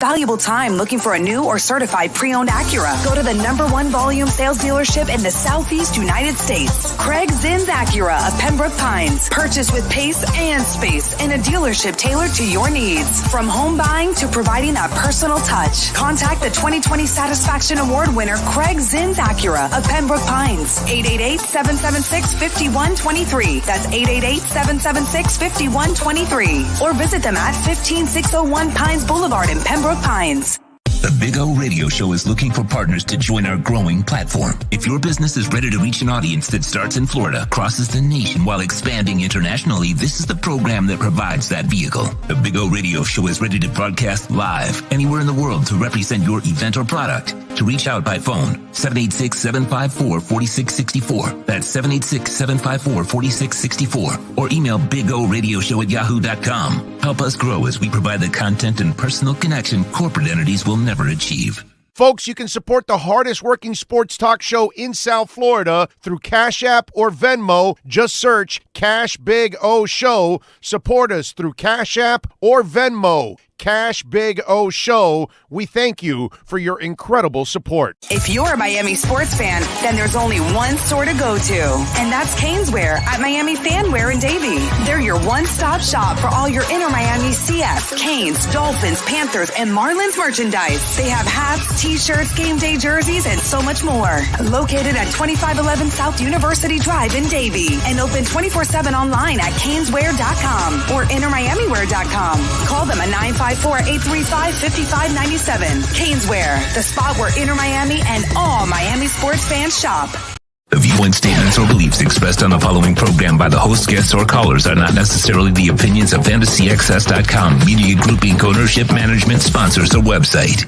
Valuable time looking for a new or certified pre-owned Acura? Go to the #1 volume sales dealership in the Southeast United States. Craig Zinn's Acura of Pembroke Pines. Purchase with pace and space in a dealership tailored to your needs. From home buying to providing that personal touch. Contact the 2020 Satisfaction Award winner Craig Zinn's Acura of Pembroke Pines. 888-776-5123. That's 888-776-5123. Or visit them at 15601 Pines Boulevard in Pembroke Pines. The Big O Radio Show is looking for partners to join our growing platform. If your business is ready to reach an audience that starts in Florida, crosses the nation while expanding internationally, this is the program that provides that vehicle. The Big O Radio Show is ready to broadcast live anywhere in the world to represent your event or product. To reach out by phone, 786-754-4664. That's 786-754-4664. Or email bigoradioshow@yahoo.com. Help us grow as we provide the content and personal connection corporate entities will never achieve. Folks, you can support the hardest working sports talk show in South Florida through Cash App or Venmo. Just search Cash Big O Show. Support us through Cash App or Venmo. Cash Big O Show. We thank you for your incredible support. If you're a Miami sports fan, then there's only one store to go to, and that's Caneswear at Miami Fanwear in Davie. They're your one-stop shop for all your inner Miami CF, Canes, Dolphins, Panthers, and Marlins merchandise. They have hats, t-shirts, game day jerseys, and so much more. Located at 2511 South University Drive in Davie and open 24/7 online at caneswear.com or innermiamiwear.com. Call them at 954-835-5597. Caneswear, the spot where Inner Miami and all Miami sports fans shop. The viewpoint statements or beliefs expressed on the following program by the host, guests, or callers are not necessarily the opinions of FantasyAccess.com, Media Group Inc. ownership, management, sponsors, or website.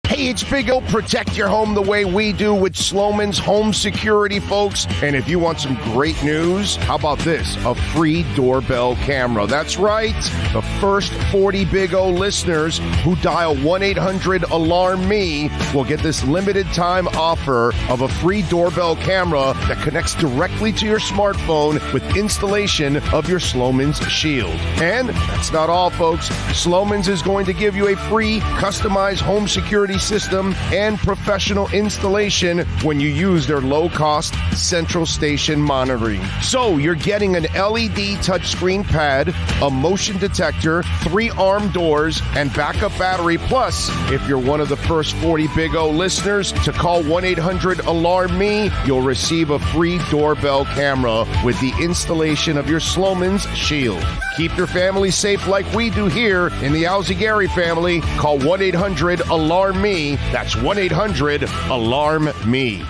Hey, it's Big O. Protect your home the way we do with Sloman's Home Security, folks. And if you want some great news, how about this? A free doorbell camera. That's right. The first 40 Big O listeners who dial 1-800-ALARM-ME will get this limited time offer of a free doorbell camera that connects directly to your smartphone with installation of your Sloman's Shield. And that's not all, folks. Sloman's is going to give you a free customized home security system and professional installation when you use their low-cost central station monitoring. So you're getting an LED touchscreen pad, a motion detector, 3 arm doors, and backup battery. Plus, if you're one of the first 40 Big O listeners to call 1-800-ALARM-ME, you'll receive a free doorbell camera with the installation of your Sloman's Shield. Keep your family safe like we do here in the Alzigari family. Call 1-800-ALARM-ME. That's 1-800-ALARM-ME.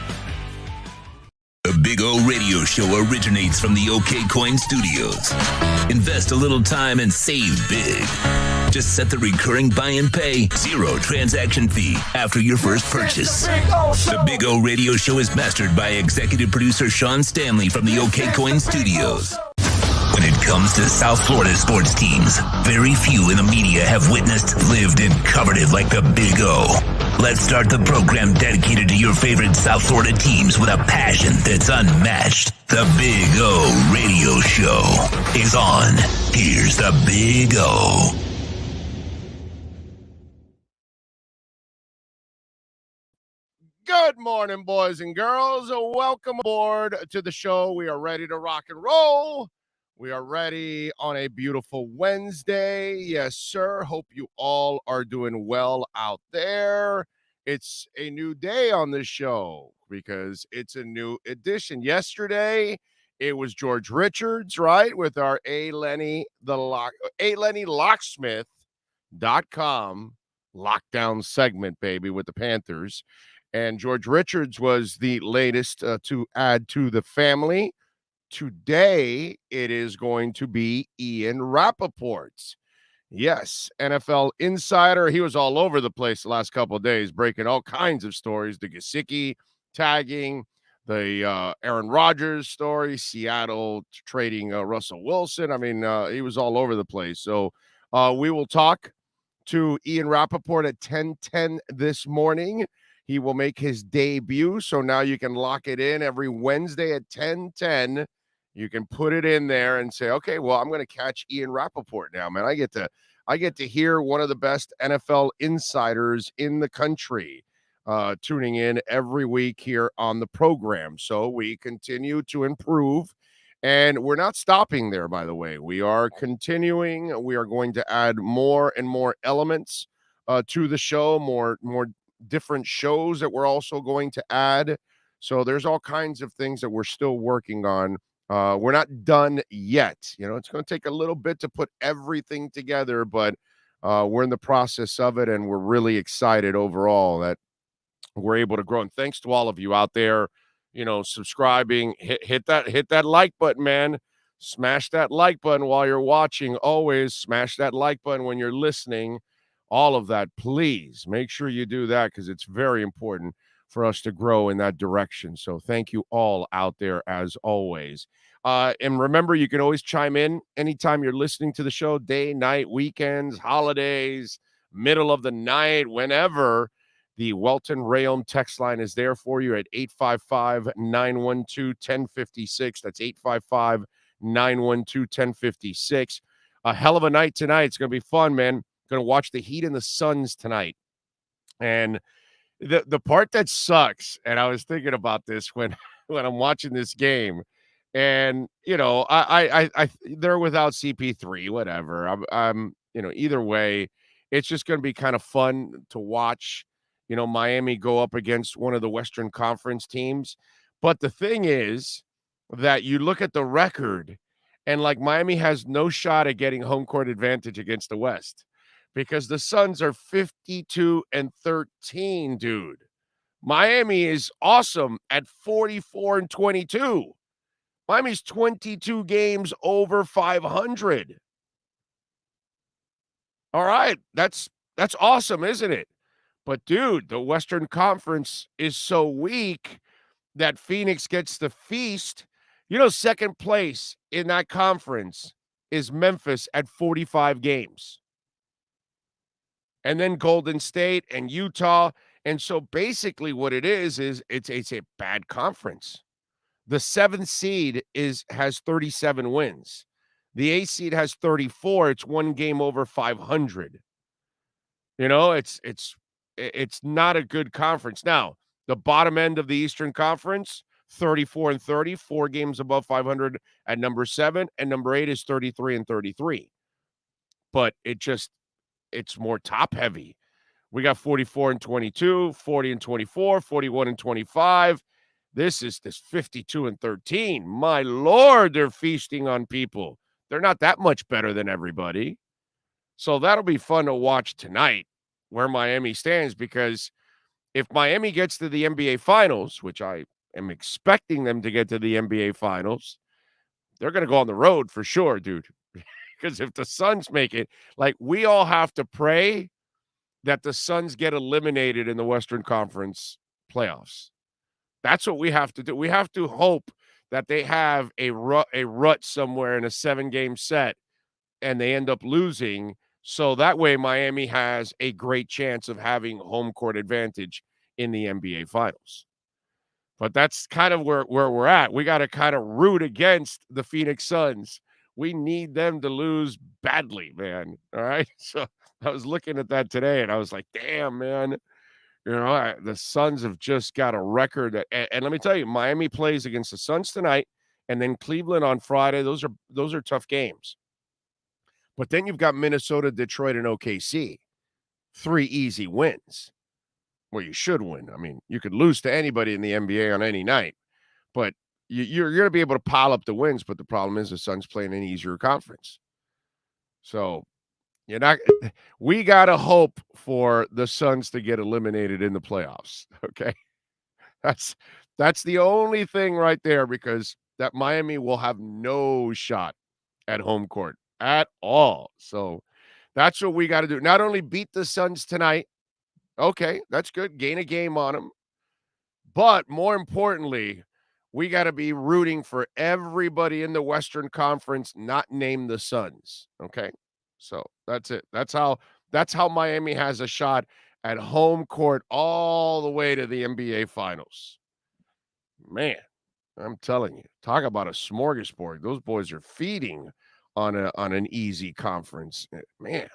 The Big O Radio Show originates from the OK Coin Studios. Invest a little time and save big. Just set the recurring buy and pay, 0 transaction fee after your first purchase. The Big O Radio Show is mastered by executive producer Sean Stanley from the OK Coin Studios. When it comes to South Florida sports teams, very few in the media have witnessed, lived, and covered it like the Big O. Let's start the program dedicated to your favorite South Florida teams with a passion that's unmatched. The Big O Radio Show is on. Here's the Big O. Good morning, boys and girls. Welcome aboard to the show. We are ready to rock and roll. We are ready on a beautiful Wednesday. Yes, sir. Hope you all are doing well out there. It's a new day on the show because it's a new edition. Yesterday, it was George Richards, right, with our Locksmith.com lockdown segment, baby, with the Panthers. And George Richards was the latest to add to the family. Today, it is going to be Ian Rappaport. Yes, NFL insider. He was all over the place the last couple of days, breaking all kinds of stories. The Gesicki tagging, the Aaron Rodgers story, Seattle trading Russell Wilson. I mean, he was all over the place. So we will talk to Ian Rappaport at 10:10 this morning. He will make his debut, so now you can lock it in every Wednesday at 10:10. You can put it in there and say, okay, well, I'm going to catch Ian Rappaport now, man. I get to hear one of the best NFL insiders in the country tuning in every week here on the program. So we continue to improve, and we're not stopping there, by the way. We are continuing. We are going to add more and more elements to the show, more different shows that we're also going to add. So there's all kinds of things that we're still working on. We're not done yet. It's going to take a little bit to put everything together, but we're in the process of it, and we're really excited overall that we're able to grow. And thanks to all of you out there, subscribing, hit that like button, man. Smash that like button while you're watching. Always smash that like button when you're listening. All of that, please make sure you do that, because it's very important for us to grow in that direction. So thank you all out there as always. And remember, you can always chime in anytime you're listening to the show, day, night, weekends, holidays, middle of the night, whenever. The Welton Rayom text line is there for you at 855-912-1056. That's 855-912-1056. A hell of a night tonight. It's going to be fun, man. Going to watch the Heat and the Suns tonight. And the part that sucks, and I was thinking about this when I'm watching this game, and I they're without CP3, whatever. I'm either way, it's just going to be kind of fun to watch. Miami go up against one of the Western Conference teams. But the thing is that you look at the record, and like Miami has no shot at getting home court advantage against the West, because the Suns are 52-13, dude. Miami is awesome at 44-22. Miami's 22 games over 500. All right, that's awesome, isn't it? But dude, the Western Conference is so weak that Phoenix gets the feast. Second place in that conference is Memphis at 45 games. And then Golden State and Utah. And so basically what it is it's a bad conference. The 7th seed has 37 wins. The 8th seed has 34. It's one game over 500. It's not a good conference. Now, the bottom end of the Eastern Conference, 34-30, 4 games above 500 at number 7, and number 8 is 33-33. But it's more top heavy. We got 44-22, 40-24, 41-25. This is 52-13. My Lord, they're feasting on people. They're not that much better than everybody. So that'll be fun to watch tonight, where Miami stands, because if Miami gets to the NBA Finals, which I am expecting them to get to the NBA Finals, they're going to go on the road for sure, dude. Because if the Suns make it, like, we all have to pray that the Suns get eliminated in the Western Conference playoffs. That's what we have to do. We have to hope that they have a rut somewhere in a 7-game set and they end up losing. So that way Miami has a great chance of having home court advantage in the NBA Finals. But that's kind of where we're at. We got to kind of root against the Phoenix Suns. We need them to lose badly, man. All right. So I was looking at that today and I was like, damn, man. The Suns have just got a record. And let me tell you, Miami plays against the Suns tonight and then Cleveland on Friday. Those are tough games. But then you've got Minnesota, Detroit, and OKC. 3 easy wins. Well, you should win. I mean, you could lose to anybody in the NBA on any night. But you're going to be able to pile up the wins. But the problem is the Suns playing an easier conference. So we got to hope for the Suns to get eliminated in the playoffs. Okay. That's the only thing right there, because that Miami will have no shot at home court at all. So that's what we got to do. Not only beat the Suns tonight. Okay, that's good. Gain a game on them. But more importantly, we got to be rooting for everybody in the Western Conference, not named the Suns. Okay. So that's it. That's how That's how Miami has a shot at home court all the way to the NBA Finals. Man, I'm telling you, talk about a smorgasbord. Those boys are feeding on an easy conference. Man,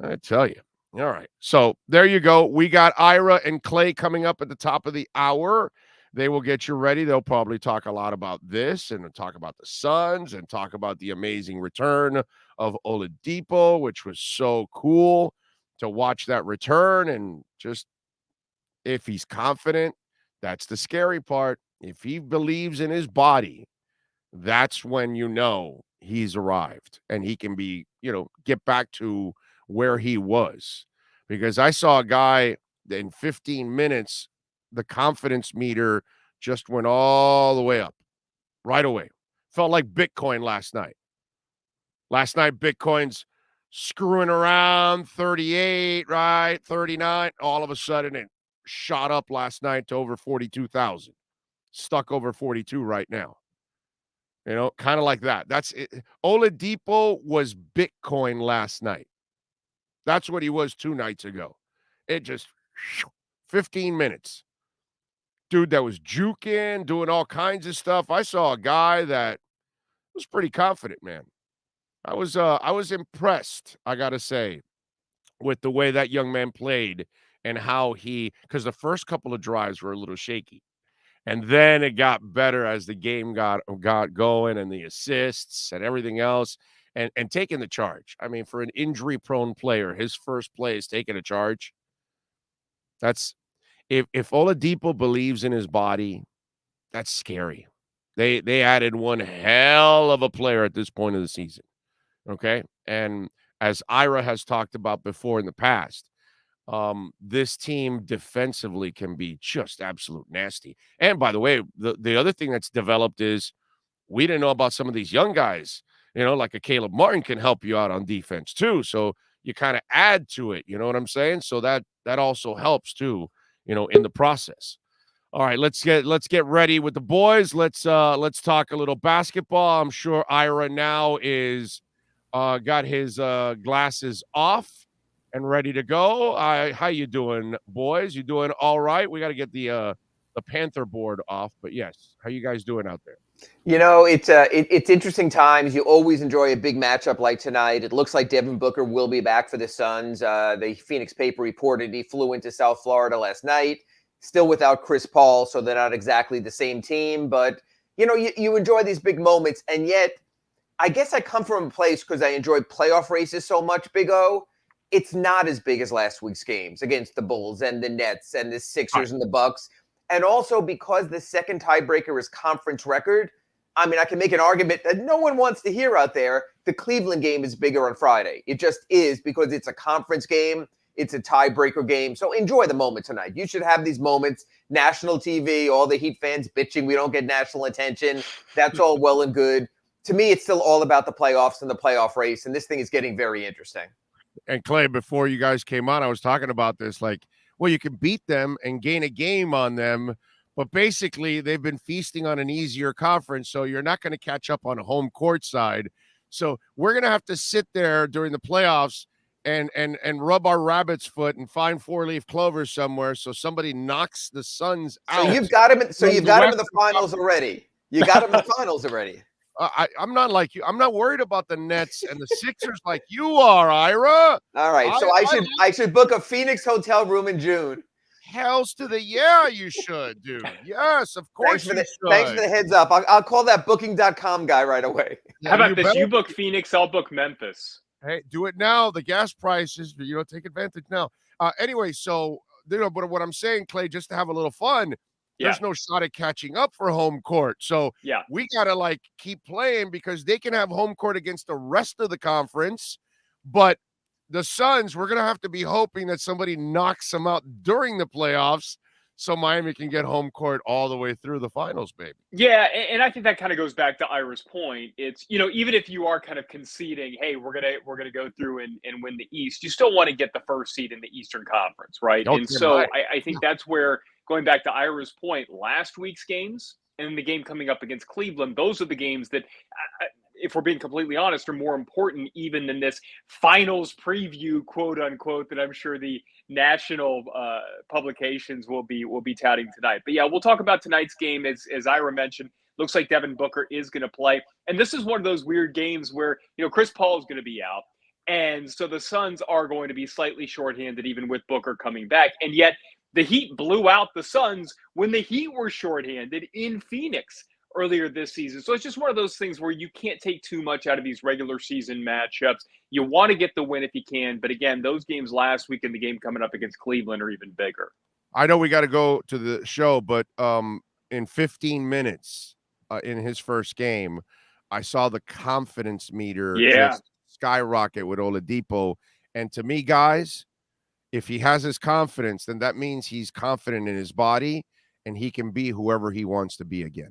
I tell you. All right. So there you go. We got Ira and Clay coming up at the top of the hour. They will get you ready. They'll probably talk a lot about this and talk about the Suns and talk about the amazing return of Oladipo, which was so cool to watch that return. And just if he's confident, that's the scary part. If he believes in his body, that's when you know he's arrived and he can be, get back to where he was. Because I saw a guy in 15 minutes, the confidence meter just went all the way up right away. Felt like Bitcoin last night. Last night, Bitcoin's screwing around 38, right? 39. All of a sudden, it shot up last night to over 42,000. Stuck over 42 right now. Kind of like that. That's it. Oladipo was Bitcoin last night. That's what he was 2 nights ago. It just 15 minutes. Dude that was juking, doing all kinds of stuff. I saw a guy that was pretty confident, man. I was impressed, I got to say, with the way that young man played and how because the first couple of drives were a little shaky. And then it got better as the game got going and the assists and everything else and taking the charge. I mean, for an injury-prone player, his first play is taking a charge. That's if Oladipo believes in his body, that's scary. They added one hell of a player at this point of the season. Okay? And as Ira has talked about before in the past, this team defensively can be just absolute nasty. And by the way, the other thing that's developed is we didn't know about some of these young guys, like a Caleb Martin can help you out on defense too. So you kind of add to it, you know what I'm saying? So that also helps too, in the process. All right, let's get ready with the boys. Let's talk a little basketball. I'm sure Ira now is got his glasses off and ready to go. How you doing, boys? You doing all right? We got to get the Panther board off, but yes, how you guys doing out there? It's interesting times. You always enjoy a big matchup like tonight. It looks like Devin Booker will be back for the Suns. The Phoenix paper reported he flew into South Florida last night, still without Chris Paul, so they're not exactly the same team. But, you enjoy these big moments, and yet I guess I come from a place because I enjoy playoff races so much, Big O. It's not as big as last week's games against the Bulls and the Nets and the Sixers and the Bucks. And also because the second tiebreaker is conference record, I mean, I can make an argument that no one wants to hear out there. The Cleveland game is bigger on Friday. It just is because it's a conference game. It's a tiebreaker game. So enjoy the moment tonight. You should have these moments. National TV, all the Heat fans bitching we don't get national attention. That's all well and good. To me, it's still all about the playoffs and the playoff race. And this thing is getting very interesting. And Clay, before you guys came on, I was talking about this, well, you can beat them and gain a game on them, but basically they've been feasting on an easier conference, so you're not going to catch up on home court side. So we're going to have to sit there during the playoffs and rub our rabbit's foot and find 4-leaf clover somewhere so somebody knocks the Suns out. So you've got him in the finals already. You got him in the finals already. I'm not like you. I'm not worried about the Nets and the Sixers like you are, Ira. All right, so I should book a Phoenix hotel room in June. Hells to the yeah, you should, dude. Yes, of course you should. Thanks for the heads up. I'll call that booking.com guy right away. How about this? You book Phoenix, I'll book Memphis. Hey, do it now. The gas prices, take advantage now. Anyway, so but what I'm saying, Clay, just to have a little fun. There's no shot at catching up for home court. So we got to keep playing because they can have home court against the rest of the conference. But the Suns, we're going to have to be hoping that somebody knocks them out during the playoffs so Miami can get home court all the way through the finals, baby. Yeah, and I think that kind of goes back to Ira's point. It's, even if you are kind of conceding, hey, we're gonna go through and win the East, you still want to get the first seed in the Eastern Conference, right? And so I think that's where, going back to Ira's point, last week's games and the game coming up against Cleveland, those are the games that if we're being completely honest, are more important even than this finals preview, quote unquote, that I'm sure the national publications will be touting tonight. But yeah, we'll talk about tonight's game. As Ira mentioned, looks like Devin Booker is going to play. And this is one of those weird games where, Chris Paul is going to be out. And so the Suns are going to be slightly shorthanded even with Booker coming back. And yet the Heat blew out the Suns when the Heat were shorthanded in Phoenix earlier this season. So it's just one of those things where you can't take too much out of these regular season matchups. You want to get the win if you can. But again, those games last week and the game coming up against Cleveland are even bigger. I know we got to go to the show, but in 15 minutes in his first game, I saw the confidence meter just skyrocket with Oladipo. And to me, guys, if he has his confidence, then that means he's confident in his body and he can be whoever he wants to be again.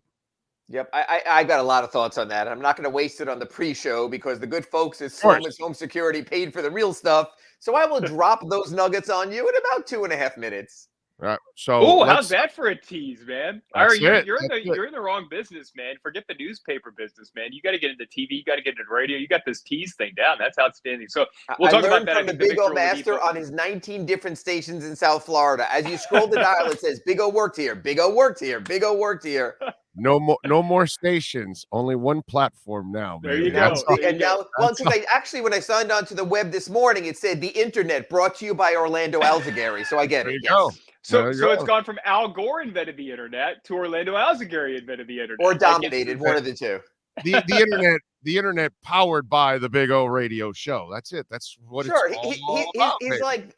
Yep, I got a lot of thoughts on that. I'm not going to waste it on the pre-show because the good folks at Sloman's Home Security paid for the real stuff. So I will drop those nuggets on you in about 2.5 minutes. So how's that for a tease, man? You're in the wrong business, man. Forget the newspaper business, man. You got to get into TV. You got to get into radio. You got this tease thing down. That's outstanding. So we'll talk about that. From the Big O Master on his 19 different stations in South Florida. As you scroll the dial, it says Big O worked here. Big O worked here. Big O worked here. No more stations. Only one platform now. There you go. And now, because when I signed on to the web this morning, it said the internet brought to you by Orlando Alzagari. So I get it. Go. So it's gone from Al Gore invented the internet to Orlando Alzagari invented the internet. Or dominated, one of the two. The internet powered by the Big O radio show. That's it. That's what it's all about.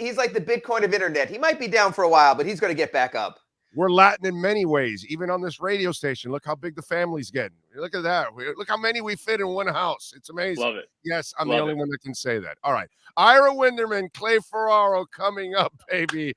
He's like the Bitcoin of internet. He might be down for a while, but he's going to get back up. We're Latin in many ways, even on this radio station. Look how big the family's getting. Look at that. Look how many we fit in one house. It's amazing. Love it. Yes, I'm the only one that can say that. All right. Ira Winderman, Clay Ferraro coming up, baby.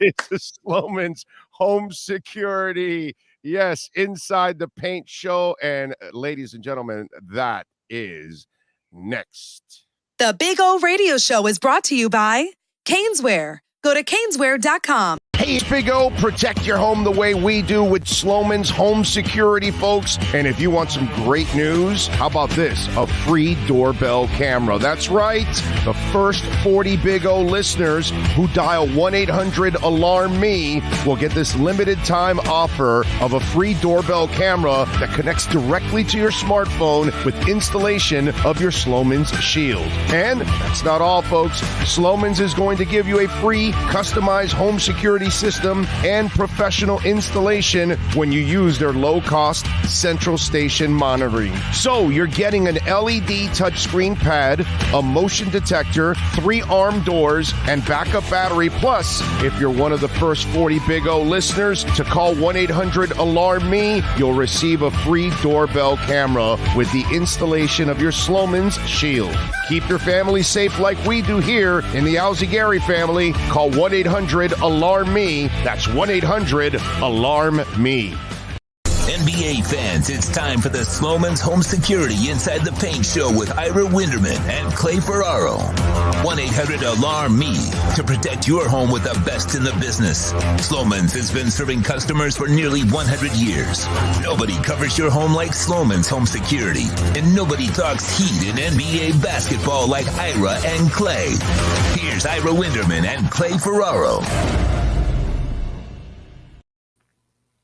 It's the Sloman's Home Security. Yes, Inside the Paint show. And ladies and gentlemen, that is next. The Big O Radio Show is brought to you by Caneswear. Go to caneswear.com. Hey, it's Big O. Protect your home the way we do with Sloman's Home Security, folks. And if you want some great news, how about this? A free doorbell camera. That's right. The first 40 Big O listeners who dial 1-800-ALARM-ME will get this limited time offer of a free doorbell camera that connects directly to your smartphone with installation of your Sloman's Shield. And that's not all, folks. Sloman's is going to give you a free customized home security system and professional installation when you use their low-cost central station monitoring. So you're getting an LED touchscreen pad, a motion detector, 3 arm doors, and backup battery. Plus, if you're one of the first 40 Big O listeners to call 1-800-ALARM-ME, you'll receive a free doorbell camera with the installation of your Sloman's Shield. Keep your family safe like we do here in the Alzagari family. Call 1-800-ALARM-ME. That's 1-800-ALARM-ME. NBA fans, it's time for the Sloman's Home Security Inside the Paint show with Ira Winderman and Clay Ferraro. 1-800-ALARM-ME to protect your home with the best in the business. Sloman's has been serving customers for nearly 100 years. Nobody covers your home like Sloman's Home Security, and nobody talks heat in NBA basketball like Ira and Clay. Here's Ira Winderman and Clay Ferraro.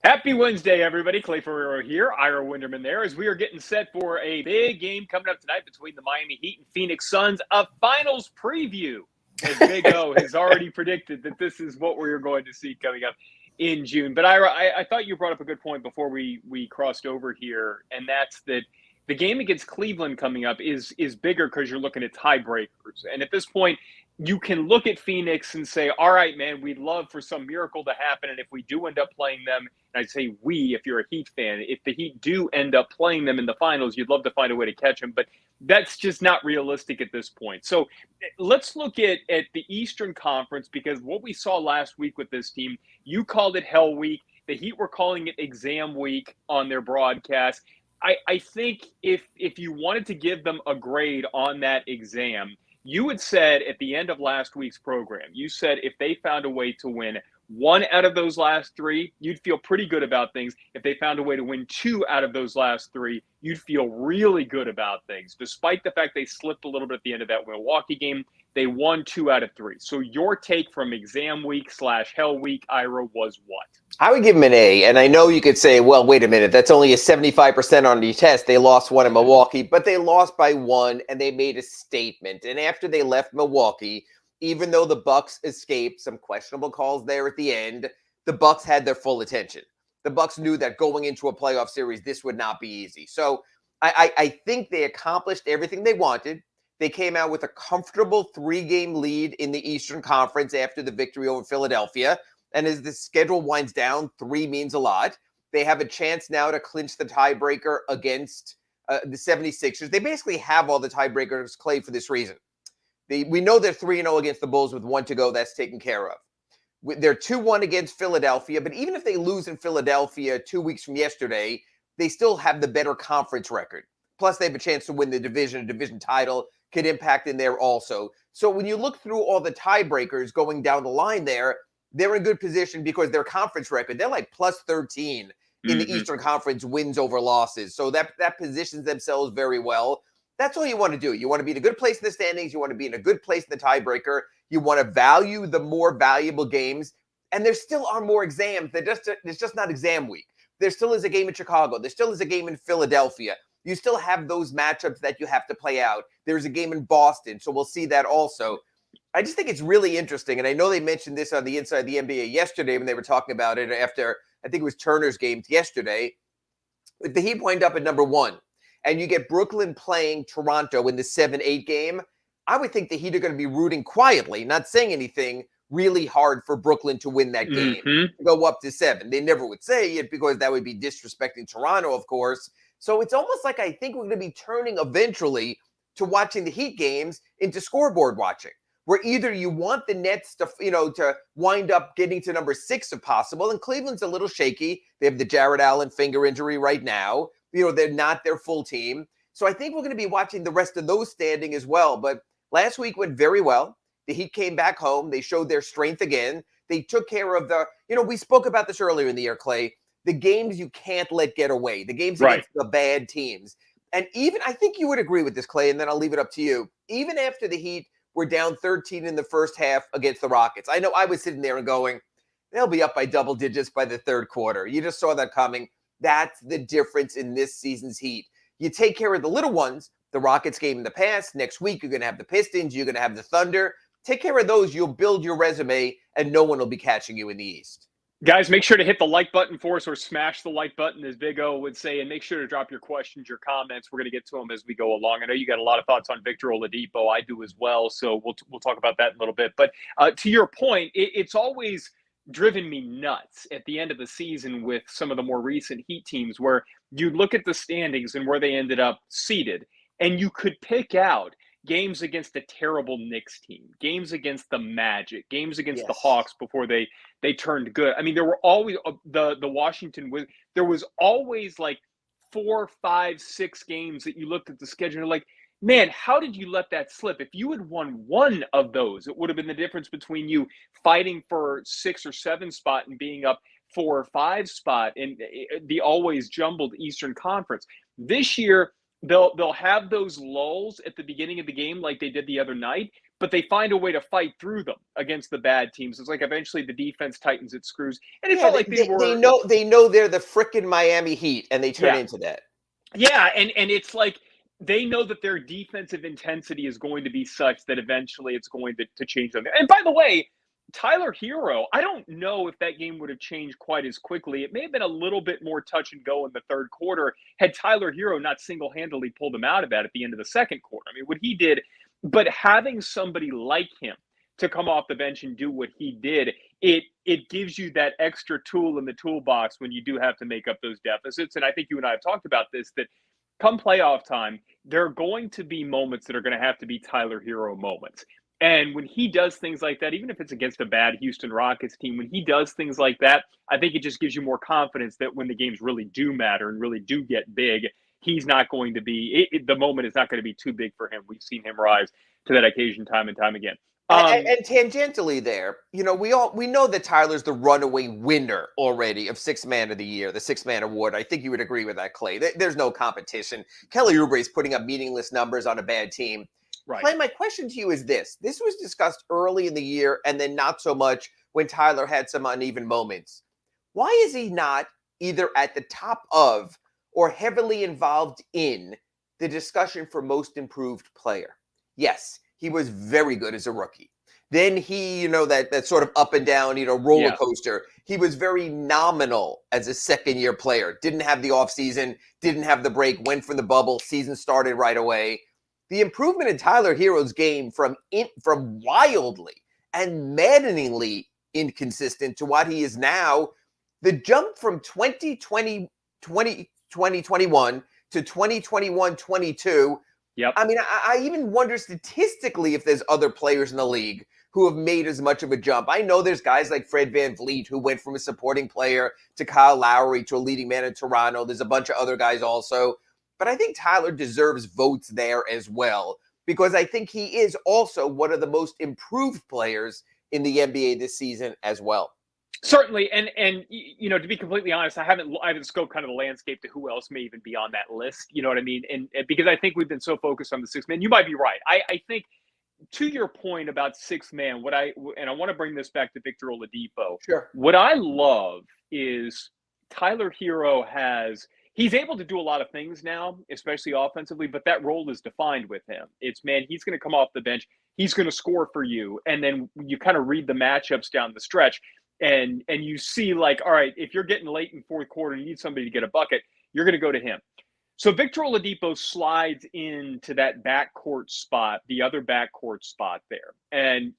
Happy Wednesday, everybody. Clay Ferraro here, Ira Winderman there, as we are getting set for a big game coming up tonight between the Miami Heat and Phoenix Suns, a finals preview. As Big O has already predicted that this is what we're going to see coming up in June. But Ira, I thought you brought up a good point before we crossed over here, and that's that the game against Cleveland coming up is bigger because you're looking at tiebreakers. And at this point, you can look at Phoenix and say, all right, man, we'd love for some miracle to happen. And if we do end up playing them, and I'd say we, if you're a Heat fan, if the Heat do end up playing them in the finals, you'd love to find a way to catch them. But that's just not realistic at this point. So let's look at the Eastern Conference, because what we saw last week with this team, you called it Hell Week. The Heat were calling it Exam Week on their broadcast. I think if you wanted to give them a grade on that exam, you had said at the end of last week's program, you said if they found a way to win 1 out of those last 3, you'd feel pretty good about things. If they found a way to win 2 out of those last 3, you'd feel really good about things. Despite the fact they slipped a little bit at the end of that Milwaukee game, they won 2 out of 3. So your take from exam week / hell week, Ira, was what? I would give them an A. And I know you could say, well, wait a minute, that's only a 75% on the test. They lost 1 in Milwaukee, but they lost by 1 and they made a statement. And after they left Milwaukee, even though the Bucks escaped some questionable calls there at the end, the Bucks had their full attention. The Bucks knew that going into a playoff series, this would not be easy. So I think they accomplished everything they wanted. They came out with a comfortable 3-game lead in the Eastern Conference after the victory over Philadelphia. And as the schedule winds down, 3 means a lot. They have a chance now to clinch the tiebreaker against the 76ers. They basically have all the tiebreakers, Clay, for this reason. We know they're 3-0 against the Bulls with 1 to go. That's taken care of. They're 2-1 against Philadelphia. But even if they lose in Philadelphia 2 weeks from yesterday, they still have the better conference record. Plus, they have a chance to win the division. A division title could impact in there also. So when you look through all the tiebreakers going down the line there, they're in good position because their conference record, they're like plus 13 in the Eastern Conference wins over losses. So that positions themselves very well. That's all you want to do. You want to be in a good place in the standings. You want to be in a good place in the tiebreaker. You want to value the more valuable games. And there still are more exams. It's just not exam week. There still is a game in Chicago. There still is a game in Philadelphia. You still have those matchups that you have to play out. There's a game in Boston. So we'll see that also. I just think it's really interesting. And I know they mentioned this on the Inside the NBA yesterday when they were talking about it after, I think it was Turner's game yesterday. But the Heat wind up at number 1. And you get Brooklyn playing Toronto in the 7-8 game, I would think the Heat are going to be rooting quietly, not saying anything, really hard for Brooklyn to win that game, to go up to 7. They never would say it because that would be disrespecting Toronto, of course. So it's almost like I think we're going to be turning eventually to watching the Heat games into scoreboard watching, where either you want the Nets to, to wind up getting to number 6 if possible, and Cleveland's a little shaky. They have the Jared Allen finger injury right now. They're not their full team. So I think we're going to be watching the rest of those standing as well. But last week went very well. The Heat came back home. They showed their strength again. They took care of we spoke about this earlier in the year, Clay, the games you can't let get away, the games against the bad teams. And even, I think you would agree with this, Clay, and then I'll leave it up to you. Even after the Heat were down 13 in the first half against the Rockets, I know I was sitting there and going, they'll be up by double digits by the third quarter. You just saw that coming. That's the difference in this season's Heat. You take care of the little ones, the Rockets game in the past. Next week, you're going to have the Pistons. You're going to have the Thunder. Take care of those. You'll build your resume, and no one will be catching you in the East. Guys, make sure to hit the like button for us, or smash the like button, as Big O would say, and make sure to drop your questions, your comments. We're going to get to them as we go along. I know you got a lot of thoughts on Victor Oladipo. I do as well, so we'll talk about that in a little bit. But to your point, it's always driven me nuts at the end of the season with some of the more recent Heat teams where you look at the standings and where they ended up seated, and you could pick out games against a terrible Knicks team, games against the Magic, games against the Hawks before they turned good. I mean, there were always the Washington Wizards. There was always like 4, 5, 6 games that you looked at the schedule and you're like, man, how did you let that slip? If you had won one of those, it would have been the difference between you fighting for 6 or 7 spot and being up 4 or 5 spot in the always jumbled Eastern Conference. This year, they'll have those lulls at the beginning of the game like they did the other night, but they find a way to fight through them against the bad teams. It's like eventually the defense tightens its screws, and it felt like they know they're the frickin' Miami Heat, and they turn into that. Yeah, and it's like they know that their defensive intensity is going to be such that eventually it's going to change them. And by the way, Tyler Hero, I don't know if that game would have changed quite as quickly. It may have been a little bit more touch and go in the third quarter had Tyler Hero not single-handedly pulled them out of that at the end of the second quarter. I mean, what he did, but having somebody like him to come off the bench and do what he did, it gives you that extra tool in the toolbox when you do have to make up those deficits. And I think you and I have talked about this, that come playoff time, there are going to be moments that are going to have to be Tyler Hero moments. And when he does things like that, even if it's against a bad Houston Rockets team, when he does things like that, I think it just gives you more confidence that when the games really do matter and really do get big, he's not going to be, the moment is not going to be too big for him. We've seen him rise to that occasion time and time again. And tangentially there, we know that Tyler's the runaway winner already of Sixth Man of the Year, the Sixth Man Award. I think you would agree with that, Clay. There's no competition. Kelly Oubre is putting up meaningless numbers on a bad team. Right. Clay, my question to you is this. This was discussed early in the year and then not so much when Tyler had some uneven moments. Why is he not either at the top of or heavily involved in the discussion for most improved player? Yes, he was very good as a rookie. Then he, that sort of up and down, roller coaster. He was very nominal as a second-year player. Didn't have the offseason, didn't have the break, went from the bubble, season started right away. The improvement in Tyler Hero's game from wildly and maddeningly inconsistent to what he is now, the jump from 2021 to 2021-22. Yep. I mean, I even wonder statistically if there's other players in the league who have made as much of a jump. I know there's guys like Fred VanVleet who went from a supporting player to Kyle Lowry to a leading man in Toronto. There's a bunch of other guys also. But I think Tyler deserves votes there as well, because I think he is also one of the most improved players in the NBA this season as well. Certainly, and to be completely honest, I haven't scoped kind of the landscape to who else may even be on that list. You know what I mean? And because I think we've been so focused on the sixth man, you might be right. I think, to your point about sixth man, I want to bring this back to Victor Oladipo. Sure. What I love is Tyler Hero he's able to do a lot of things now, especially offensively, but that role is defined with him. It's, he's going to come off the bench, he's going to score for you, and then you kind of read the matchups down the stretch. And you see, like, all right, if you're getting late in fourth quarter, you need somebody to get a bucket, you're going to go to him. So Victor Oladipo slides into that backcourt spot, the other backcourt spot there. And,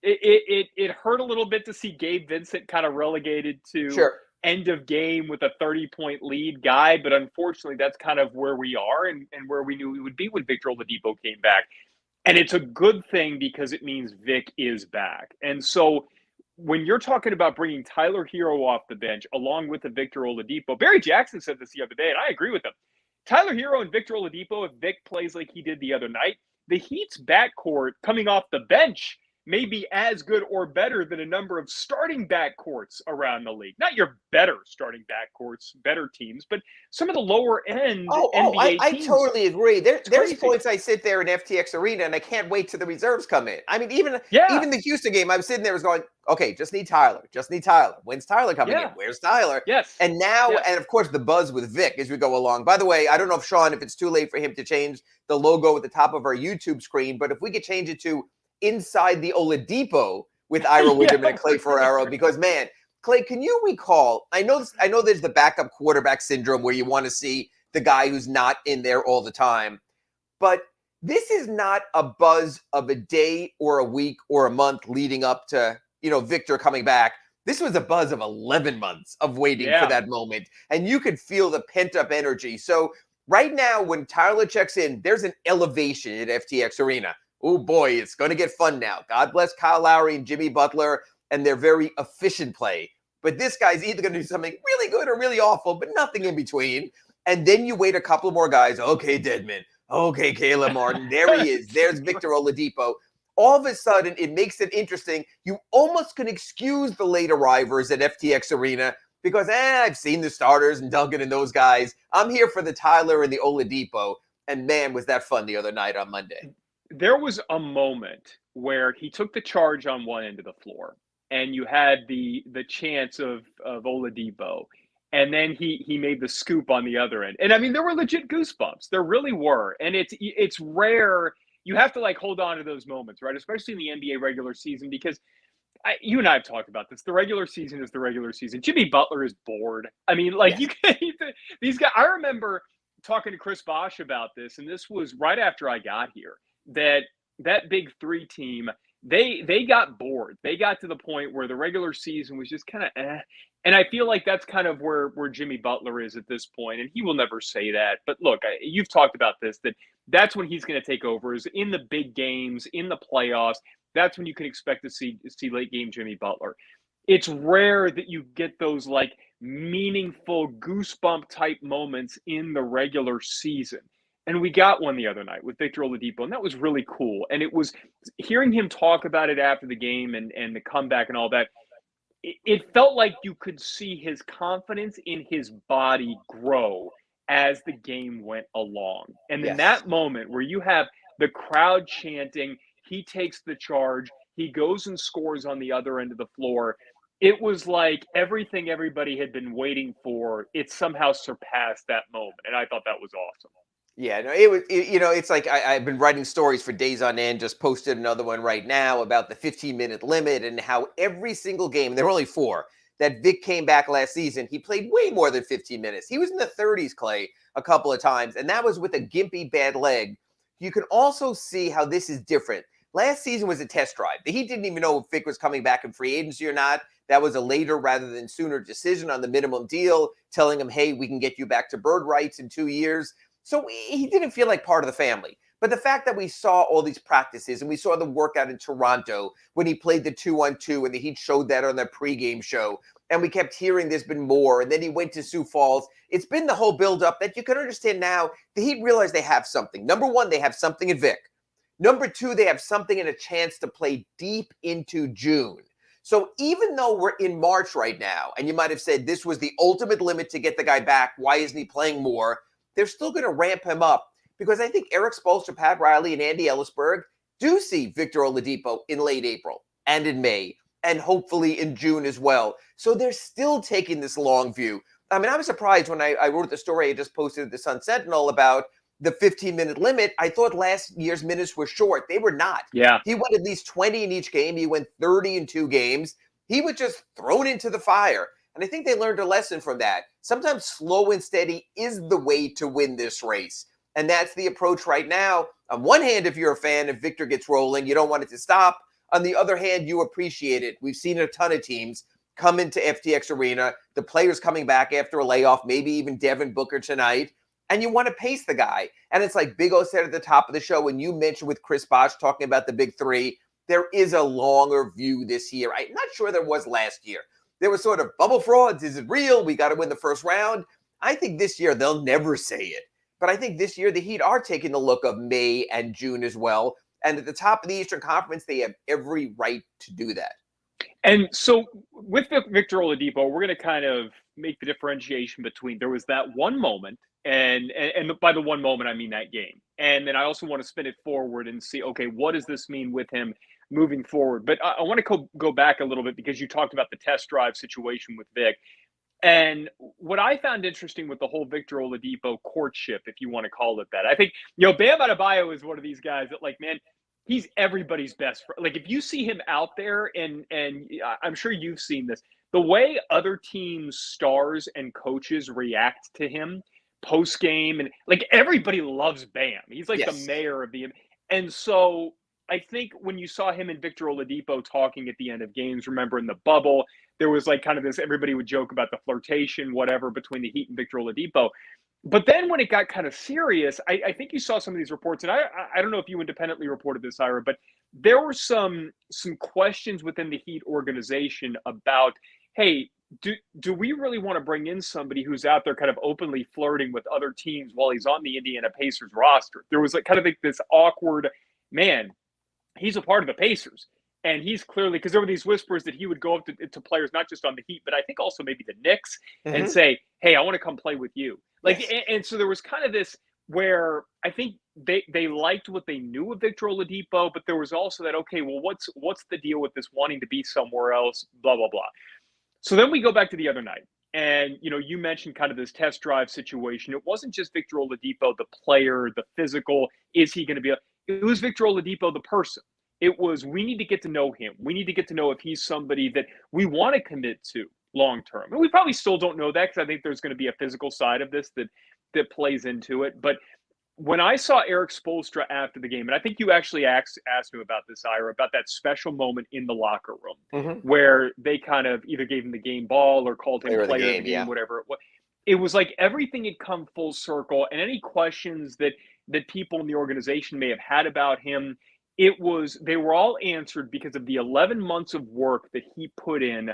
it hurt a little bit to see Gabe Vincent kind of relegated to end of game with a 30-point lead guy. But unfortunately, that's kind of where we are and where we knew we would be when Victor Oladipo came back. And it's a good thing because it means Vic is back. And so when you're talking about bringing Tyler Hero off the bench along with the Victor Oladipo, Barry Jackson said this the other day, and I agree with him. Tyler Hero and Victor Oladipo, if Vic plays like he did the other night, the Heat's backcourt coming off the bench may be as good or better than a number of starting backcourts around the league. Not your better starting backcourts, better teams, but some of the lower end NBA I teams. totally agree. There's points I sit there in FTX Arena and I can't wait till the reserves come in. I mean, even the Houston game, I'm sitting there was going, okay, just need Tyler. When's Tyler coming in? Where's Tyler? Yes. And now, and of course, the buzz with Vic as we go along. By the way, I don't know if Sean, if it's too late for him to change the logo at the top of our YouTube screen, but if we could change it to Inside the Oladipo with Ira Winderman and Clay Ferraro, because man, Clay, can you recall? I know there's the backup quarterback syndrome where you want to see the guy who's not in there all the time, but this is not a buzz of a day or a week or a month leading up to Victor coming back. This was a buzz of 11 months of waiting for that moment, and you could feel the pent up energy. So right now, when Tyler checks in, there's an elevation at FTX Arena. Oh boy, it's going to get fun now. God bless Kyle Lowry and Jimmy Butler and their very efficient play. But this guy's either going to do something really good or really awful, but nothing in between. And then you wait a couple more guys. Okay, Dedmon. Okay, Caleb Martin. There he is. There's Victor Oladipo. All of a sudden, it makes it interesting. You almost can excuse the late arrivers at FTX Arena because, I've seen the starters and Duncan and those guys. I'm here for the Tyler and the Oladipo. And man, was that fun the other night on Monday. There was a moment where he took the charge on one end of the floor, and you had the chance of Oladipo, and then he made the scoop on the other end. And I mean, there were legit goosebumps. There really were. And it's rare. You have to hold on to those moments, right? Especially in the NBA regular season, because you and I have talked about this. The regular season is the regular season. Jimmy Butler is bored. I mean, you can't, these guys. I remember talking to Chris Bosh about this, and this was right after I got here. That big three team, they got bored. They got to the point where the regular season was just kind of And I feel like that's kind of where Jimmy Butler is at this point, and he will never say that. But look, you've talked about this, that's when he's going to take over, is in the big games, in the playoffs. That's when you can expect to see late game Jimmy Butler. It's rare that you get those meaningful goosebump type moments in the regular season. And we got one the other night with Victor Oladipo, and that was really cool. And it was hearing him talk about it after the game and the comeback and all that. It felt like you could see his confidence in his body grow as the game went along. And in Yes. that moment where you have the crowd chanting, he takes the charge, he goes and scores on the other end of the floor. It was like everything everybody had been waiting for, it somehow surpassed that moment. And I thought that was awesome. Yeah, no, it's like I've been writing stories for days on end, just posted another one right now about the 15-minute limit and how every single game, there were only 4, that Vic came back last season, he played way more than 15 minutes. He was in the 30s, Clay, a couple of times, and that was with a gimpy bad leg. You can also see how this is different. Last season was a test drive. The Heat didn't even know if Vic was coming back in free agency or not. That was a later rather than sooner decision on the minimum deal, telling him, hey, we can get you back to bird rights in 2 years. So he didn't feel like part of the family. But the fact that we saw all these practices and we saw the workout in Toronto when he played the 2-on-2 and the Heat showed that on their pregame show, and we kept hearing there's been more, and then he went to Sioux Falls. It's been the whole buildup that you can understand now. The Heat realize they have something. Number one, they have something in Vic. Number two, they have something and a chance to play deep into June. So even though we're in March right now, and you might have said this was the ultimate limit to get the guy back, why isn't he playing more? They're still going to ramp him up because I think Eric Spoelstra, Pat Riley, and Andy Ellisberg do see Victor Oladipo in late April and in May and hopefully in June as well. So they're still taking this long view. I mean, I was surprised when I wrote the story I just posted at the Sun Sentinel about the 15-minute limit. I thought last year's minutes were short. They were not. Yeah. He went at least 20 in each game. He went 30 in 2 games. He was just thrown into the fire. And I think they learned a lesson from that. Sometimes slow and steady is the way to win this race. And that's the approach right now. On one hand, if you're a fan, if Victor gets rolling, you don't want it to stop. On the other hand, you appreciate it. We've seen a ton of teams come into FTX Arena, the players coming back after a layoff, maybe even Devin Booker tonight, and you want to pace the guy. And it's like Big O said at the top of the show, when you mentioned with Chris Bosh talking about the big 3, there is a longer view this year. I'm not sure there was last year. There was sort of bubble frauds. Is it real? We got to win the first round. I think this year they'll never say it. But I think this year the Heat are taking the look of May and June as well. And at the top of the Eastern Conference, they have every right to do that. And so with Victor Oladipo, we're going to kind of make the differentiation between there was that one moment, and by the one moment, I mean that game. And then I also want to spin it forward and see, okay, what does this mean with him moving forward? But I want to go back a little bit because you talked about the test drive situation with Vic. And what I found interesting with the whole Victor Oladipo courtship, if you want to call it that, I think, Bam Adebayo is one of these guys that, like, man, he's everybody's best friend. Like, if you see him out there, and I'm sure you've seen this, the way other teams' stars and coaches react to him post game, and like everybody loves Bam. He's like the mayor of the. And so I think when you saw him and Victor Oladipo talking at the end of games, remember in the bubble, there was like kind of this, everybody would joke about the flirtation, whatever, between the Heat and Victor Oladipo. But then when it got kind of serious, I think you saw some of these reports, and I don't know if you independently reported this, Ira, but there were some questions within the Heat organization about, hey, do we really want to bring in somebody who's out there kind of openly flirting with other teams while he's on the Indiana Pacers roster? There was like kind of like this awkward, man, he's a part of the Pacers. And he's clearly, because there were these whispers that he would go up to players, not just on the Heat, but I think also maybe the Knicks, and say, hey, I want to come play with you. Like, and so there was kind of this where I think they liked what they knew of Victor Oladipo, but there was also that, okay, well, what's the deal with this wanting to be somewhere else, blah, blah, blah. So then we go back to the other night. And, you mentioned kind of this test drive situation. It wasn't just Victor Oladipo, the player, the physical, is he going to be it was Victor Oladipo, the person. It was, we need to get to know him. We need to get to know if he's somebody that we want to commit to long term. And we probably still don't know that because I think there's going to be a physical side of this that plays into it. But when I saw Eric Spoelstra after the game, and I think you actually asked me about this, Ira, about that special moment in the locker room where they kind of either gave him the game ball or called him player of the game, whatever it was. It was like everything had come full circle, and any questions that people in the organization may have had about him, they were all answered because of the 11 months of work that he put in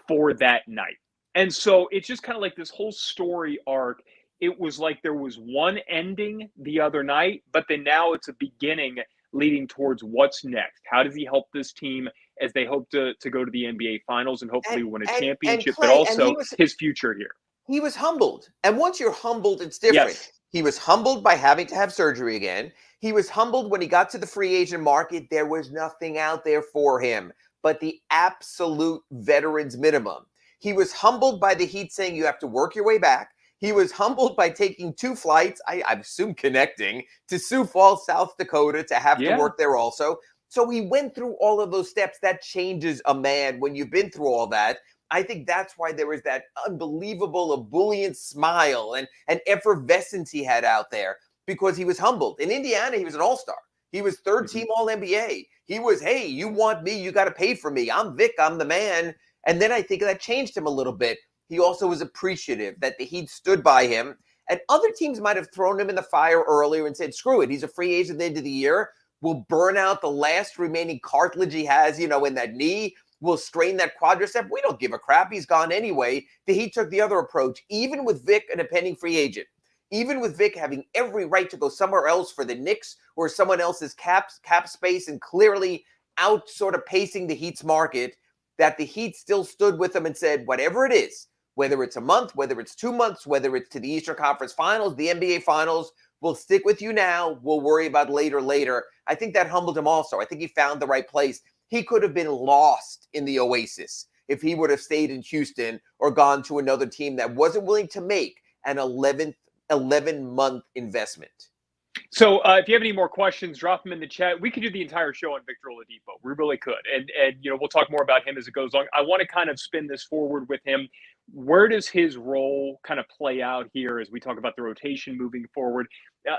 for that night. And so it's just kind of like this whole story arc it was like there was one ending the other night, but then now it's a beginning leading towards what's next. How does he help this team as they hope to go to the NBA Finals and hopefully win a championship, but also his future here? He was humbled. And once you're humbled, it's different. Yes. He was humbled by having to have surgery again. He was humbled when he got to the free agent market. There was nothing out there for him but the absolute veterans minimum. He was humbled by the Heat saying you have to work your way back. He was humbled by taking 2 flights, I assume connecting, to Sioux Falls, South Dakota, to have to work there also. So he went through all of those steps. That changes a man when you've been through all that. I think that's why there was that unbelievable, ebullient smile and effervescence he had out there, because he was humbled. In Indiana, he was an all-star. He was third-team All-NBA. He was, hey, you want me, you got to pay for me. I'm Vic, I'm the man. And then I think that changed him a little bit. He also was appreciative that the Heat stood by him. And other teams might have thrown him in the fire earlier and said, screw it, he's a free agent at the end of the year. We'll burn out the last remaining cartilage he has, in that knee. We'll strain that quadricep. We don't give a crap. He's gone anyway. The Heat took the other approach, even with Vic and a pending free agent. Even with Vic having every right to go somewhere else for the Knicks or someone else's cap space and clearly out sort of pacing the Heat's market, that the Heat still stood with him and said, whatever it is, whether it's a month, whether it's 2 months, whether it's to the Eastern Conference Finals, the NBA Finals, we'll stick with you now. We'll worry about later. I think that humbled him also. I think he found the right place. He could have been lost in the Oasis if he would have stayed in Houston or gone to another team that wasn't willing to make an 11-month investment. So if you have any more questions, drop them in the chat. We could do the entire show on Victor Oladipo. We really could. And we'll talk more about him as it goes along. I want to kind of spin this forward with him. Where does his role kind of play out here as we talk about the rotation moving forward?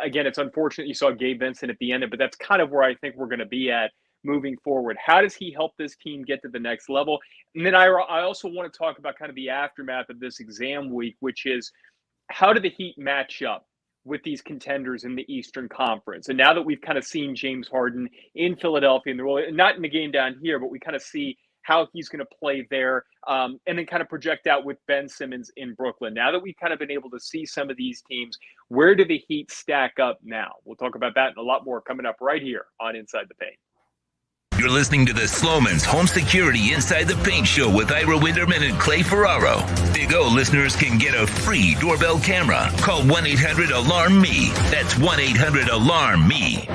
Again, it's unfortunate you saw Gabe Vincent at the end, but that's kind of where I think we're going to be at moving forward. How does he help this team get to the next level? And then I also want to talk about kind of the aftermath of this exam week, which is how do the Heat match up with these contenders in the Eastern Conference? And now that we've kind of seen James Harden in Philadelphia, in the role, not in the game down here, but we kind of see how he's going to play there, and then kind of project out with Ben Simmons in Brooklyn. Now that we've kind of been able to see some of these teams, where do the Heat stack up now? We'll talk about that and a lot more coming up right here on Inside the Paint. You're listening to the Sloman's Home Security Inside the Paint Show with Ira Winderman and Clay Ferraro. Big O listeners can get a free doorbell camera. Call 1-800-ALARM-ME. That's 1-800-ALARM-ME.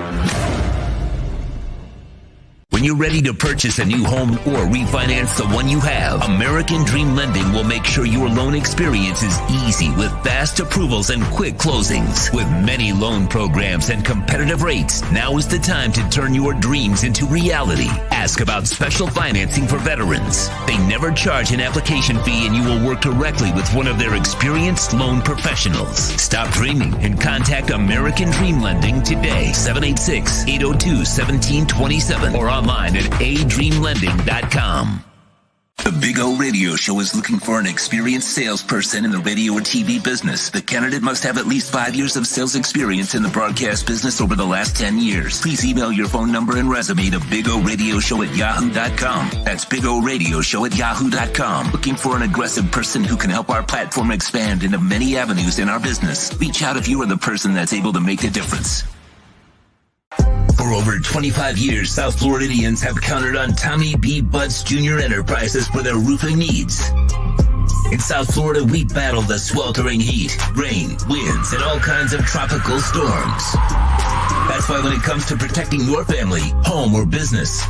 When you're ready to purchase a new home or refinance the one you have, American Dream Lending will make sure your loan experience is easy with fast approvals and quick closings. With many loan programs and competitive rates, now is the time to turn your dreams into reality. Ask about special financing for veterans. They never charge an application fee and you will work directly with one of their experienced loan professionals. Stop dreaming and contact American Dream Lending today. 786-802-1727 or online at adreamlending.com. The Big O Radio Show is looking for an experienced salesperson in the radio or TV business. The candidate must have at least 5 years of sales experience in the broadcast business over the last 10 years. Please email your phone number and resume to bigoradioshow@yahoo.com. That's bigoradioshow@yahoo.com. Looking for an aggressive person who can help our platform expand into many avenues in our business. Reach out if you are the person that's able to make a difference. For over 25 years, South Floridians have counted on Tommy B. Butts Jr. Enterprises for their roofing needs. In South Florida, we battle the sweltering heat, rain, winds, and all kinds of tropical storms. That's why when it comes to protecting your family, home, or business,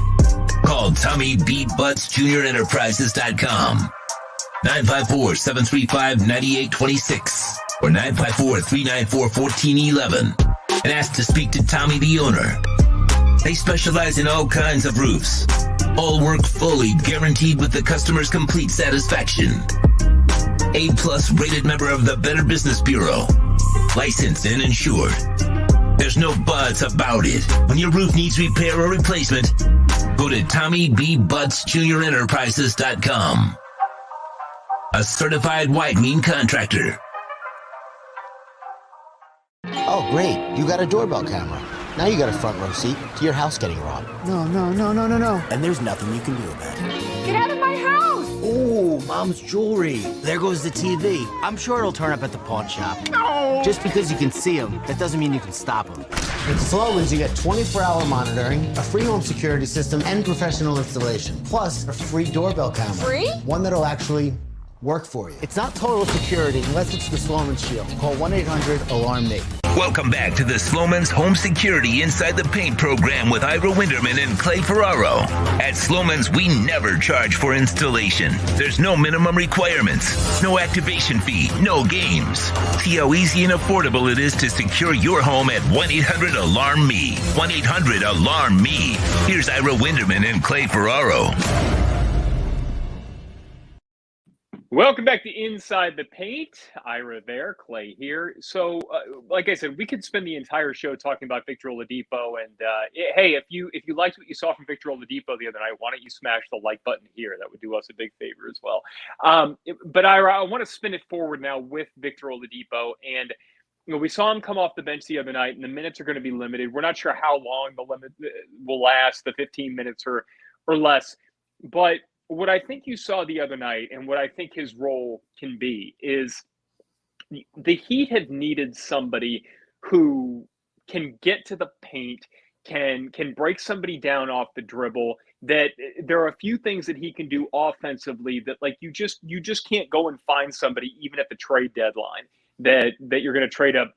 call Tommy B. Butts Jr. Enterprises.com. 954-735-9826 or 954-394-1411 and ask to speak to Tommy, the owner. They specialize in all kinds of roofs. All work fully guaranteed with the customer's complete satisfaction. A+ rated member of the Better Business Bureau. Licensed and insured. There's no buts about it. When your roof needs repair or replacement, go to TommyBButtsJrEnterprises.com. A certified whitening contractor. Oh, great. You got a doorbell camera. Now you got a front row seat to your house getting robbed. No. And there's nothing you can do about it. Get out of my house! Oh, Mom's jewelry. There goes the TV. I'm sure it'll turn up at the pawn shop. No! Just because you can see them, that doesn't mean you can stop them. With Sloman's, you get 24-hour monitoring, a free home security system, and professional installation. Plus, a free doorbell camera. Free? One that'll actually work for you. It's not total security unless it's the Sloman's Shield. Call 1-800-ALARM-ME. Welcome back to the Sloman's Home Security Inside the Paint program with Ira Winderman and Clay Ferraro. At Sloman's, we never charge for installation. There's no minimum requirements, no activation fee, no games. See how easy and affordable it is to secure your home at 1-800-ALARM-ME. 1-800-ALARM-ME. Here's Ira Winderman and Clay Ferraro. Welcome back to Inside the Paint. Ira there, Clay here. So, like I said, we could spend the entire show talking about Victor Oladipo. And hey, if you liked what you saw from Victor Oladipo the other night, why don't you smash the like button here? That would do us a big favor as well. But Ira, I want to spin it forward now with Victor Oladipo. And we saw him come off the bench the other night, and the minutes are going to be limited. We're not sure how long the limit will last, the 15 minutes or less. But what I think you saw the other night and what I think his role can be is the Heat have needed somebody who can get to the paint, can break somebody down off the dribble, that there are a few things that he can do offensively that like you just can't go and find somebody even at the trade deadline that you're going to trade a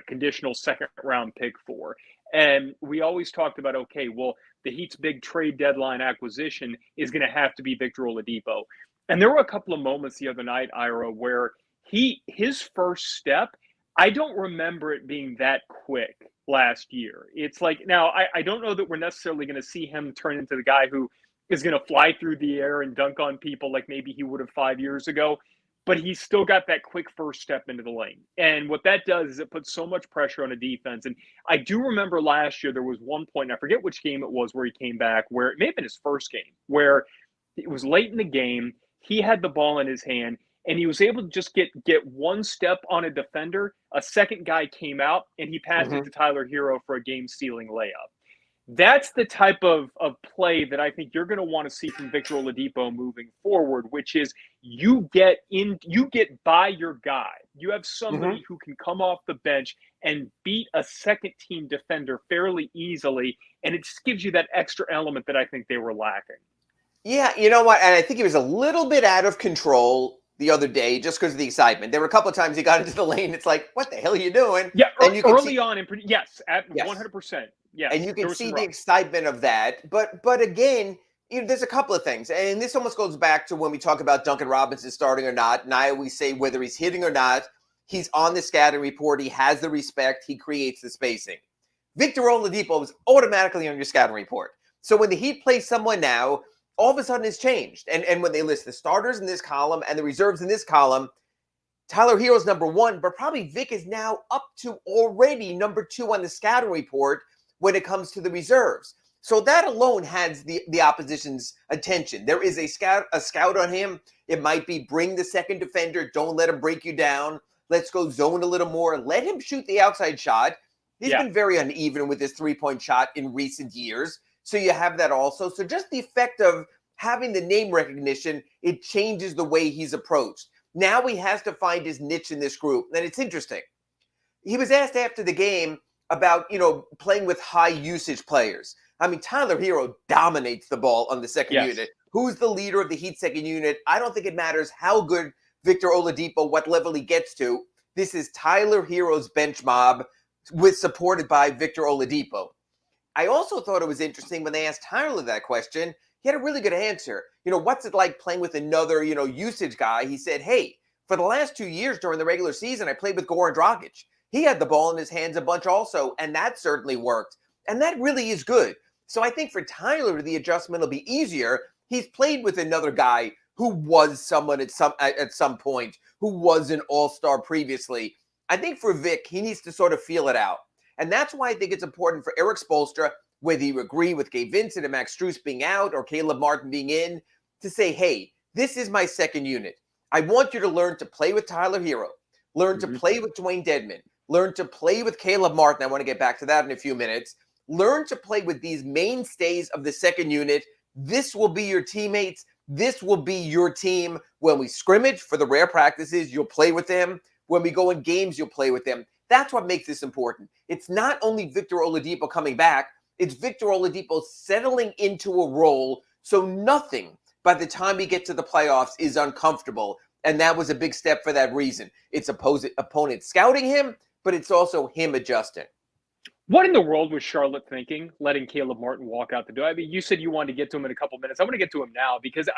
conditional second round pick for. And we always talked about, okay, well, the Heat's big trade deadline acquisition is going to have to be Victor Oladipo. And there were a couple of moments the other night, Ira, where his first step, I don't remember it being that quick last year. It's like, now, I don't know that we're necessarily going to see him turn into the guy who is going to fly through the air and dunk on people like maybe he would have 5 years ago. But he's still got that quick first step into the lane. And what that does is it puts so much pressure on a defense. And I do remember last year there was one point, and I forget which game it was, where he came back, where it may have been his first game, where it was late in the game. He had the ball in his hand, and he was able to just get one step on a defender. A second guy came out, and he passed it to Tyler Hero for a game-sealing layup. That's the type of play that I think you're going to want to see from Victor Oladipo moving forward, which is you get by your guy. You have somebody who can come off the bench and beat a second team defender fairly easily. And it just gives you that extra element that I think they were lacking. Yeah, you know what? And I think he was a little bit out of control the other day just because of the excitement. There were a couple of times he got into the lane. It's like, what the hell are you doing? Yeah, and early on. Yes, at 100%. Yeah, and you can see the excitement of that. But again, there's a couple of things. And this almost goes back to when we talk about Duncan Robinson starting or not. And I always say whether he's hitting or not, he's on the scouting report. He has the respect. He creates the spacing. Victor Oladipo is automatically on your scouting report. So when the Heat play someone now, all of a sudden it's changed. And when they list the starters in this column and the reserves in this column, Tyler Hero's number one, but probably Vic is now up to already number two on the scouting report when it comes to the reserves. So that alone has the opposition's attention. There is a scout on him. It might be bring the second defender. Don't let him break you down. Let's go zone a little more. Let him shoot the outside shot. He's been very uneven with his three-point shot in recent years. So you have that also. So just the effect of having the name recognition, it changes the way he's approached. Now he has to find his niche in this group. And it's interesting. He was asked after the game about, playing with high usage players. I mean, Tyler Hero dominates the ball on the second unit. Who's the leader of the Heat second unit? I don't think it matters how good Victor Oladipo, what level he gets to. This is Tyler Hero's bench mob supported by Victor Oladipo. I also thought it was interesting when they asked Tyler that question. He had a really good answer. What's it like playing with another, usage guy? He said, hey, for the last 2 years during the regular season, I played with Goran Dragic. He had the ball in his hands a bunch also, and that certainly worked. And that really is good. So I think for Tyler, the adjustment will be easier. He's played with another guy who was someone at some point, who was an all-star previously. I think for Vic, he needs to sort of feel it out. And that's why I think it's important for Eric Spoelstra, whether you agree with Gabe Vincent and Max Strus being out or Caleb Martin being in, to say, hey, this is my second unit. I want you to learn to play with Tyler Hero, learn to play with Dwayne Dedmon, learn to play with Caleb Martin. I want to get back to that in a few minutes. Learn to play with these mainstays of the second unit. This will be your teammates. This will be your team when we scrimmage for the rare practices. You'll play with them. When we go in games, you'll play with them. That's what makes this important. It's not only Victor Oladipo coming back. It's Victor Oladipo settling into a role so nothing by the time we get to the playoffs is uncomfortable. And that was a big step for that reason. It's opponent scouting him, but it's also him adjusting. What in the world was Charlotte thinking, letting Caleb Martin walk out the door? I mean, you said you wanted to get to him in a couple minutes. I want to get to him now because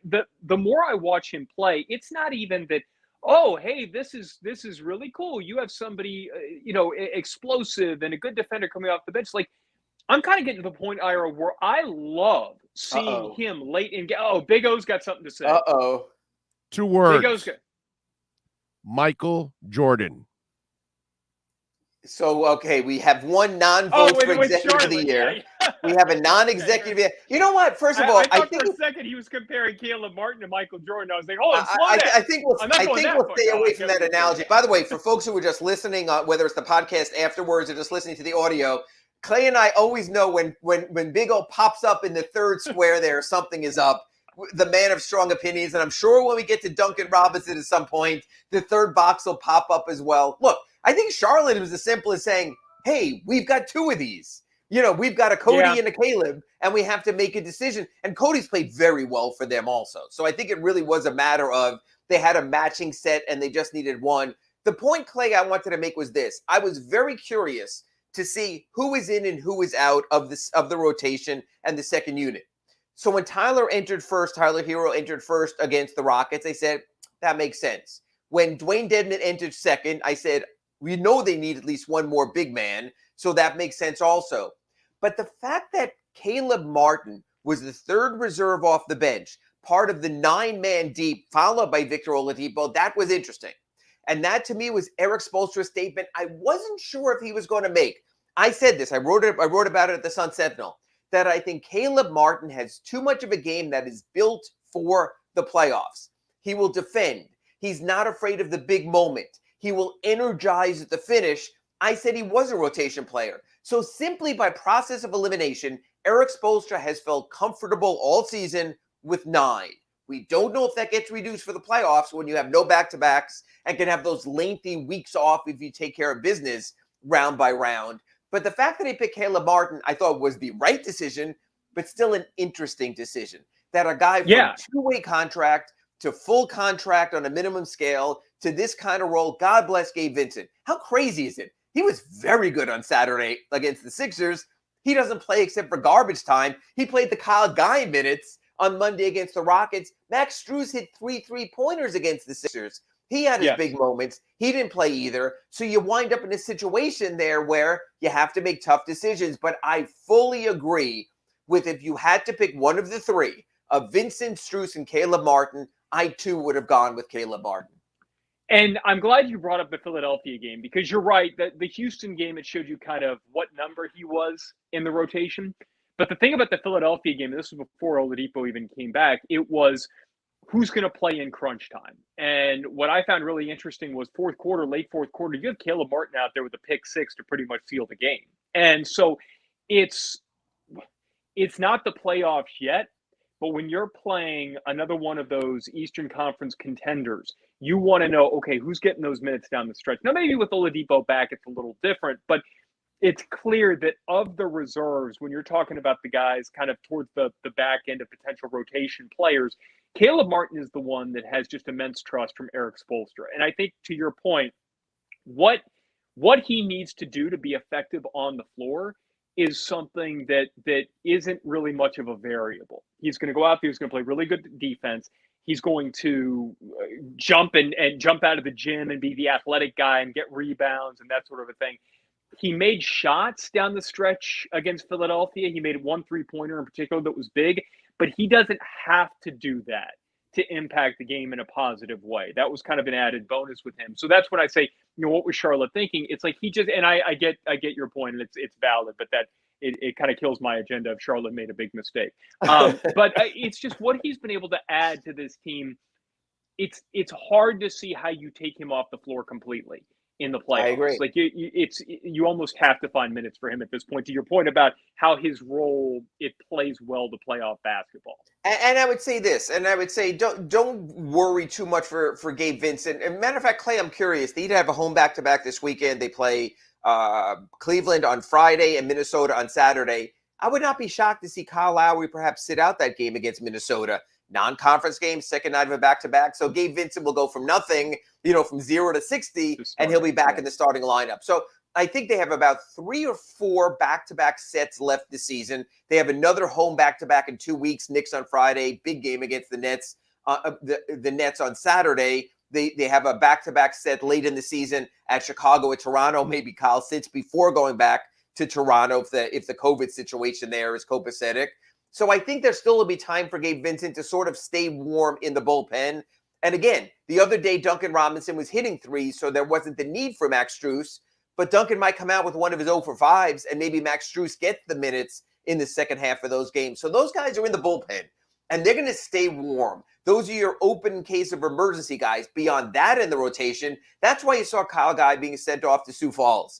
the more I watch him play, it's not even that, oh, hey, this is really cool. You have somebody, explosive and a good defender coming off the bench. Like, I'm kind of getting to the point, Ira, where I love seeing him late in game. Oh, Big O's got something to say. 2 words. Big O's got Michael Jordan. So, okay, we have one non-vote for executive of the year. Yeah. We have a non-executive. You know what? First of all, I thought for a second he was comparing Caleb Martin to Michael Jordan. I was like, hold on, slow down. I think we'll stay away from that analogy. By the way, for folks who were just listening, whether it's the podcast afterwards or just listening to the audio, Clay and I always know when Big O pops up in the third square there, something is up. The man of strong opinions, and I'm sure when we get to Duncan Robinson at some point, the third box will pop up as well. Look, I think Charlotte was as simple as saying, hey, we've got 2 of these. We've got a Cody and a Caleb, and we have to make a decision. And Cody's played very well for them also. So I think it really was a matter of they had a matching set, and they just needed one. The point, Clay, I wanted to make was this. I was very curious to see who is in and who is out of the rotation and the second unit. So when Tyler Hero entered first against the Rockets, I said, that makes sense. When Dwayne Dedmon entered second, I said, we know they need at least one more big man, so that makes sense also. But the fact that Caleb Martin was the third reserve off the bench, part of the 9-man deep, followed by Victor Oladipo, that was interesting. And that to me was Eric Spoelstra's statement I wasn't sure if he was going to make. I said this, I wrote about it at the Sun Sentinel, that I think Caleb Martin has too much of a game that is built for the playoffs. He will defend. He's not afraid of the big moment. He will energize at the finish. I said he was a rotation player. So simply by process of elimination, Eric Spoelstra has felt comfortable all season with 9. We don't know if that gets reduced for the playoffs when you have no back-to-backs and can have those lengthy weeks off if you take care of business round by round. But the fact that he picked Caleb Martin, I thought was the right decision, but still an interesting decision. That a guy from 2-way contract to full contract on a minimum scale to this kind of role, God bless Gabe Vincent. How crazy is it? He was very good on Saturday against the Sixers. He doesn't play except for garbage time. He played the Kyle Guy minutes on Monday against the Rockets. Max Strus hit 3 3-pointers against the Sixers. He had his big moments. He didn't play either. So you wind up in a situation there where you have to make tough decisions. But I fully agree with if you had to pick one of the 3, of Vincent, Strus, and Caleb Martin, I too would have gone with Caleb Martin. And I'm glad you brought up the Philadelphia game because you're right that the Houston game, it showed you kind of what number he was in the rotation. But the thing about the Philadelphia game, and this was before Oladipo even came back, it was who's going to play in crunch time. And what I found really interesting was late fourth quarter, you have Caleb Martin out there with a pick 6 to pretty much seal the game. And so it's not the playoffs yet, but when you're playing another one of those Eastern Conference contenders, you want to know, okay, who's getting those minutes down the stretch? Now, maybe with Oladipo back, it's a little different, but it's clear that of the reserves, when you're talking about the guys kind of towards the back end of potential rotation players, Caleb Martin is the one that has just immense trust from Eric Spoelstra. And I think to your point, what he needs to do to be effective on the floor is something that isn't really much of a variable. He's going to go out there, he's going to play really good defense. He's going to jump and jump out of the gym and be the athletic guy and get rebounds and that sort of a thing. He made shots down the stretch against Philadelphia. He made 1 3-pointer in particular that was big, but he doesn't have to do that to impact the game in a positive way. That was kind of an added bonus with him. So that's when I say, what was Charlotte thinking? It's like he just, and I get your point, and it's valid, but that it kind of kills my agenda if Charlotte made a big mistake. But it's just what he's been able to add to this team. It's hard to see how you take him off the floor completely. in the playoffs. I agree. Like you almost have to find minutes for him at this point. To your point about how his role, it plays well to playoff basketball. And I would say this, and I would say don't worry too much for Gabe Vincent. And matter of fact, Clay, I'm curious. They have a home back-to-back this weekend. They play Cleveland on Friday and Minnesota on Saturday. I would not be shocked to see Kyle Lowry perhaps sit out that game against Minnesota. Non-conference game, second night of a back-to-back. So Gabe Vincent will go from nothing, from 0 to 60, and he'll be back in the starting lineup. So I think they have about 3 or 4 back-to-back sets left this season. They have another home back-to-back in 2 weeks. Knicks on Friday, big game against the Nets. The Nets on Saturday. They have a back-to-back set late in the season at Chicago, at Toronto. Maybe Kyle sits before going back to Toronto if the COVID situation there is copacetic. So I think there still will be time for Gabe Vincent to sort of stay warm in the bullpen. And again, the other day, Duncan Robinson was hitting threes, so there wasn't the need for Max Strus. But Duncan might come out with one of his 0 for 5s, and maybe Max Strus gets the minutes in the second half of those games. So those guys are in the bullpen, and they're going to stay warm. Those are your open case of emergency guys. Beyond that in the rotation, that's why you saw Kyle Guy being sent off to Sioux Falls.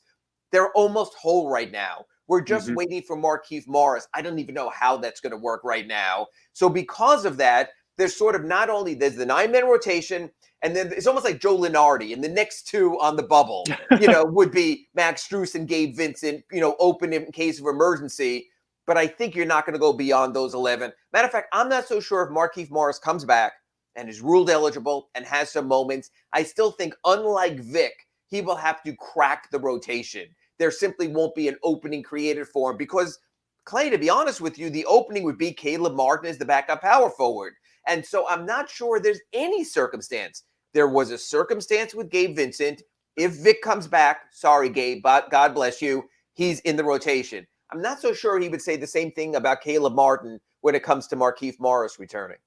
They're almost whole right now. We're just waiting for Markieff Morris. I don't even know how that's going to work right now. So because of that, there's sort of there's the 9-man rotation, and then it's almost like Joe Lunardi, and the next 2 on the bubble, would be Max Strus and Gabe Vincent, open in case of emergency. But I think you're not going to go beyond those 11. Matter of fact, I'm not so sure if Markieff Morris comes back and is ruled eligible and has some moments. I still think, unlike Vic, he will have to crack the rotation. There simply won't be an opening created for him because, Clay, to be honest with you, the opening would be Caleb Martin as the backup power forward. And so I'm not sure there's any circumstance. There was a circumstance with Gabe Vincent. If Vic comes back, sorry, Gabe, but God bless you, he's in the rotation. I'm not so sure he would say the same thing about Caleb Martin when it comes to Markieff Morris returning.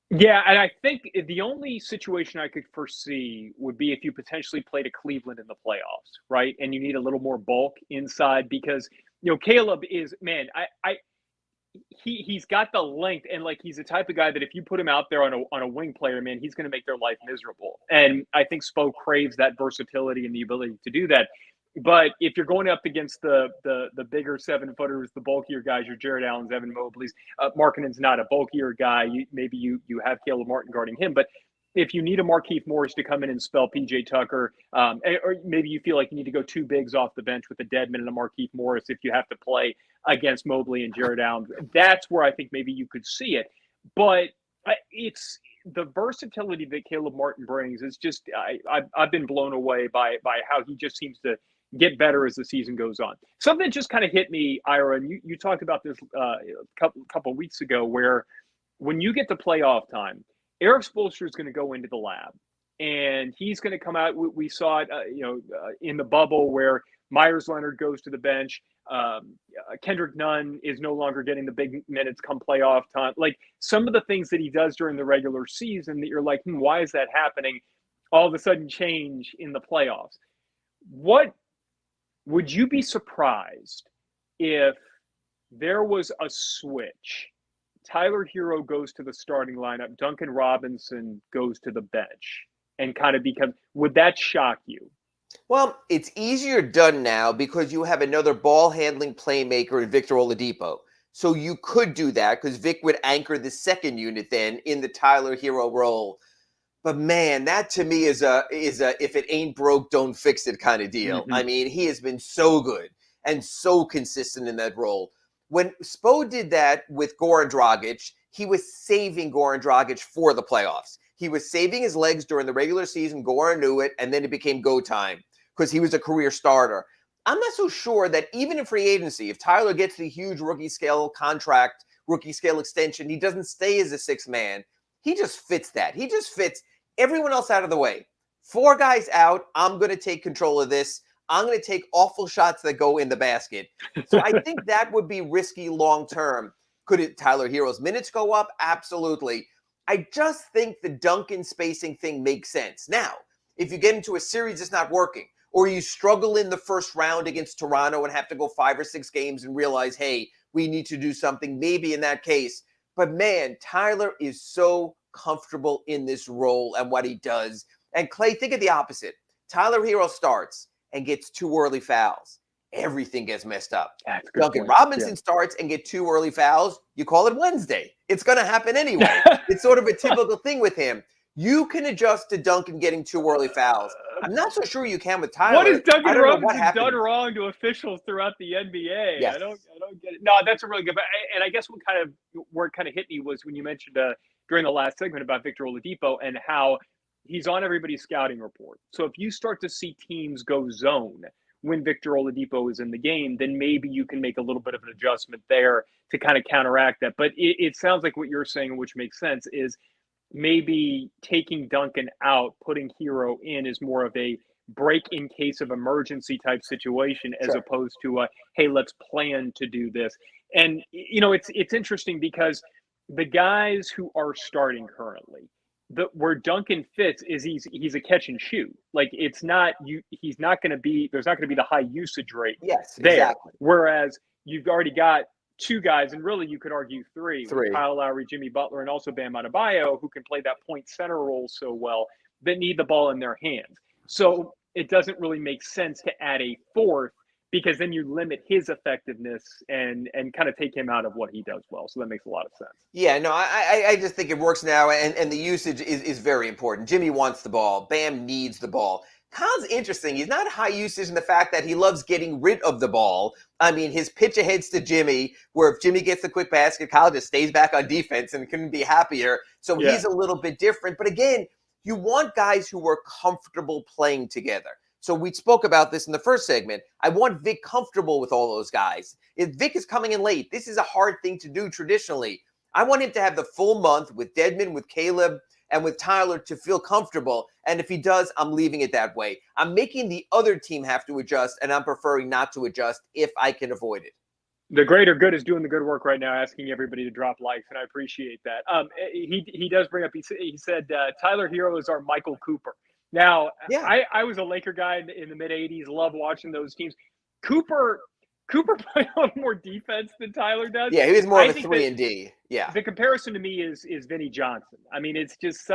Yeah, and I think the only situation I could foresee would be if you potentially played a Cleveland in the playoffs, right? And you need a little more bulk inside because, Caleb is, man, he's got the length, and like he's the type of guy that if you put him out there on a wing player, man, he's going to make their life miserable. And I think Spo craves that versatility and the ability to do that. But if you're going up against the bigger 7-footers, the bulkier guys, your Jared Allens, Evan Mobley's, Markkanen's not a bulkier guy. Maybe you have Caleb Martin guarding him. But if you need a Markieff Morris to come in and spell PJ Tucker, or maybe you feel like you need to go 2 bigs off the bench with a Dedmon and a Markieff Morris if you have to play against Mobley and Jared Allen, that's where I think maybe you could see it. But it's the versatility that Caleb Martin brings is just I've been blown away by how he just seems to get better as the season goes on. Something just kind of hit me, Ira, and you talked about this a couple of weeks ago, where when you get to playoff time, Eric Spoelstra is going to go into the lab, and he's going to come out. We saw it, in the bubble where Myers Leonard goes to the bench. Kendrick Nunn is no longer getting the big minutes come playoff time. Like some of the things that he does during the regular season that you're like, why is that happening? All of a sudden change in the playoffs. What would you be surprised if there was a switch? Tyler Hero goes to the starting lineup. Duncan Robinson goes to the bench and kind of becomes, would that shock you? Well, it's easier done now because you have another ball handling playmaker in Victor Oladipo. So you could do that because Vic would anchor the second unit then in the Tyler Hero role. But man, that to me is a if it ain't broke, don't fix it kind of deal. Mm-hmm. I mean, he has been so good and so consistent in that role. When Spo did that with Goran Dragic, he was saving Goran Dragic for the playoffs. He was saving his legs during the regular season. Goran knew it, and then it became go time because he was a career starter. I'm not so sure that even in free agency, if Tyler gets the huge rookie scale contract, rookie scale extension, he doesn't stay as a sixth man. He just fits that. He just fits everyone else out of the way. 4 guys out. I'm going to take control of this. I'm going to take awful shots that go in the basket. So I think that would be risky long term. Could Tyler Hero's minutes go up? Absolutely. I just think the Duncan spacing thing makes sense. Now, if you get into a series that's not working, or you struggle in the first round against Toronto and have to go 5 or 6 games and realize, hey, we need to do something, maybe in that case. But man, Tyler is so comfortable in this role and what he does. And Clay, think of the opposite. Tyler Hero starts and gets 2 early fouls. Everything gets messed up. Duncan point. Robinson starts and get 2 early fouls. You call it Wednesday. It's going to happen anyway. It's sort of a typical thing with him. You can adjust to Duncan getting 2 early fouls. I'm not so sure you can with Tyler. What has Duncan Robinson done wrong to officials throughout the NBA? Yes. I don't get it. No, that's a really good. And I guess where it kind of hit me was when you mentioned during the last segment about Victor Oladipo and how he's on everybody's scouting report. So if you start to see teams go zone when Victor Oladipo is in the game, then maybe you can make a little bit of an adjustment there to kind of counteract that. But it sounds like what you're saying, which makes sense, is maybe taking Duncan out, putting Hero in is more of a break in case of emergency type situation as opposed to hey, let's plan to do this. And it's interesting because the guys who are starting currently, where Duncan fits is he's a catch and shoot. Like there's not going to be the high usage rate there. Exactly. Whereas you've already got 2 guys, and really you could argue 3. Kyle Lowry, Jimmy Butler, and also Bam Adebayo, who can play that point center role so well, that need the ball in their hands. So it doesn't really make sense to add a 4th, because then you limit his effectiveness and kind of take him out of what he does well. So that makes a lot of sense. Yeah, no, I just think it works now, and the usage is very important. Jimmy wants the ball. Bam needs the ball. Kyle's interesting. He's not high usage in the fact that he loves getting rid of the ball. I mean, his pitch aheads to Jimmy, where if Jimmy gets the quick basket, Kyle just stays back on defense and couldn't be happier. So he's a little bit different. But again, you want guys who are comfortable playing together. So we spoke about this in the first segment. I want Vic comfortable with all those guys. If Vic is coming in late, this is a hard thing to do traditionally. I want him to have the full month with Dedmon, with Caleb, and with Tyler to feel comfortable. And if he does, I'm leaving it that way. I'm making the other team have to adjust, and I'm preferring not to adjust if I can avoid it. The greater good is doing the good work right now, asking everybody to drop likes, and I appreciate that. He does bring up, he said, Tyler Hero is our Michael Cooper. Now, I was a Laker guy in the mid-'80s, loved watching those teams. Cooper played a lot more defense than Tyler does. Yeah, he was more of a 3-and-D. Yeah. The comparison to me is Vinnie Johnson. I mean, it's just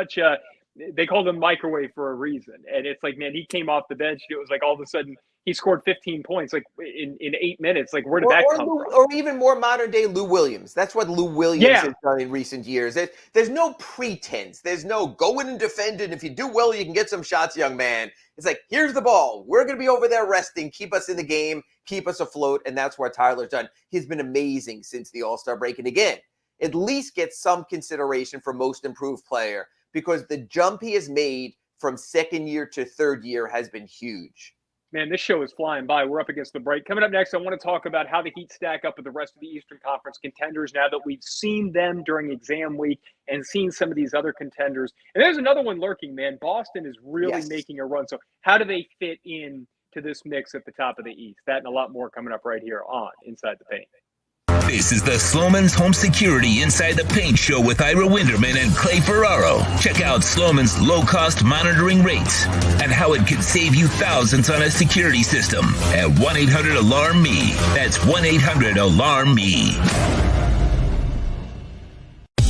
they called him microwave for a reason. And it's like, man, he came off the bench. It was like all of a sudden he scored 15 points like in 8 minutes. Like, where did that come from? Or even more modern day Lou Williams. That's what Lou Williams has done in recent years. There's no pretense. There's no go in and defend it. And if you do well, you can get some shots, young man. It's like, here's the ball. We're going to be over there resting. Keep us in the game. Keep us afloat. And that's what Tyler's done. He's been amazing since the All-Star break. And again, at least get some consideration for most improved player, because the jump he has made from second year to third year has been huge. Man, this show is flying by. We're up against the break. Coming up next, I want to talk about how the Heat stack up with the rest of the Eastern Conference contenders now that we've seen them during exam week and seen some of these other contenders. And there's another one lurking, man. Boston is really making a run. So how do they fit in to this mix at the top of the East? That and a lot more coming up right here on Inside the Paint. This is the Sloman's Home Security Inside the Paint Show with Ira Winderman and Clay Ferraro. Check out Sloman's low-cost monitoring rates and how it could save you thousands on a security system at 1-800-ALARM-ME. That's 1-800-ALARM-ME.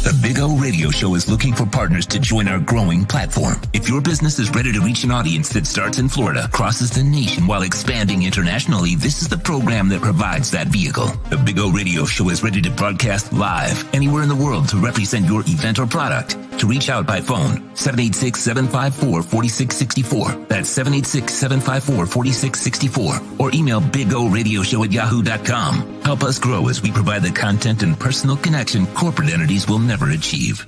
The Big O Radio Show is looking for partners to join our growing platform. If your business is ready to reach an audience that starts in Florida, crosses the nation while expanding internationally, this is the program that provides that vehicle. The Big O Radio Show is ready to broadcast live anywhere in the world to represent your event or product. To reach out by phone, 786-754-4664. That's 786-754-4664. Or email bigoradioshow@yahoo.com. Help us grow as we provide the content and personal connection corporate entities will never achieve.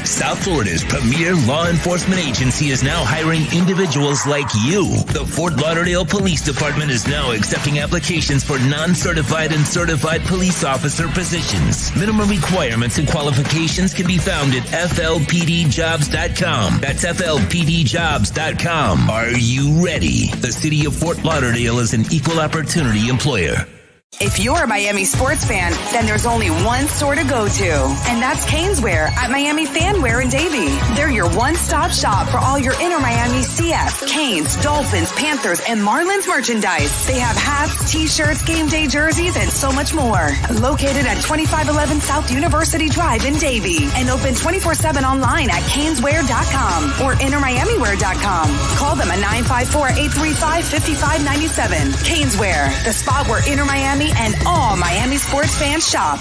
South Florida's premier law enforcement agency is now hiring individuals like you. The Fort Lauderdale Police Department is now accepting applications for non-certified and certified police officer positions. Minimum requirements and qualifications can be found at flpdjobs.com. That's flpdjobs.com. Are you ready? The city of Fort Lauderdale is an equal opportunity employer. If you're a Miami sports fan, then there's only one store to go to, and that's Caneswear at Miami Fanwear in Davie. They're your your one-stop shop for all your Inter Miami CF, Canes, Dolphins, Panthers, and Marlins merchandise. They have hats, t-shirts, game day jerseys, and so much more. Located at 2511 South University Drive in Davie and open 24/7 online at caneswear.com or intermiamiwear.com. Call them at 954-835-5597. Caneswear, the spot where Inter Miami and all Miami sports fans shop.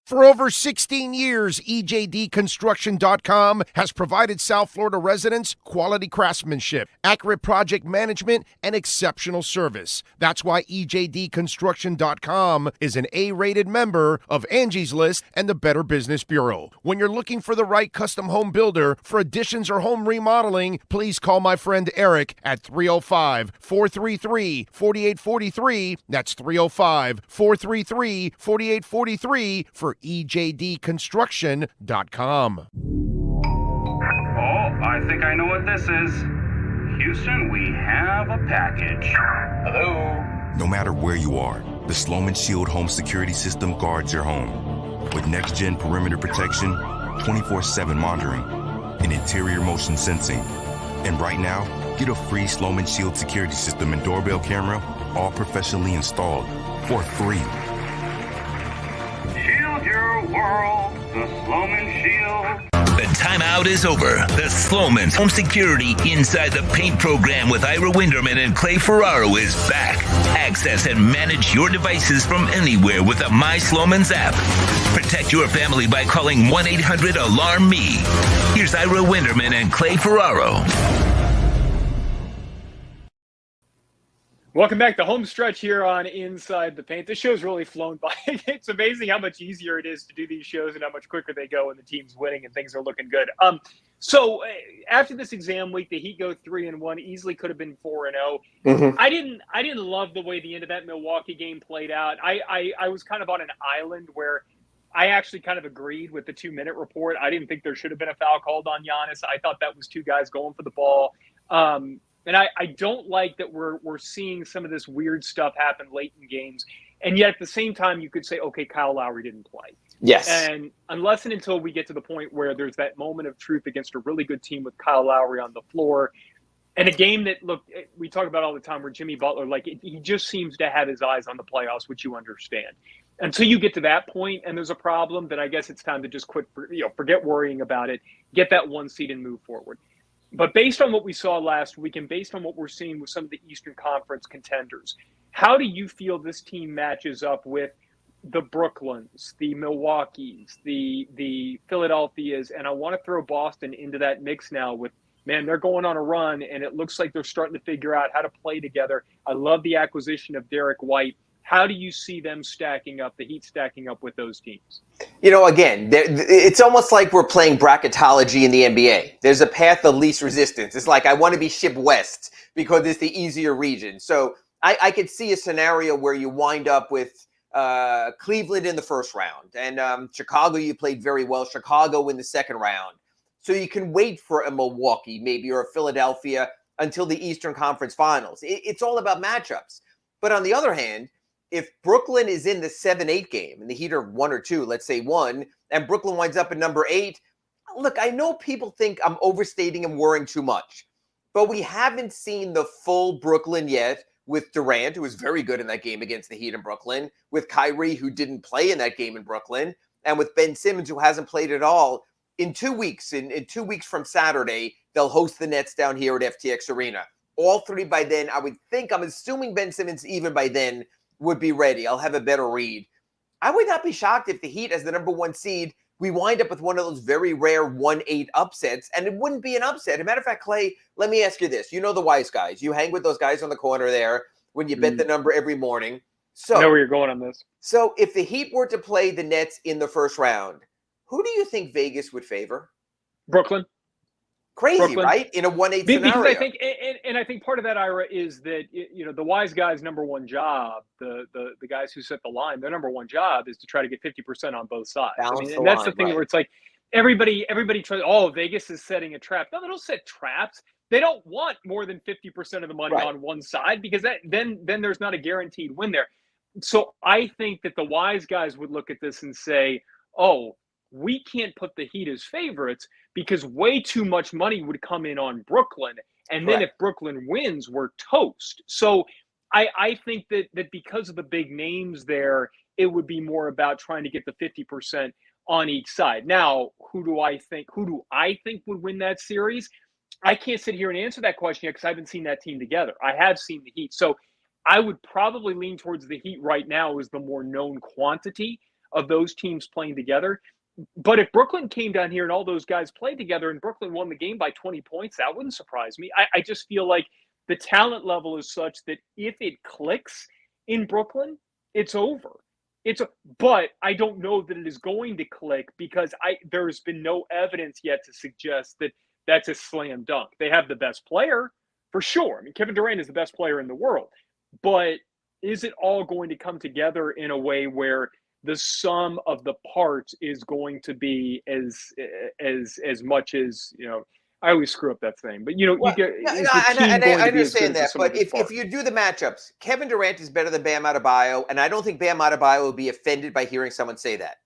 For over 16 years, EJDconstruction.com has provided South Florida residents quality craftsmanship, accurate project management, and exceptional service. That's why EJDconstruction.com is an A-rated member of Angie's List and the Better Business Bureau. When you're looking for the right custom home builder for additions or home remodeling, please call my friend Eric at 305-433-4843. That's 305-433-4843 for EJDconstruction.com. Oh, I think I know what this is. Houston, we have a package. Hello? No matter where you are, the Sloman Shield home security system guards your home. With next-gen perimeter protection, 24/7 monitoring, and interior motion sensing. And right now, get a free Sloman Shield security system and doorbell camera, all professionally installed, for free. Shield your world, the Sloman Shield. The timeout is over. The Sloman's Home Security Inside the Paint program with Ira Winderman and Clay Ferraro is back. Access and manage your devices from anywhere with the My Sloman's app. Protect your family by calling 1-800-ALARM-ME. Here's Ira Winderman and Clay Ferraro. Welcome back. The home stretch here on Inside the Paint. This show's really flown by. It's amazing how much easier it is to do these shows and how much quicker they go when the team's winning and things are looking good. So after this exam week, the Heat go 3-1. Easily could have been 4-0. Mm-hmm. I didn't love the way the end of that Milwaukee game played out. I was kind of on an island where I actually kind of agreed with the 2-minute report. I didn't think there should have been a foul called on Giannis. I thought that was two guys going for the ball. And I don't like that we're seeing some of this weird stuff happen late in games. And yet at the same time, you could say, okay, Kyle Lowry didn't play. Yes. And unless and until we get to the point where there's that moment of truth against a really good team with Kyle Lowry on the floor and a game that, look, we talk about all the time where Jimmy Butler, he just seems to have his eyes on the playoffs, which you understand. Until you get to that point and there's a problem, then I guess it's time to just forget worrying about it, get that one seed and move forward. But based on what we saw last week and based on what we're seeing with some of the Eastern Conference contenders, how do you feel this team matches up with the Brooklyns, the Milwaukees, the Philadelphias, and I want to throw Boston into that mix now with, man, they're going on a run, and it looks like they're starting to figure out how to play together. I love the acquisition of Derek White. How do you see them stacking up, the Heat stacking up with those teams? Again, it's almost like we're playing bracketology in the NBA. There's a path of least resistance. It's like I want to be shipped west because it's the easier region. So I could see a scenario where you wind up with Cleveland in the first round. And Chicago, you played very well. Chicago in the second round. So you can wait for a Milwaukee maybe or a Philadelphia until the Eastern Conference Finals. It's all about matchups. But on the other hand, if Brooklyn is in the 7-8 game and the Heat are 1 or 2, let's say 1, and Brooklyn winds up at number 8, look, I know people think I'm overstating and worrying too much, but we haven't seen the full Brooklyn yet with Durant, who was very good in that game against the Heat in Brooklyn, with Kyrie, who didn't play in that game in Brooklyn, and with Ben Simmons, who hasn't played at all. In 2 weeks, in 2 weeks from Saturday, they'll host the Nets down here at FTX Arena. All three by then, I'm assuming Ben Simmons even by then would be ready. I'll have a better read. I would not be shocked if the Heat, as the number 1 seed, we wind up with one of those very rare 1-8 upsets, and it wouldn't be an upset. As a matter of fact, Clay, let me ask you this. You know the wise guys. You hang with those guys on the corner there when you bet the number every morning. So I know where you're going on this. So if the Heat were to play the Nets in the first round, who do you think Vegas would favor? Brooklyn. Crazy, Brooklyn. Right? In a 1-8 scenario. Because I think, and I think part of that, Ira, is that the wise guys' number one job, the guys who set the line, their number one job is to try to get 50% on both sides. And that's the thing where it's like everybody tries. Oh, Vegas is setting a trap. No, they don't set traps. They don't want more than 50% of the money on one side because then there's not a guaranteed win there. So I think that the wise guys would look at this and say, oh, we can't put the Heat as favorites because way too much money would come in on Brooklyn. And then if Brooklyn wins, we're toast. So I think that because of the big names there, it would be more about trying to get the 50% on each side. Now, who do I think would win that series? I can't sit here and answer that question yet because I haven't seen that team together. I have seen the Heat. So I would probably lean towards the Heat right now as the more known quantity of those teams playing together. But if Brooklyn came down here and all those guys played together and Brooklyn won the game by 20 points, that wouldn't surprise me. I just feel like the talent level is such that if it clicks in Brooklyn, it's over. But I don't know that it is going to click because there's been no evidence yet to suggest that that's a slam dunk. They have the best player for sure. I mean, Kevin Durant is the best player in the world, but is it all going to come together in a way where the sum of the parts is going to be as much as, I always screw up that thing, but I understand that. But if you do the matchups, Kevin Durant is better than Bam Adebayo, and I don't think Bam Adebayo would be offended by hearing someone say that.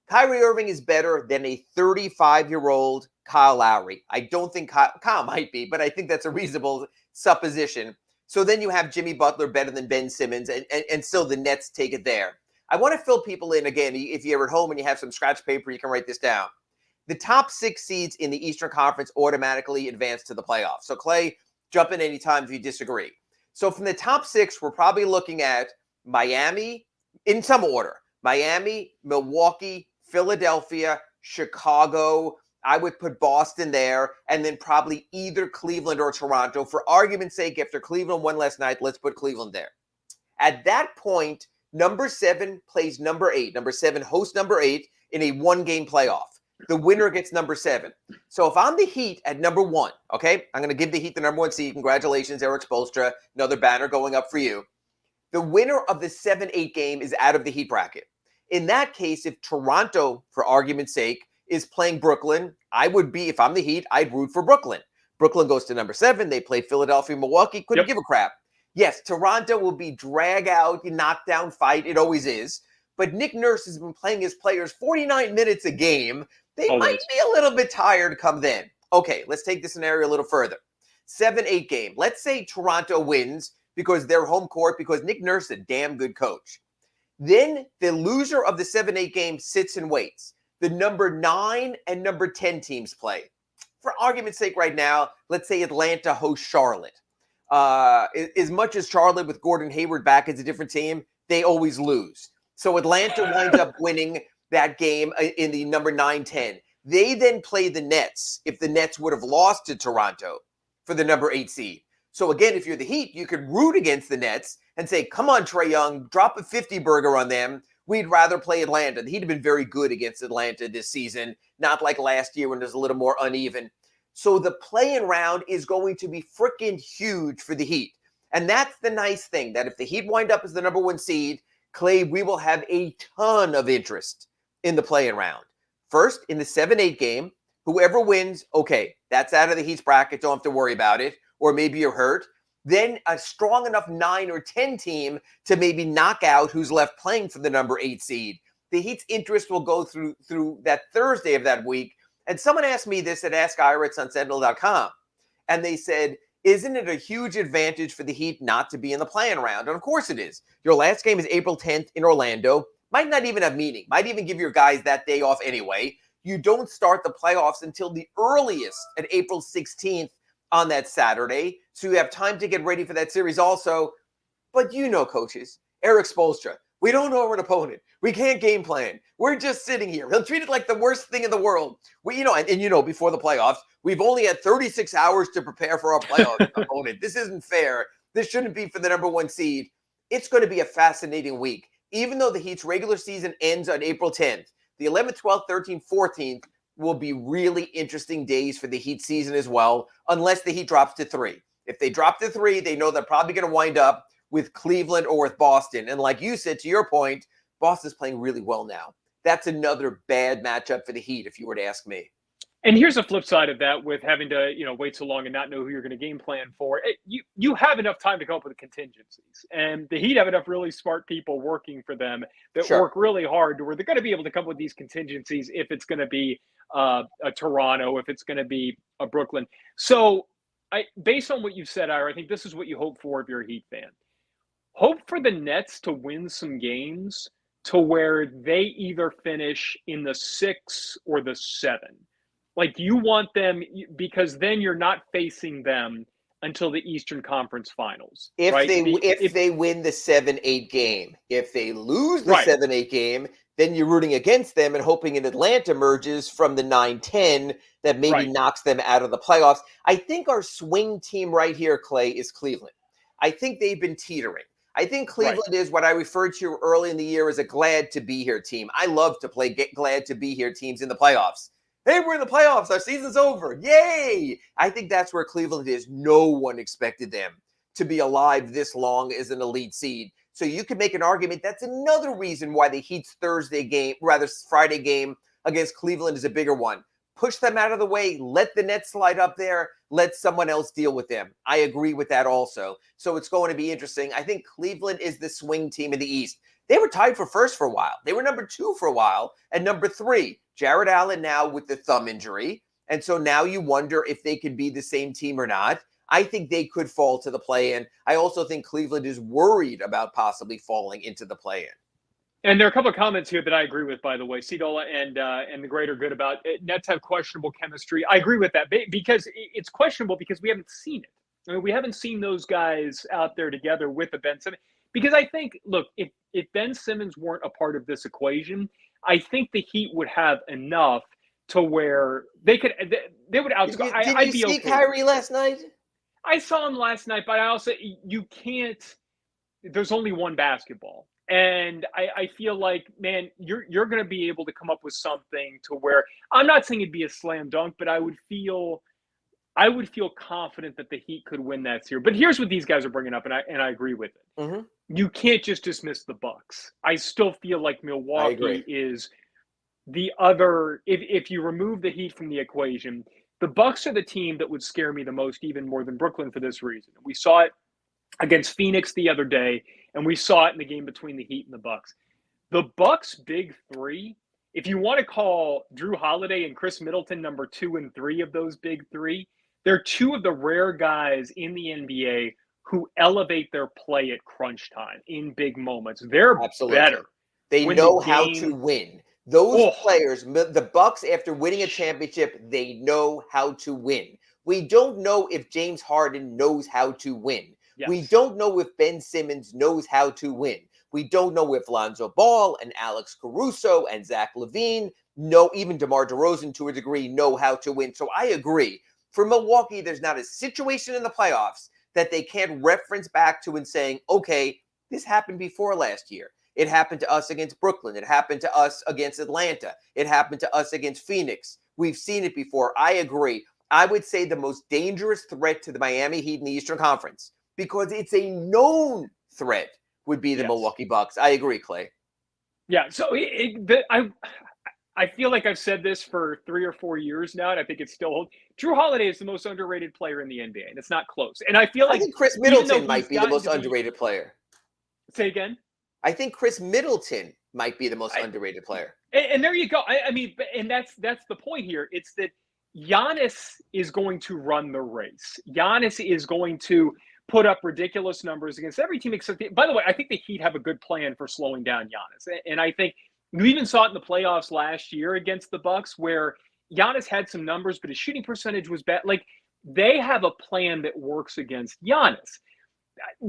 Kyrie Irving is better than a 35-year-old Kyle Lowry. I don't think Kyle might be, but I think that's a reasonable supposition. So then you have Jimmy Butler better than Ben Simmons, and still the Nets take it there. I want to fill people in again. If you're at home and you have some scratch paper, you can write this down. The top 6 seeds in the Eastern Conference automatically advance to the playoffs. So Clay, jump in anytime if you disagree. So from the top 6, we're probably looking at Miami, in some order. Miami, Milwaukee, Philadelphia, Chicago. I would put Boston there, and then probably either Cleveland or Toronto. For argument's sake, after Cleveland won last night, let's put Cleveland there. At that point, number 7 plays number 8. Number 7 hosts number 8 in a 1-game playoff. The winner gets number 7. So if I'm the Heat at number 1, okay, I'm going to give the Heat the number 1 seed. Congratulations, Eric Spoelstra. Another banner going up for you. The winner of the 7-8 game is out of the Heat bracket. In that case, if Toronto, for argument's sake, is playing Brooklyn, if I'm the Heat, I'd root for Brooklyn. Brooklyn goes to number 7. They play Philadelphia, Milwaukee. Couldn't give a crap. Yes, Toronto will be drag out, knockdown fight. It always is. But Nick Nurse has been playing his players 49 minutes a game. They might be a little bit tired come then. Okay, let's take the scenario a little further. 7-8 game. Let's say Toronto wins because they're home court because Nick Nurse is a damn good coach. Then the loser of the 7-8 game sits and waits. The number 9 and number 10 teams play. For argument's sake right now, let's say Atlanta hosts Charlotte. As much as Charlotte with Gordon Hayward back is a different team, they always lose. So Atlanta winds up winning that game in the number 9-10. They then play the Nets if the Nets would have lost to Toronto for the number 8 seed. So again, if you're the Heat, you could root against the Nets and say, come on, Trae Young, drop a 50-burger on them. We'd rather play Atlanta. The Heat have been very good against Atlanta this season, not like last year when there's a little more uneven. So the play-in round is going to be freaking huge for the Heat. And that's the nice thing, that if the Heat wind up as the number 1 seed, Clay, we will have a ton of interest in the play-in round. First, in the 7-8 game, whoever wins, okay, that's out of the Heat's bracket. Don't have to worry about it. Or maybe you're hurt. Then a strong enough 9 or 10 team to maybe knock out who's left playing for the number 8 seed. The Heat's interest will go through that Thursday of that week. And someone asked me this at AskIra@SunSentinel.com. And they said, isn't it a huge advantage for the Heat not to be in the play-in round? And of course it is. Your last game is April 10th in Orlando. Might not even have meaning. Might even give your guys that day off anyway. You don't start the playoffs until the earliest at April 16th on that Saturday. So you have time to get ready for that series also. But coaches, Eric Spoelstra, we don't know our opponent. We can't game plan. We're just sitting here. He'll treat it like the worst thing in the world. Before the playoffs, we've only had 36 hours to prepare for our playoff opponent. This isn't fair. This shouldn't be for the number 1 seed. It's going to be a fascinating week. Even though the Heat's regular season ends on April 10th, the 11th, 12th, 13th, 14th will be really interesting days for the Heat season as well, unless the Heat drops to 3. If they drop to 3, they know they're probably going to wind up with Cleveland or with Boston. And like you said, to your point, Boston's playing really well now. That's another bad matchup for the Heat, if you were to ask me. And here's a flip side of that with having to, wait so long and not know who you're going to game plan for. You have enough time to come up with contingencies. And the Heat have enough really smart people working for them that Sure. work really hard to where they're going to be able to come up with these contingencies if it's going to be a Toronto, if it's going to be a Brooklyn. So based on what you've said, Ira, I think this is what you hope for if you're a Heat fan. Hope for the Nets to win some games to where they either finish in the 6 or the 7. Like you want them because then you're not facing them until the Eastern Conference Finals. If right? they win the 7-8 game, if they lose the Right. 7-8 game, then you're rooting against them and hoping an Atlanta emerges from the 9-10 that maybe Right. knocks them out of the playoffs. I think our swing team right here, Clay, is Cleveland. I think they've been teetering. I think Cleveland is what I referred to early in the year as a glad to be here team. I love to play glad to be here teams in the playoffs. Hey, we're in the playoffs. Our season's over. Yay! I think that's where Cleveland is. No one expected them to be alive this long as an elite seed. So you could make an argument that's another reason why the Heat's Friday game against Cleveland is a bigger one. Push them out of the way. Let the Nets slide up there. Let someone else deal with them. I agree with that also. So it's going to be interesting. I think Cleveland is the swing team in the East. They were tied for first for a while. They were number 2 for a while and number 3. Jared Allen now with the thumb injury. And so now you wonder if they could be the same team or not. I think they could fall to the play-in. I also think Cleveland is worried about possibly falling into the play-in. And there are a couple of comments here that I agree with, by the way. Cedola and the greater good about it. Nets have questionable chemistry. I agree with that because it's questionable because we haven't seen it. I mean, we haven't seen those guys out there together with the Ben Simmons. Because I think, look, if Ben Simmons weren't a part of this equation, I think the Heat would have enough to where they would outscore. Did you see Kyrie last night? I saw him last night, but I also you can't. There's only one basketball. And I feel like, man, you're going to be able to come up with something to where I'm not saying it'd be a slam dunk, but I would feel confident that the Heat could win that series. But here's what these guys are bringing up, and I agree with it. Mm-hmm. You can't just dismiss the Bucks. I still feel like Milwaukee is the other. If you remove the Heat from the equation, the Bucks are the team that would scare me the most, even more than Brooklyn, for this reason. We saw it against Phoenix the other day, and we saw it in the game between the Heat and the Bucks. The Bucks' big three, if you want to call Drew Holiday and Chris Middleton number 2 and 3 of those big three, they're two of the rare guys in the NBA who elevate their play at crunch time in big moments. They're better. They know how to win. Those players, the Bucks, after winning a championship, they know how to win. We don't know if James Harden knows how to win. Yes. We don't know if Ben Simmons knows how to win. We don't know if Lonzo Ball and Alex Caruso and Zach LaVine even DeMar DeRozan to a degree know how to win. So I agree. For Milwaukee, there's not a situation in the playoffs that they can't reference back to and saying, okay, this happened before last year. It happened to us against Brooklyn. It happened to us against Atlanta. It happened to us against Phoenix. We've seen it before. I agree. I would say the most dangerous threat to the Miami Heat in the Eastern Conference, because it's a known threat, would be the Milwaukee Bucks. I agree, Clay. Yeah, so I feel like I've said this for 3 or 4 years now, and I think it's still Drew Holiday is the most underrated player in the NBA, and it's not close. And I feel like I think Chris Middleton might be the most underrated player. Say again? I think Chris Middleton might be the most underrated player. And there you go. I mean, and that's the point here. It's that Giannis is going to run the race. Giannis is going to put up ridiculous numbers against every team except by the way, I think the Heat have a good plan for slowing down Giannis. And I think we even saw it in the playoffs last year against the Bucks where Giannis had some numbers, but his shooting percentage was bad. Like, they have a plan that works against Giannis.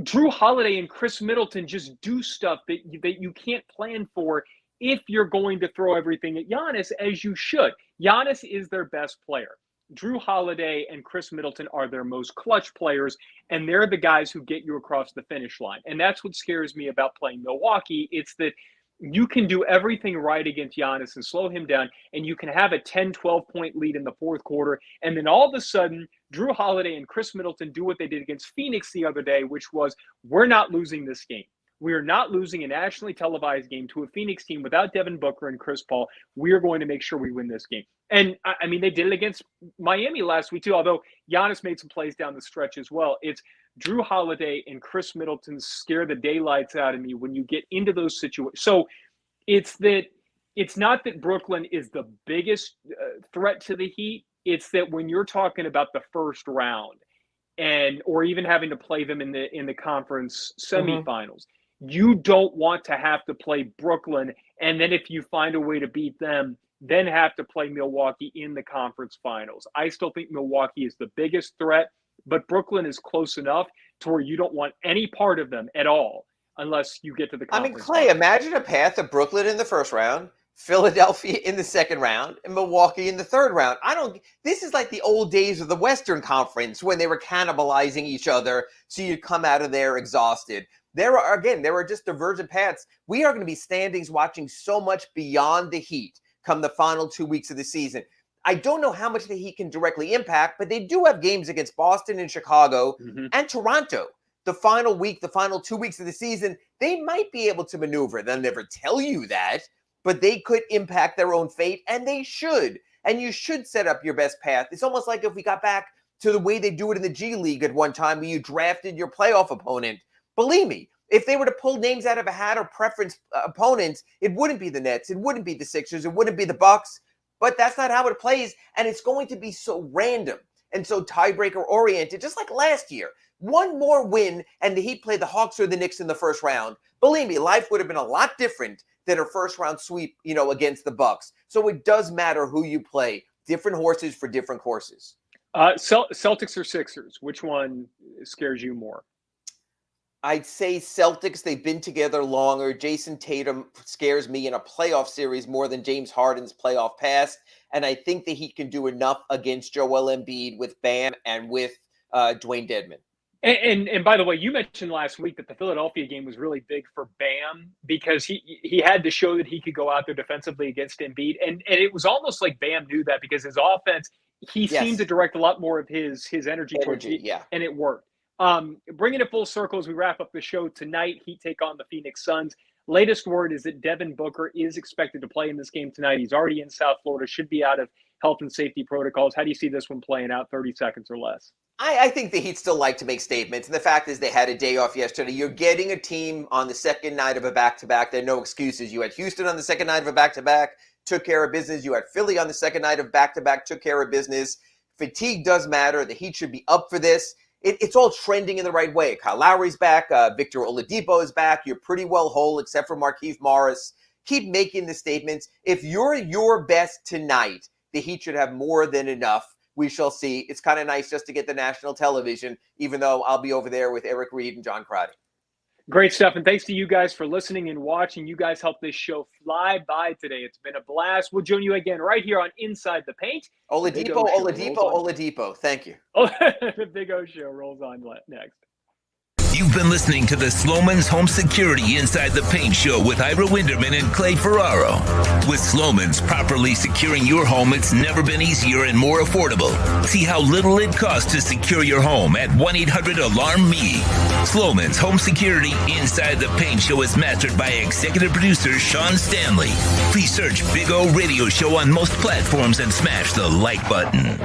Drew Holiday and Chris Middleton just do stuff that you can't plan for if you're going to throw everything at Giannis, as you should. Giannis is their best player. Drew Holiday and Chris Middleton are their most clutch players, and they're the guys who get you across the finish line. And that's what scares me about playing Milwaukee. It's that you can do everything right against Giannis and slow him down, and you can have a 10, 12-point lead in the fourth quarter, and then all of a sudden, Drew Holiday and Chris Middleton do what they did against Phoenix the other day, which was, we're not losing this game. We are not losing a nationally televised game to a Phoenix team without Devin Booker and Chris Paul. We are going to make sure we win this game. And, I mean, they did it against Miami last week, too, although Giannis made some plays down the stretch as well. It's Drew Holiday and Chris Middleton scare the daylights out of me when you get into those situations. So it's not that Brooklyn is the biggest threat to the Heat. It's that when you're talking about the first round or even having to play them in the conference semifinals, you don't want to have to play Brooklyn. And then if you find a way to beat them, then have to play Milwaukee in the conference finals. I still think Milwaukee is the biggest threat, but Brooklyn is close enough to where you don't want any part of them at all unless you get to the conference. I mean, Clay, imagine a path of Brooklyn in the first round, Philadelphia in the second round, and Milwaukee in the third round. This is like the old days of the Western Conference when they were cannibalizing each other, so you'd come out of there exhausted. There are just divergent paths. We are going to be standings watching so much beyond the Heat come the final 2 weeks of the season. I don't know how much the Heat can directly impact, but they do have games against Boston and Chicago and Toronto. The final week, the final 2 weeks of the season, they might be able to maneuver. They'll never tell you that, but they could impact their own fate, and they should. And you should set up your best path. It's almost like if we got back to the way they do it in the G League at one time where you drafted your playoff opponent. Believe me, if they were to pull names out of a hat or preference opponents, it wouldn't be the Nets, it wouldn't be the Sixers, it wouldn't be the Bucks. But that's not how it plays, and it's going to be so random and so tiebreaker-oriented, just like last year. One more win, and the Heat played the Hawks or the Knicks in the first round. Believe me, life would have been a lot different than a first-round sweep, against the Bucks. So it does matter who you play. Different horses for different courses. Celtics or Sixers? Which one scares you more? I'd say Celtics. They've been together longer. Jason Tatum scares me in a playoff series more than James Harden's playoff past. And I think that he can do enough against Joel Embiid with Bam and with Dwayne Dedmon. And by the way, you mentioned last week that the Philadelphia game was really big for Bam because he had to show that he could go out there defensively against Embiid. And it was almost like Bam knew that because his offense, he seemed to direct a lot more of his energy towards it, and it worked. Bringing it full circle as we wrap up the show tonight, Heat take on the Phoenix Suns. Latest word is that Devin Booker is expected to play in this game tonight. He's already in South Florida, should be out of health and safety protocols. How do you see this one playing out, 30 seconds or less? I think the Heat still like to make statements. And the fact is they had a day off yesterday. You're getting a team on the second night of a back-to-back. There are no excuses. You had Houston on the second night of a back-to-back, took care of business. You had Philly on the second night of back-to-back, took care of business. Fatigue does matter. The Heat should be up for this. It's all trending in the right way. Kyle Lowry's back. Victor Oladipo is back. You're pretty well whole except for Markieff Morris. Keep making the statements. If you're your best tonight, the Heat should have more than enough. We shall see. It's kind of nice just to get the national television, even though I'll be over there with Eric Reed and John Crotty. Great stuff. And thanks to you guys for listening and watching. You guys helped this show fly by today. It's been a blast. We'll join you again right here on Inside the Paint. Oladipo. Thank you. The Big O Show rolls on next. You've been listening to the Sloman's Home Security Inside the Paint Show with Ira Winderman and Clay Ferraro. With Sloman's properly securing your home, it's never been easier and more affordable. See how little it costs to secure your home at 1-800-ALARM-ME. Sloman's Home Security Inside the Paint Show is mastered by executive producer Sean Stanley. Please search Big O Radio Show on most platforms and smash the like button.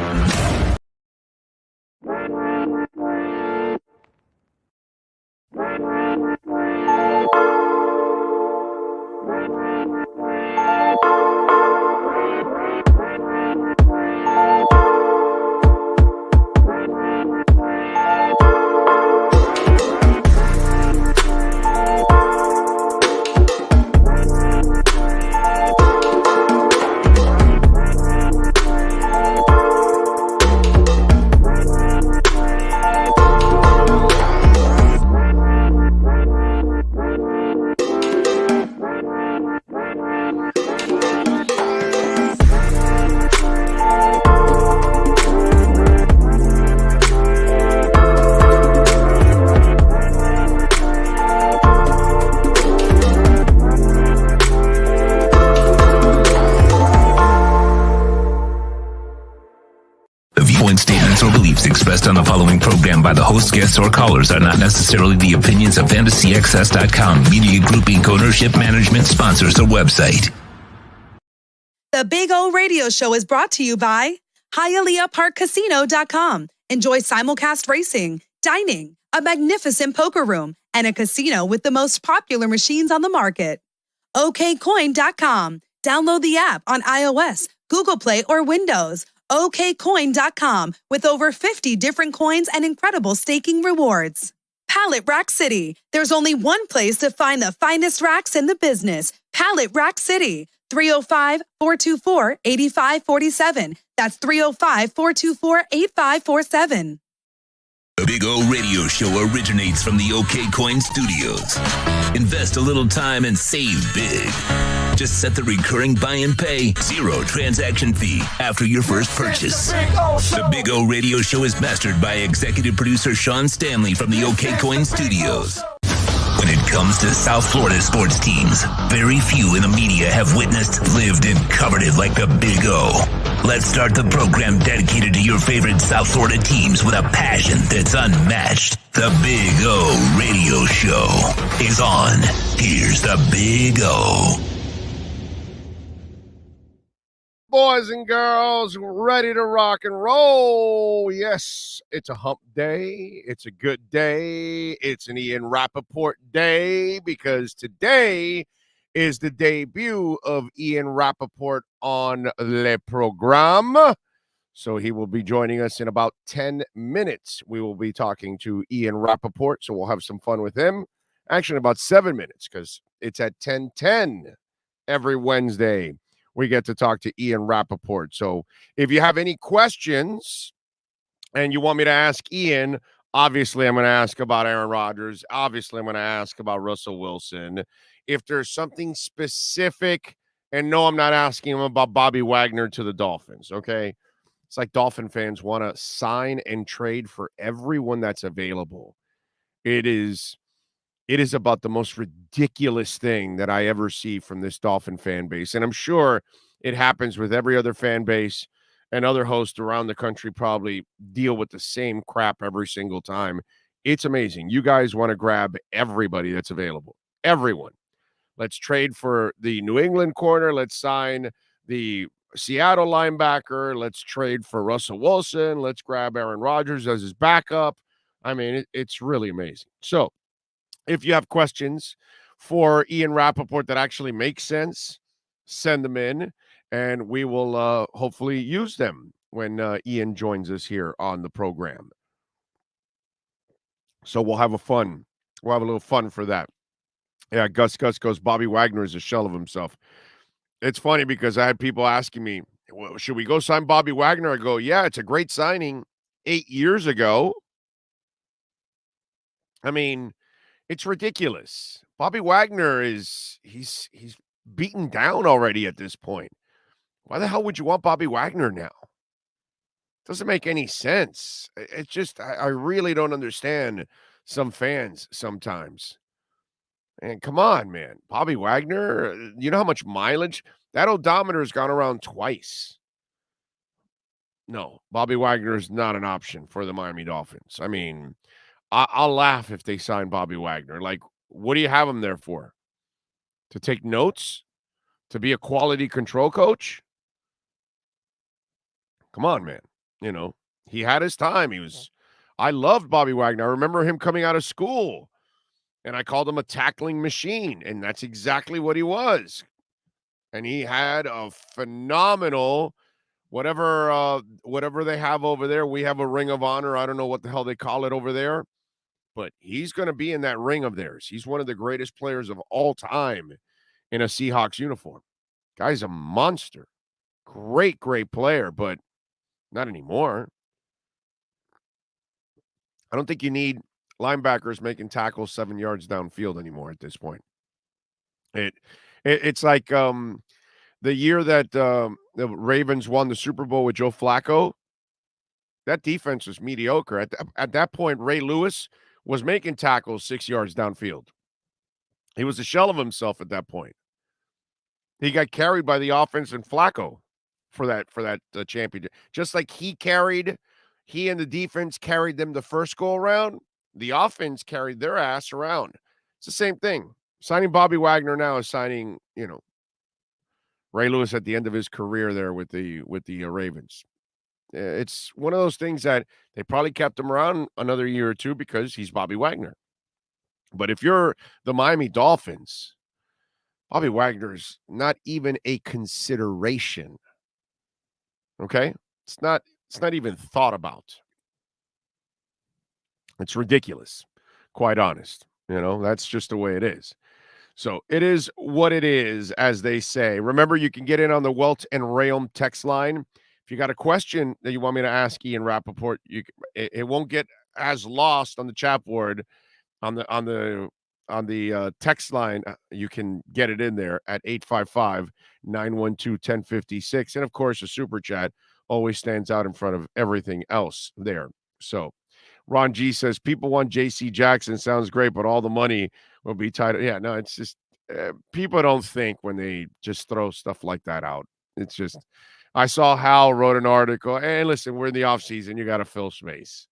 points, statements, or beliefs expressed on the following program by the host, guests, or callers are not necessarily the opinions of FantasyXS.com, Media Group Inc., ownership, management, sponsors, or website. The Big O Radio Show is brought to you by HialeahParkCasino.com. Enjoy simulcast racing, dining, a magnificent poker room, and a casino with the most popular machines on the market. OKCoin.com. Download the app on iOS, Google Play, or Windows. OKCoin.com with over 50 different coins and incredible staking rewards. Pallet Rack City. There's only one place to find the finest racks in the business. Pallet Rack City. 305-424-8547. That's 305-424-8547. The Big O Radio Show originates from the OK Coin Studios. Invest a little time and save big. Just set the recurring buy and pay, zero transaction fee after your first purchase. The Big O Radio Show is mastered by executive producer Sean Stanley from the OK Coin Studios. When it comes to South Florida sports teams, very few in the media have witnessed, lived, and covered it like the Big O. Let's start the program dedicated to your favorite South Florida teams with a passion that's unmatched. The Big O Radio Show is on. Here's the Big O. Boys and girls, ready to rock and roll. Yes, it's a hump day. It's a good day. It's an Ian Rappaport day because today is the debut of Ian Rappaport on Le Programme. So he will be joining us in about 10 minutes. We will be talking to Ian Rappaport, so we'll have some fun with him. Actually, in about 7 minutes because it's at 10:10 every Wednesday. We get to talk to Ian Rappaport. So if you have any questions and you want me to ask Ian, obviously I'm going to ask about Aaron Rodgers. Obviously I'm going to ask about Russell Wilson. If there's something specific, and no, I'm not asking him about Bobby Wagner to the Dolphins, okay? It's like Dolphin fans want to sign and trade for everyone that's available. It is about the most ridiculous thing that I ever see from this Dolphin fan base. And I'm sure it happens with every other fan base, and other hosts around the country probably deal with the same crap every single time. It's amazing. You guys want to grab everybody that's available. Everyone. Let's trade for the New England corner. Let's sign the Seattle linebacker. Let's trade for Russell Wilson. Let's grab Aaron Rodgers as his backup. I mean, it's really amazing. So, if you have questions for Ian Rappaport that actually make sense, send them in, and we will hopefully use them when Ian joins us here on the program. So we'll have a little fun for that. Yeah, Gus goes, Bobby Wagner is a shell of himself. It's funny because I had people asking me, well, should we go sign Bobby Wagner? I go, yeah, it's a great signing 8 years ago. I mean, it's ridiculous. Bobby Wagner he's beaten down already at this point. Why the hell would you want Bobby Wagner now? Doesn't make any sense. It's just, I really don't understand some fans sometimes. And come on, man. Bobby Wagner, you know how much mileage? That odometer has gone around twice. No, Bobby Wagner is not an option for the Miami Dolphins. I mean, I'll laugh if they sign Bobby Wagner. Like, what do you have him there for? To take notes? To be a quality control coach? Come on, man. You know, he had his time. I loved Bobby Wagner. I remember him coming out of school, and I called him a tackling machine, and that's exactly what he was. And he had a phenomenal, whatever they have over there. We have a Ring of Honor. I don't know what the hell they call it over there. But he's going to be in that ring of theirs. He's one of the greatest players of all time in a Seahawks uniform. Guy's a monster. Great, great player, but not anymore. I don't think you need linebackers making tackles 7 yards downfield anymore at this point. It's like the year that the Ravens won the Super Bowl with Joe Flacco. That defense was mediocre. At that point, Ray Lewis was making tackles 6 yards downfield. He was a shell of himself at that point. He got carried by the offense and Flacco for that championship. Just like he carried he and the defense carried them the first go around. The offense carried their ass around. It's the same thing. Signing Bobby Wagner now is signing, Ray Lewis at the end of his career there with the Ravens. It's one of those things that they probably kept him around another year or two because he's Bobby Wagner. But if you're the Miami Dolphins, Bobby Wagner is not even a consideration. Okay? It's not even thought about. It's ridiculous, quite honest. That's just the way it is. So it is what it is, as they say. Remember, you can get in on the Welt and Rayom text line. If you got a question that you want me to ask Ian Rappaport, it won't get as lost on the chat board on the text line. You can get it in there at 855-912-1056. And of course, a super chat always stands out in front of everything else there. So Ron G says, people want J.C. Jackson. Sounds great, but all the money will be tied. Yeah, no, it's just people don't think when they just throw stuff like that out. It's just, I saw Hal wrote an article, and listen, we're in the offseason. You got to fill space.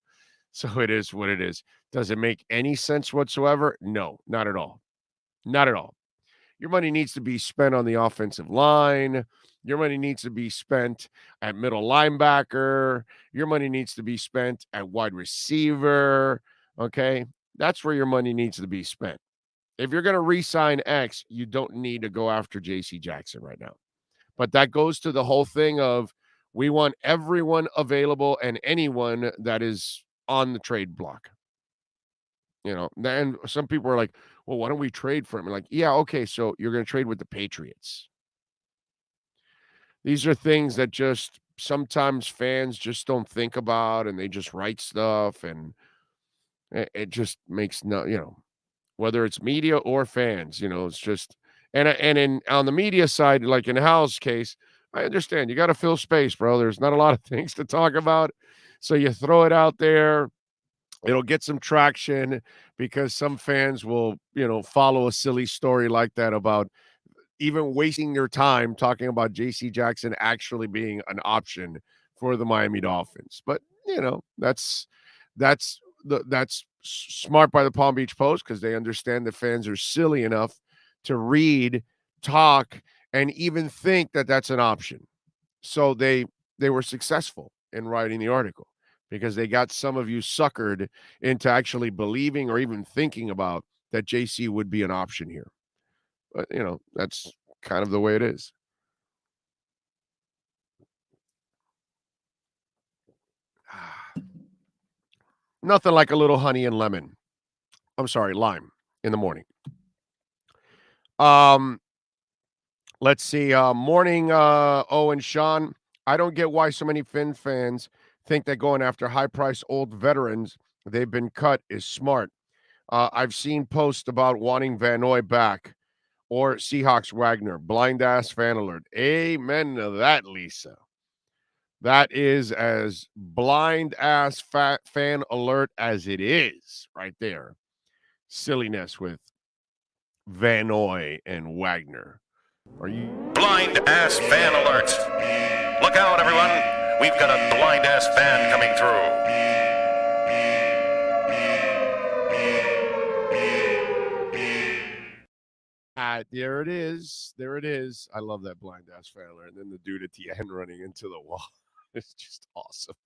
So it is what it is. Does it make any sense whatsoever? No, not at all. Not at all. Your money needs to be spent on the offensive line. Your money needs to be spent at middle linebacker. Your money needs to be spent at wide receiver. Okay? That's where your money needs to be spent. If you're going to re-sign X, you don't need to go after J.C. Jackson right now. But that goes to the whole thing of we want everyone available and anyone that is on the trade block. And some people are like, well, why don't we trade for him? Like, yeah, okay, so you're going to trade with the Patriots. These are things that just sometimes fans just don't think about, and they just write stuff, and it just makes whether it's media or fans, it's just, and on the media side, like in Hal's case, I understand you got to fill space, bro. There's not a lot of things to talk about, so you throw it out there. It'll get some traction because some fans will, follow a silly story like that about even wasting their time talking about J.C. Jackson actually being an option for the Miami Dolphins. But, that's smart by the Palm Beach Post because they understand that fans are silly enough to read, talk, and even think that that's an option. So they were successful in writing the article because they got some of you suckered into actually believing or even thinking about that JC would be an option here. But, that's kind of the way it is. Nothing like a little honey and lemon. I'm sorry, lime in the morning. Let's see. Morning, Owen, Sean. I don't get why so many Finn fans think that going after high-priced old veterans they've been cut is smart. I've seen posts about wanting Van Noy back or Seahawks Wagner. Blind-ass fan alert. Amen to that, Lisa. That is as blind-ass fan alert as it is right there. Silliness with Van Noy and Wagner. Are you blind-ass fan alert? Look out, everyone. We've got a blind-ass fan coming through. There it is. There it is. I love that blind-ass fan alert. And then the dude at the end running into the wall. It's just awesome.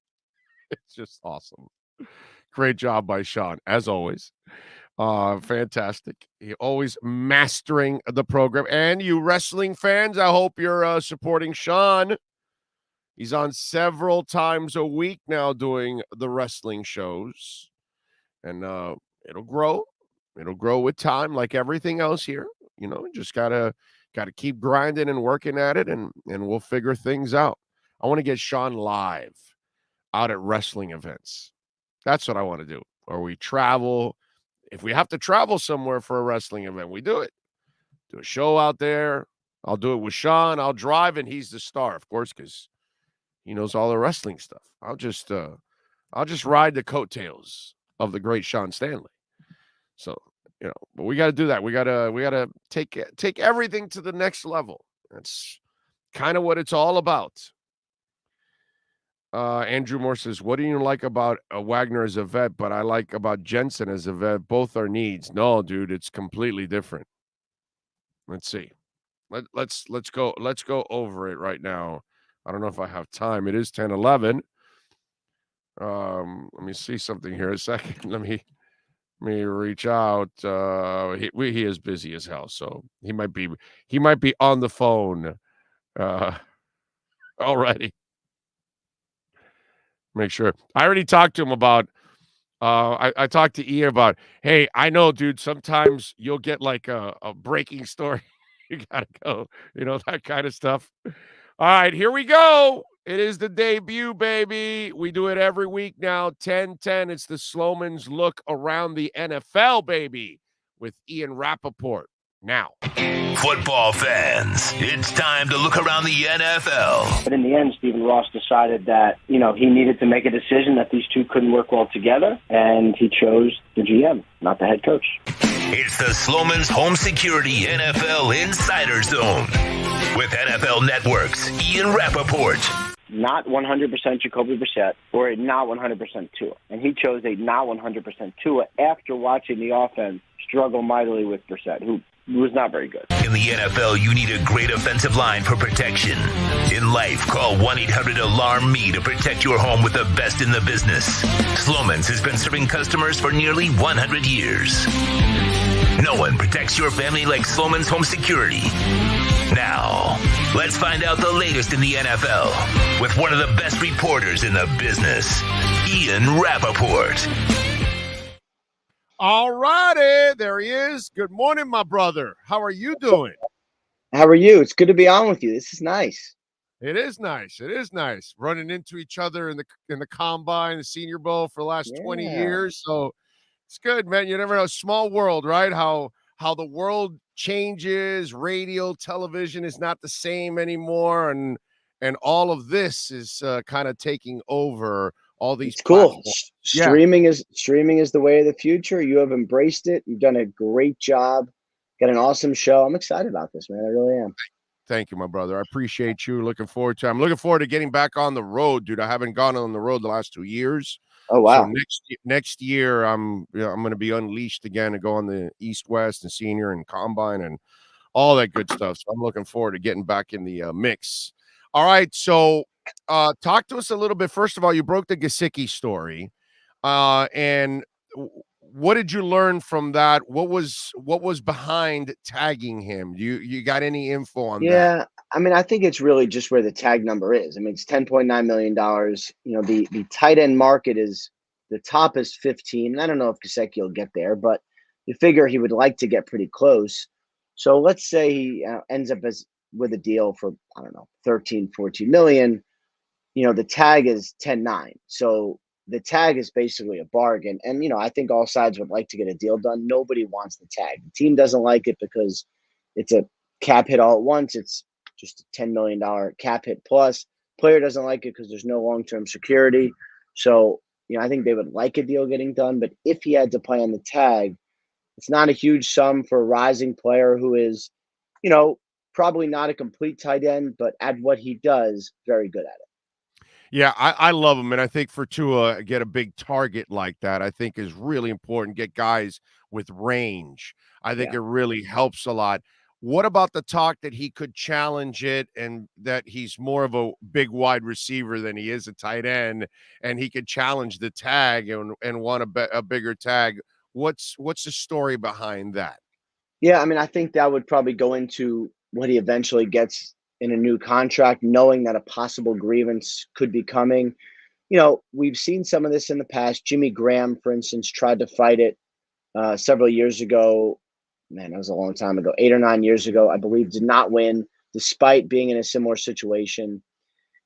It's just awesome. Great job by Sean, as always. Fantastic. He always mastering the program. And you wrestling fans, I hope you're supporting Sean. He's on several times a week now doing the wrestling shows. And it'll grow. It'll grow with time like everything else here. Just gotta keep grinding and working at it, and we'll figure things out. I want to get Sean live out at wrestling events. That's what I want to do. Or we travel. If we have to travel somewhere for a wrestling event, we do it. Do a show out there. I'll do it with Sean. I'll drive, and he's the star, of course, because he knows all the wrestling stuff. I'll just ride the coattails of the great Sean Stanley. So, but we got to do that. We got to take everything to the next level. That's kind of what it's all about. Andrew Moore says, what do you like about Wagner as a vet, but I like about Jensen as a vet? Both are needs. No, dude, it's completely different. Let's see. Let's go over it right now. I don't know if I have time. It is 10:11. Let me see something here a second. Let me reach out. He is busy as hell, so he might be on the phone already. Make sure. I already talked to him about I talked to Ian about, hey, I know, dude, sometimes you'll get like a breaking story. You gotta go, that kind of stuff. All right, here we go. It is the debut, baby. We do it every week now. 10-10. It's the Slowman's Look Around the NFL, baby, with Ian Rappaport. Now, football fans, it's time to look around the NFL. But in the end, Stephen Ross decided that, he needed to make a decision that these two couldn't work well together, and he chose the GM, not the head coach. It's the Slowman's Home Security NFL Insider Zone with NFL Network's Ian Rappaport. Not 100% Jacoby Brissett or not 100% Tua. And he chose a not 100% Tua after watching the offense struggle mightily with Brissett, who was not very good. In the NFL, you need a great offensive line for protection. In life, call 1-800-ALARM-ME to protect your home with the best in the business. Slowman's has been serving customers for nearly 100 years. No one protects your family like Slowman's Home Security. Now, let's find out the latest in the NFL with one of the best reporters in the business, Ian Rappaport. All righty, there he is. Good morning, my brother. How are you doing? How are you? It's good to be on with you. This is nice. It is nice. It is nice running into each other in the combine, the Senior Bowl for the last 20 years. So it's good, man. You never know. Small world, right? How the world changes. Radio, television is not the same anymore, and all of this is kind of taking over. All these cool. Streaming is the way of the future. You have embraced it. You've done a great job. Got an awesome show. I'm excited about this, man. I really am. Thank you, my brother. I appreciate you. I'm looking forward to getting back on the road, dude. I haven't gone on the road the last 2 years. Oh wow. So next year I'm going to be unleashed again and go on the East West and Senior and Combine and all that good stuff. So I'm looking forward to getting back in the mix. All right, so talk to us a little bit. First of all, you broke the Gesicki story, and what did you learn from that? What was behind tagging him? You got any info on that? Yeah, I mean, I think it's really just where the tag number is. I mean, it's $10.9 million. The tight end market is the top is 15. I don't know if Gesicki will get there, but you figure he would like to get pretty close. So let's say he ends up with a deal for, I don't know, 13, 14 million. The tag is 10.9. So the tag is basically a bargain. And, I think all sides would like to get a deal done. Nobody wants the tag. The team doesn't like it because it's a cap hit all at once. It's just a $10 million cap hit plus. Player doesn't like it because there's no long-term security. So, I think they would like a deal getting done. But if he had to play on the tag, it's not a huge sum for a rising player who is, probably not a complete tight end, but at what he does, very good at it. Yeah, I love him, and I think for Tua, get a big target like that, I think is really important. Get guys with range. I think it really helps a lot. What about the talk that he could challenge it and that he's more of a big wide receiver than he is a tight end, and he could challenge the tag and want a bigger tag? What's the story behind that? Yeah, I mean, I think that would probably go into what he eventually gets in a new contract, knowing that a possible grievance could be coming. We've seen some of this in the past. Jimmy Graham, for instance, tried to fight it several years ago. Man, that was a long time ago, 8 or 9 years ago, I believe, did not win despite being in a similar situation.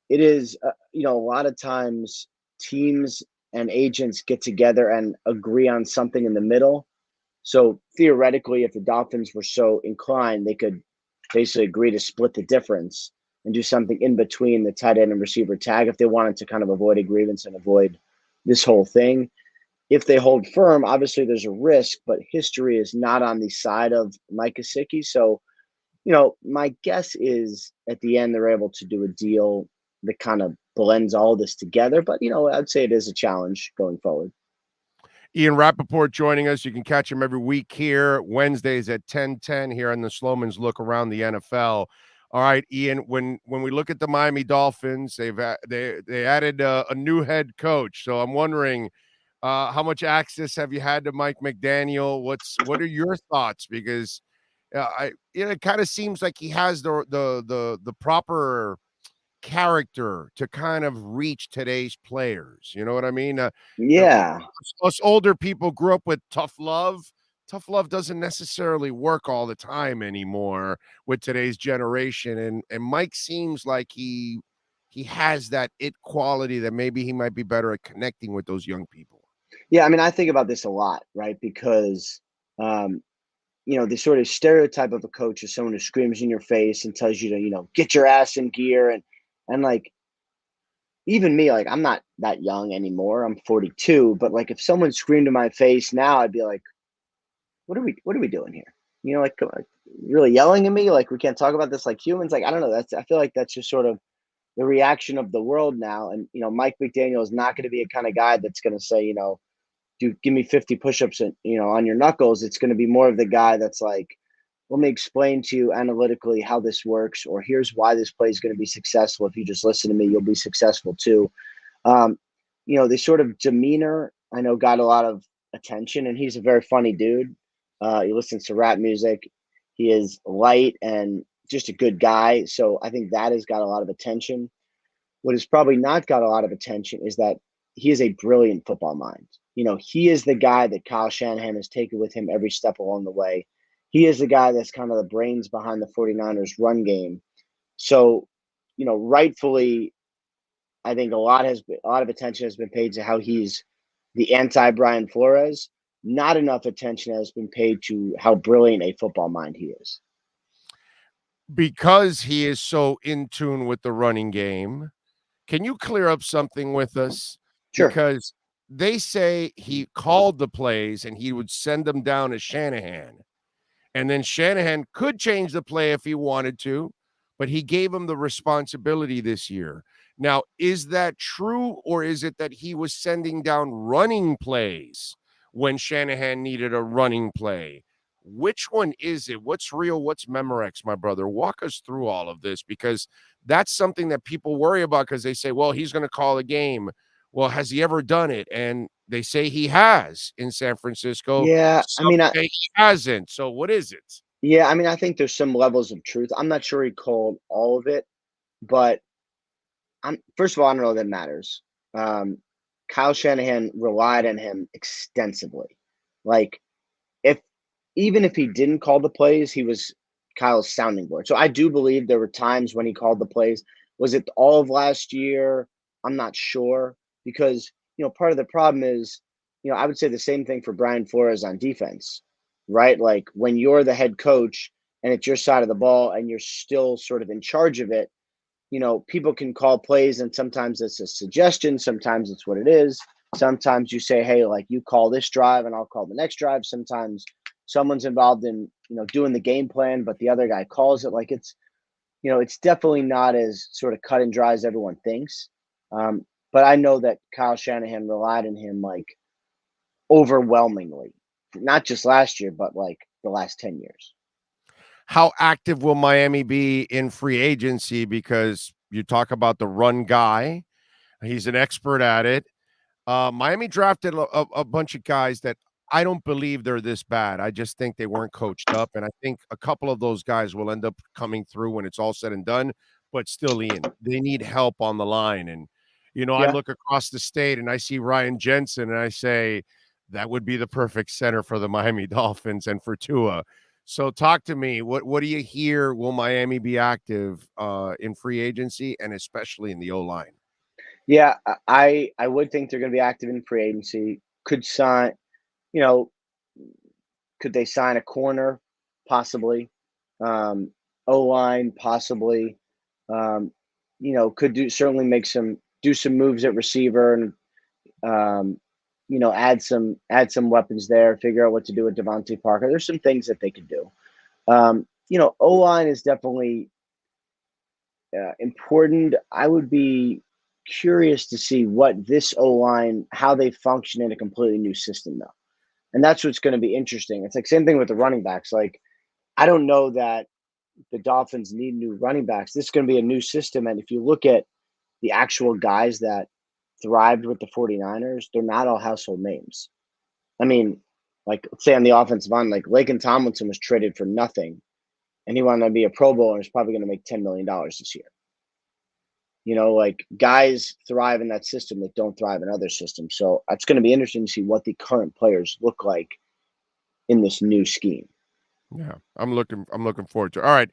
It is, a lot of times teams and agents get together and agree on something in the middle. So theoretically, if the Dolphins were so inclined, they could basically agree to split the difference and do something in between the tight end and receiver tag if they wanted to kind of avoid a grievance and avoid this whole thing. If they hold firm, obviously there's a risk, but history is not on the side of Mike Gesicki. So, my guess is at the end they're able to do a deal that kind of blends all this together. But, I'd say it is a challenge going forward. Ian Rappaport joining us. You can catch him every week here, Wednesdays at 10:10 here on the Slowman's Look Around the NFL. All right, Ian, when we look at the Miami Dolphins, they added a new head coach. So I'm wondering, how much access have you had to Mike McDaniel? What are your thoughts? Because it kind of seems like he has the proper character to kind of reach today's players. You know what I mean? Yeah. Us older people grew up with tough love. Tough love doesn't necessarily work all the time anymore with today's generation. And Mike seems like he has that it quality that maybe he might be better at connecting with those young people. Yeah, I mean, I think about this a lot, right? Because the sort of stereotype of a coach is someone who screams in your face and tells you to, get your ass in gear. And like, even me, like, I'm not that young anymore. I'm 42, but like, if someone screamed in my face now, I'd be like, what are we doing here? Like, really yelling at me? Like, we can't talk about this like humans. Like, I don't know. I feel like that's just sort of the reaction of the world now. And, Mike McDaniel is not going to be a kind of guy that's going to say, give me 50 push-ups and, on your knuckles. It's going to be more of the guy that's like, let me explain to you analytically how this works, or here's why this play is going to be successful. If you just listen to me, you'll be successful too. The sort of demeanor, I know, got a lot of attention, and he's a very funny dude. He listens to rap music. He is light and just a good guy. So I think that has got a lot of attention. What has probably not got a lot of attention is that he is a brilliant football mind. He is the guy that Kyle Shanahan has taken with him every step along the way. He is the guy that's kind of the brains behind the 49ers run game. So, rightfully, I think a lot of attention has been paid to how he's the anti-Brian Flores. Not enough attention has been paid to how brilliant a football mind he is. Because he is so in tune with the running game, can you clear up something with us? Sure. Because they say he called the plays and he would send them down to Shanahan. And then Shanahan could change the play if he wanted to, but he gave him the responsibility this year. Now, is that true, or is it that he was sending down running plays when Shanahan needed a running play? Which one is it? What's real? What's Memorex, my brother? Walk us through all of this, because that's something that people worry about, because they say, well, he's going to call a game. Well, has he ever done it? And they say he has in San Francisco. Yeah, Some say he hasn't. So what is it? Yeah, I mean, I think there's some levels of truth. I'm not sure he called all of it, but first of all, I don't know that matters. Kyle Shanahan relied on him extensively. Like, even if he didn't call the plays, he was Kyle's sounding board. So I do believe there were times when he called the plays. Was it all of last year? I'm not sure, because, part of the problem is, I would say the same thing for Brian Flores on defense, right? Like, when you're the head coach and it's your side of the ball and you're still sort of in charge of it, people can call plays, and sometimes it's a suggestion. Sometimes it's what it is. Sometimes you say, hey, like, you call this drive and I'll call the next drive. Sometimes someone's involved in, doing the game plan, but the other guy calls it. Like, it's definitely not as sort of cut and dry as everyone thinks. But I know that Kyle Shanahan relied on him, like, overwhelmingly, not just last year, but like the last 10 years. How active will Miami be in free agency? Because you talk about the run guy. He's an expert at it. Miami drafted a bunch of guys that I don't believe they're this bad. I just think they weren't coached up. And I think a couple of those guys will end up coming through when it's all said and done. But still, Ian, they need help on the line. And, I look across the state and I see Ryan Jensen and I say, that would be the perfect center for the Miami Dolphins and for Tua. So talk to me. What do you hear? Will Miami be active in free agency, and especially in the O-line? Yeah, I would think they're going to be active in free agency. Could sign, could they sign a corner? Possibly. O-line, possibly. Could certainly do some moves at receiver, and add some weapons there, figure out what to do with Devontae Parker. There's some things that they could do. O-line is definitely important. I would be curious to see what this O-line, how they function in a completely new system, though. And that's what's going to be interesting. It's like same thing with the running backs. Like, I don't know that the Dolphins need new running backs. This is going to be a new system. And if you look at the actual guys that thrived with the 49ers, they're not all household names. I mean, like, let's say on the offensive line, like Laken Tomlinson was traded for nothing, and he wanted to be a Pro Bowler and is probably going to make $10 million this year. You know, like, guys thrive in that system that don't thrive in other systems. So it's going to be interesting to see what the current players look like in this new scheme. Yeah, I'm looking forward to it. All right,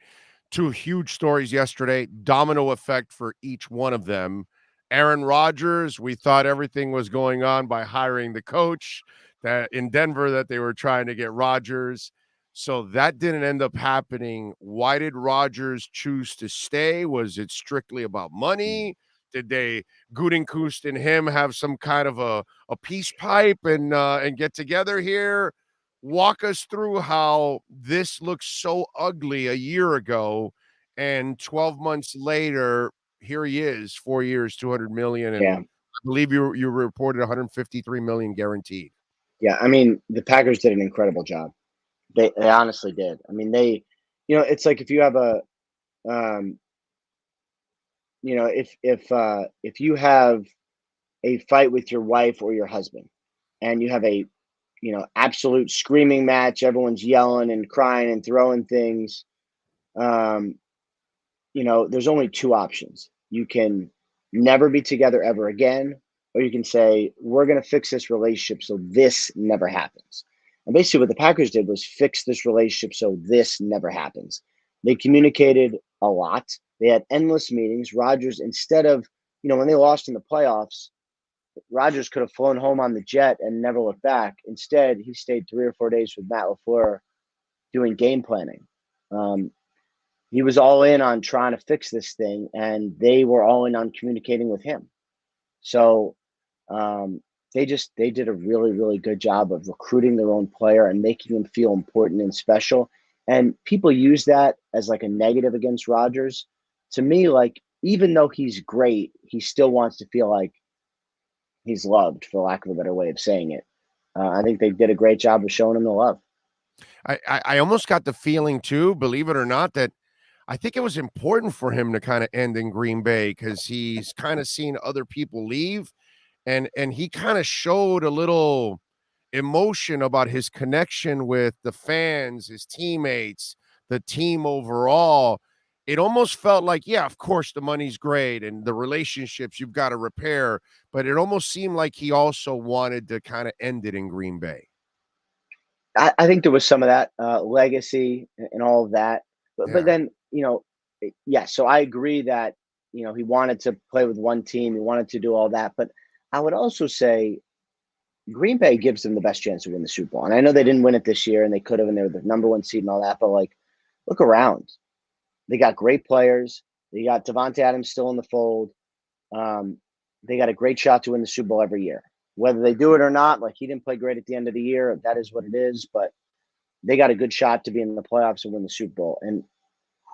two huge stories yesterday, domino effect for each one of them. Aaron Rodgers, we thought everything was going on by hiring the coach that in Denver that they were trying to get Rodgers. So that didn't end up happening. Why did Rodgers choose to stay? Was it strictly about money? Did they Gutekunst and him have some kind of a peace pipe and get together here? Walk us through how this looks so ugly a year ago, and 12 months later, here he is, 4 years, 200 million, and Yeah. I believe you reported 153 million guaranteed. Yeah. I mean, the Packers did an incredible job. They honestly did. I mean, it's like if you have if you have a fight with your wife or your husband and you have a, absolute screaming match, everyone's yelling and crying and throwing things. There's only two options. You can never be together ever again, or you can say, we're going to fix this relationship so this never happens. And basically, what the Packers did was fix this relationship so this never happens. They communicated a lot. They had endless meetings. Rodgers, instead of, when they lost in the playoffs, Rodgers could have flown home on the jet and never looked back. Instead, he stayed 3 or 4 days with Matt LaFleur doing game planning. He was all in on trying to fix this thing, and they were all in on communicating with him. So they did a really, really good job of recruiting their own player and making him feel important and special. And people use that as like a negative against Rodgers. To me, like, even though he's great, he still wants to feel like he's loved, for lack of a better way of saying it. I think they did a great job of showing him the love. I almost got the feeling too, believe it or not, that I think it was important for him to kind of end in Green Bay because he's kind of seen other people leave, and he kind of showed a little emotion about his connection with the fans, his teammates, the team overall. It almost felt like, yeah, of course, the money's great and the relationships you've got to repair, but it almost seemed like he also wanted to kind of end it in Green Bay. I think there was some of that legacy and all of that. But then, so I agree that, he wanted to play with one team. He wanted to do all that. But I would also say Green Bay gives them the best chance to win the Super Bowl. And I know they didn't win it this year, and they could have, and they were the number one seed and all that. But, like, look around. They got great players. They got Devontae Adams still in the fold. They got a great shot to win the Super Bowl every year. Whether they do it or not, like, he didn't play great at the end of the year. That is what it is. But they got a good shot to be in the playoffs and win the Super Bowl. And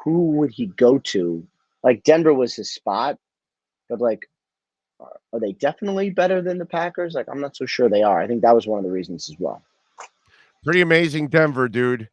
who would he go to? Like, Denver was his spot. But, like, are they definitely better than the Packers? Like, I'm not so sure they are. I think that was one of the reasons as well. Pretty amazing Denver, dude.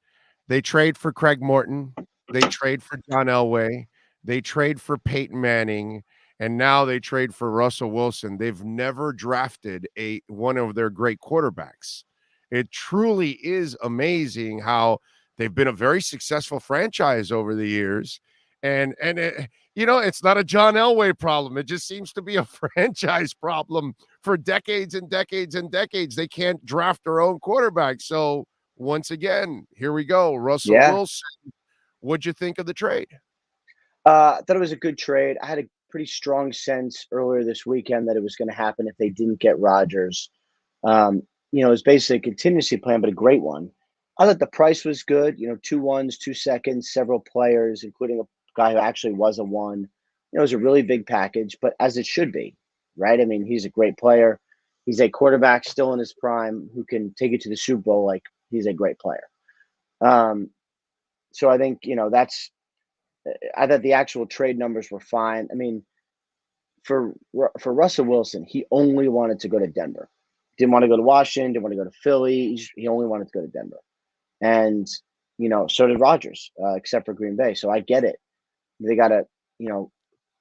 They trade for Craig Morton. They trade for John Elway. They trade for Peyton Manning. And now they trade for Russell Wilson. They've never drafted one of their great quarterbacks. It truly is amazing how they've been a very successful franchise over the years. And it's not a John Elway problem. It just seems to be a franchise problem for decades and decades and decades. They can't draft their own quarterback. So once again, here we go. Russell Wilson. What'd you think of the trade? I thought it was a good trade. I had a pretty strong sense earlier this weekend that it was going to happen if they didn't get Rodgers. It was basically a contingency plan, but a great one. I thought the price was good. 2 1s, 2 seconds, several players, including a guy who actually was a 1. It was a really big package, but as it should be, right? I mean, he's a great player. He's a quarterback still in his prime who can take it to the Super Bowl. Like, he's a great player. So I think, I thought the actual trade numbers were fine. I mean, for Russell Wilson, he only wanted to go to Denver. Didn't want to go to Washington. Didn't want to go to Philly. He only wanted to go to Denver. And so did Rodgers, except for Green Bay. So I get it. They got a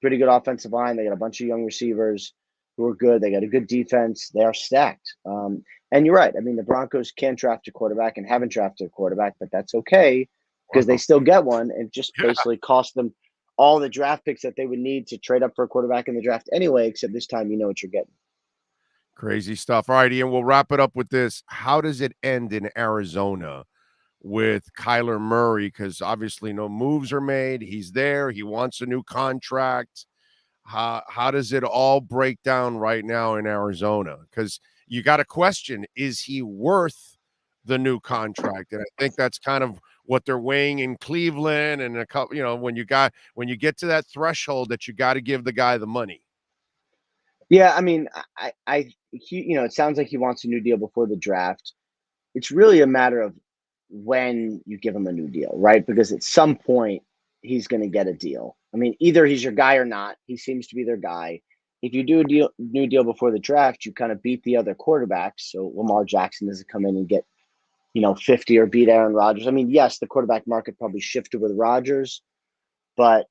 pretty good offensive line. They got a bunch of young receivers who are good. They got a good defense. They are stacked. And you're right. I mean, the Broncos can't draft a quarterback and haven't drafted a quarterback, but that's okay because they still get one. It just basically cost them all the draft picks that they would need to trade up for a quarterback in the draft anyway, except this time you know what you're getting. Crazy stuff. All right, Ian, we'll wrap it up with this. How does it end in Arizona with Kyler Murray? Because obviously no moves are made. He's there. He wants a new contract. How does it all break down right now in Arizona? Because you got to question, is he worth the new contract? And I think that's kind of what they're weighing in Cleveland and a couple, when you get to that threshold that you got to give the guy the money. Yeah, I mean, it sounds like he wants a new deal before the draft. It's really a matter of when you give him a new deal, right? Because at some point he's going to get a deal. I mean, either he's your guy or not. He seems to be their guy. If you do a new deal before the draft, you kind of beat the other quarterbacks. So Lamar Jackson doesn't come in and get, 50 or beat Aaron Rodgers. I mean, yes, the quarterback market probably shifted with Rodgers, but,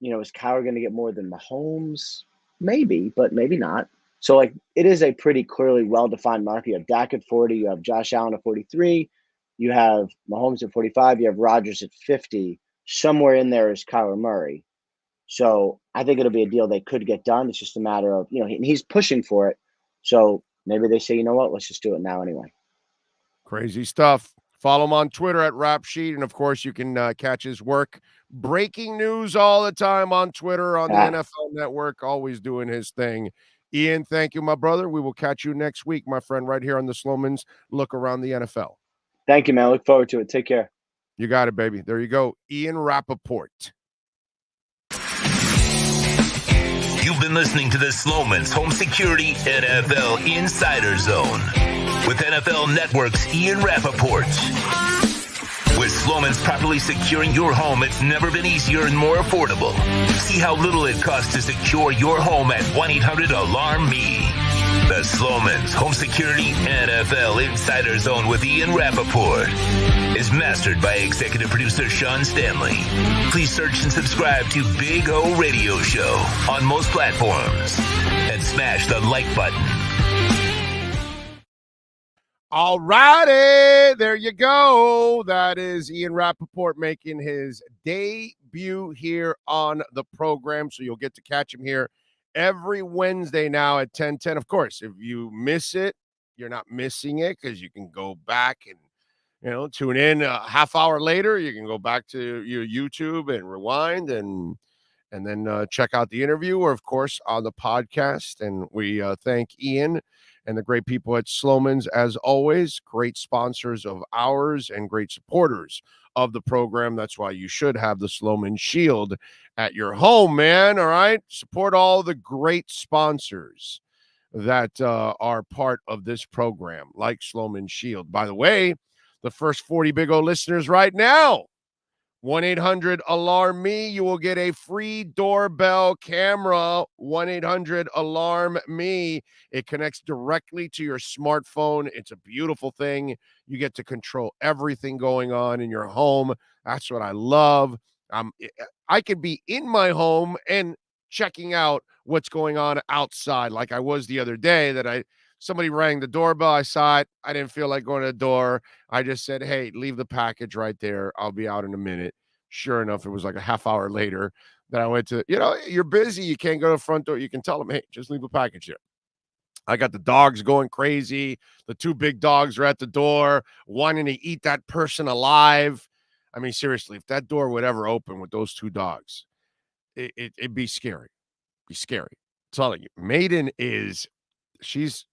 is Kyler going to get more than Mahomes? Maybe, but maybe not. So, it is a pretty clearly well-defined market. You have Dak at 40. You have Josh Allen at 43. You have Mahomes at 45. You have Rodgers at 50. Somewhere in there is Kyler Murray. So I think it'll be a deal they could get done. It's just a matter of, and he's pushing for it. So maybe they say, you know what, let's just do it now anyway. Crazy stuff. Follow him on Twitter at Rapsheet. And, of course, you can catch his work. Breaking news all the time on Twitter, on the NFL Network, always doing his thing. Ian, thank you, my brother. We will catch you next week, my friend, right here on the Slomans Look Around the NFL. Thank you, man. Look forward to it. Take care. You got it, baby. There you go. Ian Rappaport. You've been listening to the Slomans Home Security NFL Insider Zone with NFL Network's Ian Rappaport. With Slomans properly securing your home, it's never been easier and more affordable. See how little it costs to secure your home at 1-800-ALARM-ME. The Slomans Home Security NFL Insider Zone with Ian Rappaport is mastered by executive producer Sean Stanley. Please search and subscribe to Big O Radio Show on most platforms and smash the like button. All righty, there you go. That is Ian Rappaport making his debut here on the program, so you'll get to catch him here every Wednesday now at 10:10. Of course, if you miss it, you're not missing it because you can go back and tune in a half hour later. You can go back to your YouTube and rewind and then check out the interview, or of course on the podcast. And we thank Ian and the great people at Slomans, as always, great sponsors of ours and great supporters of the program. That's why you should have the Sloman Shield at your home, man. All right. Support all the great sponsors that are part of this program, like Sloman Shield. By the way, the first 40 Big O listeners right now, 1-800-ALARM-ME. You will get a free doorbell camera. 1-800-ALARM-ME. It connects directly to your smartphone. It's a beautiful thing. You get to control everything going on in your home. That's what I love. I could be in my home and checking out what's going on outside, like I was the other day that somebody rang the doorbell. I saw it. I didn't feel like going to the door. I just said, hey, leave the package right there. I'll be out in a minute. Sure enough, it was like a half hour later that I went to, you're busy. You can't go to the front door. You can tell them, hey, just leave the package there. I got the dogs going crazy. The two big dogs are at the door wanting to eat that person alive. I mean, seriously, if that door would ever open with those two dogs, it'd be scary. Be scary. I'm telling you, Maiden she's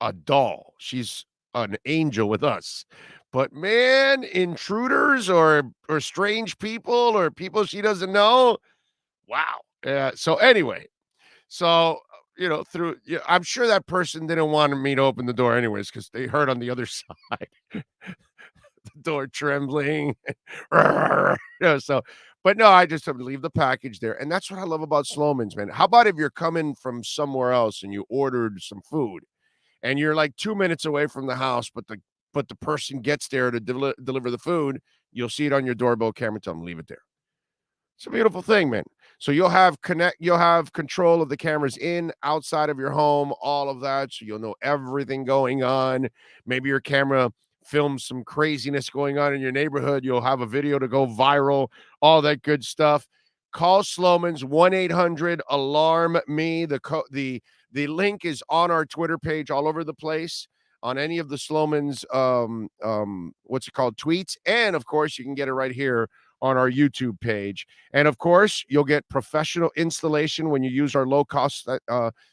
a doll. She's an angel with us. But man, intruders or strange people or people she doesn't know. Wow. So anyway, I'm sure that person didn't want me to open the door anyways, because they heard on the other side the door trembling. So, But no, I just have to leave the package there. And that's what I love about Sloman's, man. How about if you're coming from somewhere else and you ordered some food and you're like 2 minutes away from the house, but the person gets there to deliver the food, you'll see it on your doorbell camera, tell them leave it there. It's a beautiful thing, man. So you'll have control of the cameras in, outside of your home, all of that. So you'll know everything going on. Maybe your camera films some craziness going on in your neighborhood. You'll have a video to go viral, all that good stuff. Call Sloman's 1-800-ALARM-ME. The link is on our Twitter page all over the place on any of the Sloman's tweets. And of course, you can get it right here on our YouTube page. And of course, you'll get professional installation when you use our low-cost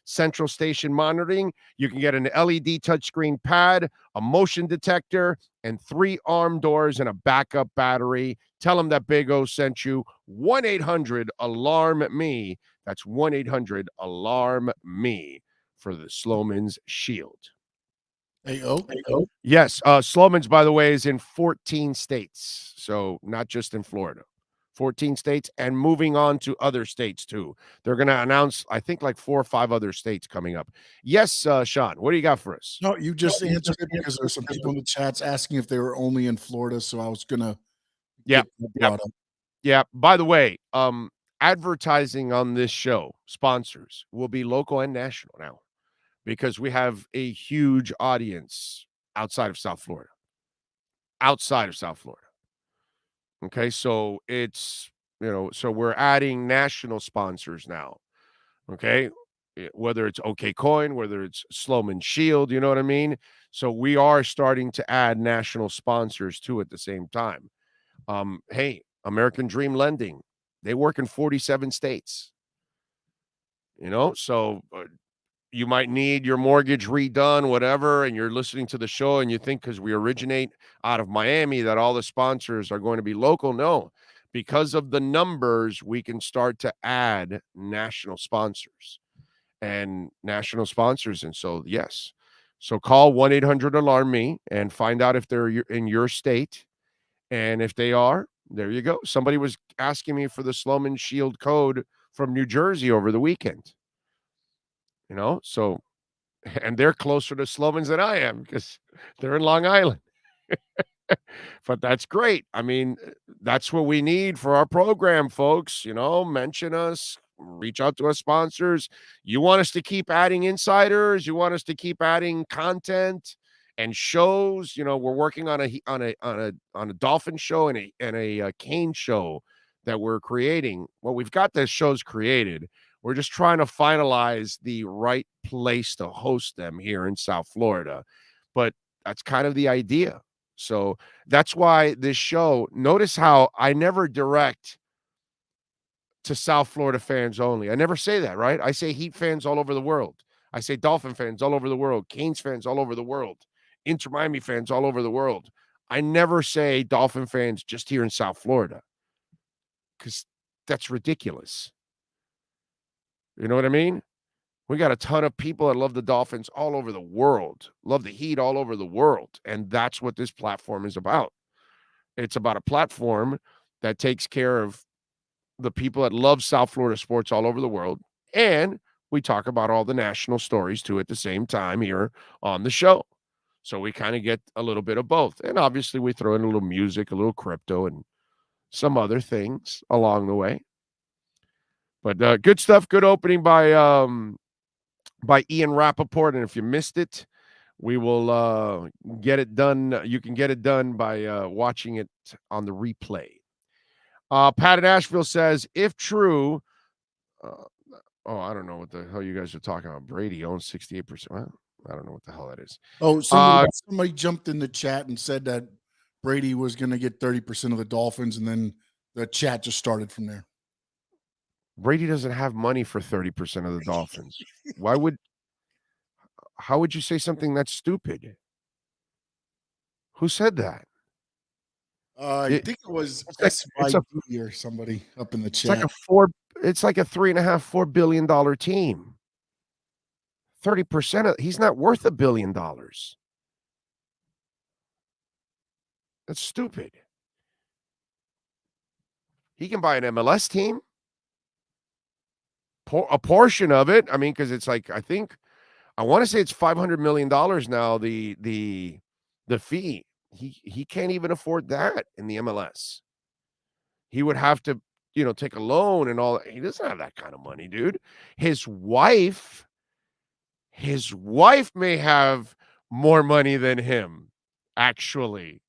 central station monitoring. You can get an LED touchscreen pad, a motion detector, and 3 arm doors and a backup battery. Tell them that Big O sent you. 1-800-ALARM-ME. That's 1-800-ALARM-ME for the Sloman's Shield. Hey-O? Yes. Sloman's, by the way, is in 14 states. So not just in Florida. 14 states and moving on to other states, too. They're going to announce, I think, like 4 or 5 other states coming up. Yes, Sean, what do you got for us? No, you just answered it because there's some people in the chats asking if they were only in Florida, so I was going to get that brought up. Yeah. By the way, advertising on this show, sponsors, will be local and national now, because we have a huge audience outside of South Florida. Okay, so it's, so we're adding national sponsors now. Okay, whether it's OK Coin, whether it's Sloman Shield, you know what I mean? So we are starting to add national sponsors too at the same time. Hey, American Dream Lending, they work in 47 states. So you might need your mortgage redone, whatever, and you're listening to the show and you think because we originate out of Miami that all the sponsors are going to be local. No, because of the numbers, we can start to add national sponsors. And so, yes. So call 1-800-ALARM-ME and find out if they're in your state. And if they are, there you go. Somebody was asking me for the Sloman Shield code from New Jersey over the weekend. So, and they're closer to Sloman's than I am because they're in Long Island. But that's great. I mean, that's what we need for our program, folks. Mention us, reach out to us sponsors. You want us to keep adding insiders? You want us to keep adding content and shows? We're working on a Dolphin show and a Cane show that we're creating. Well, we've got the shows created. We're just trying to finalize the right place to host them here in South Florida. But that's kind of the idea. So that's why this show, notice how I never direct to South Florida fans only. I never say that, right? I say Heat fans all over the world. I say Dolphin fans all over the world, Canes fans all over the world, Inter Miami fans all over the world. I never say Dolphin fans just here in South Florida because that's ridiculous. You know what I mean? We got a ton of people that love the Dolphins all over the world, love the Heat all over the world. And that's what this platform is about. It's about a platform that takes care of the people that love South Florida sports all over the world. And we talk about all the national stories too at the same time here on the show. So we kind of get a little bit of both. And obviously we throw in a little music, a little crypto, and some other things along the way. But good stuff. Good opening by Ian Rappaport. And if you missed it, we will get it done. You can get it done by watching it on the replay. Pat in Asheville says, if true, I don't know what the hell you guys are talking about. Brady owns 68%. Well, I don't know what the hell that is. Oh, somebody jumped in the chat and said that Brady was going to get 30% of the Dolphins, and then the chat just started from there. Brady doesn't have money for 30% of the Dolphins. How would you say something that's stupid? Who said that? I think it was SYD or somebody up in the chat. It's like a $3.5-4 billion team. 30% of he's not worth $1 billion. That's stupid. He can buy an MLS team. A portion of it. I mean, because it's like I want to say it's $500 million now. The fee. He can't even afford that in the MLS. He would have to, take a loan and all. He doesn't have that kind of money, dude. His wife may have more money than him, actually.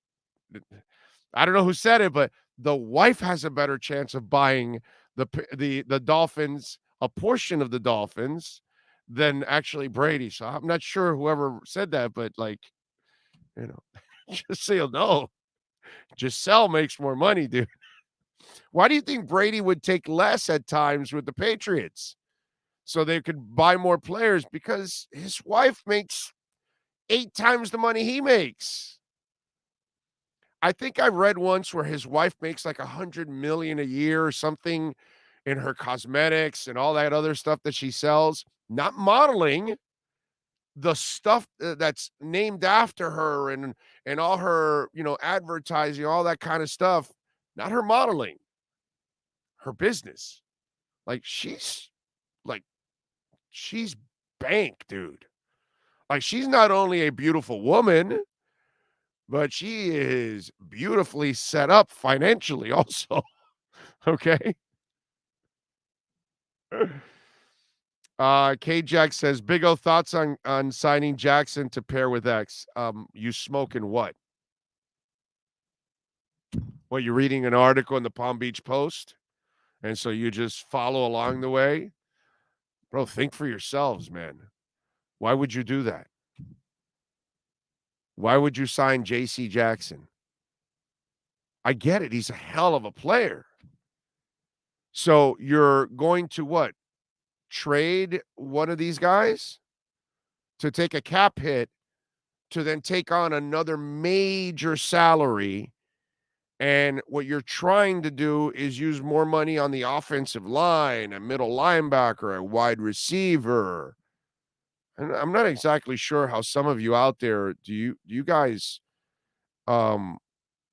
I don't know who said it, but the wife has a better chance of buying the Dolphins, a portion of the Dolphins, than actually Brady. So I'm not sure whoever said that, but just so you'll know, Giselle makes more money, dude. Why do you think Brady would take less at times with the Patriots? So they could buy more players, because his wife makes 8 times the money he makes. I think I read once where his wife makes like $100 million a year or something in her cosmetics and all that other stuff that she sells, not modeling, the stuff that's named after her and all her, advertising, all that kind of stuff, not her modeling, her business. Like she's bank, dude. Like she's not only a beautiful woman, but she is beautifully set up financially also. Okay. K-Jack says, Big O, thoughts on signing Jackson to pair with X. You smoking what? What, you're reading an article in the Palm Beach Post? And so you just follow along the way? Bro, think for yourselves, man. Why would you do that? Why would you sign J.C. Jackson? I get it. He's a hell of a player. So you're going to what? Trade one of these guys to take a cap hit to then take on another major salary. And what you're trying to do is use more money on the offensive line, a middle linebacker, a wide receiver. And I'm not exactly sure how some of you out there, do you guys, great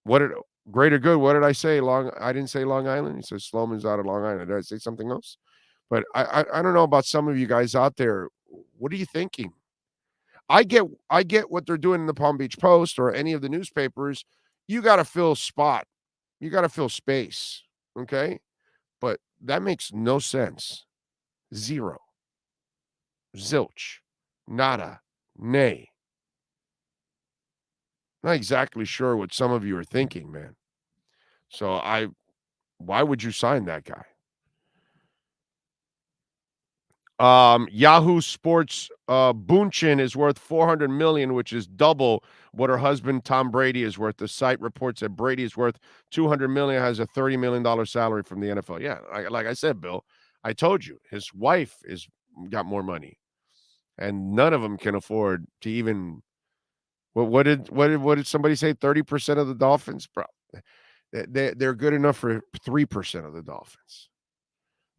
or good? What did I say? I didn't say Long Island. He says Sloman's out of Long Island. Did I say something else? But I don't know about some of you guys out there. What are you thinking? I get what they're doing in the Palm Beach Post or any of the newspapers. You got to fill spot. You got to fill space. Okay? But that makes no sense. Zero. Zilch. Nada. Nay. Not exactly sure what some of you are thinking, man. So why would you sign that guy? Yahoo Sports, Bonchin is worth $400 million, which is double what her husband Tom Brady is worth. The site reports that Brady is worth $200 million, has a $30 million salary from the NFL. Yeah, like I said, Bill, I told you, his wife got more money, and none of them can afford to even. What did somebody say? 30% of the Dolphins, bro. They're good enough for 3% of the Dolphins.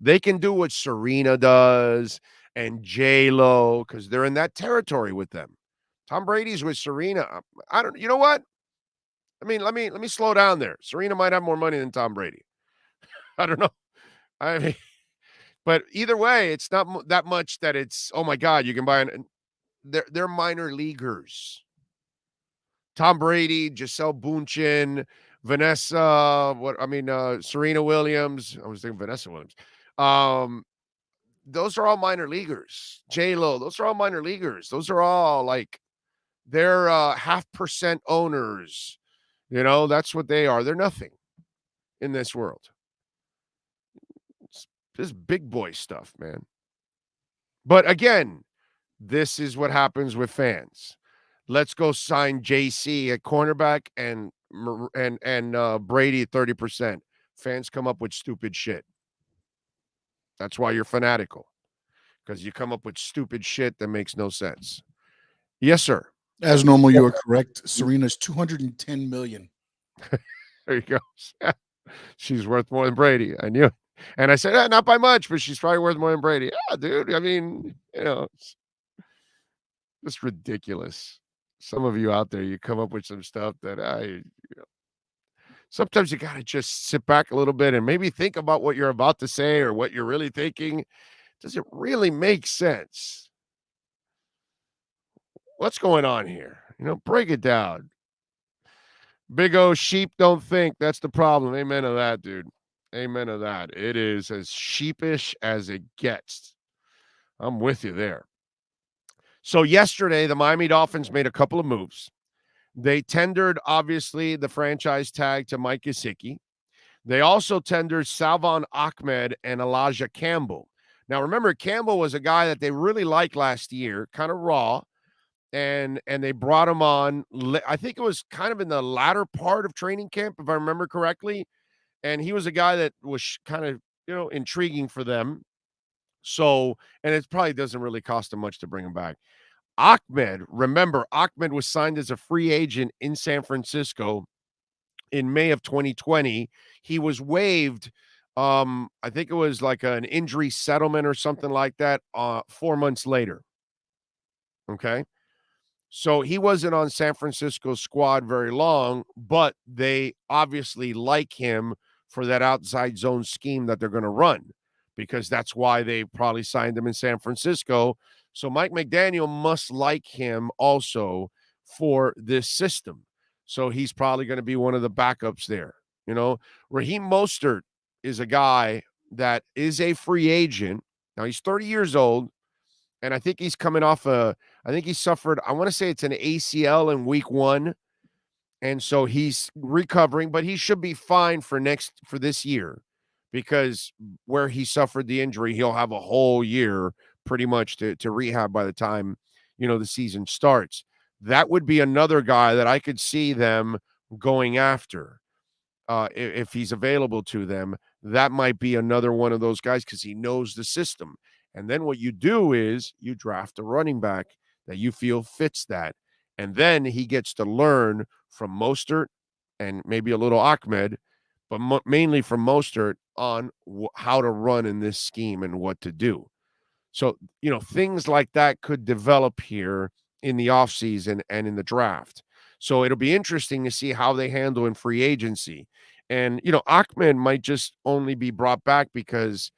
They can do what Serena does and J-Lo because they're in that territory with them. Tom Brady's with Serena. I don't. You know what? I mean, let me slow down there. Serena might have more money than Tom Brady. I don't know. I mean, but either way, it's not that much that it's. Oh my God, you can buy an. They're minor leaguers. Tom Brady, Gisele Bündchen, Serena Williams. I was thinking Vanessa Williams. Those are all minor leaguers. J-Lo, those are all minor leaguers. Those are all like they're 0.5% owners. That's what they are. They're nothing in this world. It's this big boy stuff, man. But again, this is what happens with fans. Let's go sign JC at cornerback and Brady at 30%. Fans come up with stupid shit. That's why you're fanatical, because you come up with stupid shit that makes no sense. Yes, sir. As normal, you are correct. Serena's $210 million. There you go. She's worth more than Brady. I knew it. And I said, not by much, but she's probably worth more than Brady. Yeah, dude. I mean, it's just ridiculous. Some of you out there, you come up with some stuff that Sometimes you got to just sit back a little bit and maybe think about what you're about to say or what you're really thinking. Does it really make sense? What's going on here? Break it down. Big O, sheep don't think. That's the problem. Amen to that, dude. Amen to that. It is as sheepish as it gets. I'm with you there. So yesterday, the Miami Dolphins made a couple of moves. They tendered, obviously, the franchise tag to Mike Gesicki. They also tendered Salvon Ahmed and Elijah Campbell. Now, remember, Campbell was a guy that they really liked last year, kind of raw, and they brought him on. I think it was kind of in the latter part of training camp, if I remember correctly, and he was a guy that was kind of, intriguing for them. So, and it probably doesn't really cost them much to bring him back. Remember, Ahmed was signed as a free agent in San Francisco in May of 2020. He was waived. I think it was like an injury settlement or something like that 4 months later. Okay. So he wasn't on San Francisco's squad very long, but they obviously like him for that outside zone scheme that they're going to run, because that's why they probably signed him in San Francisco. So Mike McDaniel must like him also for this system. So he's probably going to be one of the backups there. Raheem Mostert is a guy that is a free agent. Now he's 30 years old, and I think he's coming off I think he suffered, I want to say it's an ACL in week 1. And so he's recovering, but he should be fine for this year, because where he suffered the injury, he'll have a whole year pretty much to rehab by the time, the season starts. That would be another guy that I could see them going after if he's available to them. That might be another one of those guys because he knows the system. And then what you do is you draft a running back that you feel fits that. And then he gets to learn from Mostert and maybe a little Ahmed, but mainly from Mostert on how to run in this scheme and what to do. So, things like that could develop here in the offseason and in the draft. So it'll be interesting to see how they handle in free agency. And, Ahmed might just only be brought back because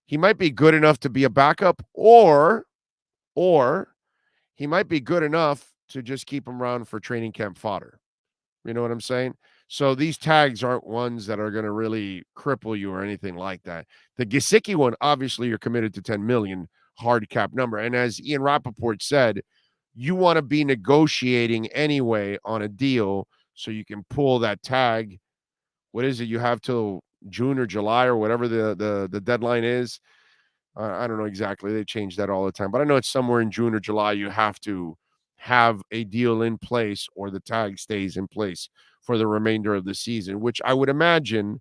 he might be good enough to be a backup, or he might be good enough to just keep him around for training camp fodder. You know what I'm saying? So these tags aren't ones that are going to really cripple you or anything like that. The Gesicki one, obviously, you're committed to 10 million hard cap number. And as Ian Rappaport said, you want to be negotiating anyway on a deal so you can pull that tag. What is it? You have till June or July or whatever the deadline is. I don't know exactly. They change that all the time, but I know it's somewhere in June or July. You have to have a deal in place or the tag stays in place for the remainder of the season, which I would imagine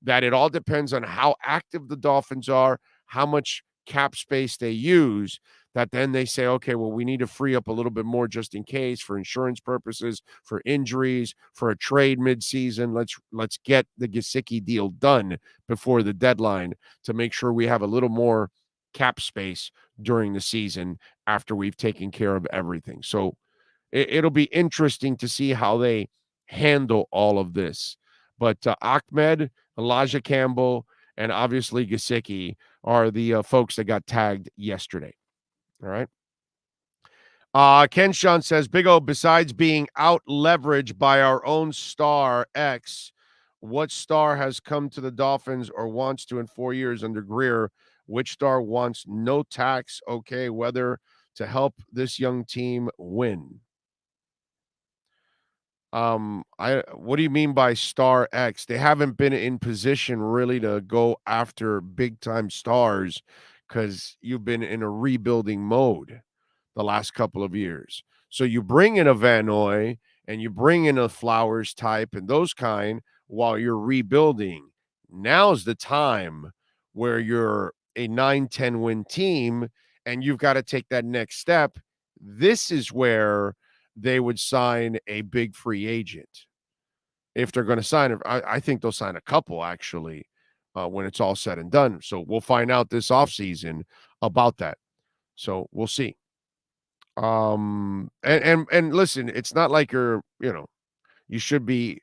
that it all depends on how active the Dolphins are, how much cap space they use, that then they say, okay, well, we need to free up a little bit more just in case, for insurance purposes, for injuries, for a trade midseason. Let's get the Gesicki deal done before the deadline to make sure we have a little more cap space during the season after we've taken care of everything. So it'll be interesting to see how they handle all of this. But Ahmed, Elijah Campbell, and obviously Gesicki are the folks that got tagged yesterday. All right. Ken Sean says, Big O, besides being out leveraged by our own star X, what star has come to the Dolphins or wants to in 4 years under Greer? Which star wants no tax, okay, weather to help this young team win? What do you mean by star X? They haven't been in position really to go after big time stars because you've been in a rebuilding mode the last couple of years. So you bring in a Van Noy and you bring in a Flowers type and those kind while you're rebuilding. Now's the time where you're a 9-10 win team and you've got to take that next step. This is where they would sign a big free agent. If they're going to sign it, I think they'll sign a couple actually when it's all said and done. So we'll find out this offseason about that. So we'll see. And listen, it's not like you should be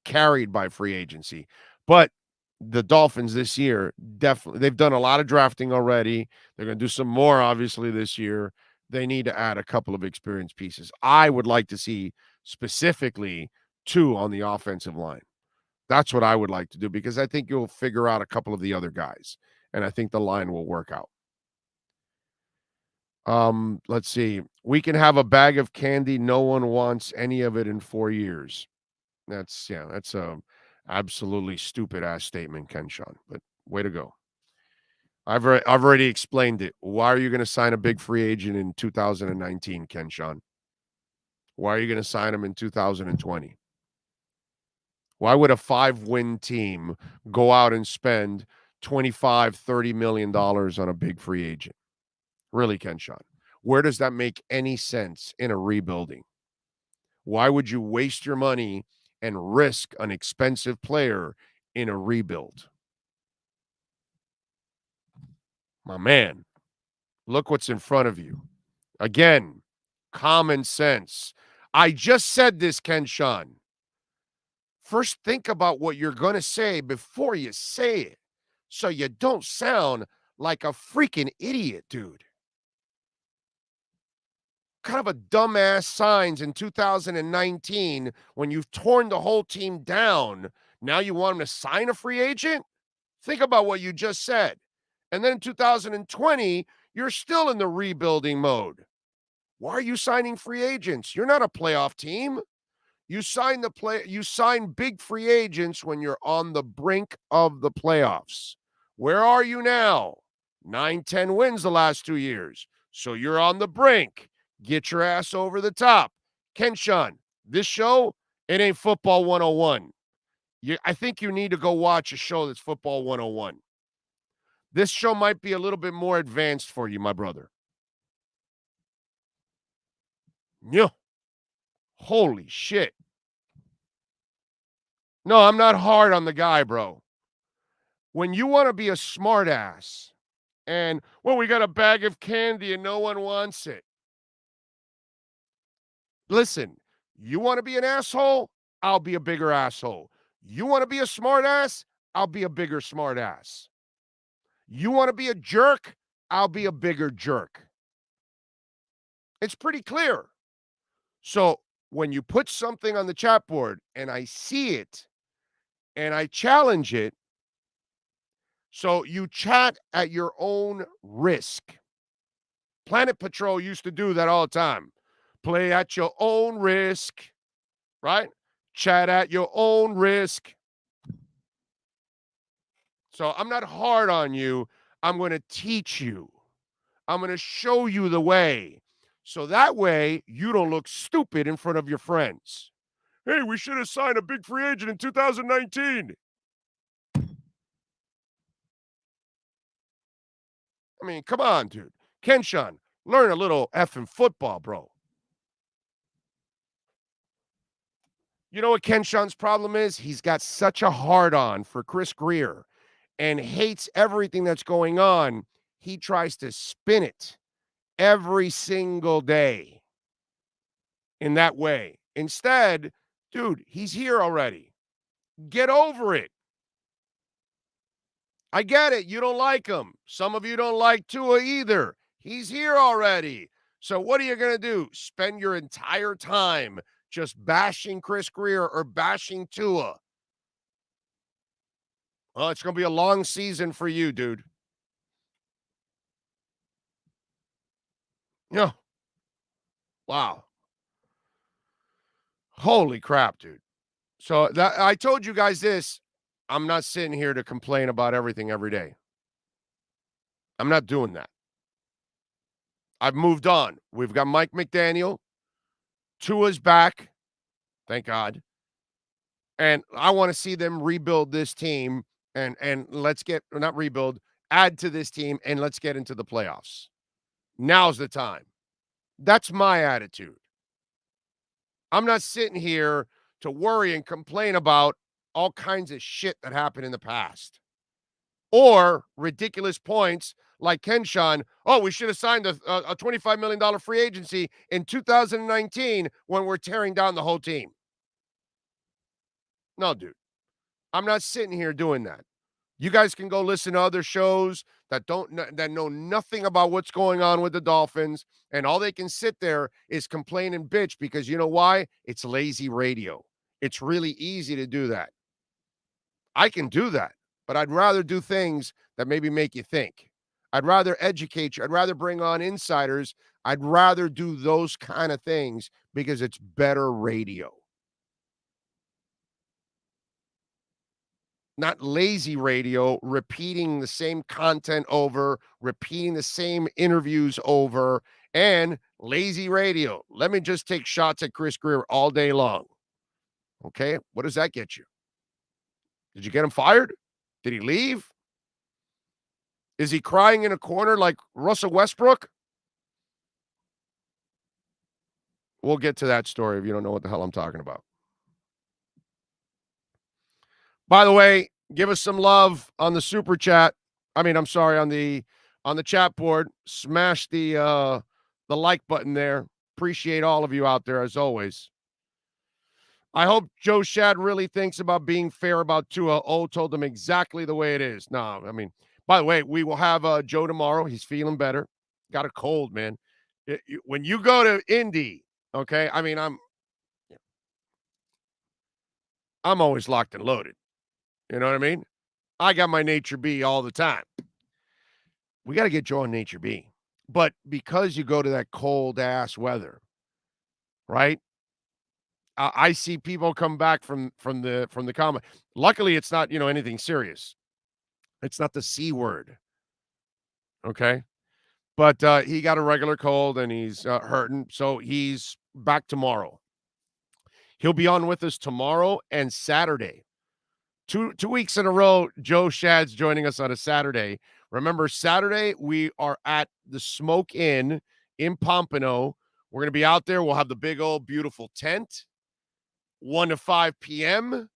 carried by free agency. But the Dolphins this year, definitely, they've done a lot of drafting already. They're going to do some more, obviously, this year. They need to add a couple of experienced pieces. I would like to see specifically 2 on the offensive line. That's what I would like to do, because I think you'll figure out a couple of the other guys, and I think the line will work out. Let's see. We can have a bag of candy. No one wants any of it in 4 years. That's a absolutely stupid ass statement, Kenshawn, but way to go. I've already explained it. Why are you going to sign a big free agent in 2019, Kenshawn? Why are you going to sign him in 2020? Why would a 5-win team go out and spend $25-30 million on a big free agent? Really, Kenshawn? Where does that make any sense in a rebuilding? Why would you waste your money and risk an expensive player in a rebuild? My man, look what's in front of you. Again, common sense. I just said this, Kenshawn. First, think about what you're going to say before you say it, so you don't sound like a freaking idiot, dude. Kind of a dumbass signs in 2019 when you've torn the whole team down. Now you want him to sign a free agent? Think about what you just said. And then in 2020, you're still in the rebuilding mode. Why are you signing free agents? You're not a playoff team. You sign big free agents when you're on the brink of the playoffs. Where are you now? 9-10 wins the last 2 years. So you're on the brink. Get your ass over the top. Kenshawn, this show, it ain't Football 101. I think you need to go watch a show that's Football 101. This show might be a little bit more advanced for you, my brother. Yeah. Holy shit. No, I'm not hard on the guy, bro. When you want to be a smartass and, well, we got a bag of candy and no one wants it. Listen, you want to be an asshole? I'll be a bigger asshole. You want to be a smartass? I'll be a bigger smartass. You want to be a jerk? I'll be a bigger jerk. It's pretty clear. So when you put something on the chat board and I see it and I challenge it, so you chat at your own risk. Planet Patrol used to do that all the time. Play at your own risk, right? Chat at your own risk. So I'm not hard on you. I'm going to teach you. I'm going to show you the way. So that way you don't look stupid in front of your friends. Hey, we should have signed a big free agent in 2019. I mean, come on, dude. Kenshawn, learn a little effing football, bro. You know what Kenshawn's problem is? He's got such a hard-on for Chris Grier and hates everything that's going on. He tries to spin it every single day in that way. Instead, dude, he's here already. Get over it. I get it. You don't like him. Some of you don't like Tua either. He's here already. So what are you going to do? Spend your entire time just bashing Chris Grier or bashing Tua? Well, it's going to be a long season for you, dude. Yeah. Wow. Holy crap, dude. So I told you guys this. I'm not sitting here to complain about everything every day. I'm not doing that. I've moved on. We've got Mike McDaniel. Tua's back. Thank God. And I want to see them rebuild this team and let's get, or not rebuild, add to this team and let's get into the playoffs. Now's the time. That's my attitude. I'm not sitting here to worry and complain about all kinds of shit that happened in the past. Or ridiculous points like Kenshawn, oh, we should have signed a $25 million free agency in 2019 when we're tearing down the whole team. No, dude. I'm not sitting here doing that. You guys can go listen to other shows that know nothing about what's going on with the Dolphins, and all they can sit there is complain and bitch because you know why? It's lazy radio. It's really easy to do that. I can do that, but I'd rather do things that maybe make you think. I'd rather educate you. I'd rather bring on insiders. I'd rather do those kind of things because it's better radio. Not lazy radio, repeating the same content over, repeating the same interviews over, and lazy radio. Let me just take shots at Chris Greer all day long. Okay, what does that get you? Did you get him fired? Did he leave? Is he crying in a corner like Russell Westbrook? We'll get to that story if you don't know what the hell I'm talking about. By the way, give us some love on the super chat. I mean, I'm sorry, on the chat board. Smash the like button there. Appreciate all of you out there as always. I hope Joe Shad really thinks about being fair about Tua. O told him exactly the way it is. No, I mean, by the way, we will have Joe tomorrow. He's feeling better. Got a cold, man. When you go to Indy, okay, I mean, I'm always locked and loaded. You know what I mean? I got my Nature B all the time. We got to get Joe on Nature B. But because you go to that cold-ass weather, right? I see people come back from the comment. Luckily, it's not, anything serious. It's not the C word. Okay? But he got a regular cold, and he's hurting, so he's back tomorrow. He'll be on with us tomorrow and Saturday. Two weeks in a row, Joe Shad's joining us on a Saturday. Remember, Saturday, we are at the Smoke Inn in Pompano. We're going to be out there. We'll have the big old beautiful tent, 1 to 5 p.m.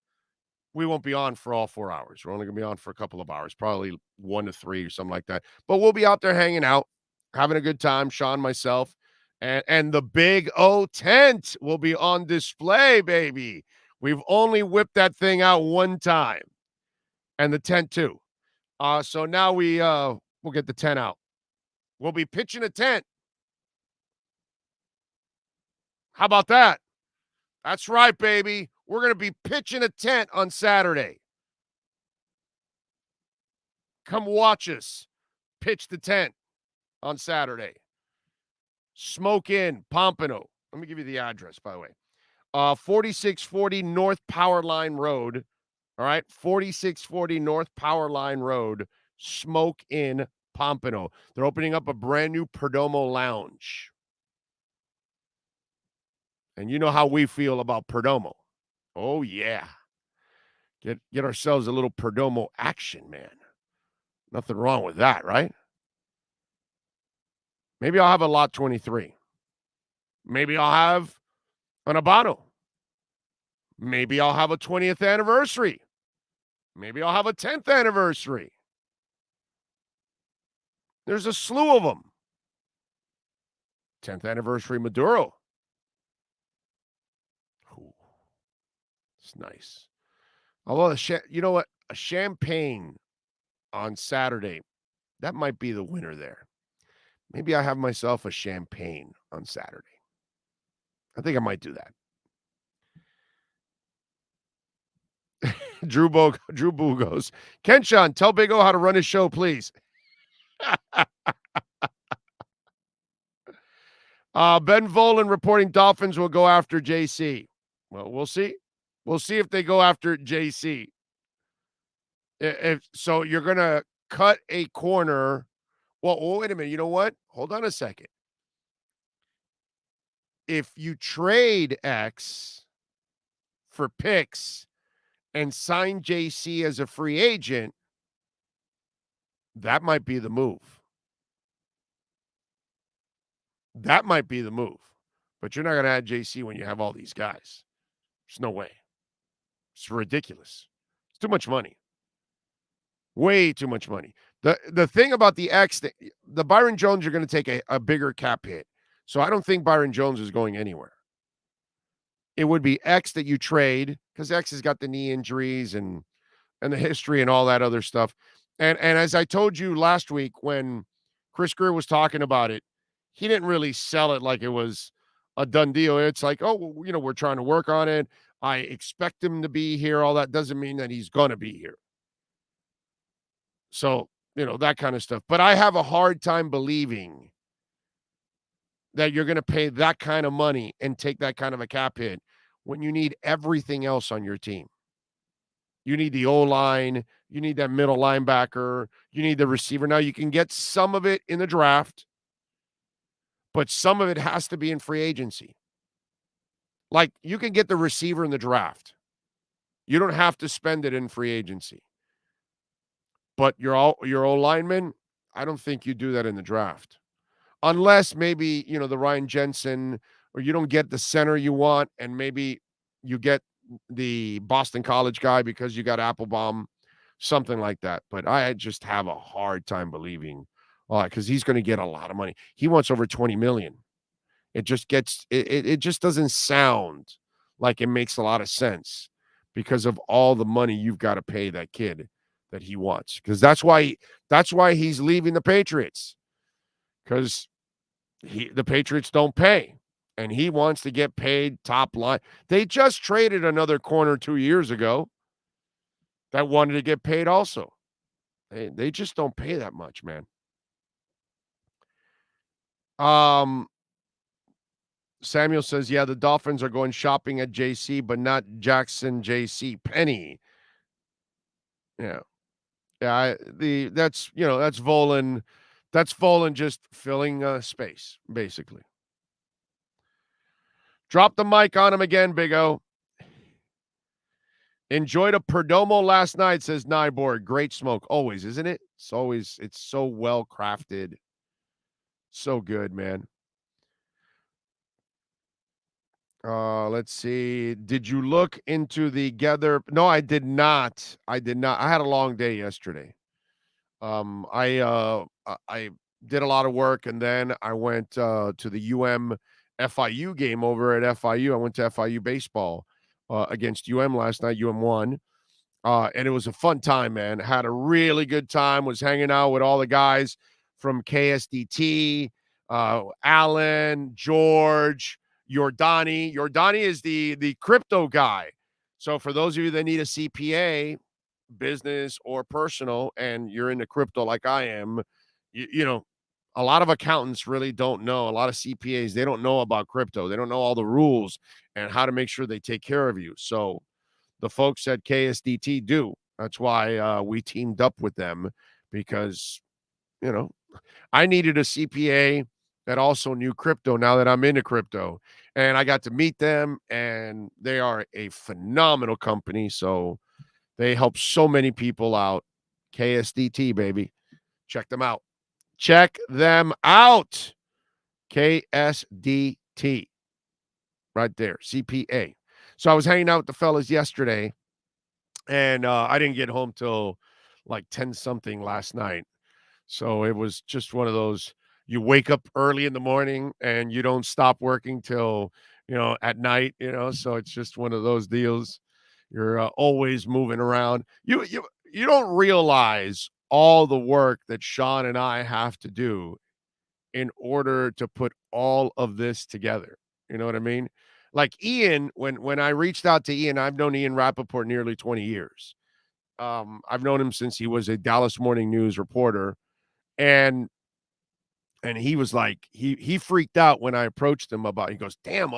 We won't be on for all 4 hours. We're only going to be on for a couple of hours, probably 1 to 3 or something like that. But we'll be out there hanging out, having a good time, Sean, myself, and the big O tent will be on display, baby. We've only whipped that thing out one time, and the tent too. So now we'll get the tent out. We'll be pitching a tent. How about that? That's right, baby. We're going to be pitching a tent on Saturday. Come watch us pitch the tent on Saturday. Smoke Inn, Pompano. Let me give you the address, by the way. 4640 North Powerline Road. All right, 4640 North Powerline Road, Smoke Inn, Pompano. They're opening up a brand new Perdomo lounge. And you know how we feel about Perdomo. Oh, yeah. Get ourselves a little Perdomo action, man. Nothing wrong with that, right? Maybe I'll have a Lot 23. Maybe I'll have an Habano. Maybe I'll have a 20th anniversary. Maybe I'll have a 10th anniversary. There's a slew of them. 10th anniversary Maduro. Ooh, it's nice. Although, you know what? A champagne on Saturday, that might be the winner there. Maybe I have myself a champagne on Saturday. I think I might do that. Drew Boo goes, Kenshawn, tell Big O how to run his show, please. Ben Volen reporting Dolphins will go after JC. Well, we'll see. We'll see if they go after JC. If so, you're going to cut a corner. Well, wait a minute. You know what? Hold on a second. If you trade X for picks and sign JC as a free agent, that might be the move. That might be the move. But you're not going to add JC when you have all these guys. There's no way. It's ridiculous. It's too much money. Way too much money. The thing about the X, the Byron Jones, you're going to take a bigger cap hit. So I don't think Byron Jones is going anywhere. it would be X that you trade because X has got the knee injuries and the history and all that other stuff. And as I told you last week when Chris Greer was talking about it, he didn't really sell it like it was a done deal. It's like, oh, well, we're trying to work on it. I expect him to be here. All that doesn't mean that he's going to be here. So, that kind of stuff. But I have a hard time believing that you're going to pay that kind of money and take that kind of a cap hit when you need everything else on your team. You need the O-line. You need that middle linebacker. You need the receiver. Now, you can get some of it in the draft, but some of it has to be in free agency. Like, you can get the receiver in the draft. You don't have to spend it in free agency. But your O-lineman, I don't think you do that in the draft. Unless maybe, the Ryan Jensen, or you don't get the center you want, and maybe you get the Boston College guy because you got Applebaum, something like that. But I just have a hard time believing, because he's going to get a lot of money. He wants over $20 million. It just it just doesn't sound like it makes a lot of sense because of all the money you've got to pay that kid that he wants. Because that's why he's leaving the Patriots. Because the Patriots don't pay, and he wants to get paid top line. They just traded another corner 2 years ago that wanted to get paid also. They just don't pay that much, man. Samuel says, yeah, the Dolphins are going shopping at JC, but not Jackson JC Penny. Yeah. Yeah, that's Volan. That's Volan just filling space, basically. Drop the mic on him again, Big O. Enjoyed a Perdomo last night, says Nyborg. Great smoke. Always, isn't it? It's so well crafted. So good, man. Let's see. Did you look into the Gather? No, I did not. I had a long day yesterday. I did a lot of work, and then I went to the FIU game over at FIU. I went to FIU baseball against last night. won. And it was a fun time, man. Had a really good time. Was hanging out with all the guys from KSDT, Alan, George, Yordani. Yordani is the crypto guy. So for those of you that need a CPA, business or personal, and you're into crypto like I am, a lot of accountants really don't know. A lot of CPAs, they don't know about crypto. They don't know all the rules and how to make sure they take care of you. So the folks at KSDT do. That's why we teamed up with them, because, I needed a CPA that also knew crypto now that I'm into crypto. And I got to meet them, and they are a phenomenal company. So they help so many people out. KSDT, baby. Check them out. Check them out. KSDT. Right there. CPA. So I was hanging out with the fellas yesterday, and I didn't get home till like 10-something last night. So it was just one of those, you wake up early in the morning and you don't stop working till, at night, so it's just one of those deals. You're always moving around. You don't realize all the work that Sean and I have to do in order to put all of this together. You know what I mean? Like Ian, when I reached out to Ian, I've known Ian Rappaport nearly 20 years. I've known him since he was a Dallas Morning News reporter. And he was like, he freaked out when I approached him about, he goes, damn,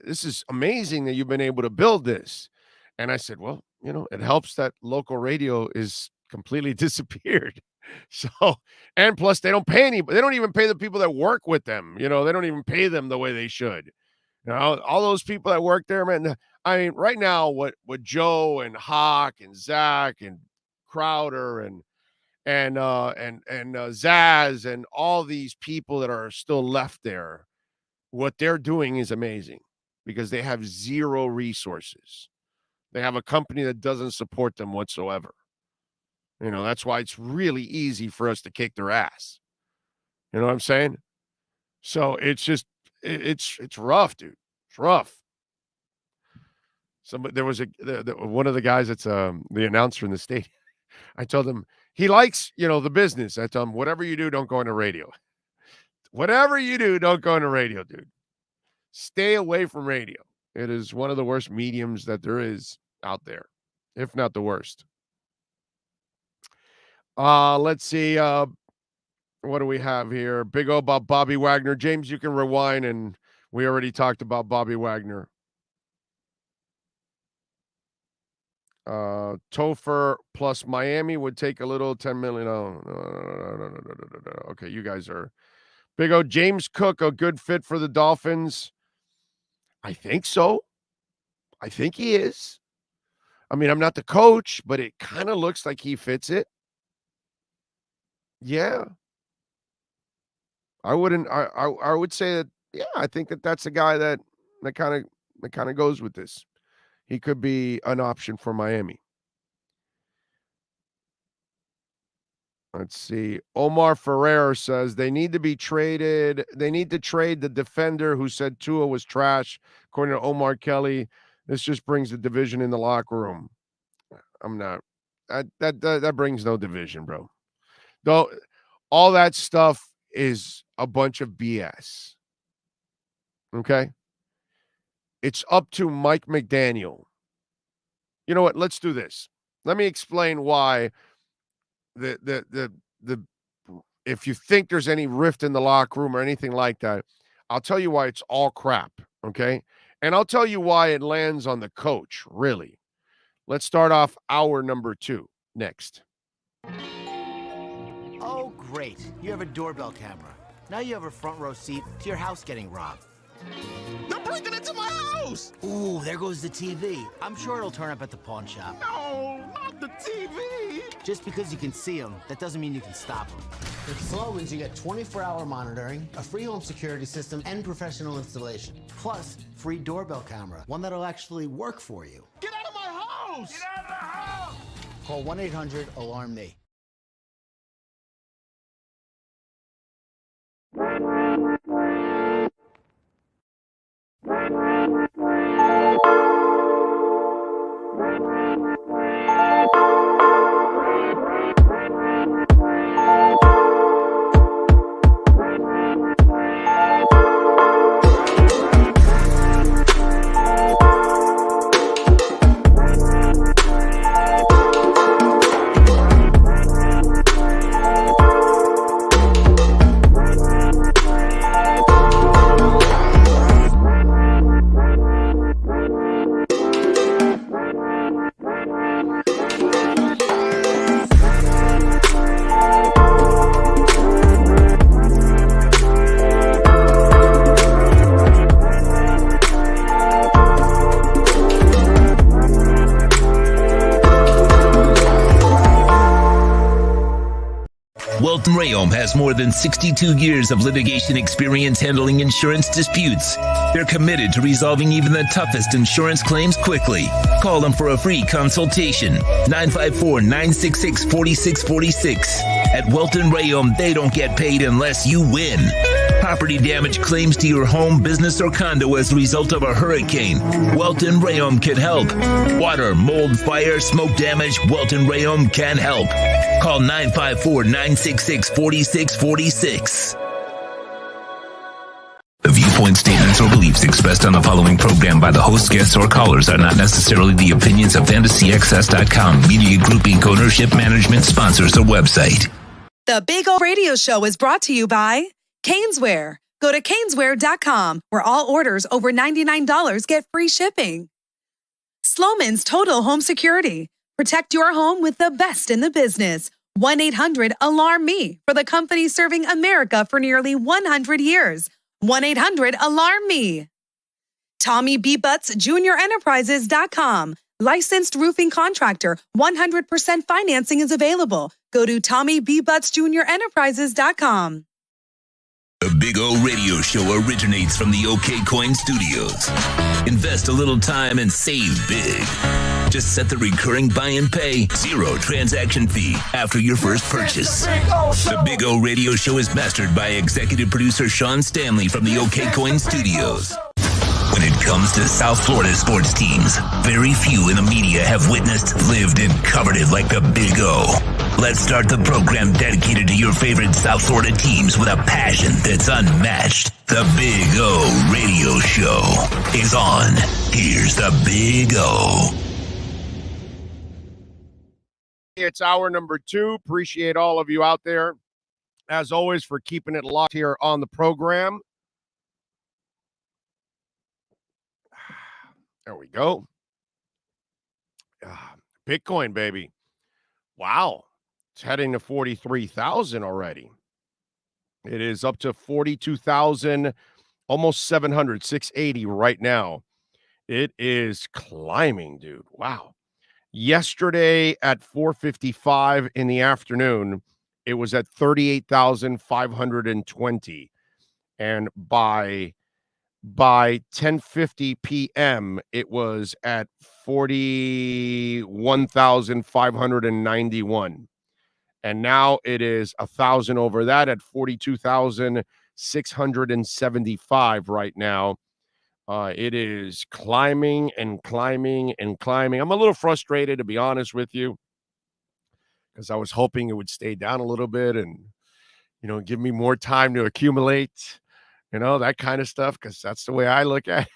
this is amazing that you've been able to build this. And I said, well, it helps that local radio is completely disappeared. So, and plus they don't pay they don't even pay the people that work with them. They don't even pay them the way they should. All those people that work there, man. I mean, right now, what Joe and Hawk and Zach and Crowder and Zaz and all these people that are still left there, what they're doing is amazing because they have zero resources. They have a company that doesn't support them whatsoever. That's why it's really easy for us to kick their ass. You know what I'm saying? So it's just, it's rough, dude. It's rough. There was one of the guys that's the announcer in the state. I told him he likes, the business. I told him, whatever you do, don't go into radio. Whatever you do, don't go into radio, dude. Stay away from radio. It is one of the worst mediums that there is out there, if not the worst. Let's see. What do we have here? Big O about Bobby Wagner. James, you can rewind, and we already talked about Bobby Wagner. Topher plus Miami would take a little 10 million. No. Okay, you guys are Big O. James Cook, a good fit for the Dolphins. I think so. I think he is. I mean, I'm not the coach, but it kind of looks like he fits it. Yeah. I would say that, yeah, I think that's a guy that kind of goes with this. He could be an option for Miami. Let's see. Omar Ferrer says they need to be traded. They need to trade the defender who said Tua was trash. According to Omar Kelly, this just brings the division in the locker room. I'm not. That brings no division, bro. Though all that stuff is a bunch of BS. Okay? It's up to Mike McDaniel. You know what? Let's do this. Let me explain why if you think there's any rift in the locker room or anything like that, I'll tell you why it's all crap, okay? And I'll tell you why it lands on the coach, really. Let's start off hour number 2 next. Oh, great. You have a doorbell camera. Now you have a front row seat to your house getting robbed. They're breaking into my house! Ooh, there goes the TV. I'm sure it'll turn up at the pawn shop. No, not the TV! Just because you can see them, that doesn't mean you can stop them. With Slowens, you get 24-hour monitoring, a free home security system, and professional installation. Plus, free doorbell camera, one that'll actually work for you. Get out of my house! Get out of the house! Call 1-800-ALARM-ME. Welton Rayom has more than 62 years of litigation experience handling insurance disputes. They're committed to resolving even the toughest insurance claims quickly. Call them for a free consultation. 954-966-4646. At Welton Rayom, they don't get paid unless you win. Property damage claims to your home, business, or condo as a result of a hurricane. Welton Rayom can help. Water, mold, fire, smoke damage, Welton Rayom can help. Call 954-966-4646. The viewpoint, statements, or beliefs expressed on the following program by the host, guests, or callers are not necessarily the opinions of FantasyXS.com, Media Group Inc. ownership, management, sponsors, or website. The Big O Radio Show is brought to you by Caneswear. Go to Caneswear.com, where all orders over $99 get free shipping. Sloman's Total Home Security. Protect your home with the best in the business. 1-800-ALARM-ME for the company serving America for nearly 100 years. 1-800-ALARM-ME. Tommy B. Butts Junior Enterprises.com. Licensed roofing contractor. 100% financing is available. Go to Tommy B. Butts Junior Enterprises.com. The Big O Radio Show originates from the OK Coin Studios. Invest a little time and save big. Just set the recurring buy and pay, zero transaction fee after your first purchase. The Big O Radio Show is mastered by executive producer Sean Stanley from the OK Coin Studios. When it comes to South Florida sports teams, very few in the media have witnessed, lived, and covered it like the Big O. Let's start the program dedicated to your favorite South Florida teams with a passion that's unmatched. The Big O Radio Show is on. Here's the Big O. It's hour number 2. Appreciate all of you out there, as always, for keeping it locked here on the program. There we go. Bitcoin, baby. Wow. It's heading to 43,000 already. It is up to 42,000, almost 700, 680 right now. It is climbing, dude. Wow. Yesterday at 4:55 in the afternoon, it was at 38,520. And by 10:50 p.m., it was at 41,591. And now it is 1,000 over that at 42,675 right now. It is climbing and climbing and climbing. I'm a little frustrated, to be honest with you, because I was hoping it would stay down a little bit and, give me more time to accumulate, that kind of stuff, because that's the way I look at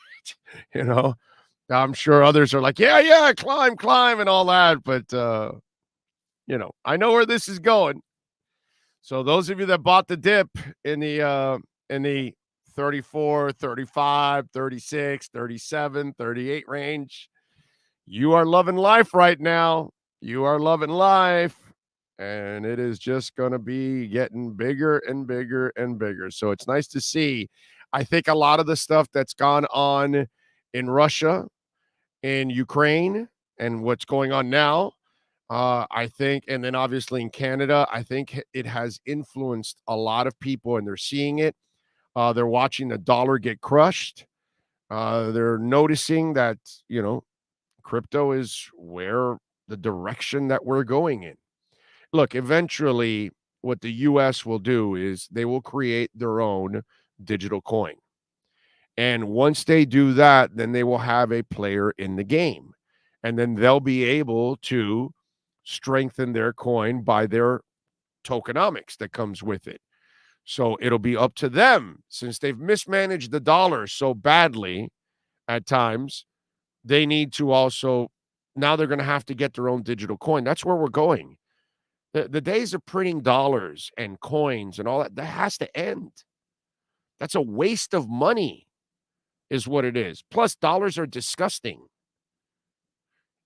it. I'm sure others are like, yeah, climb and all that. But, I know where this is going. So those of you that bought the dip in the 34, 35, 36, 37, 38 range, you are loving life right now. You are loving life. And it is just going to be getting bigger and bigger and bigger. So it's nice to see. I think a lot of the stuff that's gone on in Russia, in Ukraine, and what's going on now, I think, and then obviously in Canada, I think it has influenced a lot of people, and they're seeing it. They're watching the dollar get crushed. They're noticing that, crypto is where the direction that we're going in. Look, eventually what the U.S. will do is they will create their own digital coin. And once they do that, then they will have a player in the game. And then they'll be able to strengthen their coin by their tokenomics that comes with it. So it'll be up to them, since they've mismanaged the dollar so badly at times. They need to also, now they're going to have to get their own digital coin. That's where we're going. The days of printing dollars and coins and all that has to end. That's a waste of money, is what it is. Plus, dollars are disgusting.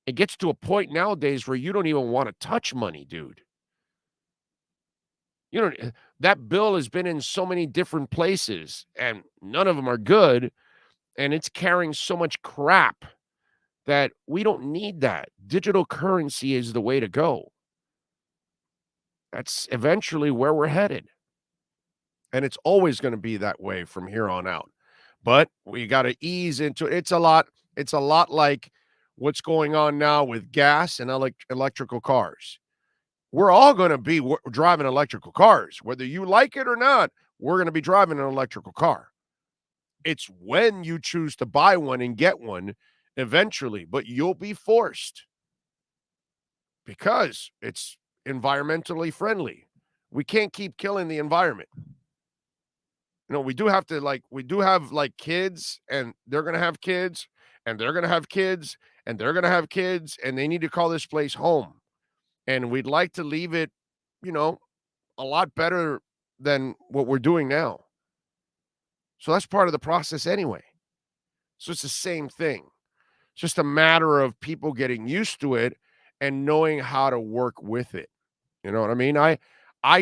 It gets to a point nowadays where you don't even want to touch money, dude. That bill has been in so many different places, and none of them are good, and it's carrying so much crap that we don't need that. Digital currency is the way to go. That's eventually where we're headed. And it's always going to be that way from here on out. But we got to ease into it. It's a lot like what's going on now with gas and electrical cars. We're all going to be driving electrical cars. Whether you like it or not, we're going to be driving an electrical car. It's when you choose to buy one and get one eventually, but you'll be forced because it's environmentally friendly. We can't keep killing the environment. We do have kids, and they're going to have kids, and they're going to have kids, and they're going to have kids, and they need to call this place home. And we'd like to leave it, a lot better than what we're doing now. So that's part of the process anyway. So it's the same thing. It's just a matter of people getting used to it and knowing how to work with it. You know what I mean? I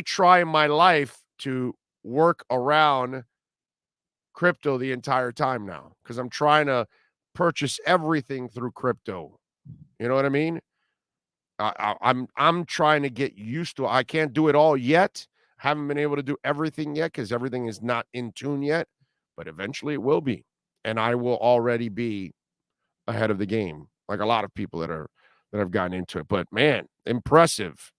try in my life to work around crypto the entire time now, because I'm trying to purchase everything through crypto. You know what I mean? I'm trying to get used to it. I can't do it all yet. Haven't been able to do everything yet because everything is not in tune yet, but eventually it will be. And I will already be ahead of the game, like a lot of people that have gotten into it. But man, impressive.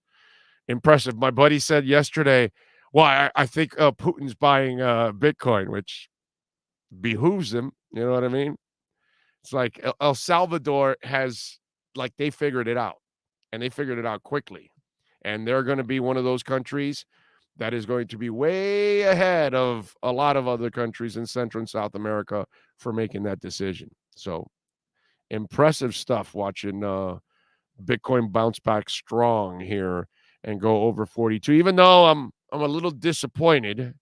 Impressive. My buddy said yesterday, well, I think Putin's buying Bitcoin, which behooves him. You know what I mean? It's like El Salvador has, like, they figured it out, and they figured it out quickly. And they're going to be one of those countries that is going to be way ahead of a lot of other countries in Central and South America for making that decision. So impressive stuff watching Bitcoin bounce back strong here and go over 42. Even though I'm a little disappointed.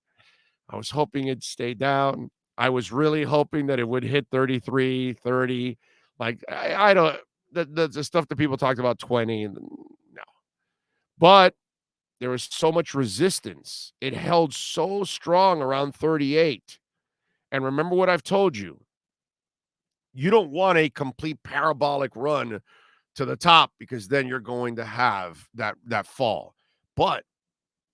I was hoping it'd stay down. I was really hoping that it would hit 33, 30. Like, I don't, the stuff that people talked about 20. No. But there was so much resistance. It held so strong around 38. And remember what I've told you. You don't want a complete parabolic run to the top because then you're going to have that fall. But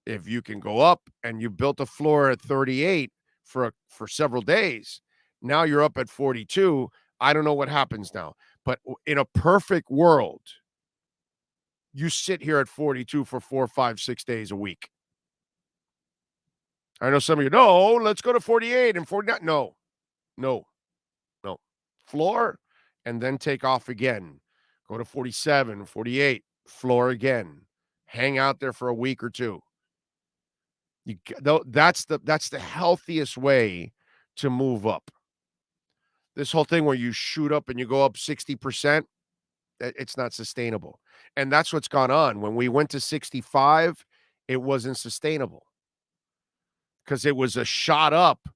if you can go up and you built a floor at 38 for several days, now you're up at 42. I don't know what happens now. But in a perfect world, you sit here at 42 for 4, 5, 6 days a week. I know some of you, no, let's go to 48 and 49. No. Floor, and then take off again. Go to 47, 48, floor again. Hang out there for a week or two. That's the healthiest way to move up. This whole thing where you shoot up and you go up 60%, it's not sustainable. And that's what's gone on. When we went to 65, it wasn't sustainable because it was a shot up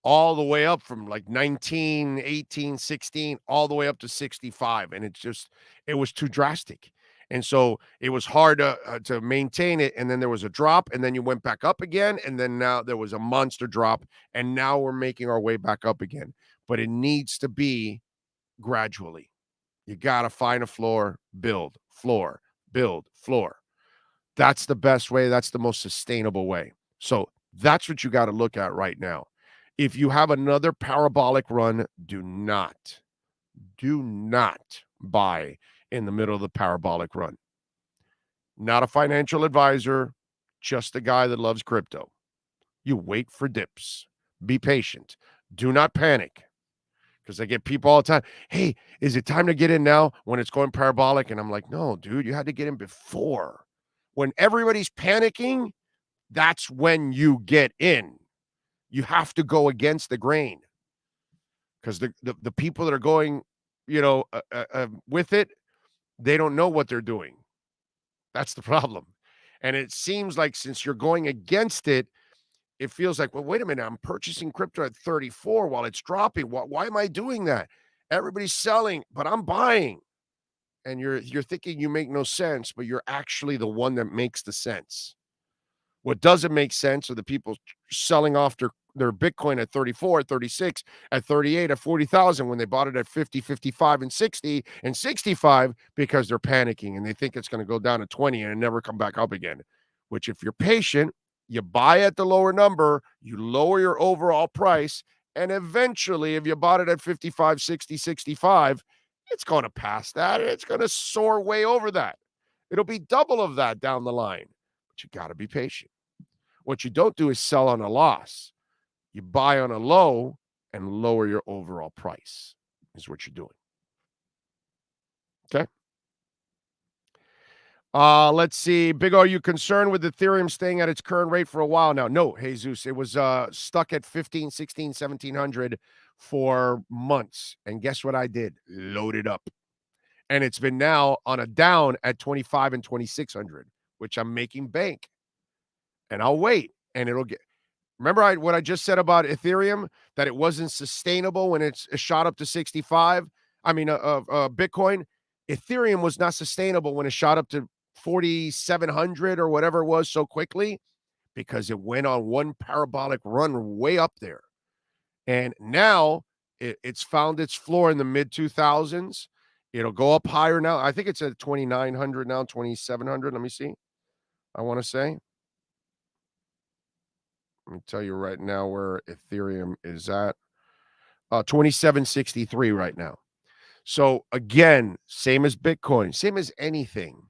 all the way up from like 19, 18, 16, all the way up to 65. And it was too drastic. And so it was hard to maintain it. And then there was a drop, and then you went back up again. And then now there was a monster drop. And now we're making our way back up again. But it needs to be gradually. You got to find a floor, build, floor, build, floor. That's the best way. That's the most sustainable way. So that's what you got to look at right now. If you have another parabolic run, do not buy in the middle of the parabolic run. Not a financial advisor, just a guy that loves crypto. You wait for dips. Be patient. Do not panic. Because I get people all the time, hey, is it time to get in now when it's going parabolic? And I'm like, no, dude, you had to get in before. When everybody's panicking, that's when you get in. You have to go against the grain because the people that are going, with it, they don't know what they're doing. That's the problem. And it seems like since you're going against it, it feels like, well, wait a minute, I'm purchasing crypto at 34 while it's dropping. Why am I doing that? Everybody's selling, but I'm buying. And you're thinking you make no sense, but you're actually the one that makes the sense. What doesn't make sense are the people selling off their Bitcoin at 34, at 36, at 38, at 40,000 when they bought it at 50, 55, and 60, and 65 because they're panicking and they think it's going to go down to 20 and never come back up again. Which, if you're patient, you buy at the lower number, you lower your overall price, and eventually, if you bought it at 55, 60, 65, it's going to pass that. It's going to soar way over that. It'll be double of that down the line. But you got to be patient. What you don't do is sell on a loss. You buy on a low and lower your overall price is what you're doing. Okay. Let's see. Big O, are you concerned with Ethereum staying at its current rate for a while now? No, Jesus. It was stuck at 15, 16, 1700 for months. And guess what I did? Load it up. And it's been now on a down at 25 and 2600, which I'm making bank. And I'll wait, and it'll get. Remember what I just said about Ethereum, that it wasn't sustainable when it's shot up to 65? Bitcoin. Ethereum was not sustainable when it shot up to 4,700 or whatever it was so quickly because it went on one parabolic run way up there. And now it's found its floor in the mid-2000s. It'll go up higher now. I think it's at 2,900 now, 2,700. Let me see. I want to say. Let me tell you right now where Ethereum is at. 2763 right now. So again, same as Bitcoin, same as anything.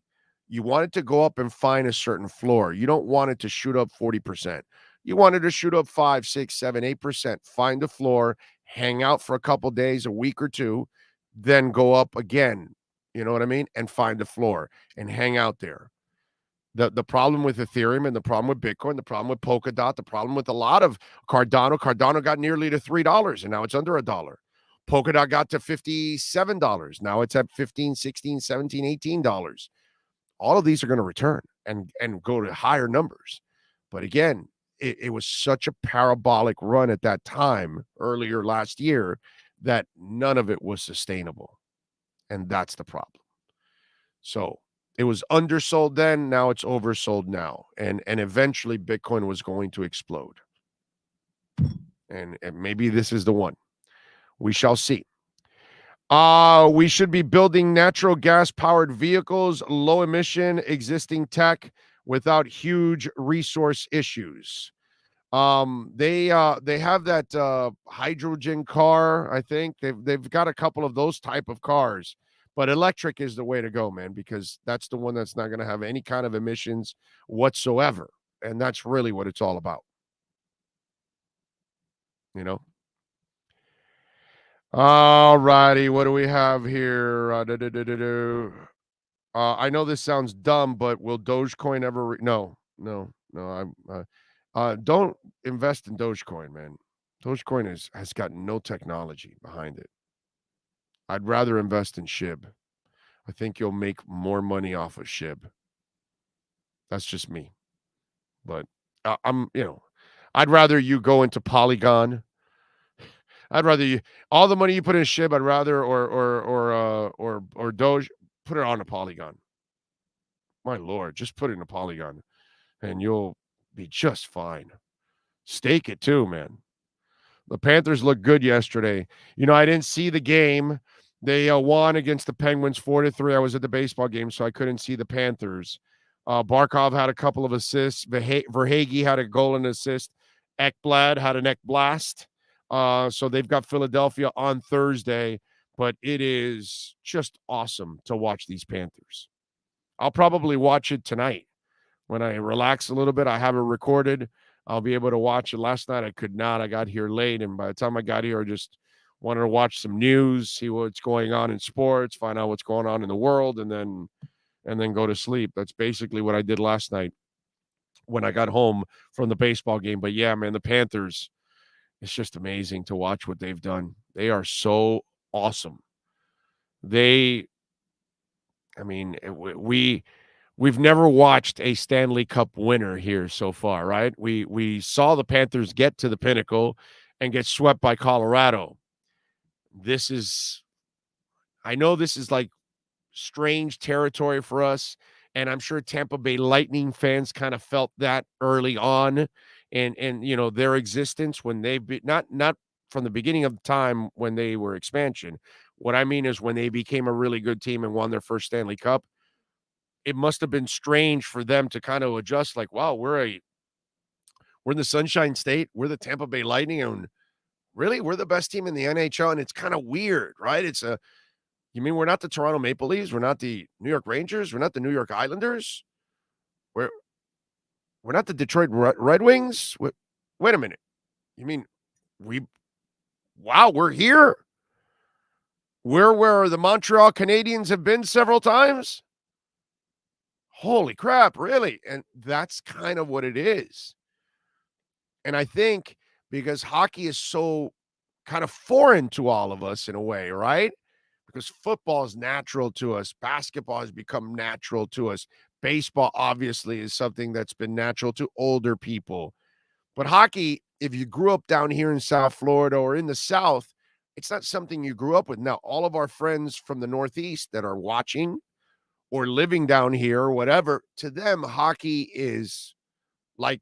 You want it to go up and find a certain floor. You don't want it to shoot up 40%. You want it to shoot up 5, 6, 7, 8%. Find the floor, hang out for a couple days, a week or two, then go up again. You know what I mean? And find the floor and hang out there. The problem with Ethereum and the problem with Bitcoin, the problem with Polkadot, the problem with a lot of Cardano got nearly to $3 and now it's under $1. Polkadot got to $57. Now it's at $15, $16, $17, $18. All of these are going to return and go to higher numbers. But again, it was such a parabolic run at that time earlier last year that none of it was sustainable. And that's the problem. So it was undersold then, now it's oversold now. And eventually Bitcoin was going to explode. And maybe this is the one. We shall see. We should be building natural gas powered vehicles, low emission existing tech without huge resource issues. They have that hydrogen car, I think. They've got a couple of those type of cars. But electric is the way to go, man, because that's the one that's not going to have any kind of emissions whatsoever. And that's really what it's all about. You know? All righty. What do we have here? I know this sounds dumb, but will Dogecoin ever... No. Don't invest in Dogecoin, man. Dogecoin has got no technology behind it. I'd rather invest in SHIB. I think you'll make more money off of SHIB. That's just me. But I'd rather you go into Polygon. I'd rather all the money you put in SHIB, I'd rather or Doge, put it on a Polygon. My Lord, just put it in a Polygon and you'll be just fine. Stake it too, man. The Panthers looked good yesterday. I didn't see the game. They won against the Penguins 4-3. I was at the baseball game, so I couldn't see the Panthers. Barkov had a couple of assists. Verhaeghe had a goal and assist. Ekblad had an Ekblast. So they've got Philadelphia on Thursday, but it is just awesome to watch these Panthers. I'll probably watch it tonight. When I relax a little bit, I have it recorded. I'll be able to watch it. Last night I could not. I got here late, and by the time I got here, I just wanted to watch some news, see what's going on in sports, find out what's going on in the world, and then go to sleep. That's basically what I did last night when I got home from the baseball game. But yeah, man, the Panthers, it's just amazing to watch what they've done. They are so awesome. We've never watched a Stanley Cup winner here so far, right? We saw the Panthers get to the pinnacle and get swept by Colorado. I know this is like strange territory for us, and I'm sure Tampa Bay Lightning fans kind of felt that early on and their existence when not from the beginning of time when they were expansion. What I mean is when they became a really good team and won their first Stanley Cup, it must have been strange for them to kind of adjust like, wow, we're in the Sunshine State. We're the Tampa Bay Lightning, and really, we're the best team in the NHL, and it's kind of weird, right? You mean we're not the Toronto Maple Leafs? We're not the New York Rangers? We're not the New York Islanders? We're not the Detroit Red Wings? Wait a minute. You mean we're here? We're where the Montreal Canadiens have been several times? Holy crap, really? And that's kind of what it is. And I think because hockey is so kind of foreign to all of us in a way, right? Because football is natural to us. Basketball has become natural to us. Baseball, obviously, is something that's been natural to older people. But hockey, if you grew up down here in South Florida or in the South, it's not something you grew up with. Now, all of our friends from the Northeast that are watching or living down here or whatever, to them, hockey is like,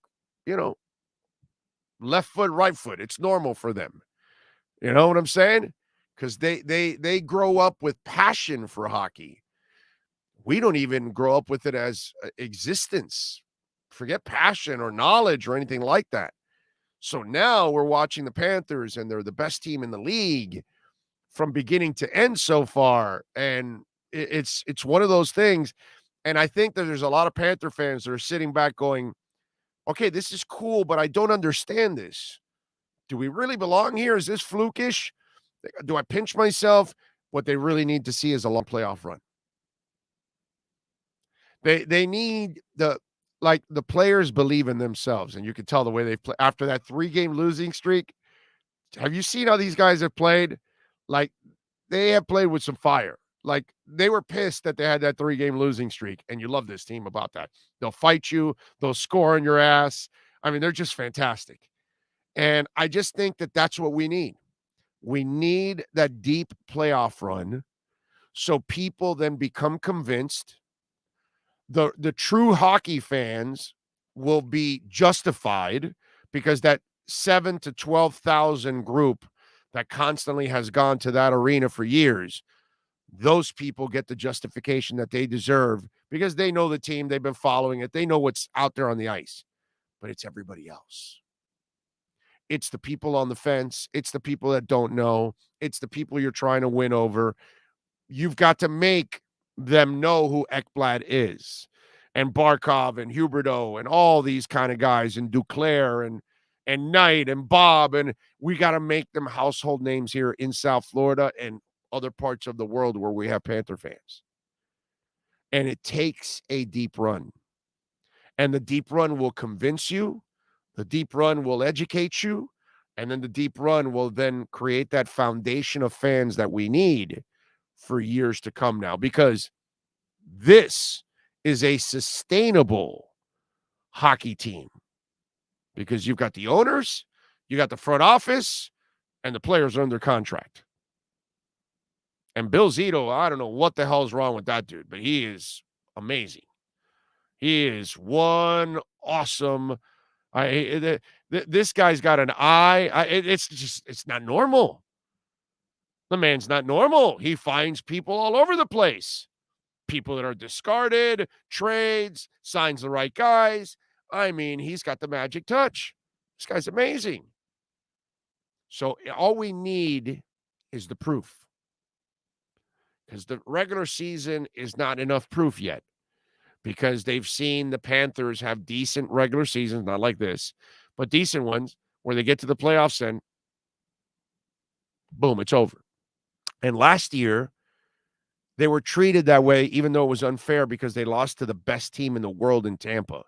left foot, right foot. It's normal for them. You know what I'm saying? Because they grow up with passion for hockey. We don't even grow up with it as existence. Forget passion or knowledge or anything like that. So now we're watching the Panthers, and they're the best team in the league from beginning to end so far. And it's one of those things. And I think that there's a lot of Panther fans that are sitting back going, okay, this is cool, but I don't understand this. Do we really belong here? Is this flukish? Do I pinch myself? What they really need to see is a long playoff run. They need the players believe in themselves, and you can tell the way they play after that 3-game losing streak. Have you seen how these guys have played? Like, they have played with some fire. Like, they were pissed that they had that 3-game losing streak, and you love this team about that. They'll fight you. They'll score on your ass. I mean, they're just fantastic. And I just think that that's what we need. We need that deep playoff run so people then become convinced. The true hockey fans will be justified because that 7 to 12,000 group that constantly has gone to that arena for years, those people get the justification that they deserve because they know the team, they've been following it, they know what's out there on the ice. But it's everybody else. It's the people on the fence. It's the people that don't know. It's the people you're trying to win over. You've got to make them know who Ekblad is, and Barkov and Huberdeau and all these kind of guys, and Duclair and Knight and Bob, and we got to make them household names here in South Florida and other parts of the world where we have Panther fans. And it takes a deep run. And the deep run will convince you. The deep run will educate you. And then the deep run will then create that foundation of fans that we need for years to come now, because this is a sustainable hockey team, because you've got the owners, you got the front office, and the players are under contract. And Bill Zito, I don't know what the hell is wrong with that dude, but he is amazing. He is one awesome. This guy's got an eye. It's not normal. The man's not normal. He finds people all over the place. People that are discarded, trades, signs the right guys. I mean, he's got the magic touch. This guy's amazing. So all we need is the proof. Because the regular season is not enough proof yet. Because they've seen the Panthers have decent regular seasons, not like this, but decent ones where they get to the playoffs and boom, it's over. And last year, they were treated that way, even though it was unfair because they lost to the best team in the world in Tampa.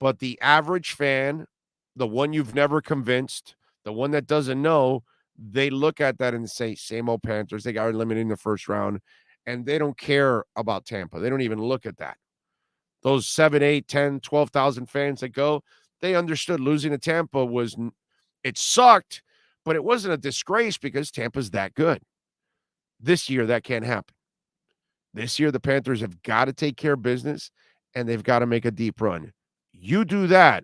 But the average fan, the one you've never convinced, the one that doesn't know, they look at that and say, same old Panthers. They got eliminated in the first round, and they don't care about Tampa. They don't even look at that. Those 7, 8, 10, 12,000 fans that go, they understood losing to Tampa it sucked, but it wasn't a disgrace because Tampa's that good. This year, that can't happen. This year, the Panthers have got to take care of business, and they've got to make a deep run. You do that,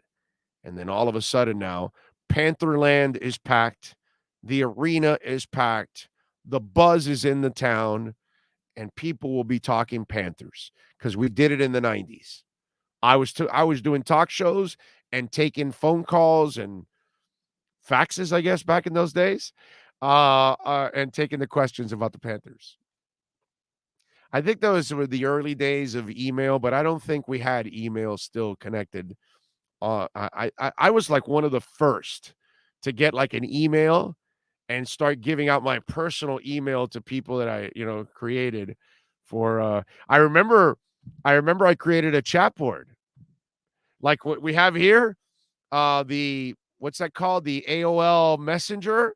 and then all of a sudden now, Pantherland is packed. The arena is packed. The buzz is in the town, and people will be talking Panthers because we did it in the 90s. I was doing talk shows and taking phone calls and faxes, I guess, back in those days, and taking the questions about the Panthers. I think those were the early days of email, but I don't think we had email still connected. I was like one of the first to get like an email and start giving out my personal email to people that I, created for, I remember I created a chat board like what we have here. What's that called? The AOL Messenger.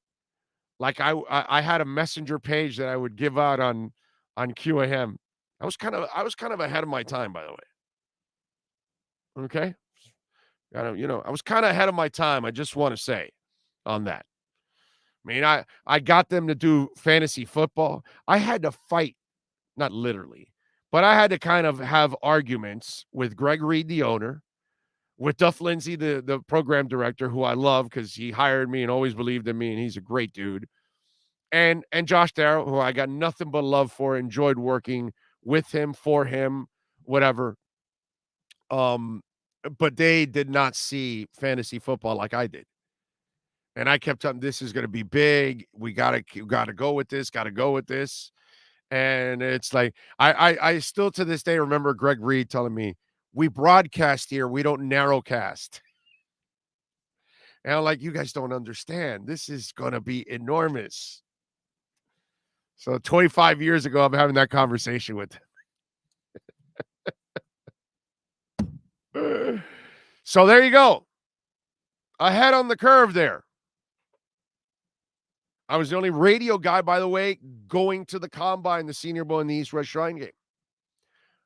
Like I had a messenger page that I would give out on QAM. I was kind of ahead of my time, by the way. Okay. I was kind of ahead of my time. I just want to say on that. I mean, I got them to do fantasy football. I had to fight, not literally, but I had to kind of have arguments with Greg Reed, the owner, with Duff Lindsay, the program director, who I love because he hired me and always believed in me, and he's a great dude. And Josh Darrow, who I got nothing but love for, enjoyed working with him, for him, whatever. But they did not see fantasy football like I did. And I kept telling this is going to be big. We gotta go with this. Got to go with this. And it's like I still to this day remember Greg Reed telling me, "We broadcast here. We don't narrowcast." And I'm like, "You guys don't understand. This is going to be enormous." So 25 years ago, I'm having that conversation with him. So there you go. Ahead on the curve there. I was the only radio guy, by the way, going to the Combine, the Senior Bowl, and the East West Shrine Game.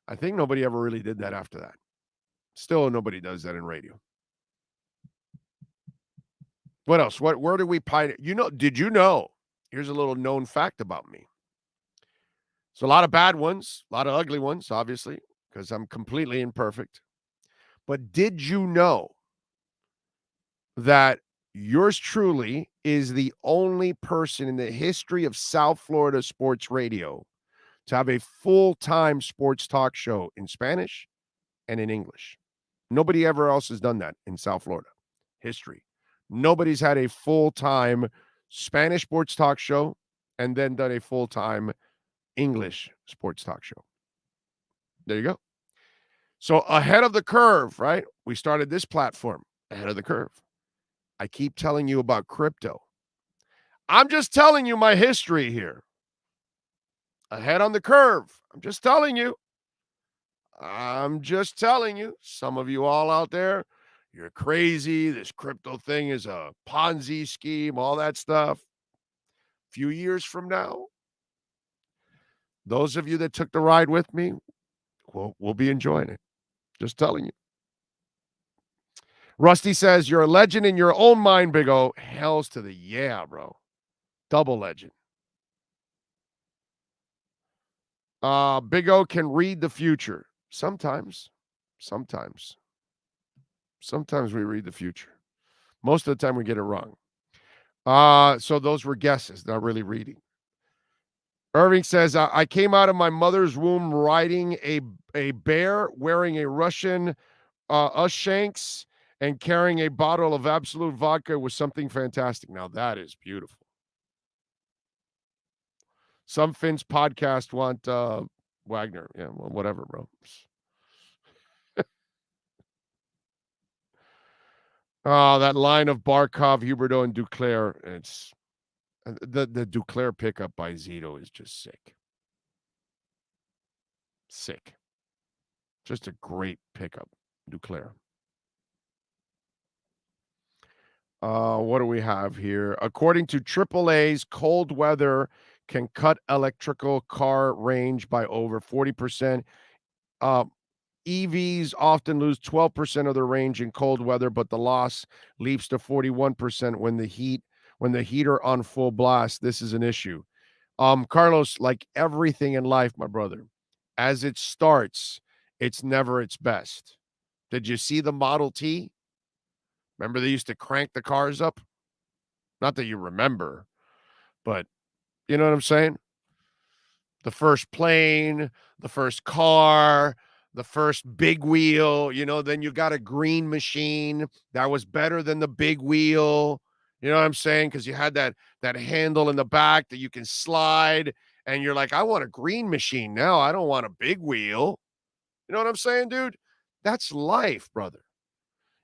I think nobody ever really did that after that. Still, nobody does that in radio. What else? Where do we pioneer? Did you know? Here's a little known fact about me. There's a lot of bad ones, a lot of ugly ones, obviously, because I'm completely imperfect. But did you know that yours truly is the only person in the history of South Florida sports radio to have a full-time sports talk show in Spanish and in English? Nobody ever else has done that in South Florida history. Nobody's had a full-time Spanish sports talk show and then done a full-time English sports talk show. There you go. So ahead of the curve, right? We started this platform ahead of the curve. I keep telling you about crypto. I'm just telling you my history here. Ahead on the curve. I'm just telling you. Some of you all out there, you're crazy. This crypto thing is a Ponzi scheme, all that stuff. A few years from now, those of you that took the ride with me, we'll be enjoying it. Just telling you. Rusty says, you're a legend in your own mind, Big O. Hells to the yeah, bro. Double legend. Big O can read the future. Sometimes we read the future. Most of the time we get it wrong. So those were guesses, not really reading. Irving says, I came out of my mother's womb riding a bear, wearing a Russian Ushanks, and carrying a bottle of Absolute vodka was something fantastic. Now that is beautiful. Some Finns podcast want Wagner. Yeah, well, whatever, bro. That line of Barkov, Huberdeau, and Duclair. It's the Duclair pickup by Zito is just sick. Sick. Just a great pickup, Duclair. What do we have here? According to AAA's, cold weather can cut electrical car range by over 40%. EVs often lose 12% of their range in cold weather, but the loss leaps to 41% when the heater on full blast. This is an issue. Carlos, like everything in life, my brother, as it starts, it's never its best. Did you see the Model T? Remember they used to crank the cars up? Not that you remember, but you know what I'm saying? The first plane, the first car, the first big wheel, then you got a green machine that was better than the big wheel. You know what I'm saying? Because you had that handle in the back that you can slide, and you're like, I want a green machine now. I don't want a big wheel. You know what I'm saying, dude? That's life, brother.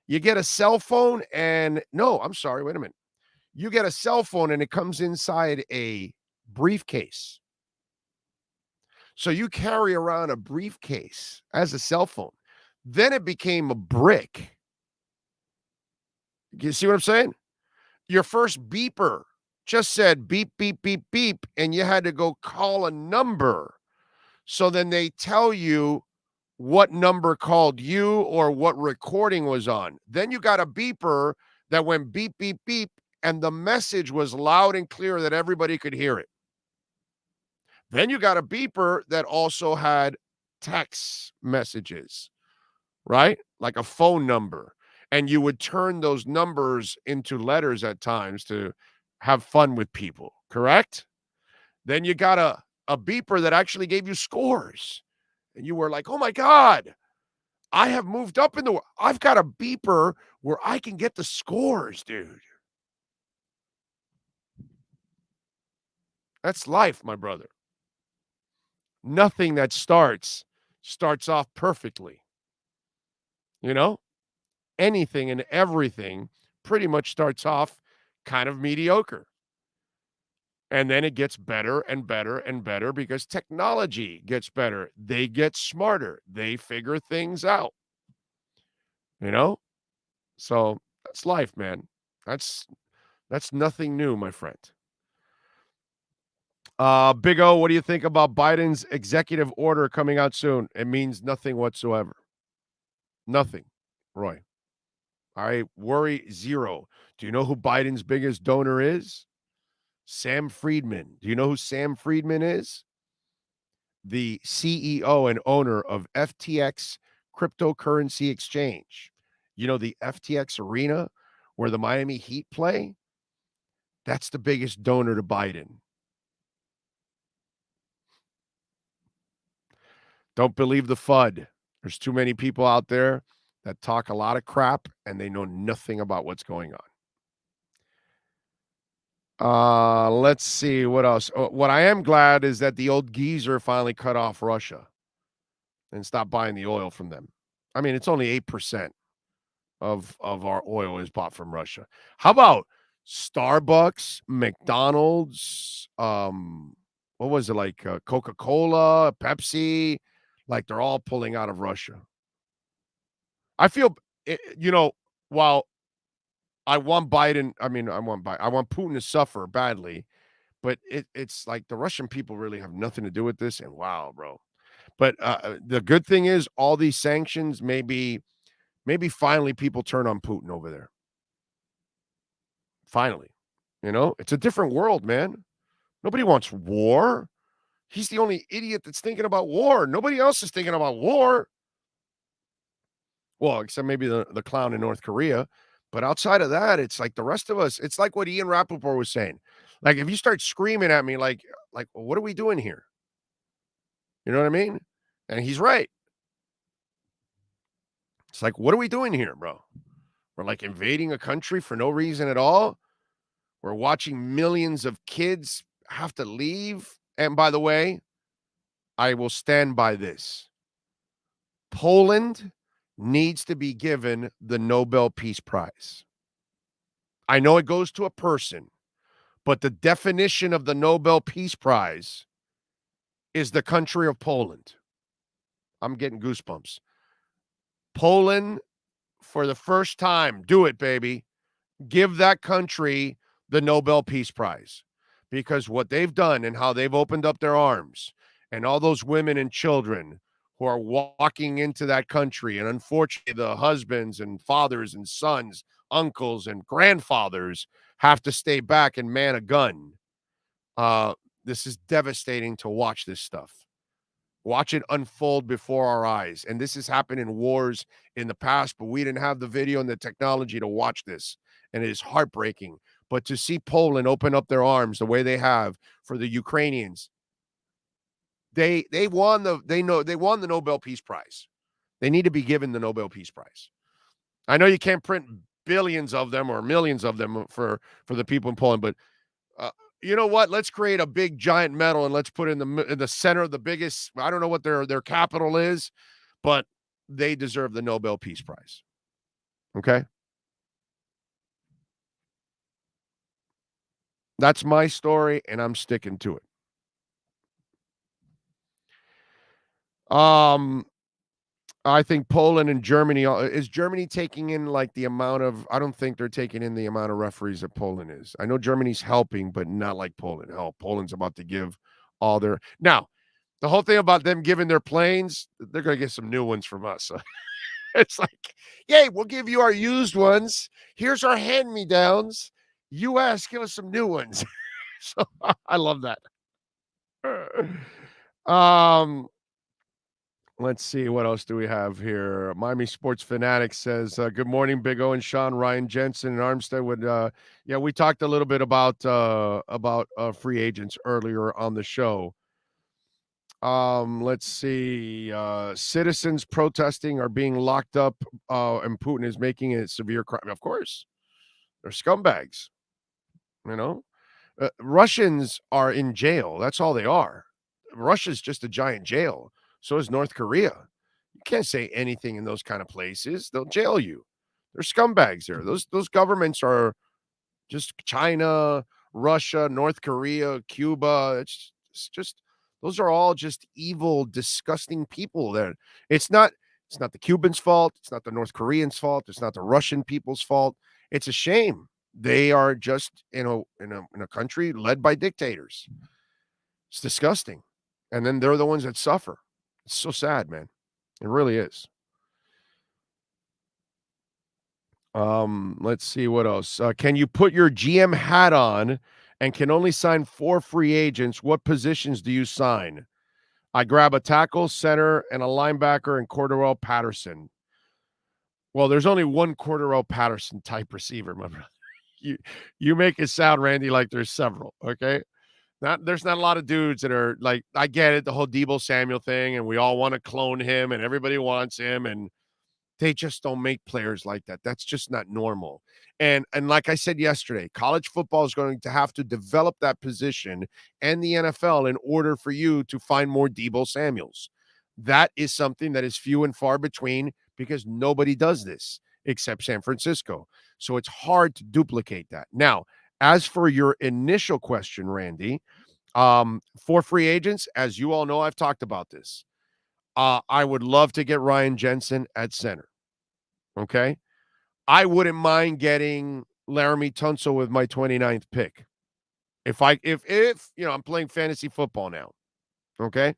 You get a cell phone and no, I'm sorry, wait a minute. You get a cell phone and it comes inside a briefcase. So you carry around a briefcase as a cell phone. Then it became a brick. You see what I'm saying? Your first beeper just said beep, beep, beep, beep, and you had to go call a number. So then they tell you what number called you or what recording was on. Then you got a beeper that went beep, beep, beep, and the message was loud and clear that everybody could hear it. Then you got a beeper that also had text messages, right? Like a phone number. And you would turn those numbers into letters at times to have fun with people, correct? Then you got a beeper that actually gave you scores. And you were like, oh my God, I have moved up in the world. I've got a beeper where I can get the scores, dude. That's life, my brother. Nothing that starts off perfectly. You know? Anything and everything pretty much starts off kind of mediocre. And then it gets better and better and better because technology gets better. They get smarter. They figure things out. You know? So that's life, man. That's nothing new, my friend. Big O, what do you think about Biden's executive order coming out soon? It means nothing whatsoever. Nothing, Roy. I worry zero. Do you know who Biden's biggest donor is? Sam Friedman. Do you know who Sam Friedman is? The CEO and owner of FTX Cryptocurrency Exchange. You know, the FTX arena where the Miami Heat play? That's the biggest donor to Biden. Don't believe the FUD. There's too many people out there that talk a lot of crap and they know nothing about what's going on. Let's see what else. What I am glad is that the old geezer finally cut off Russia and stopped buying the oil from them. I mean, it's only 8% of our oil is bought from Russia. How about Starbucks, McDonald's, what was it like Coca-Cola, Pepsi, like they're all pulling out of Russia. I feel, while I want Biden, I want Putin to suffer badly, but it's like the Russian people really have nothing to do with this. And wow, bro. But the good thing is all these sanctions, maybe finally people turn on Putin over there. Finally, it's a different world, man. Nobody wants war. He's the only idiot that's thinking about war. Nobody else is thinking about war. Well, except maybe the clown in North Korea. But outside of that, it's like the rest of us. It's like what Ian Rappaport was saying. Like, if you start screaming at me like, well, what are we doing here? You know what I mean? And he's right. It's like, what are we doing here, bro? We're like invading a country for no reason at all. We're watching millions of kids have to leave. And by the way, I will stand by this. Poland needs to be given the Nobel Peace Prize. I know it goes to a person, but the definition of the Nobel Peace Prize is the country of Poland. I'm getting goosebumps. Poland, for the first time, do it, baby. Give that country the Nobel Peace Prize, because what they've done and how they've opened up their arms, and all those women and children who are walking into that country, and unfortunately the husbands and fathers and sons, uncles and grandfathers have to stay back and man a gun. This is devastating to watch this stuff. Watch it unfold before our eyes. And this has happened in wars in the past, but we didn't have the video and the technology to watch this. And it is heartbreaking. But to see Poland open up their arms the way they have for the Ukrainians, they won the Nobel Peace Prize. They need to be given the Nobel Peace Prize. I know you can't print billions of them or millions of them for the people in Poland, but you know what? Let's create a big giant medal and let's put it in the center of the biggest. I don't know what their capital is, but they deserve the Nobel Peace Prize. Okay? That's my story, and I'm sticking to it. I think Poland and Germany, is Germany taking in like the amount of, I don't think they're taking in the amount of referees that Poland is. I know Germany's helping, but not like Poland. Hell, Poland's about to give all their, now, the whole thing about them giving their planes, they're going to get some new ones from us. So it's like, yay, we'll give you our used ones. Here's our hand-me-downs. U.S., give us some new ones. So I love that. Let's see. What else do we have here? Miami Sports Fanatic says, good morning, Big O and Sean, Ryan Jensen and Armstead would, yeah, we talked a little bit about free agents earlier on the show. Let's see. Citizens protesting are being locked up, and Putin is making it a severe crime. Of course, they're scumbags, you know? Russians are in jail. That's all they are. Russia's just a giant jail. So is North Korea. You can't say anything in those kind of places. They'll jail you. They're scumbags there. Those governments are just China, Russia, North Korea, Cuba. It's just those are all just evil, disgusting people there. It's not the Cubans' fault, it's not the North Koreans' fault, it's not the Russian people's fault. It's a shame. They are just in a country led by dictators. It's disgusting. And then they're the ones that suffer. It's so sad, man. It really is. Let's see what else. Can you put your GM hat on and can only sign 4 free agents? What positions do you sign? I grab a tackle, center, and a linebacker and Cordarrelle Patterson. Well, there's only one Cordarrelle Patterson type receiver, my brother. You make it sound, Randy, like there's several, okay? There's not a lot of dudes that are like, I get it, the whole Deebo Samuel thing, and we all want to clone him, and everybody wants him, and they just don't make players like that. That's just not normal. And like I said yesterday, college football is going to have to develop that position and the NFL in order for you to find more Deebo Samuels. That is something that is few and far between because nobody does this except San Francisco. So it's hard to duplicate that. Now, as for your initial question, Randy, for free agents, as you all know, I've talked about this. I would love to get Ryan Jensen at center. Okay. I wouldn't mind getting Laramie Tunsil with my 29th pick. If I'm playing fantasy football now. Okay.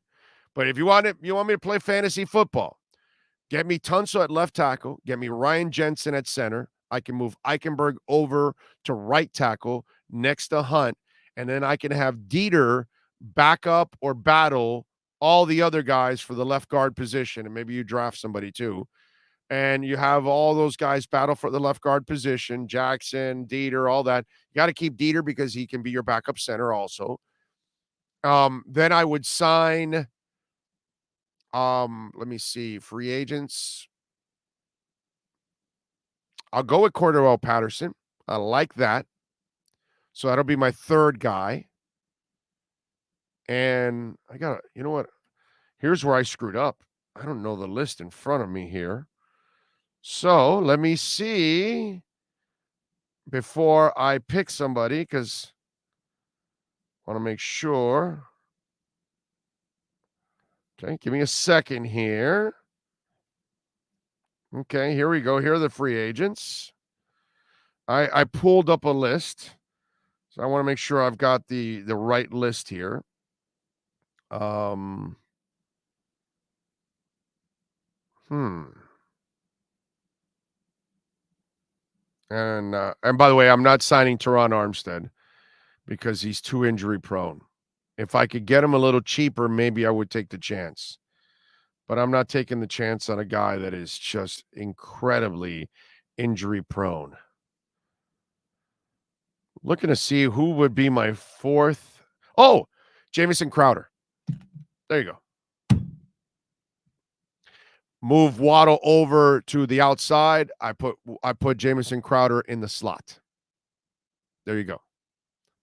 But if you want me to play fantasy football, get me Tunsil at left tackle, get me Ryan Jensen at center. I can move Eichenberg over to right tackle next to Hunt, and then I can have Dieter back up or battle all the other guys for the left guard position, and maybe you draft somebody too. And you have all those guys battle for the left guard position, Jackson, Dieter, all that. You got to keep Dieter because he can be your backup center also. Then I would sign, let me see, free agents. I'll go with Cordarrelle Patterson. I like that. So that'll be my third guy. And you know what? Here's where I screwed up. I don't know the list in front of me here. So let me see before I pick somebody because I want to make sure. Okay, give me a second here. Okay, here we go. Here are the free agents. I pulled up a list. So I want to make sure I've got the right list here. And by the way, I'm not signing Teron Armstead because he's too injury prone. If I could get him a little cheaper, maybe I would take the chance. But I'm not taking the chance on a guy that is just incredibly injury prone. Looking to see who would be my fourth. Oh, Jamison Crowder. There you go. Move Waddle over to the outside. I put Jamison Crowder in the slot. There you go.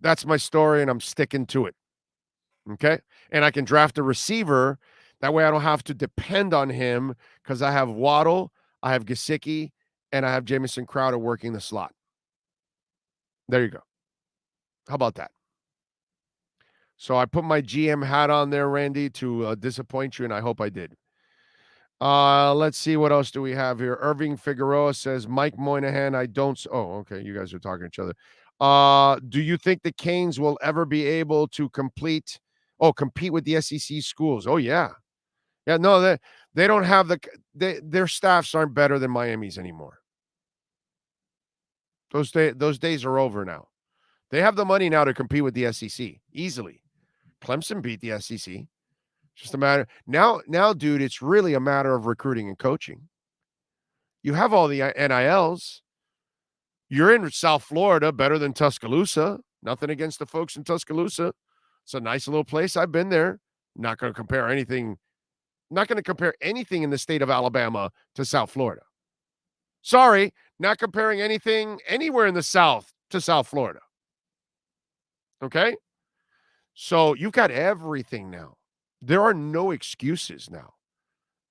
That's my story, and I'm sticking to it. Okay? And I can draft a receiver. That way I don't have to depend on him because I have Waddle, I have Gesicki, and I have Jamison Crowder working the slot. There you go. How about that? So I put my GM hat on there, Randy, to disappoint you, and I hope I did. Let's see. What else do we have here? Irving Figueroa says, Mike Moynihan, I don't. Oh, okay. You guys are talking to each other. Do you think the Canes will ever be able to compete with the SEC schools? Oh, yeah. Yeah, no, they don't have their staffs aren't better than Miami's anymore. Those days are over now. They have the money now to compete with the SEC easily. Clemson beat the SEC. Just a matter now, dude, it's really a matter of recruiting and coaching. You have all the NILs. You're in South Florida, better than Tuscaloosa. Nothing against the folks in Tuscaloosa. It's a nice little place. I've been there. Not going to compare anything in the state of Alabama to South Florida. Sorry, not comparing anything anywhere in the South to South Florida. Okay? So you've got everything now. There are no excuses now.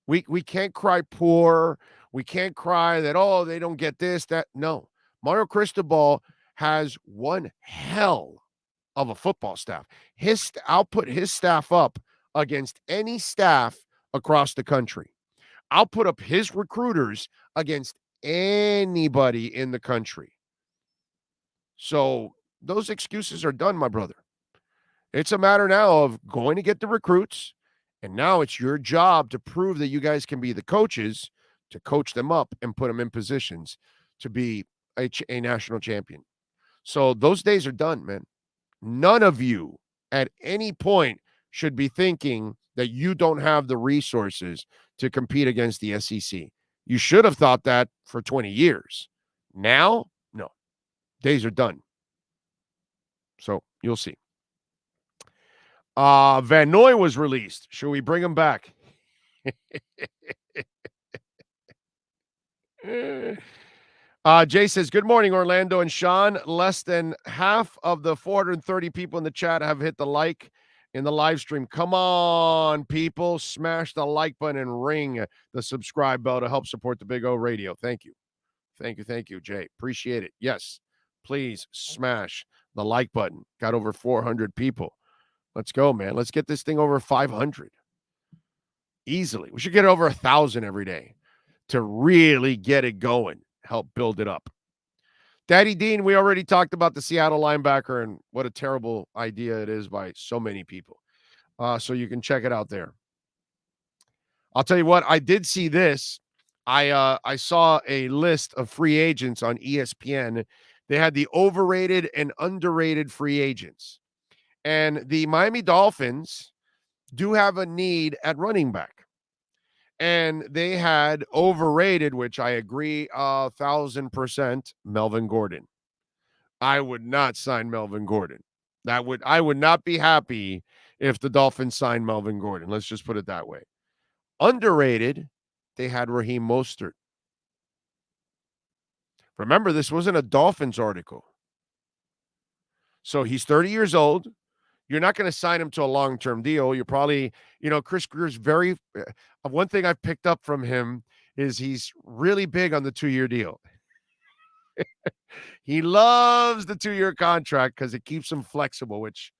We can't cry poor. We can't cry that, oh, they don't get this, that. No. Mario Cristobal has one hell of a football staff. I'll put his staff up against any staff across the country. I'll put up his recruiters against anybody in the country. So those excuses are done, my brother. It's a matter now of going to get the recruits, and now it's your job to prove that you guys can be the coaches to coach them up and put them in positions to be a national champion. So those days are done, man. None of you at any point should be thinking that you don't have the resources to compete against the SEC. You should have thought that for 20 years. Now, no. Days are done. So you'll see. Van Noy was released. Should we bring him back? Jay says, good morning, Orlando and Sean. Less than half of the 430 people in the chat have hit the like in the live stream. Come on, people. Smash the like button and ring the subscribe bell to help support the Big O Radio. Thank you. Thank you, Jay. Appreciate it. Yes, please smash the like button. Got over 400 people. Let's go, man. Let's get this thing over 500. Easily. We should get over 1,000 every day to really get it going, help build it up. Daddy Dean, we already talked about the Seattle linebacker and what a terrible idea it is by so many people. So you can check it out there. I'll tell you what, I did see this. I saw a list of free agents on ESPN. They had the overrated and underrated free agents. And the Miami Dolphins do have a need at running back. And they had overrated, which I agree 1,000%, Melvin Gordon. I would not sign Melvin Gordon. I would not be happy if the Dolphins signed Melvin Gordon. Let's just put it that way. Underrated, they had Raheem Mostert. Remember, this wasn't a Dolphins article. So he's 30 years old. You're not going to sign him to a long-term deal. You're probably, Chris Greer's very one thing I've picked up from him is he's really big on the 2-year deal. He loves the 2-year contract because it keeps him flexible, which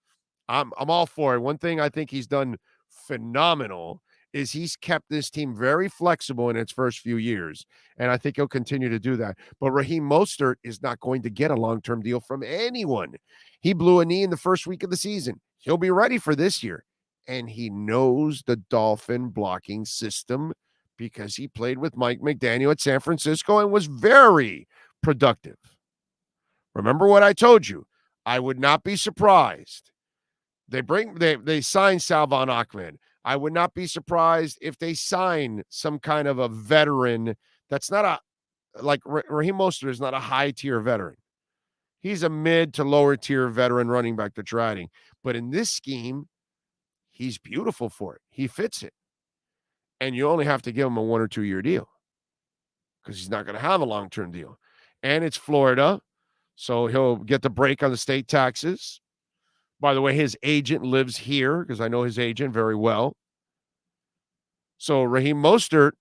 I'm all for it. One thing I think he's done phenomenal is he's kept this team very flexible in its first few years, and I think he'll continue to do that. But Raheem Mostert is not going to get a long-term deal from anyone. He blew a knee in the first week of the season. He'll be ready for this year, and he knows the Dolphin blocking system because he played with Mike McDaniel at San Francisco and was very productive. Remember what I told you. I would not be surprised. They sign Salvon Ahmed. I would not be surprised if they sign some kind of a veteran that's not Raheem Mostert is not a high-tier veteran. He's a mid to lower-tier veteran running back that's riding. But in this scheme, he's beautiful for it. He fits it. And you only have to give him a 1 or 2 year deal because he's not going to have a long-term deal. And it's Florida, so he'll get the break on the state taxes. By the way, his agent lives here because I know his agent very well. So Raheem Mostert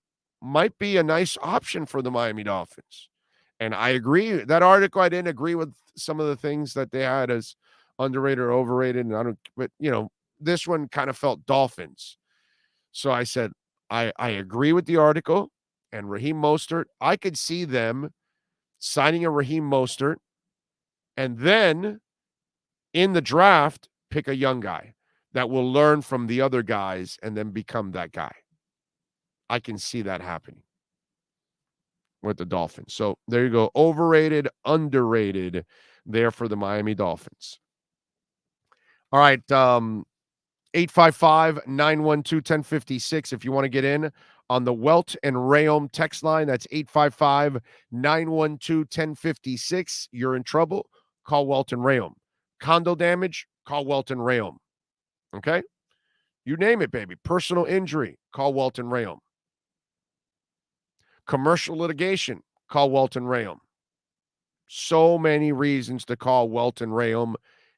might be a nice option for the Miami Dolphins. And I agree. That article, I didn't agree with some of the things that they had as underrated or overrated. But this one kind of felt Dolphins. So I said, I agree with the article and Raheem Mostert. I could see them signing a Raheem Mostert and then in the draft, pick a young guy that will learn from the other guys and then become that guy. I can see that happening with the Dolphins. So there you go. Overrated, underrated there for the Miami Dolphins. All right. 855-912-1056 if you want to get in on the Welt and Rayom text line. That's 855-912-1056. You're in trouble. Call Welt and Rayom. Condo damage, call Welt and Rayom. Okay? You name it, baby. Personal injury, call Welt and Rayom. Commercial litigation, call Welt and Rayom. So many reasons to call Welt and Rayom.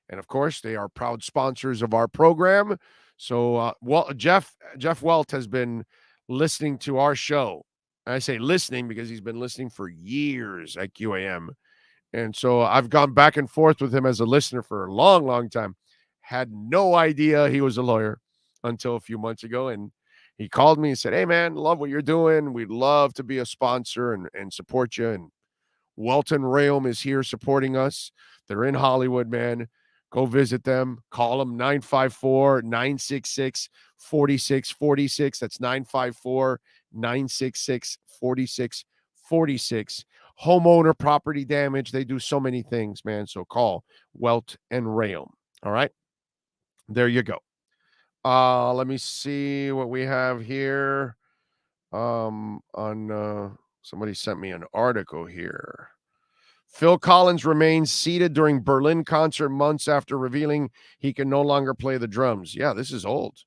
And of course, they are proud sponsors of our program. So, Jeff Welt has been listening to our show. I say listening because he's been listening for years at QAM. And so I've gone back and forth with him as a listener for a long, long time. Had no idea he was a lawyer until a few months ago. And he called me and said, hey, man, love what you're doing. We'd love to be a sponsor and support you. And Welton Rayom is here supporting us. They're in Hollywood, man. Go visit them. Call them 954-966-4646. That's 954-966-4646. Homeowner property damage. They do so many things, man. So call Welt and Rayom. All right. There you go. Let me see what we have here. Somebody sent me an article here. Phil Collins remains seated during Berlin concert months after revealing he can no longer play the drums. Yeah, this is old.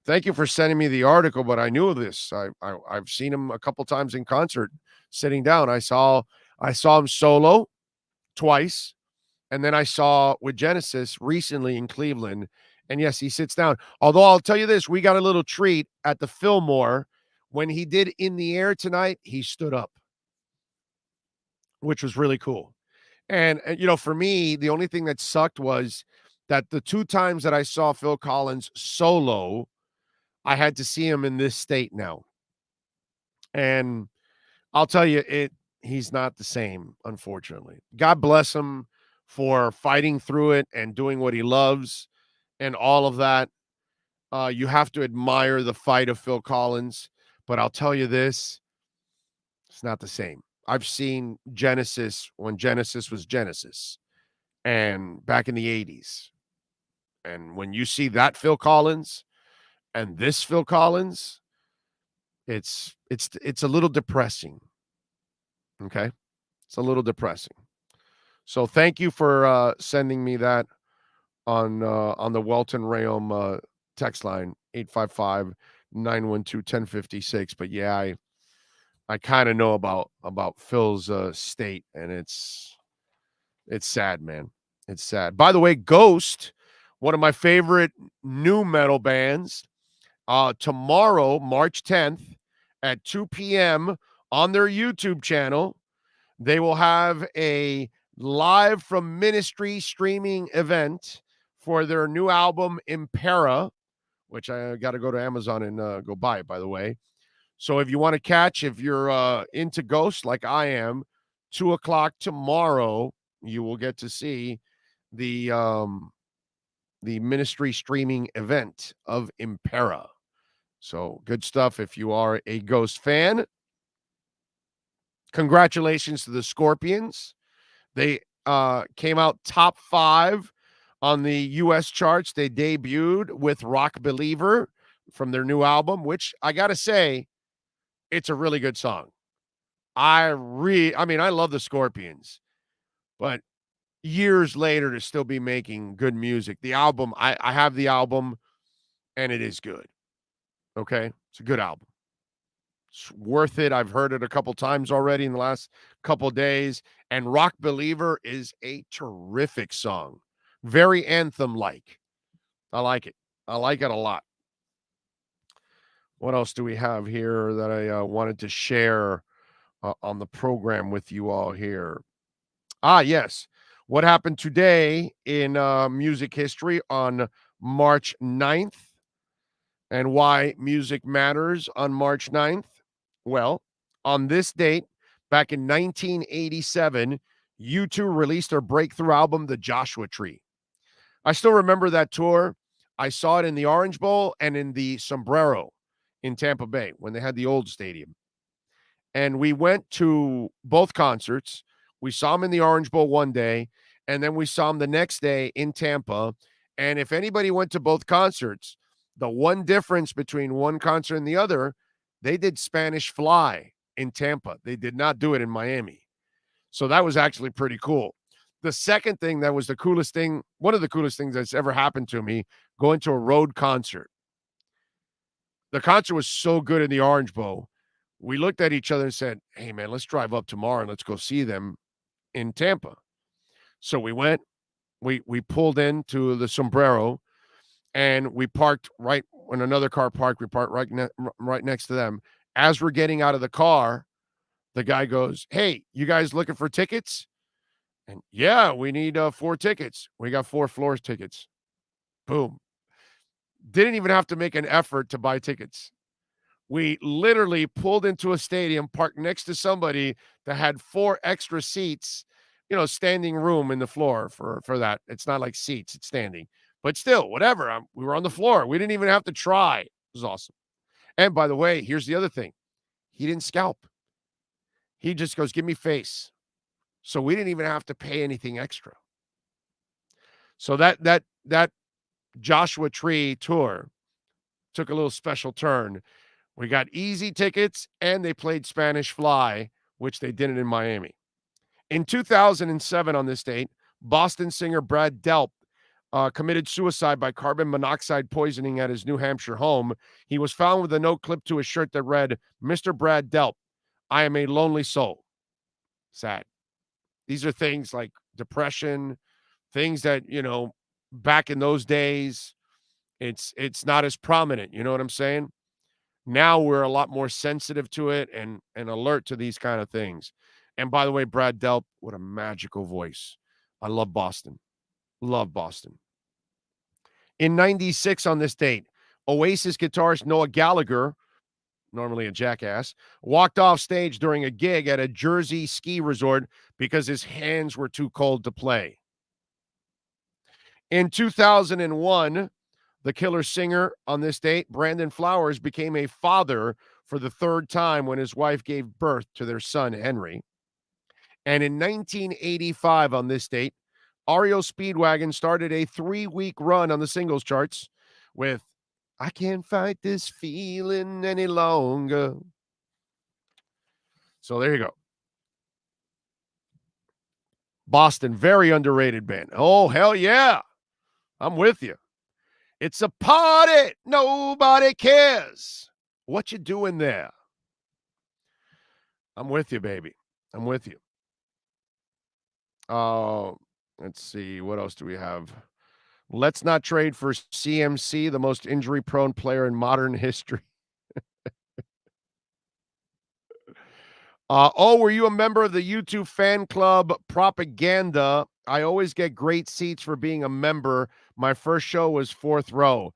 Thank you for sending me the article, but I knew this. I've seen him a couple times in concert sitting down. I saw him solo twice, and then I saw with Genesis recently in Cleveland. And yes, he sits down. Although I'll tell you this, we got a little treat at the Fillmore. When he did In the Air tonight, he stood up, which was really cool. And, for me, the only thing that sucked was that the two times that I saw Phil Collins solo, I had to see him in this state now. And I'll tell you, he's not the same, unfortunately. God bless him for fighting through it and doing what he loves and all of that. You have to admire the fight of Phil Collins. But I'll tell you this, it's not the same. I've seen Genesis when Genesis was Genesis and back in the 80s. And when you see that Phil Collins and this Phil Collins, it's a little depressing. Okay? It's a little depressing. So thank you for sending me that on the Welton Rayom text line, 855-912-1056. But yeah, I kind of know about Phil's state, and it's sad, man. It's sad. By the way, Ghost, one of my favorite new metal bands, tomorrow, March 10th at 2 p.m. on their YouTube channel, they will have a live from ministry streaming event for their new album, Impera, which I got to go to Amazon and go buy it, by the way. So if you want to catch, if you're into Ghost like I am, 2:00 tomorrow, you will get to see the ministry streaming event of Impera. So good stuff if you are a Ghost fan. Congratulations to the Scorpions. They came out top 5 on the U.S. charts. They debuted with Rock Believer from their new album, which I got to say, it's a really good song. I love the Scorpions, but years later to still be making good music. The album, I have the album, and it is good. Okay? It's a good album. It's worth it. I've heard it a couple times already in the last couple days, and Rock Believer is a terrific song. Very anthem-like. I like it. I like it a lot. What else do we have here that I wanted to share on the program with you all here? Yes. What happened today in music history on March 9th and why music matters on March 9th? Well, on this date, back in 1987, U2 released their breakthrough album, The Joshua Tree. I still remember that tour. I saw it in the Orange Bowl and in the Sombrero in Tampa Bay when they had the old stadium. And we went to both concerts. We saw them in the Orange Bowl one day, and then we saw them the next day in Tampa. And if anybody went to both concerts, the one difference between one concert and the other, they did Spanish Fly in Tampa. They did not do it in Miami. So that was actually pretty cool. The second thing that was the coolest thing, one of the coolest things that's ever happened to me, going to a road concert. The concert was so good in the Orange Bowl. We looked at each other and said, hey, man, let's drive up tomorrow and let's go see them in Tampa. So we went we pulled into the Sombrero, and we parked right when another car parked. We parked right next to them. As we're getting out of the car, the guy goes, "Hey, you guys looking for tickets?" And yeah, we need 4 tickets. We got 4 floor tickets. Boom. Didn't even have to make an effort to buy tickets. We literally pulled into a stadium, parked next to somebody that had 4 extra seats, standing room in the floor for that. It's not like seats, it's standing. But still, whatever. We were on the floor. We didn't even have to try. It was awesome. And by the way, here's the other thing. He didn't scalp. He just goes, "Give me face." So we didn't even have to pay anything extra. So that Joshua Tree tour took a little special turn. We got easy tickets, and they played Spanish Fly, which they didn't in Miami. In 2007, on this date, Boston singer Brad Delp committed suicide by carbon monoxide poisoning at his New Hampshire home. He was found with a note clipped to his shirt that read, "Mr. Brad Delp, I am a lonely soul." Sad. These are things like depression, things that, back in those days, it's not as prominent. You know what I'm saying? Now we're a lot more sensitive to it and alert to these kind of things. And by the way, Brad Delp, what a magical voice. I love Boston. Love Boston. In 96 on this date, Oasis guitarist Noel Gallagher, normally a jackass, walked off stage during a gig at a Jersey ski resort because his hands were too cold to play. In 2001, the Killer singer on this date, Brandon Flowers, became a father for the 3rd time when his wife gave birth to their son, Henry. And in 1985 on this date, REO Speedwagon started a 3-week run on the singles charts with "I Can't Fight This Feeling Any Longer." So there you go. Boston, very underrated band. Oh, hell yeah. I'm with you. It's a party. Nobody cares what you doing there. I'm with you, baby. I'm with you. Let's see. What else do we have? Let's not trade for CMC, the most injury-prone player in modern history. Were you a member of the YouTube fan club Propaganda? I always get great seats for being a member. My first show was 4th row.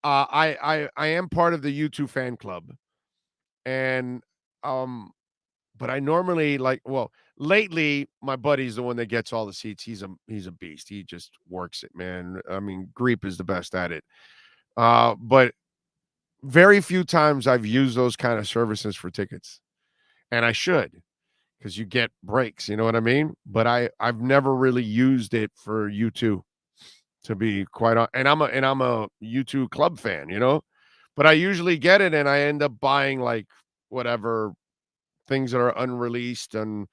I am part of the YouTube fan club, and but I normally lately my buddy's the one that gets all the seats. He's a beast. He just works it, man. I mean, Greep is the best at it. But very few times I've used those kind of services for tickets. And I should, because you get breaks, you know what I mean? But I've never really used it for U2, to be quite honest. And I'm a U2 club fan, but I usually get it and I end up buying like whatever things that are unreleased and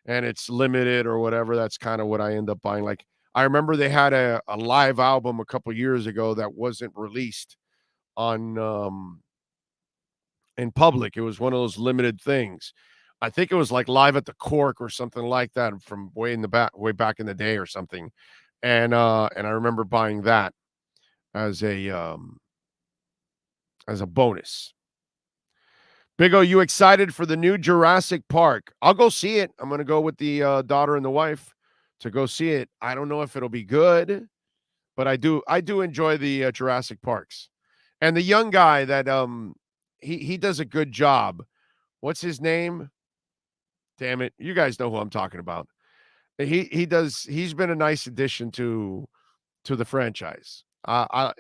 it's limited or whatever. That's kind of what I end up buying. Like I remember they had a live album a couple years ago that wasn't released on in public. It was one of those limited things. I think it was like Live at the Cork or something like that from way back in the day or something. And I remember buying that as a bonus. Big O, you excited for the new Jurassic Park? I'll go see it. I'm going to go with the daughter and the wife to go see it. I don't know if it'll be good, but I do enjoy the Jurassic Parks. And the young guy that he does a good job. What's his name? Damn it. You guys know who I'm talking about. He's been a nice addition to the franchise.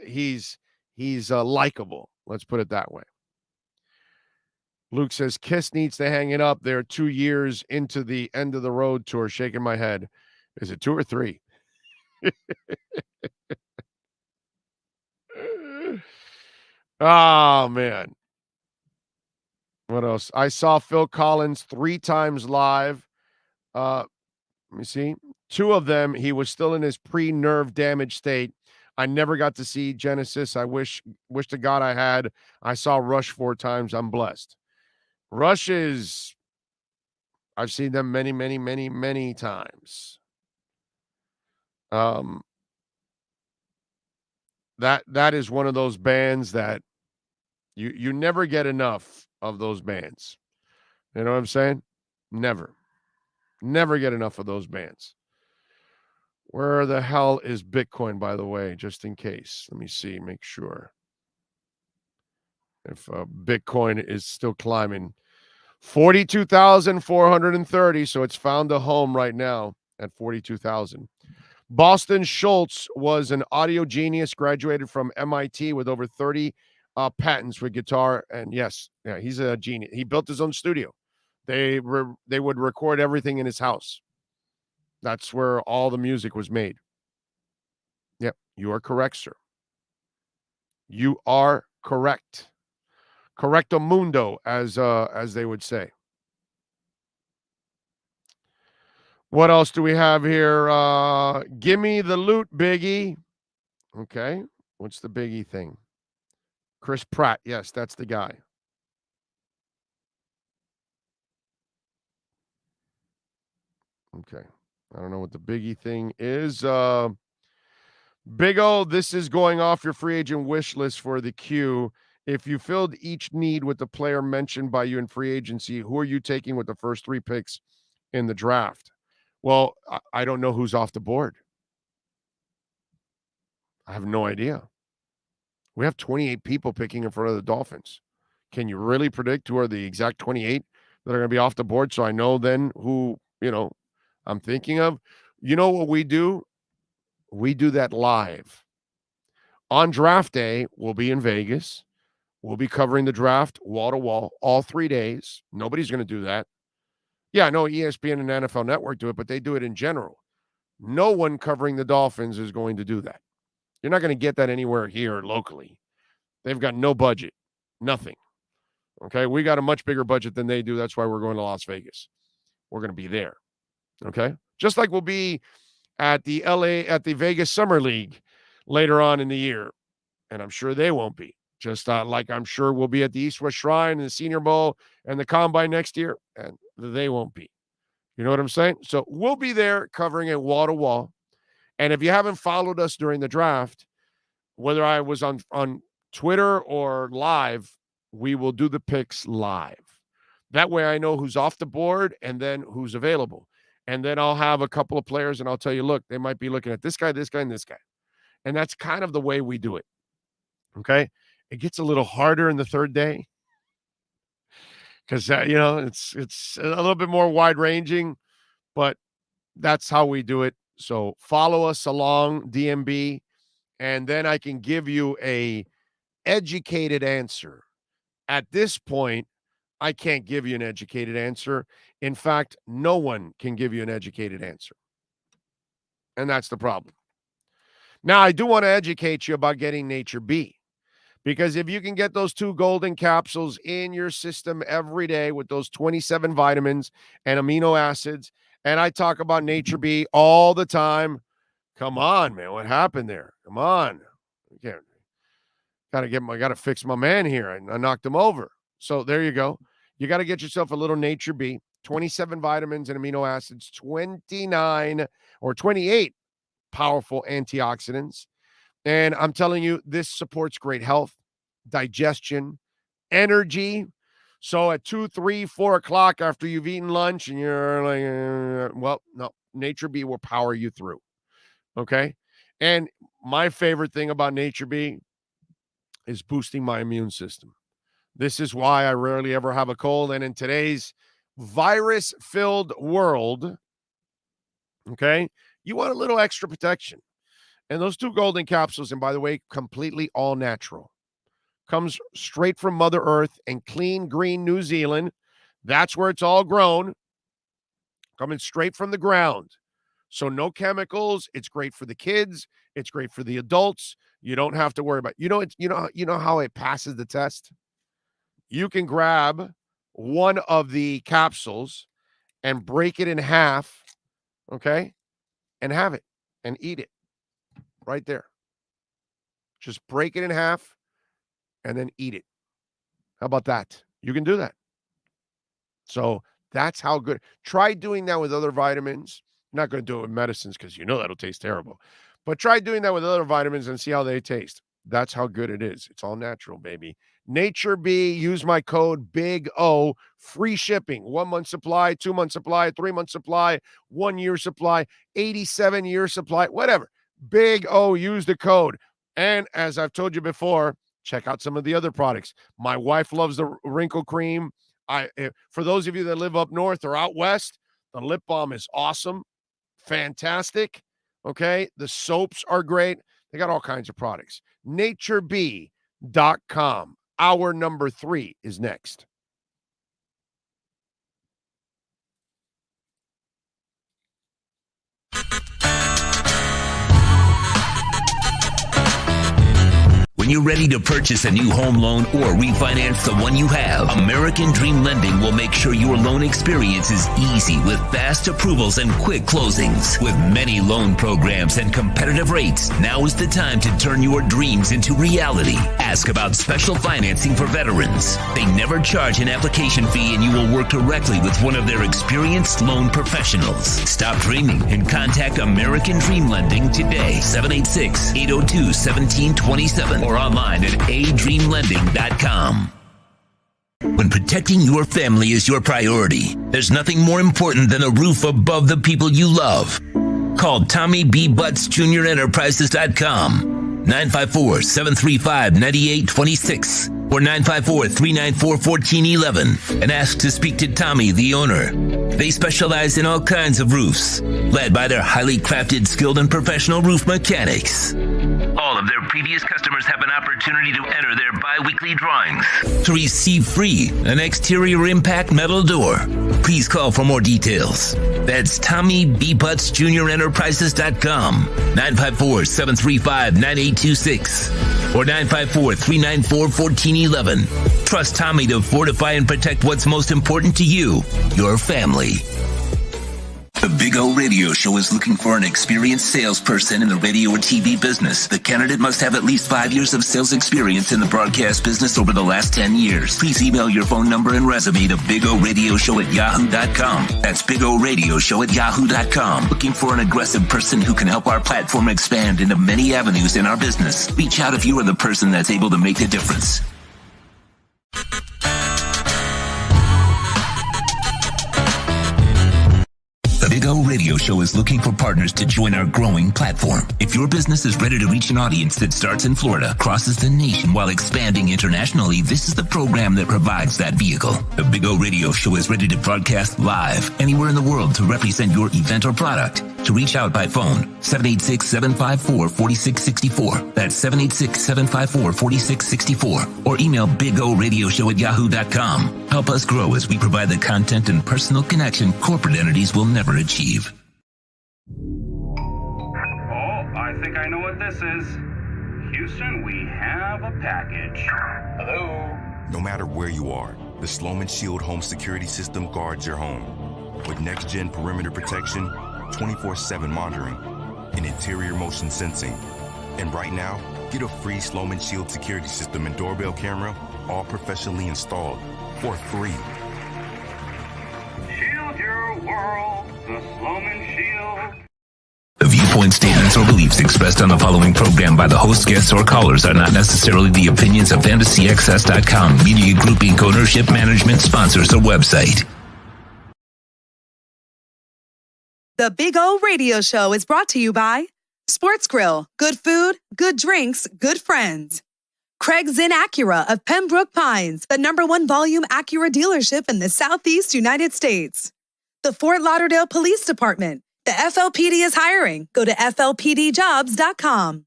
He's likable. Let's put it that way. Luke says Kiss needs to hang it up. They're 2 years into the End of the Road tour. Shaking my head. Is it 2 or 3? Oh, man. What else? I saw Phil Collins 3 times live. Let me see. 2 of them, he was still in his pre-nerve damage state. I never got to see Genesis. I wish to God I had. I saw Rush 4 times. I'm blessed. Rush I've seen them many, many, many, many times. That is one of those bands that you never get enough of those bands. You know what I'm saying? Never get enough of those bands. Where the hell is Bitcoin, by the way, just in case? Let me see, make sure. If Bitcoin is still climbing. 42,430, so it's found a home right now at 42,000. Boston Schultz was an audio genius, graduated from MIT with over 30 patents for guitar. And yes, yeah, he's a genius. He built his own studio. They would record everything in his house. That's where all the music was made. Yep, you are correct, sir. You are correct. Correcto mundo, as they would say. What else do we have here? Gimme the loot, Biggie. Okay. What's the Biggie thing? Chris Pratt. Yes, that's the guy. Okay. I don't know what the Biggie thing is. Big O, this is going off your free agent wish list for the Q. If you filled each need with the player mentioned by you in free agency, who are you taking with the first 3 picks in the draft? Well, I don't know who's off the board. I have no idea. We have 28 people picking in front of the Dolphins. Can you really predict who are the exact 28 that are going to be off the board? So I know then who, I'm thinking of. You know what we do? We do that live. On draft day, we'll be in Vegas. We'll be covering the draft wall to wall all 3 days. Nobody's going to do that. Yeah, I know ESPN and NFL Network do it, but they do it in general. No one covering the Dolphins is going to do that. You're not going to get that anywhere here locally. They've got no budget, nothing. Okay, we got a much bigger budget than they do. That's why we're going to Las Vegas. We're going to be there. Okay, just like we'll be at the Vegas Summer League later on in the year, and I'm sure they won't be. Just like I'm sure we'll be at the East West Shrine and the Senior Bowl and the Combine next year, and they won't be. You know what I'm saying? So we'll be there covering it wall to wall. And if you haven't followed us during the draft, whether I was on Twitter or live, we will do the picks live. That way I know who's off the board and then who's available. And then I'll have a couple of players and I'll tell you, look, they might be looking at this guy, and this guy. And that's kind of the way we do it. Okay? It gets a little harder in the third day because, it's a little bit more wide-ranging, but that's how we do it. So follow us along, DMB, and then I can give you a educated answer. At this point, I can't give you an educated answer. In fact, no one can give you an educated answer. And that's the problem. Now, I do want to educate you about getting Nature B. Because if you can get those 2 golden capsules in your system every day with those 27 vitamins and amino acids, and I talk about Nature B all the time, come on, man. What happened there? Come on. Got to fix my man here. I knocked him over. So there you go. You got to get yourself a little Nature B, 27 vitamins and amino acids, 29 or 28 powerful antioxidants. And I'm telling you, this supports great health, digestion, energy. So at 2, 3, 4 o'clock after you've eaten lunch and you're like, no, Nature B will power you through. Okay. And my favorite thing about Nature B is boosting my immune system. This is why I rarely ever have a cold. And in today's virus-filled world, okay, you want a little extra protection. And those 2 golden capsules, and by the way, completely all natural, comes straight from Mother Earth and clean green New Zealand. That's where it's all grown, coming straight from the ground. So no chemicals. It's great for the kids. It's great for the adults. You don't have to worry about. You know how it passes the test. You can grab one of the capsules and break it in half, okay, and have it and eat it. Right there. Just break it in half and then eat it. How about that? You can do that. So that's how good. Try doing that with other vitamins. not going to do it with medicines because that'll taste terrible. But try doing that with other vitamins and see how they taste. That's how good it is. It's all natural, baby. Nature B, use my code Big O, free shipping. 1 month supply, 2 month supply, 3 month supply, 1 year supply, 87-year supply, whatever. Big O, use the code. And as I've told you before, check out some of the other products. My wife loves the wrinkle cream. For those of you that live up north or out west, the lip balm is awesome. Fantastic. Okay. The soaps are great. They got all kinds of products. NatureB.com. Hour number 3 is next. When you're ready to purchase a new home loan or refinance the one you have, American Dream Lending will make sure your loan experience is easy with fast approvals and quick closings. With many loan programs and competitive rates, now is the time to turn your dreams into reality. Ask about special financing for veterans. They never charge an application fee and you will work directly with one of their experienced loan professionals. Stop dreaming and contact American Dream Lending today. 786-802-1727 or online at adreamlending.com. When protecting your family is your priority, there's nothing more important than a roof above the people you love. Call Tommy B. Butts Jr. Enterprises.com, 954-735-9826 or 954-394-1411 and ask to speak to Tommy, the owner. They specialize in all kinds of roofs, led by their highly crafted, skilled, and professional roof mechanics. All of their previous customers have an opportunity to enter their bi-weekly drawings to receive free an exterior impact metal door. Please call for more details. That's Tommy B. Butts Jr. Enterprises.com, 954-735-9826 or 954-394-1411. Trust Tommy to fortify and protect what's most important to you, your family. The Big O Radio Show is looking for an experienced salesperson in the radio or TV business. The candidate must have at least 5 years of sales experience in the broadcast business over the last 10 years. Please email your phone number and resume to BigORadioShow@yahoo.com. That's BigORadioShow@yahoo.com. Looking for an aggressive person who can help our platform expand into many avenues in our business. Reach out if you are the person that's able to make the difference. The Big O Radio Show is looking for partners to join our growing platform. If your business is ready to reach an audience that starts in Florida, crosses the nation while expanding internationally, this is the program that provides that vehicle. The Big O Radio Show is ready to broadcast live anywhere in the world to represent your event or product. To reach out by phone, 786-754-4664. That's 786-754-4664. Or email BigORadioShow@yahoo.com. Help us grow as we provide the content and personal connection corporate entities will never achieve. Oh, I think I know what this is. Houston, we have a package. Hello? No matter where you are, the Sloman Shield home security system guards your home. With next-gen perimeter protection, 24/7 monitoring, and interior motion sensing. And right now, get a free Sloman Shield security system and doorbell camera, all professionally installed, for free. Shield your world, the Sloman Shield. The viewpoint, statements, or beliefs expressed on the following program by the host, guests, or callers are not necessarily the opinions of FantasyXS.com, Media Group Inc., ownership, management, sponsors, or website. The Big O Radio Show is brought to you by Sports Grill. Good food, good drinks, good friends. Craig Zinn Acura of Pembroke Pines, the #1 volume Acura dealership in the Southeast United States. The Fort Lauderdale Police Department. The FLPD is hiring. Go to FLPDjobs.com.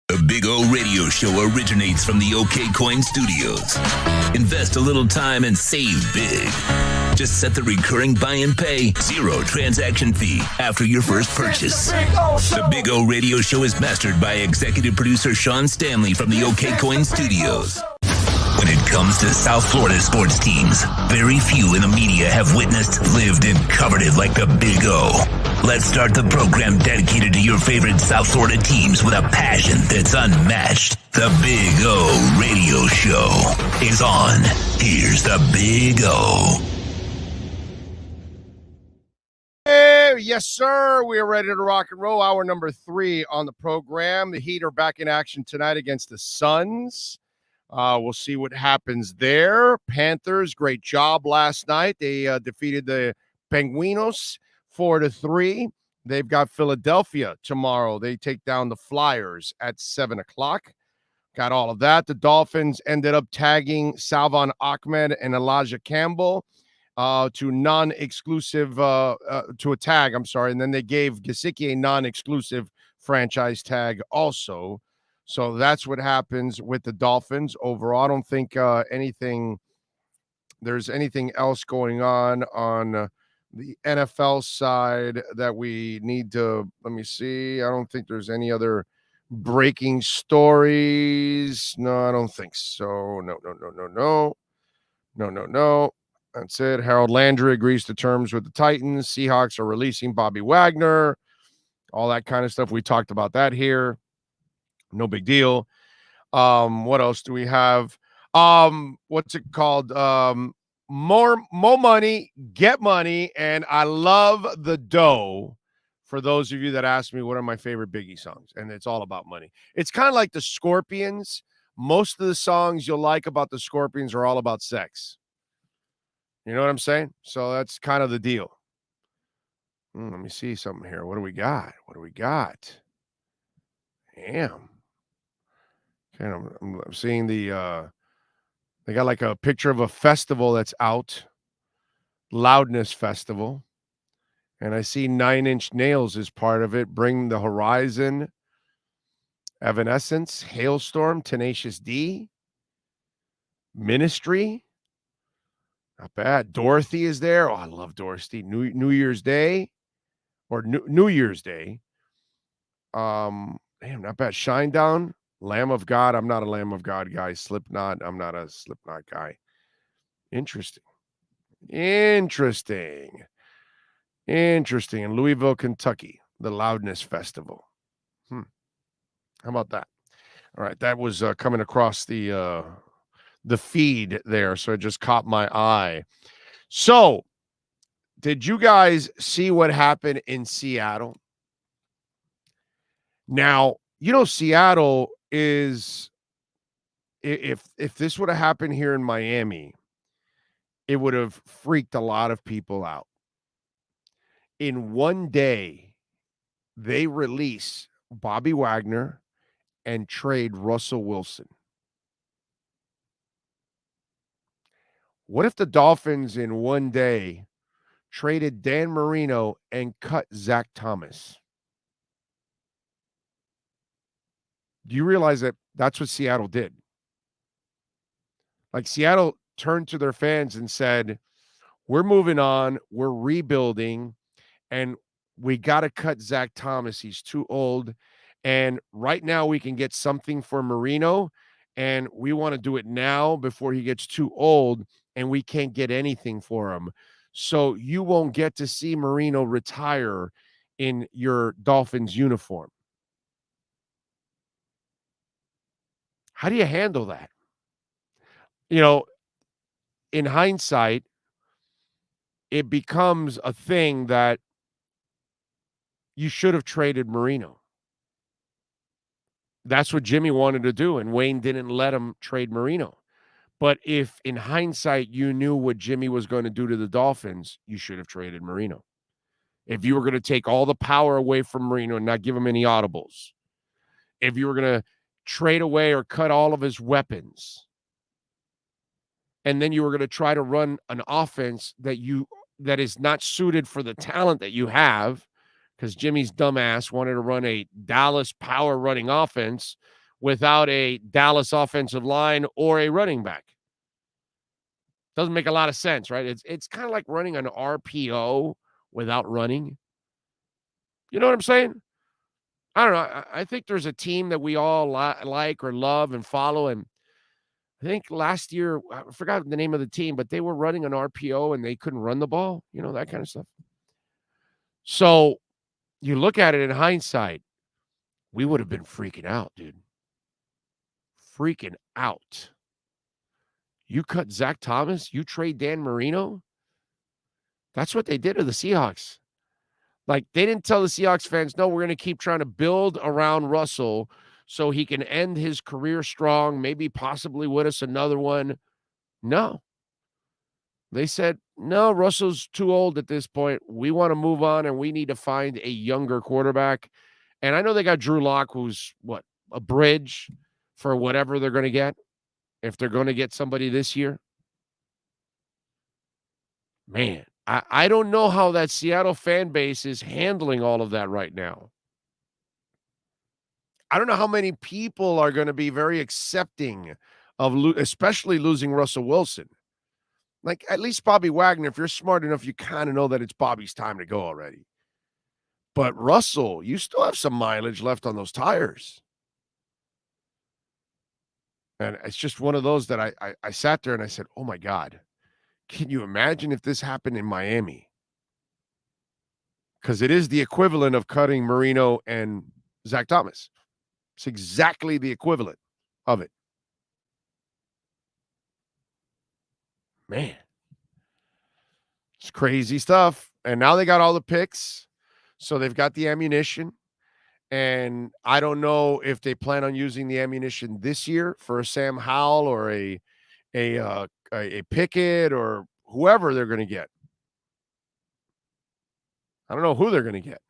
The Big O Radio Show originates from the OK Coin Studios. Invest a little time and save big. Just set the recurring buy and pay, 0 transaction fee after your first purchase. The Big O Radio Show is mastered by executive producer Sean Stanley from the OK Coin Studios. When it comes to South Florida sports teams, very few in the media have witnessed, lived, and covered it like the Big O. Let's start the program dedicated to your favorite South Florida teams with a passion that's unmatched. The Big O Radio Show is on. Here's the Big O. Yes, sir. We are ready to rock and roll. Hour number 3 on the program. The Heat are back in action tonight against the Suns. We'll see what happens there. Panthers, great job last night. They defeated the Penguinos 4-3. They've got Philadelphia tomorrow. They take down the Flyers at 7 o'clock. Got all of that. The Dolphins ended up tagging Salvon Ahmed and Elijah Campbell to non-exclusive to a tag. I'm sorry, and then they gave Gesicki a non-exclusive franchise tag also. So that's what happens with the Dolphins overall. I don't think there's anything else going on the NFL side that we need to. Let me see. I don't think there's any other breaking stories. No, I don't think so. No. That's it. Harold Landry agrees to terms with the Titans. Seahawks are releasing Bobby Wagner. All that kind of stuff. We talked about that here. No big deal. What else do we have? What's it called? More money, get money, and I love the dough. For those of you that ask me what are my favorite Biggie songs, and it's all about money. It's kind of like the Scorpions. Most of the songs you'll like about the Scorpions are all about sex. You know what I'm saying? So that's kind of the deal. Let me see something here. What do we got? Damn. Okay, I'm seeing they got like a picture of a festival that's out, Loudness Festival, and I see 9 Inch Nails is part of it. Bring the Horizon, Evanescence, Hailstorm, Tenacious D, Ministry, not bad. Dorothy is there. Oh, I love Dorothy. New Year's Day, or New Year's Day. Damn, not bad. Shinedown. Lamb of God. I'm not a Lamb of God guy. Slipknot. I'm not a Slipknot guy. Interesting. In Louisville, Kentucky, the Loudness Festival. How about that? All right, that was coming across the feed there, so it just caught my eye. So, did you guys see what happened in Seattle? Now, Seattle is, if this would have happened here in Miami, it would have freaked a lot of people out. In one day, they release Bobby Wagner and trade Russell Wilson. What if the Dolphins in one day traded Dan Marino and cut Zach Thomas? Do you realize that that's what Seattle did? Like, Seattle turned to their fans and said, we're moving on, we're rebuilding, and we got to cut Zach Thomas. He's too old. And right now we can get something for Marino, and we want to do it now before he gets too old, and we can't get anything for him. So you won't get to see Marino retire in your Dolphins uniform. How do you handle that? In hindsight, it becomes a thing that you should have traded Marino. That's what Jimmy wanted to do, and Wayne didn't let him trade Marino. But if in hindsight you knew what Jimmy was going to do to the Dolphins, you should have traded Marino. If you were going to take all the power away from Marino and not give him any audibles, if you were going to trade away or cut all of his weapons, and then you were going to try to run an offense that is not suited for the talent that you have, because Jimmy's dumbass wanted to run a Dallas power running offense without a Dallas offensive line or a running back. Doesn't make a lot of sense, right? It's kind of like running an RPO without running. You know what I'm saying? I don't know. I think there's a team that we all like or love and follow, and I think last year, I forgot the name of the team, but they were running an RPO and they couldn't run the ball, that kind of stuff. So you look at it in hindsight, we would have been freaking out, dude. Freaking out. You cut Zach Thomas, you trade Dan Marino. That's what they did to the Seahawks. Like, they didn't tell the Seahawks fans, no, we're going to keep trying to build around Russell so he can end his career strong, maybe possibly win us another one. No. They said, no, Russell's too old at this point. We want to move on, and we need to find a younger quarterback. And I know they got Drew Lock, who's, a bridge for whatever they're going to get, if they're going to get somebody this year. Man, I don't know how that Seattle fan base is handling all of that right now. I don't know how many people are going to be very accepting of especially losing Russell Wilson. Like, at least Bobby Wagner, if you're smart enough, you kind of know that it's Bobby's time to go already. But Russell, you still have some mileage left on those tires. And it's just one of those that I sat there and I said, oh, my God, can you imagine if this happened in Miami? Because it is the equivalent of cutting Marino and Zach Thomas. It's exactly the equivalent of it. Man, it's crazy stuff. And now they got all the picks. So they've got the ammunition. And I don't know if they plan on using the ammunition this year for a Sam Howell or a Pickett or whoever they're going to get. I don't know who they're going to get.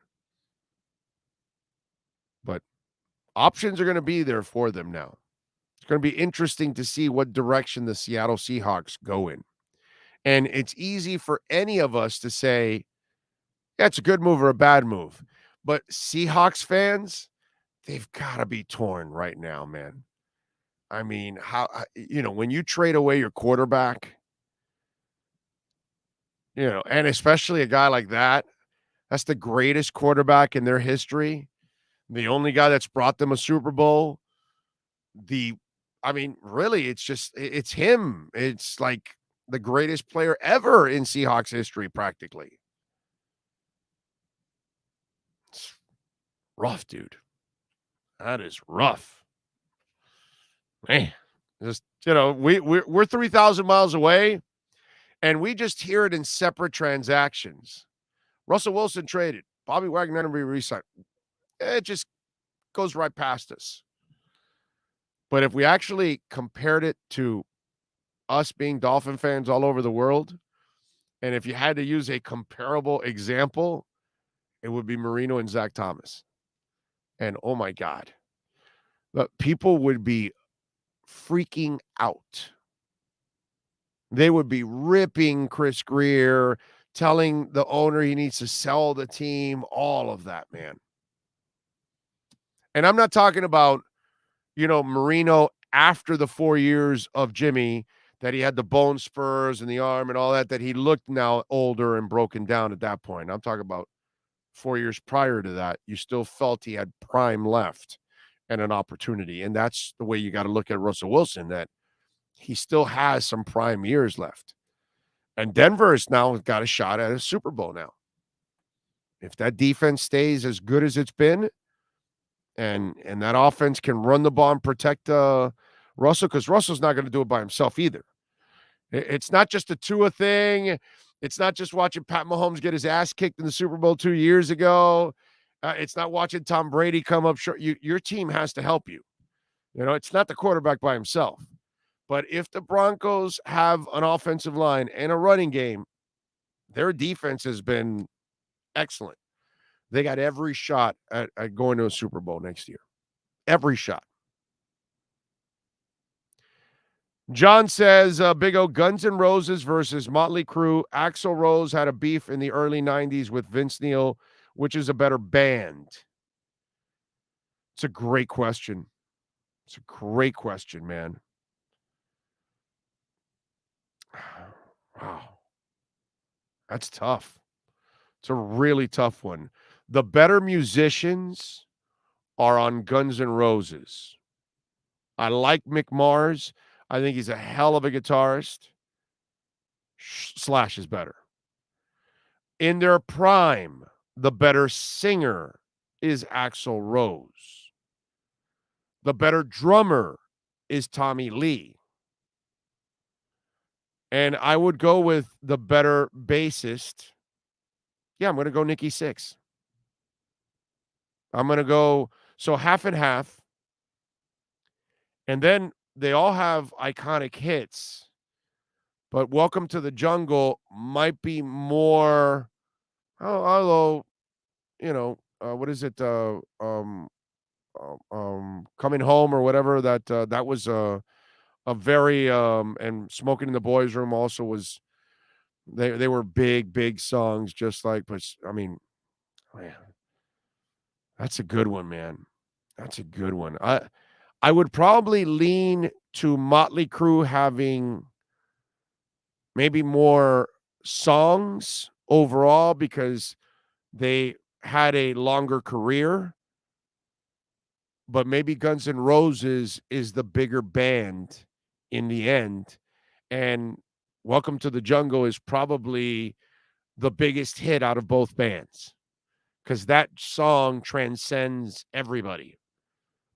But options are going to be there for them now. It's going to be interesting to see what direction the Seattle Seahawks go in. And it's easy for any of us to say, yeah, it's a good move or a bad move. But Seahawks fans, they've got to be torn right now, man. I mean, when you trade away your quarterback, and especially a guy like that, that's the greatest quarterback in their history. The only guy that's brought them a Super Bowl. Really, it's him. It's like the greatest player ever in Seahawks history, practically. It's rough, dude. That is rough. Man, just, we're 3,000 miles away, and we just hear it in separate transactions. Russell Wilson traded. Bobby Wagner going to be re-signed. It just goes right past us. But if we actually compared it to us being Dolphin fans all over the world, and if you had to use a comparable example, it would be Marino and Zach Thomas. And oh my God, people would be freaking out. They would be ripping Chris Greer, telling the owner he needs to sell the team, all of that, man. And I'm not talking about, Marino after the 4 years of Jimmy, that he had the bone spurs and the arm and all that he looked now older and broken down at that point. I'm talking about 4 years prior to that. You still felt he had prime left and an opportunity. And that's the way you got to look at Russell Wilson, that he still has some prime years left. And Denver has now got a shot at a Super Bowl now. If that defense stays as good as it's been, and that offense can run the ball and protect Russell, because Russell's not going to do it by himself either. It's not just a Tua thing. It's not just watching Pat Mahomes get his ass kicked in the Super Bowl 2 years ago. It's not watching Tom Brady come up short. Your team has to help you. It's not the quarterback by himself. But if the Broncos have an offensive line and a running game, their defense has been excellent. They got every shot at going to a Super Bowl next year. Every shot. John says, Big O, Guns N' Roses versus Motley Crue. Axl Rose had a beef in the early 90s with Vince Neil. Which is a better band? It's a great question. It's a great question, man. Wow. That's tough. It's a really tough one. The better musicians are on Guns N' Roses. I like Mick Mars. I think he's a hell of a guitarist. Slash is better. In their prime, the better singer is Axl Rose. The better drummer is Tommy Lee. And I would go with the better bassist. Yeah, I'm going to go Nikki Sixx. I'm going to go so half and half. And then they all have iconic hits. But Welcome to the Jungle might be more, although, what is it? Coming Home or whatever. That was a very and Smoking in the Boys Room also was. They were big songs, just like. But I mean, man, that's a good one, man. That's a good one. I would probably lean to Motley Crue having maybe more songs overall because they had a longer career, but maybe Guns N' Roses is the bigger band in the end. And Welcome to the Jungle is probably the biggest hit out of both bands because that song transcends everybody.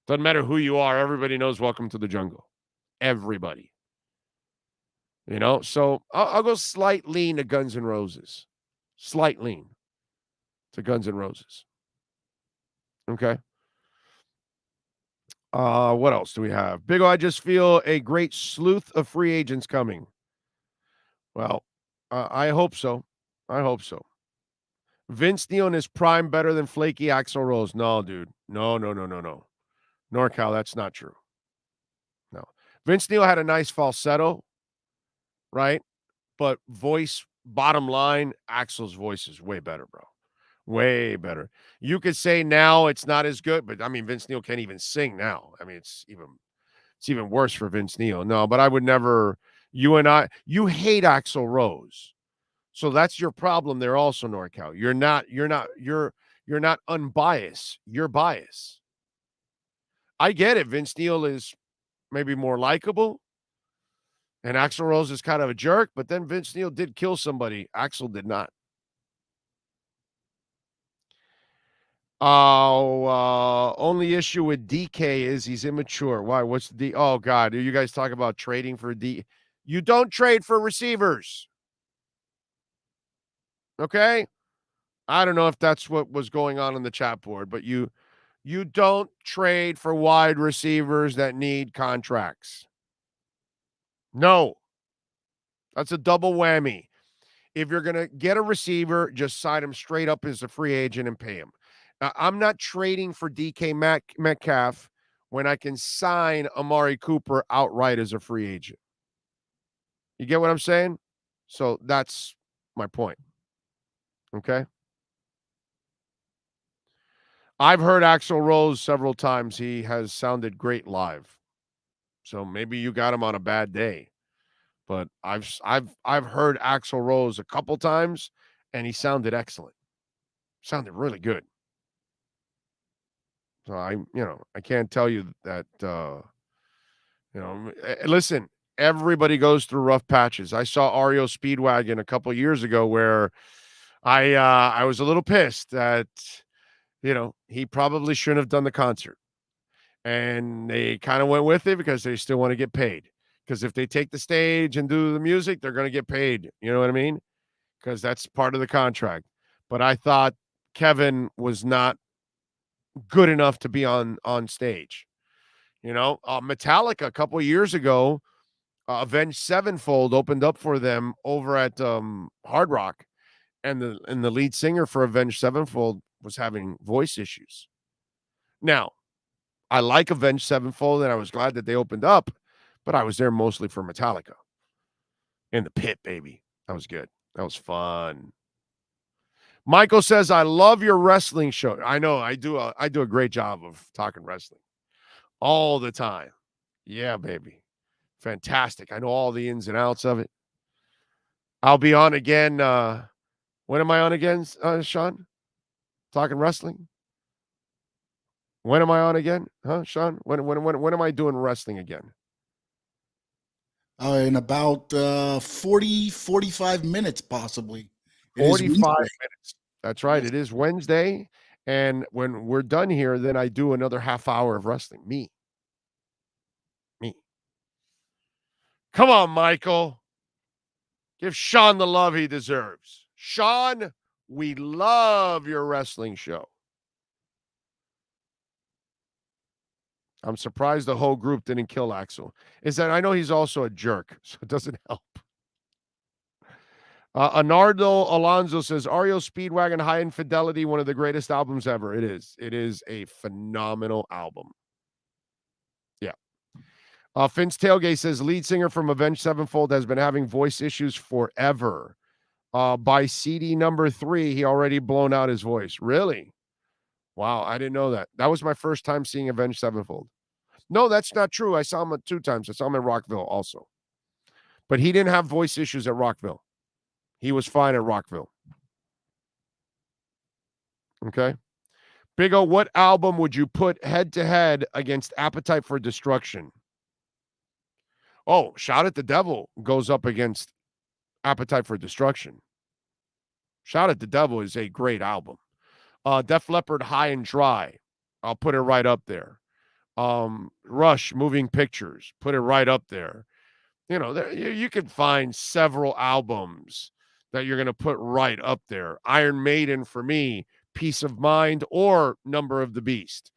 Doesn't matter who you are. Everybody knows Welcome to the Jungle. Everybody. So I'll go slight lean to Guns N' Roses. Slight lean to Guns N' Roses. Okay. What else do we have? Big O, I just feel a great sleuth of free agents coming. Well, I hope so. I hope so. Vince Neil in his prime better than flaky Axl Rose. No, dude. No. NorCal, that's not true. No. Vince Neil had a nice falsetto, right? But voice, bottom line, Axl's voice is way better, bro. Way better. You could say now it's not as good, but I mean, Vince Neil can't even sing now. I mean, it's even worse for Vince Neil. No, but I would never. You hate Axl Rose, so that's your problem there. Also, NorCal, you're not unbiased. You're biased. I get it. Vince Neil is maybe more likable, and Axl Rose is kind of a jerk. But then Vince Neil did kill somebody. Axl did not. Only issue with DK is he's immature. Why? What's the Oh God, are you guys talking about trading for D? You don't trade for receivers. Okay? I don't know if that's what was going on the chat board, but you don't trade for wide receivers that need contracts. No. That's a double whammy. If you're going to get a receiver, just sign him straight up as a free agent and pay him. I'm not trading for DK Metcalf when I can sign Amari Cooper outright as a free agent. You get what I'm saying? So that's my point. Okay? I've heard Axl Rose several times. He has sounded great live. So maybe you got him on a bad day. But I've heard Axl Rose a couple times, and he sounded excellent. Sounded really good. So I can't tell you that. Listen, everybody goes through rough patches. I saw REO Speedwagon a couple years ago where I was a little pissed that he probably shouldn't have done the concert, and they kind of went with it because they still want to get paid. Because if they take the stage and do the music, they're going to get paid. You know what I mean? Because that's part of the contract. But I thought Kevin was not good enough to be on stage. Metallica a couple of years ago, Avenged Sevenfold opened up for them over at Hard Rock, and the lead singer for Avenged Sevenfold was having voice issues. Now, I like Avenged Sevenfold, and I was glad that they opened up, but I was there mostly for Metallica. In the pit, baby. That was good. That was fun. Michael says, I love your wrestling show. I know I do a great job of talking wrestling all the time. Yeah, baby. Fantastic. I know all the ins and outs of it. I'll be on again. When am I on again, Sean? Talking wrestling? When am I on again? Huh, Sean? When am I doing wrestling again? In about 45 minutes, possibly. 45 minutes. That's right. Yes. It is Wednesday. And when we're done here, then I do another half hour of wrestling. Me. Come on, Michael. Give Sean the love he deserves. Sean, we love your wrestling show. I'm surprised the whole group didn't kill Axl. Is that I know he's also a jerk, so it doesn't help. Anardo Alonso says, REO Speedwagon High Infidelity, one of the greatest albums ever. It is. It is a phenomenal album. Yeah. Finn's Tailgate says, lead singer from Avenged Sevenfold has been having voice issues forever. By CD number 3, he already blown out his voice. Really? Wow, I didn't know that. That was my first time seeing Avenged Sevenfold. No, that's not true. I saw him 2 times. I saw him in Rockville also. But he didn't have voice issues at Rockville. He was fine at Rockville. Okay. Big O, what album would you put head-to-head against Appetite for Destruction? Oh, Shout at the Devil goes up against Appetite for Destruction. Shout at the Devil is a great album. Def Leppard, High and Dry. I'll put it right up there. Rush, Moving Pictures. Put it right up there. You know, you can find several albums that you're going to put right up there. Iron Maiden, for me, Peace of Mind, or Number of the Beast.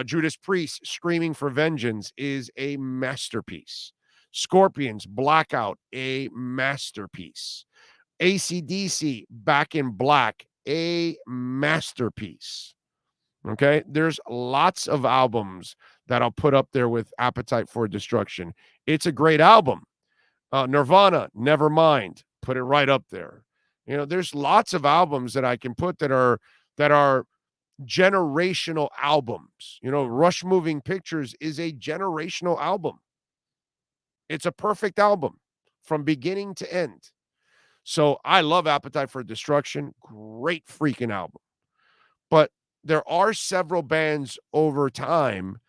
Judas Priest, Screaming for Vengeance, is a masterpiece. Scorpions, Blackout, a masterpiece. AC/DC, Back in Black, a masterpiece. Okay? There's lots of albums that I'll put up there with Appetite for Destruction. It's a great album. Nirvana, Nevermind, put it right up there. You know, there's lots of albums that I can put that are generational albums. You know, Rush Moving Pictures is a generational album. It's a perfect album from beginning to end. So I love Appetite for Destruction. Great freaking album. But there are several bands over time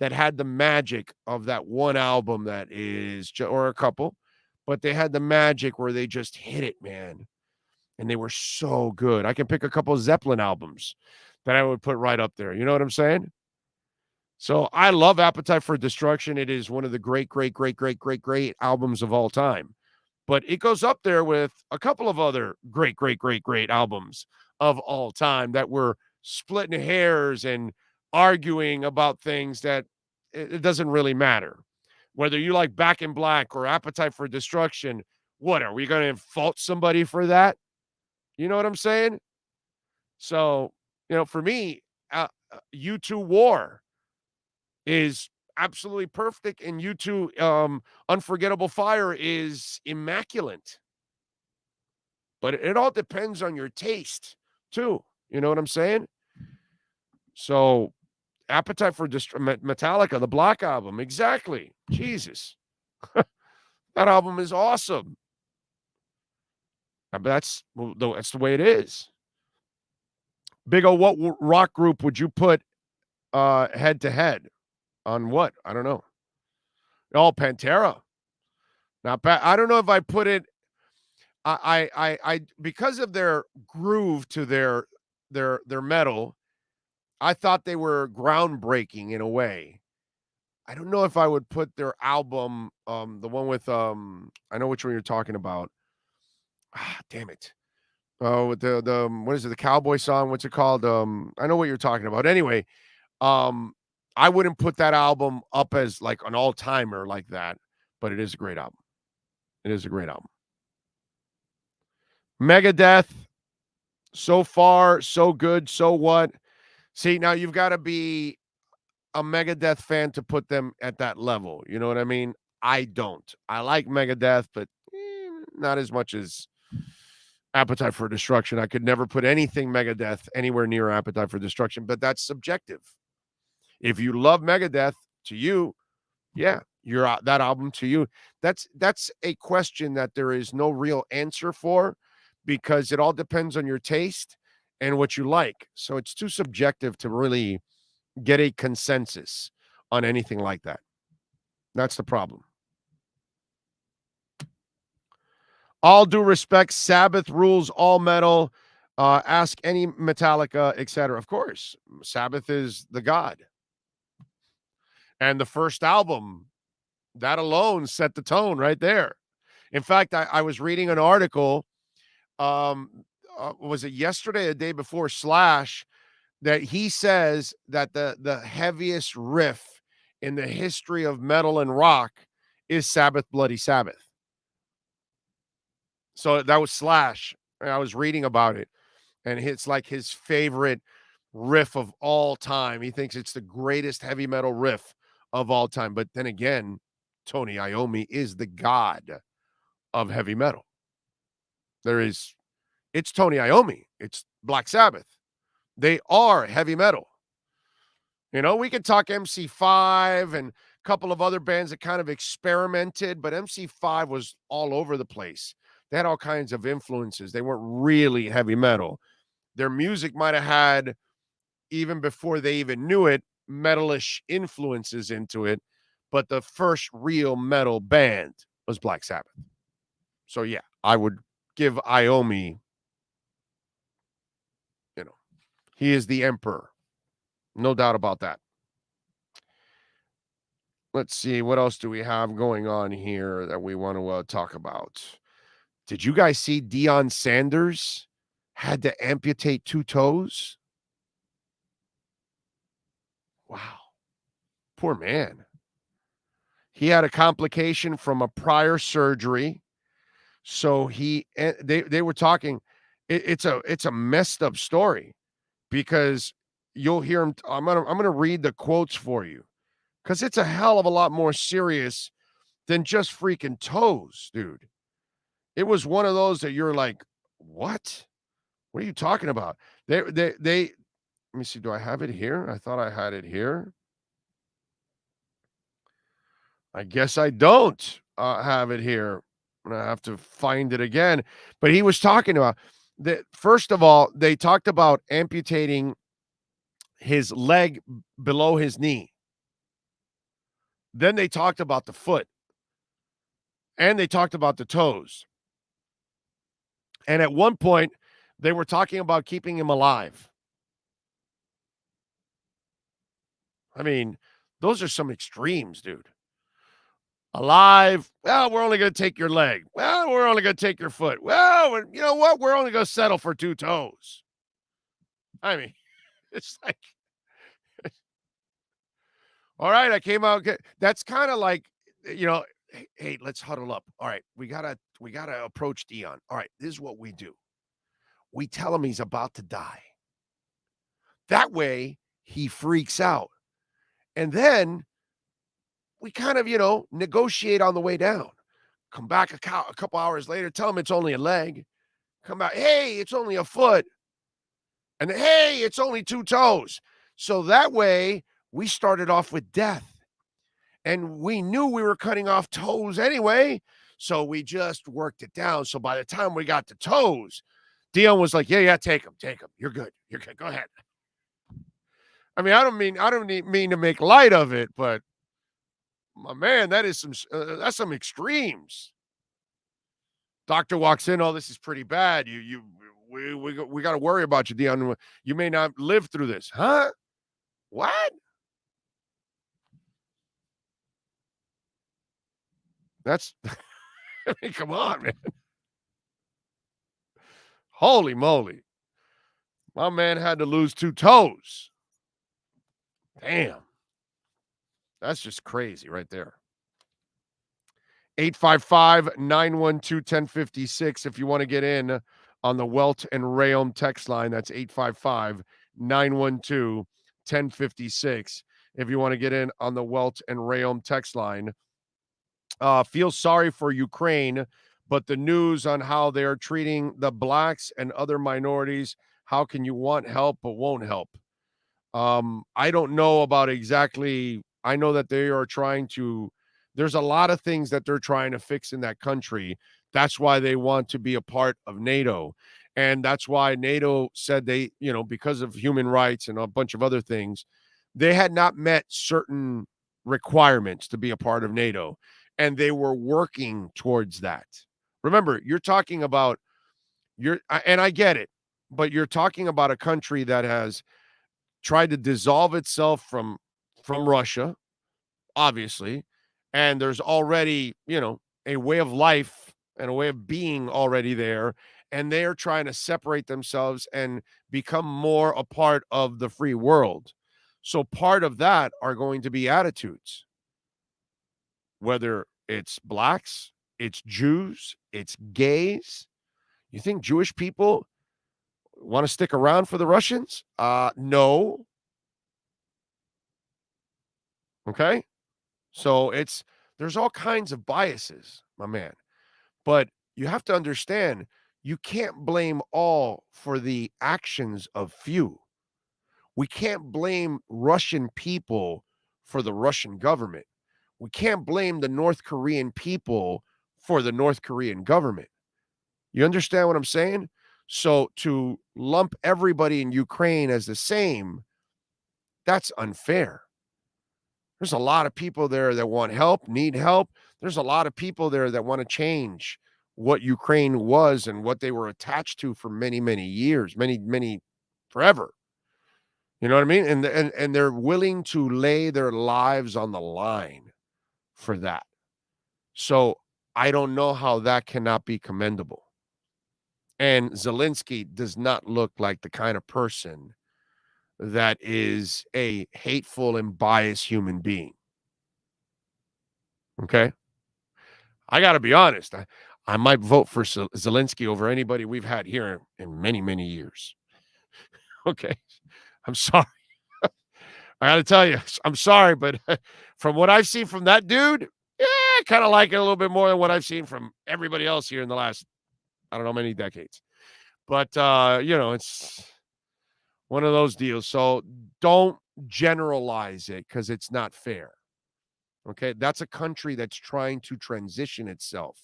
that had the magic of that one album that is, or a couple, but they had the magic where they just hit it, man. And they were so good. I can pick a couple of Zeppelin albums that I would put right up there. You know what I'm saying? So I love Appetite for Destruction. It is one of the great albums of all time. But it goes up there with a couple of other great albums of all time that were splitting hairs and arguing about things that it doesn't really matter. Whether you like Back in Black or Appetite for Destruction, what, are we going to fault somebody for that? You know what I'm saying? So, you know, for me, U2 War is absolutely perfect, and U2 Unforgettable Fire is immaculate. But it all depends on your taste, too. You know what I'm saying? So, Appetite for Metallica, the Black Album, exactly. Jesus. That album is awesome. But that's the way it is. Big O, what rock group would you put head-to-head? On what? I don't know. Oh, Pantera. Not bad. I don't know if I put it. I because of their groove to their metal, I thought they were groundbreaking in a way. I don't know if I would put their album, the one with I know which one you're talking about. Damn it. Oh, the what is it? The cowboy song? What's it called? I know what you're talking about. Anyway, I wouldn't put that album up as like an all-timer like that, but it is a great album. It is a great album. Megadeth, so far, so good, so what? See, now you've got to be a Megadeth fan to put them at that level. You know what I mean? I don't. I like Megadeth, but not as much as Appetite for Destruction. I could never put anything Megadeth anywhere near Appetite for Destruction, but that's subjective. If you love Megadeth, to you, yeah, you're that album to you. That's a question that there is no real answer for, because it all depends on your taste and what you like. So it's too subjective to really get a consensus on anything like that. That's the problem. All due respect, Sabbath rules all metal. Ask any Metallica, etc. Of course, Sabbath is the god. And the first album, that alone set the tone right there. In fact, I was reading an article, was it yesterday or the day before, Slash, that he says that the heaviest riff in the history of metal and rock is Sabbath Bloody Sabbath. So that was Slash. I was reading about it, and it's like his favorite riff of all time. He thinks it's the greatest heavy metal riff of all time. But then again, Tony Iommi is the god of heavy metal. It's Tony Iommi. It's Black Sabbath. They are heavy metal. You know, we could talk MC5 and a couple of other bands that kind of experimented, but MC5 was all over the place. They had all kinds of influences. They weren't really heavy metal. Their music might have had, even before they even knew it, metalish influences into it, but the first real metal band was Black Sabbath. So yeah, I would give Iommi, he is the emperor. No doubt about that. Let's see, what else do we have going on here that we want to talk about? Did you guys see Deion Sanders had to amputate 2 toes? Wow. Poor man. He had a complication from a prior surgery. So they were talking. It's a messed up story, because you'll hear him. I'm gonna read the quotes for you, because it's a hell of a lot more serious than just freaking toes, dude. It was one of those that you're like, what? What are you talking about? They let me see. Do I have it here? I thought I had it here. I guess I don't have it here. I'm going to have to find it again. But he was talking about that. First of all, they talked about amputating his leg below his knee. Then they talked about the foot. And they talked about the toes. And at one point, they were talking about keeping him alive. I mean, those are some extremes, dude. Alive. Well, we're only going to take your leg. Well, we're only going to take your foot. Well, you know what? We're only going to settle for 2 toes. I mean, it's like, all right, I came out. That's kind of like, hey, let's huddle up. All right, we gotta approach Deion. All right, this is what we do. We tell him he's about to die. That way, he freaks out. And then we kind of, negotiate on the way down. Come back a couple hours later, tell him it's only a leg. Come back, hey, it's only a foot. And then, hey, it's only 2 toes. So that way, we started off with death. And we knew we were cutting off toes anyway, so we just worked it down. So by the time we got to toes, Deion was like, yeah, take them. You're good. Go ahead. I mean, I don't mean to make light of it, but my man, that's some extremes. Doctor walks in, oh, this is pretty bad. We got to worry about you, Deion. You may not live through this. Huh? What? That's, I mean, come on, man. Holy moly. My man had to lose 2 toes. Damn. That's just crazy right there. 855-912-1056 if you want to get in on the Welt and Rayom text line. That's 855-912-1056 if you want to get in on the Welt and Rayom text line. Feel sorry for Ukraine, but the news on how they are treating the blacks and other minorities, how can you want help but won't help? I don't know about exactly. I know that they are trying to, there's a lot of things that they're trying to fix in that country. That's why they want to be a part of NATO. And that's why NATO said they, because of human rights and a bunch of other things, they had not met certain requirements to be a part of NATO. And they were working towards that. Remember, you're talking about, and I get it, but you're talking about a country that has tried to dissolve itself from Russia, obviously, and there's already, a way of life and a way of being already there, and they're trying to separate themselves and become more a part of the free world. So part of that are going to be attitudes, whether it's blacks, it's Jews, it's gays. You think Jewish people want to stick around for the Russians? No. Okay. So there's all kinds of biases, my man. But you have to understand, you can't blame all for the actions of few. We can't blame Russian people for the Russian government. We can't blame the North Korean people for the North Korean government. You understand what I'm saying? So to lump everybody in Ukraine as the same, that's unfair. There's a lot of people there that want help, need help. There's a lot of people there that want to change what Ukraine was and what they were attached to for many, many years, many, forever. You know what I mean? And they're willing to lay their lives on the line for that. So I don't know how that cannot be commendable. And Zelensky does not look like the kind of person that is a hateful and biased human being. Okay? I got to be honest. I might vote for Zelensky over anybody we've had here in many, many years. Okay? I'm sorry. I got to tell you, I'm sorry, but from what I've seen from that dude, I kind of like it a little bit more than what I've seen from everybody else here in the last, I don't know, many decades. But, it's one of those deals. So don't generalize it because it's not fair. Okay? That's a country that's trying to transition itself,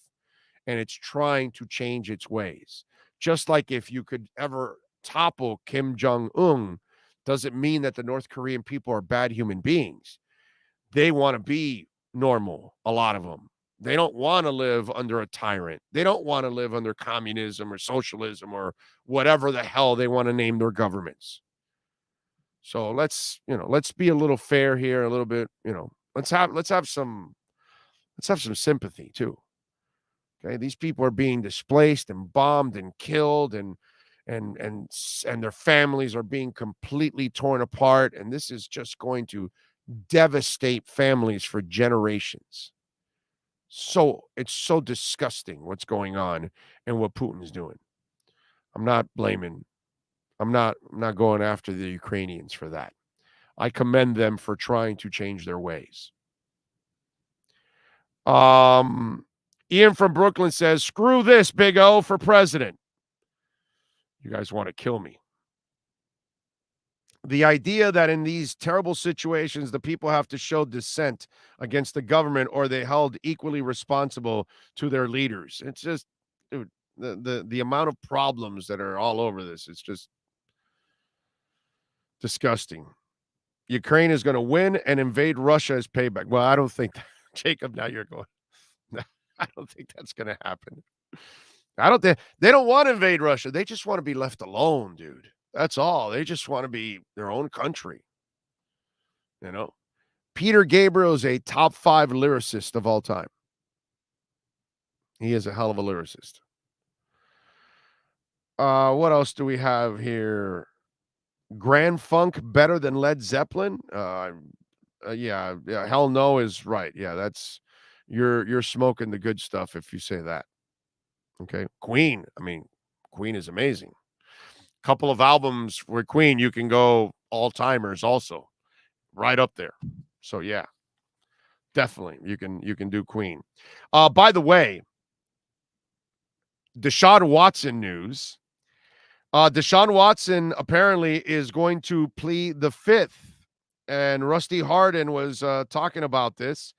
and it's trying to change its ways. Just like if you could ever topple Kim Jong-un, doesn't mean that the North Korean people are bad human beings. They want to be normal, a lot of them. They don't want to live under a tyrant. They don't want to live under communism or socialism or whatever the hell they want to name their governments. So let's be a little fair here, a little bit, let's have some sympathy too. Okay, these people are being displaced and bombed and killed, and their families are being completely torn apart, and this is just going to devastate families for generations. So it's so disgusting what's going on and what Putin is doing. I'm not blaming. I'm not going after the Ukrainians for that. I commend them for trying to change their ways. Ian from Brooklyn says, screw this, Big O for president. You guys want to kill me. The idea that in these terrible situations, the people have to show dissent against the government or they're held equally responsible to their leaders. It's just, dude, the amount of problems that are all over this, it's just disgusting. Ukraine is going to win and invade Russia as payback. Well, I don't think that. Jacob, now you're going. I don't think that's going to happen. They don't want to invade Russia. They just want to be left alone, dude. That's all. They just want to be their own country. Peter Gabriel is a top 5 lyricist of all time. He is a hell of a lyricist. What else do we have here? Grand Funk better than Led Zeppelin? Yeah, hell no is right. Yeah, that's you're smoking the good stuff if you say that. Okay. Queen. I mean, Queen is amazing. Couple of albums for Queen, you can go all-timers also. Right up there. So yeah. Definitely. You can do Queen. By the way, Deshaun Watson news. Deshaun Watson apparently is going to plead the 5th. And Rusty Harden was talking about this,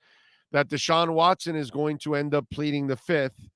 that Deshaun Watson is going to end up pleading the 5th.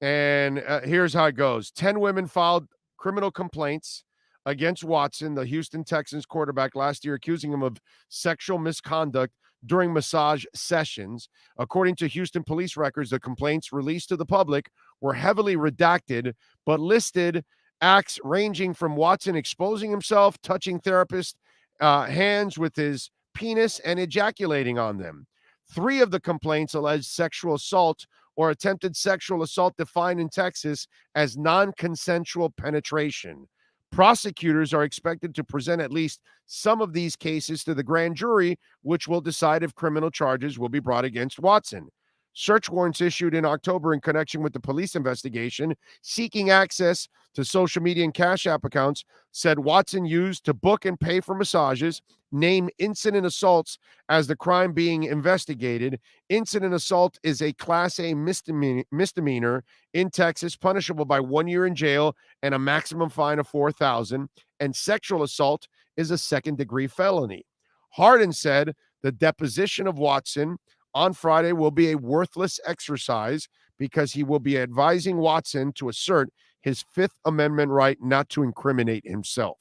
And here's how it goes. 10 women filed criminal complaints against Watson, the Houston Texans quarterback, last year, accusing him of sexual misconduct during massage sessions. According to Houston police records, the complaints released to the public were heavily redacted, but listed acts ranging from Watson exposing himself, touching therapists' hands with his penis, and ejaculating on them. 3 of the complaints alleged sexual assault or attempted sexual assault, defined in Texas as non-consensual penetration. Prosecutors are expected to present at least some of these cases to the grand jury, which will decide if criminal charges will be brought against Watson. Search warrants issued in October in connection with the police investigation seeking access to social media and Cash App accounts said Watson used to book and pay for massages, name incident assaults as the crime being investigated. Incident assault is a Class A misdemeanor in Texas, punishable by 1 year in jail and a maximum fine of $4,000. And sexual assault is a second-degree felony. Hardin said the deposition of Watson on Friday will be a worthless exercise because he will be advising Watson to assert his Fifth Amendment right not to incriminate himself.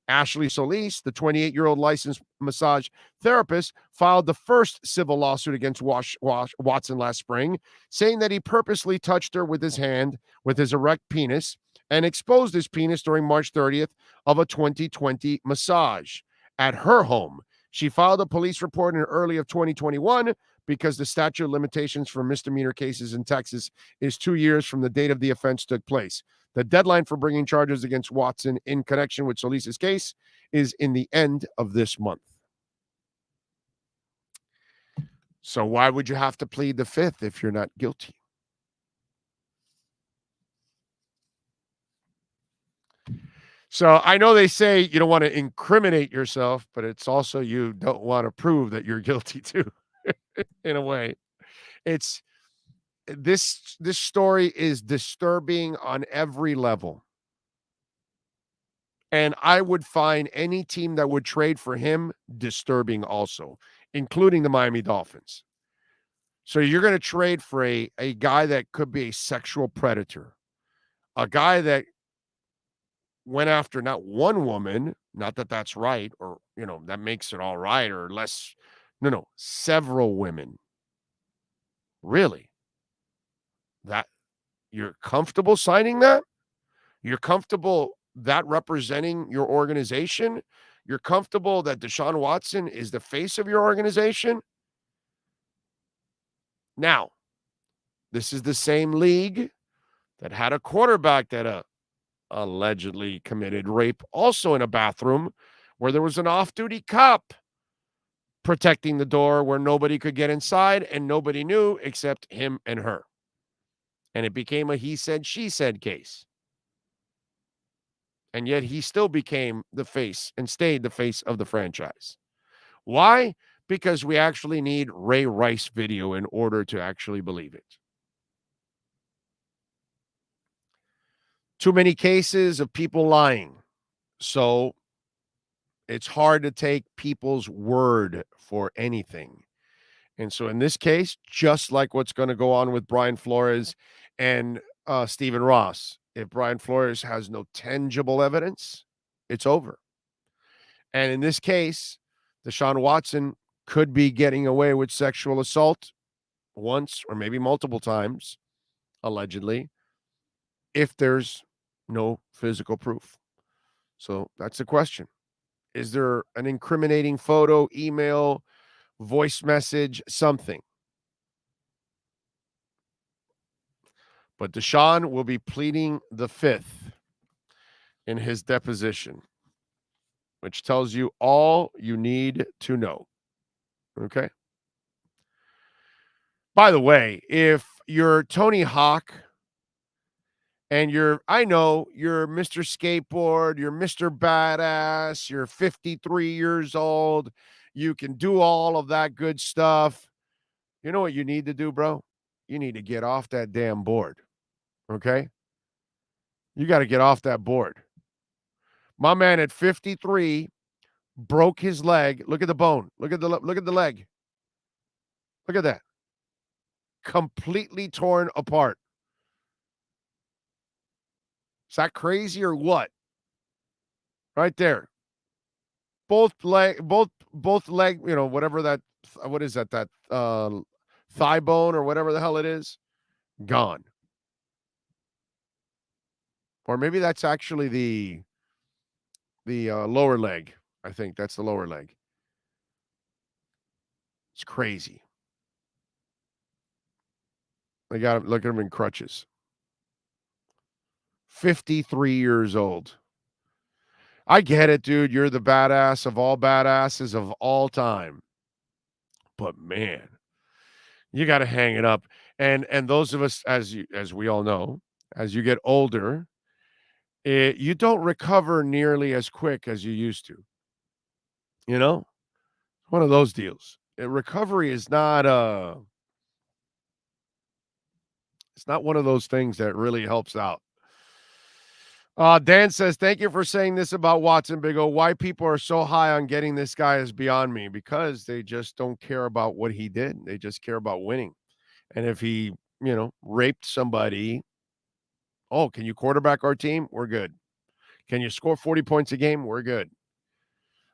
Ashley Solis, the 28-year-old licensed massage therapist, filed the first civil lawsuit against Watson last spring, saying that he purposely touched her with his hand with his erect penis and exposed his penis during March 30th of a 2020 massage at her home. She filed a police report in early of 2021 because the statute of limitations for misdemeanor cases in Texas is 2 years from the date of the offense took place. The deadline for bringing charges against Watson in connection with Solis's case is in the end of this month. So why would you have to plead the fifth if you're not guilty? So I know they say you don't want to incriminate yourself, but it's also you don't want to prove that you're guilty too. In a way, it's this story is disturbing on every level. And I would find any team that would trade for him disturbing also, including the Miami Dolphins. So you're going to trade for a guy that could be a sexual predator, a guy that went after not one woman, not that that's right, or, that makes it all right or less. No, several women. Really? That you're comfortable signing that? You're comfortable that representing your organization? You're comfortable that Deshaun Watson is the face of your organization? Now, this is the same league that had a quarterback that allegedly committed rape also in a bathroom where there was an off-duty cop protecting the door where nobody could get inside and nobody knew except him and her. And it became a he said, she said case. And yet he still became the face and stayed the face of the franchise. Why? Because we actually need Ray Rice video in order to actually believe it. Too many cases of people lying. So it's hard to take people's word for anything. And so in this case, just like what's going to go on with Brian Flores and Stephen Ross, if Brian Flores has no tangible evidence, it's over. And in this case, Deshaun Watson could be getting away with sexual assault once or maybe multiple times, allegedly, if there's no physical proof. So that's the question. Is there an incriminating photo, email, voice message, something? But Deshaun will be pleading the fifth in his deposition, which tells you all you need to know. Okay? By the way, if you're Tony Hawk and I know you're Mr. Skateboard, you're Mr. Badass, you're 53 years old, you can do all of that good stuff. You know what you need to do, bro? You need to get off that damn board. Okay? You got to get off that board. My man at 53 broke his leg. Look at the bone. Look at the leg. Look at that. Completely torn apart. Is that crazy or what? Right there. Both leg, whatever that, what is that? That thigh bone or whatever the hell it is, gone. Or maybe that's actually the lower leg. I think that's the lower leg. It's crazy. They got him. Look at him in crutches. 53 years old. I get it, dude. You're the badass of all badasses of all time. But man, you got to hang it up. And those of us, as we all know, as you get older, you don't recover nearly as quick as you used to. You know, one of those deals. Recovery is not it's not one of those things that really helps out. Dan says, thank you for saying this about Watson, Big O. Why people are so high on getting this guy is beyond me, because they just don't care about what he did. They just care about winning. And if he, raped somebody, oh, can you quarterback our team? We're good. Can you score 40 points a game? We're good.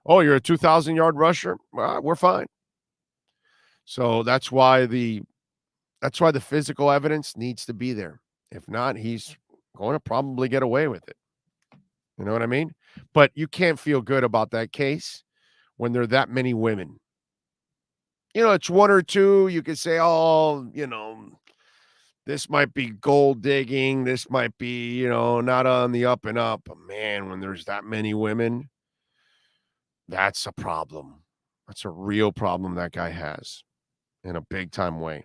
Oh, you're a 2,000-yard rusher? We're fine. So that's why the physical evidence needs to be there. If not, he's going to probably get away with it. You know what I mean? But you can't feel good about that case when there are that many women. It's one or two. You could say, oh, this might be gold digging. This might be, not on the up and up. But man, when there's that many women, that's a problem. That's a real problem that guy has in a big time way.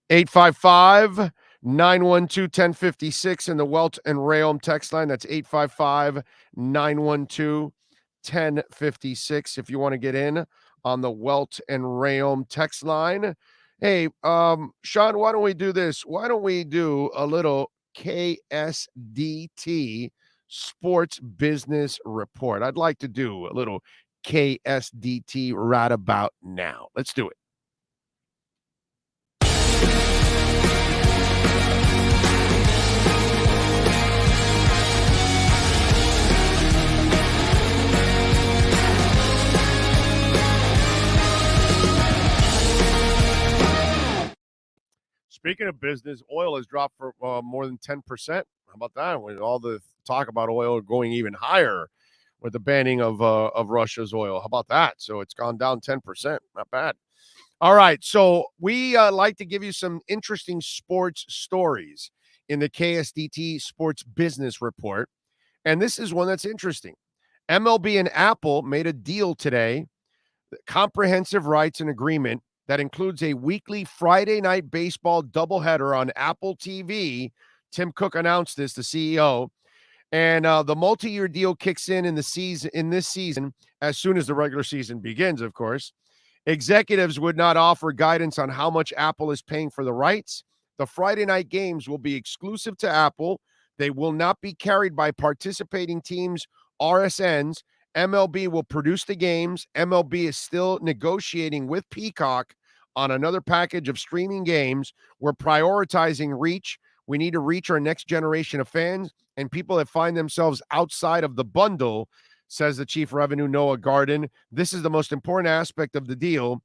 855-912-1056 in the Welt and Rayom text line. That's 855-912-1056 if you want to get in on the Welt and Rayom text line. Hey, Sean, why don't we do this? Why don't we do a little KSDT Sports Business Report? I'd like to do a little KSDT right about now. Let's do it. Speaking of business, oil has dropped for more than 10%. How about that? With all the talk about oil going even higher with the banning of Russia's oil. How about that? So it's gone down 10%. Not bad. All right. So we like to give you some interesting sports stories in the KSDT Sports Business Report. And this is one that's interesting. MLB and Apple made a deal today, comprehensive rights and agreement that includes a weekly Friday night baseball doubleheader on Apple TV. Tim Cook announced this, the CEO. And the multi-year deal kicks in this season, as soon as the regular season begins, of course. Executives would not offer guidance on how much Apple is paying for the rights. The Friday night games will be exclusive to Apple. They will not be carried by participating teams, RSNs. MLB will produce the games. MLB is still negotiating with Peacock on another package of streaming games. We're prioritizing reach. We need to reach our next generation of fans and people that find themselves outside of the bundle, says the Chief Revenue, Noah Garden. This is the most important aspect of the deal,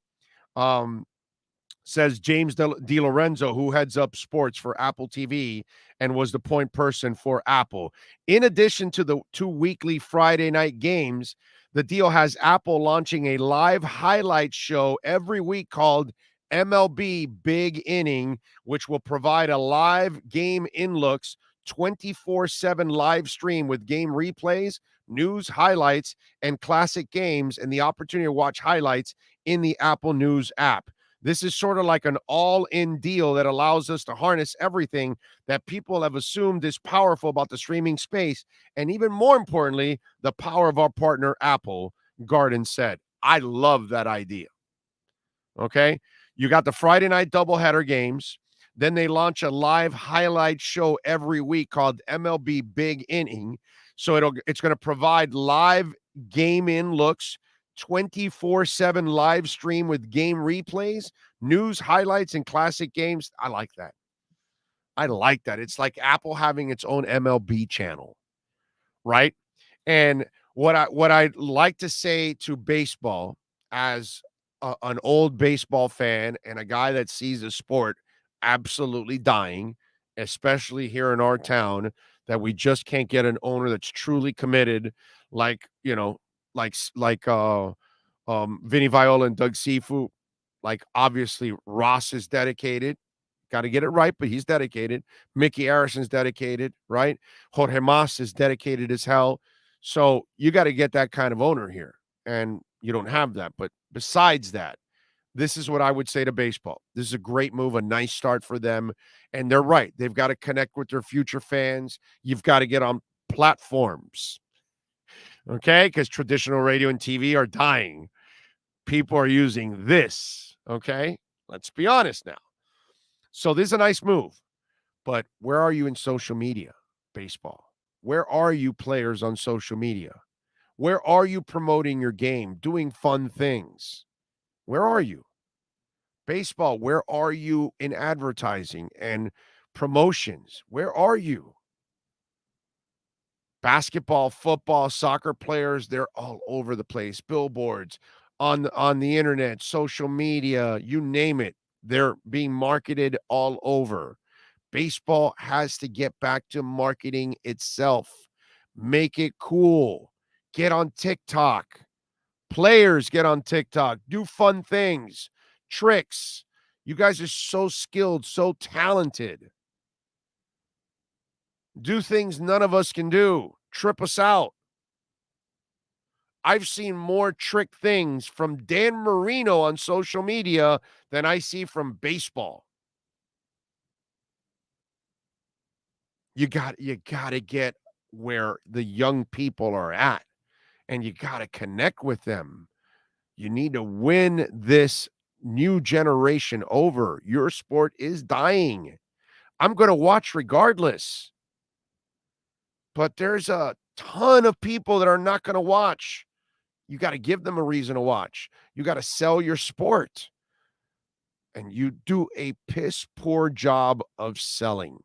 says James DiLorenzo, who heads up sports for Apple TV and was the point person for Apple. In addition to the 2 weekly Friday night games, the deal has Apple launching a live highlight show every week called MLB Big Inning, which will provide a live game in-looks, 24/7 live stream with game replays, news, highlights, and classic games, and the opportunity to watch highlights in the Apple News app. This is sort of like an all-in deal that allows us to harness everything that people have assumed is powerful about the streaming space, and even more importantly, the power of our partner, Apple, Garden said. I love that idea. Okay? You got the Friday night doubleheader games. Then they launch a live highlight show every week called MLB Big Inning. So it's going to provide live game in looks, 24/7 live stream with game replays, news, highlights, and classic games. I like that. It's like Apple having its own MLB channel, right? And what I'd like to say to baseball, as an old baseball fan and a guy that sees the sport absolutely dying, especially here in our town, that we just can't get an owner that's truly committed, like Vinny Viola and Doug Sifu. Like, obviously Ross is dedicated Got to get it right, but he's dedicated. Mickey Harrison's dedicated, right? Jorge Mas is dedicated as hell. So you got to get that kind of owner here, and you don't have that. But besides that, this is what I would say to baseball. This is a great move, a nice start for them. And they're right. They've got to connect with their future fans. You've got to get on platforms, okay? Because traditional radio and TV are dying. People are using this, okay? Let's be honest now. So this is a nice move. But where are you in social media, baseball? Where are you players on social media? Where are you promoting your game, doing fun things? Where are you? Baseball, where are you in advertising and promotions? Where are you? Basketball, football, soccer players, they're all over the place. Billboards, on the internet, social media, you name it. They're being marketed all over. Baseball has to get back to marketing itself. Make it cool. Get on TikTok. Players get on TikTok. Do fun things, tricks. You guys are so skilled, so talented. Do things none of us can do. Trip us out. I've seen more trick things from Dan Marino on social media than I see from baseball. You got to get where the young people are at, and you got to connect with them. You need to win this new generation over. Your sport is dying. I'm going to watch regardless. But there's a ton of people that are not going to watch. You got to give them a reason to watch. You got to sell your sport. And you do a piss poor job of selling.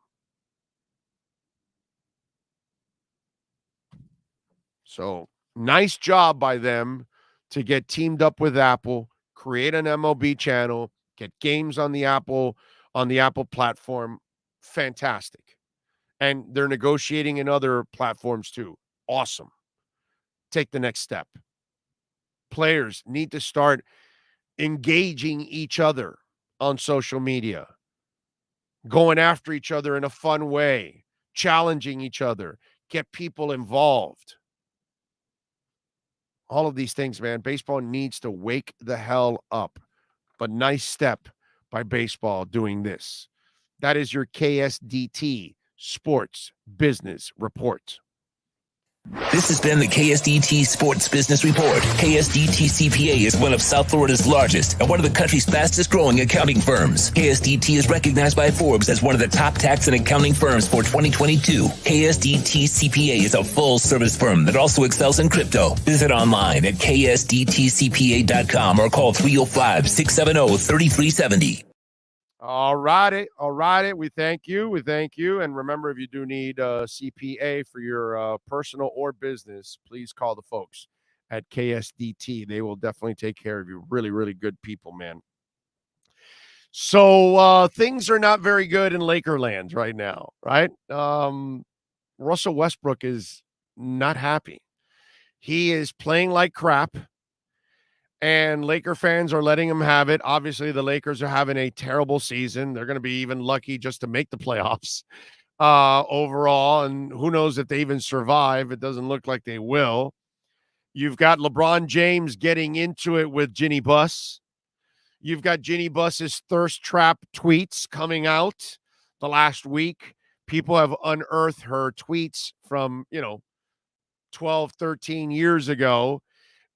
So nice job by them to get teamed up with Apple, create an MLB channel, get games on the Apple platform. Fantastic. And they're negotiating in other platforms too. Awesome. Take the next step. Players need to start engaging each other on social media, going after each other in a fun way, challenging each other, get people involved. All of these things, man. Baseball needs to wake the hell up. But nice step by baseball doing this. That is your KSDT Sports Business Report. This has been the KSDT Sports Business Report. KSDT CPA is one of South Florida's largest and one of the country's fastest growing accounting firms. KSDT is recognized by Forbes as one of the top tax and accounting firms for 2022. KSDT CPA is a full service firm that also excels in crypto. Visit online at ksdtcpa.com or call 305-670-3370. All righty. We thank you. And remember, if you do need a CPA for your personal or business, please call the folks at KSDT. They will definitely take care of you. Really, really good people, man. So things are not very good in Lakerland right now, right? Russell Westbrook is not happy. He is playing like crap. And Laker fans are letting him have it. Obviously, the Lakers are having a terrible season. They're going to be even lucky just to make the playoffs overall. And who knows if they even survive. It doesn't look like they will. You've got LeBron James getting into it with Ginny Buss. You've got Ginny Buss's thirst trap tweets coming out the last week. People have unearthed her tweets from, 12, 13 years ago.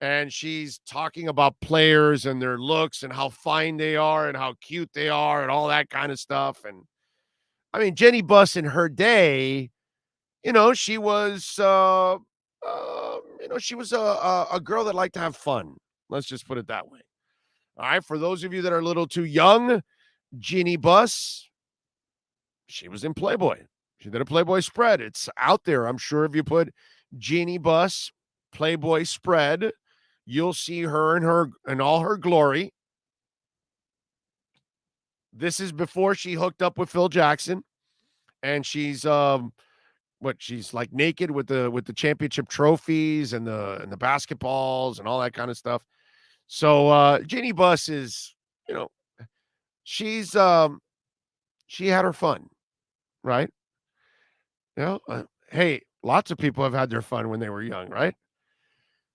And she's talking about players and their looks and how fine they are and how cute they are and all that kind of stuff. And I mean, Jenny Buss in her day, she was, she was a girl that liked to have fun. Let's just put it that way. All right. For those of you that are a little too young, Jenny Buss, she was in Playboy. She did a Playboy spread. It's out there. I'm sure if you put Jenny Buss Playboy spread, you'll see her in all her glory. This is before she hooked up with Phil Jackson, and she's she's like naked with the championship trophies and the basketballs and all that kind of stuff. So Jeannie Buss is, she's she had her fun, right? Hey, lots of people have had their fun when they were young, right?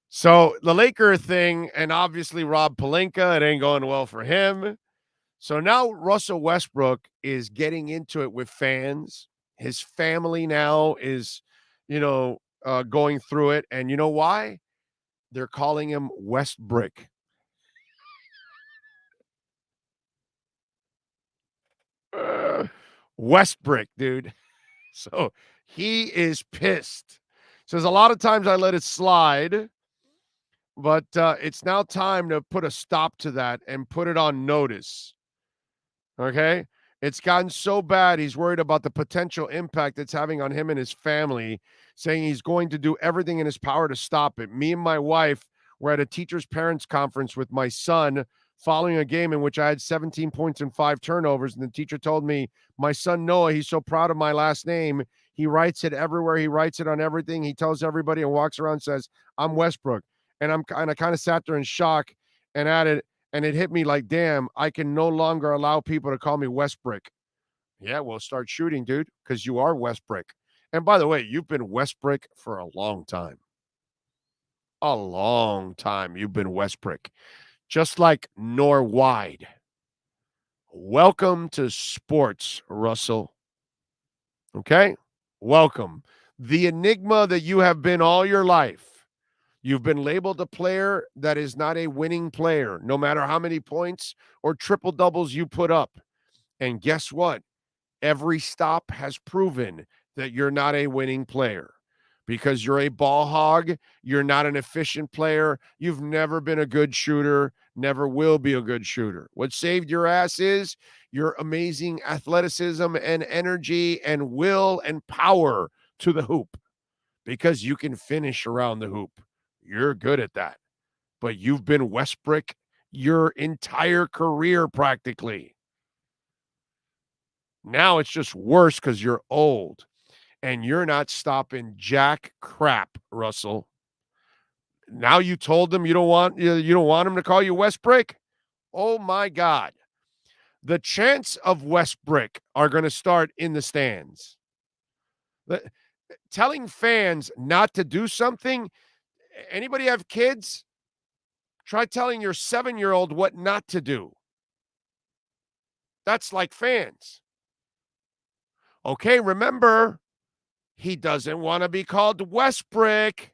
So the Laker thing, and obviously Rob Pelinka, it ain't going well for him. So now Russell Westbrook is getting into it with fans. His family now is, going through it. And you know why? They're calling him Westbrick. Westbrick, dude. So he is pissed. Says a lot of times I let it slide, but it's now time to put a stop to that and put it on notice. Okay? It's gotten so bad, he's worried about the potential impact it's having on him and his family, saying he's going to do everything in his power to stop it. Me and my wife were at a teacher's parents conference with my son following a game in which I had 17 points and 5 turnovers, and the teacher told me, my son Noah, he's so proud of my last name. He writes it everywhere. He writes it on everything. He tells everybody and walks around and says, I'm Westbrook. And I kind of sat there in shock and added, and it hit me like, damn, I can no longer allow people to call me Westbrick. Yeah, well, start shooting, dude, because you are Westbrick. And by the way, you've been Westbrick for a long time. A long time you've been Westbrick. Just like Norwide. Welcome to sports, Russell. Okay? Welcome. The enigma that you have been all your life. You've been labeled a player that is not a winning player, no matter how many points or triple doubles you put up. And guess what? Every stop has proven that you're not a winning player because you're a ball hog. You're not an efficient player. You've never been a good shooter, never will be a good shooter. What saved your ass is your amazing athleticism and energy and will and power to the hoop because you can finish around the hoop. You're good at that. But you've been Westbrick your entire career practically. Now it's just worse because you're old and you're not stopping jack crap, Russell. Now you told them you don't want him to call you Westbrick? Oh my God. The chants of Westbrick are going to start in the stands. Telling fans not to do something. Anybody have kids? Try telling your 7-year-old what not to do. That's like fans. Okay, remember, he doesn't want to be called Westbrick.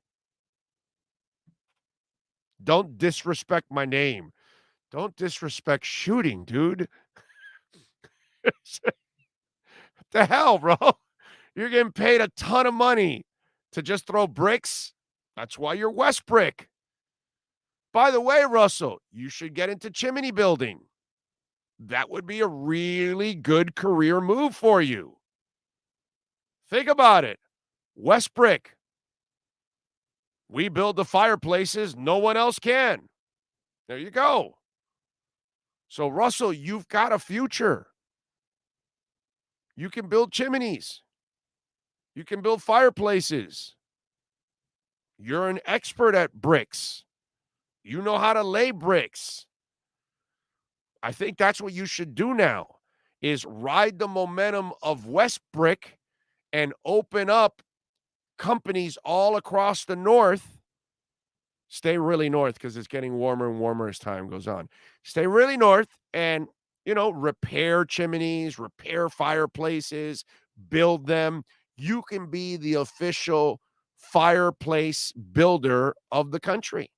Don't disrespect my name. Don't disrespect shooting, dude. What the hell, bro? You're getting paid a ton of money to just throw bricks. That's why you're Westbrick. By the way, Russell, you should get into chimney building. That would be a really good career move for you. Think about it. Westbrick. We build the fireplaces no one else can. There you go. So, Russell, you've got a future. You can build chimneys. You can build fireplaces. You're an expert at bricks. You know how to lay bricks. I think that's what you should do now is ride the momentum of Westbrick and open up companies all across the north. Stay really north because it's getting warmer and warmer as time goes on. Stay really north and, repair chimneys, repair fireplaces, build them. You can be the official fireplace builder of the country.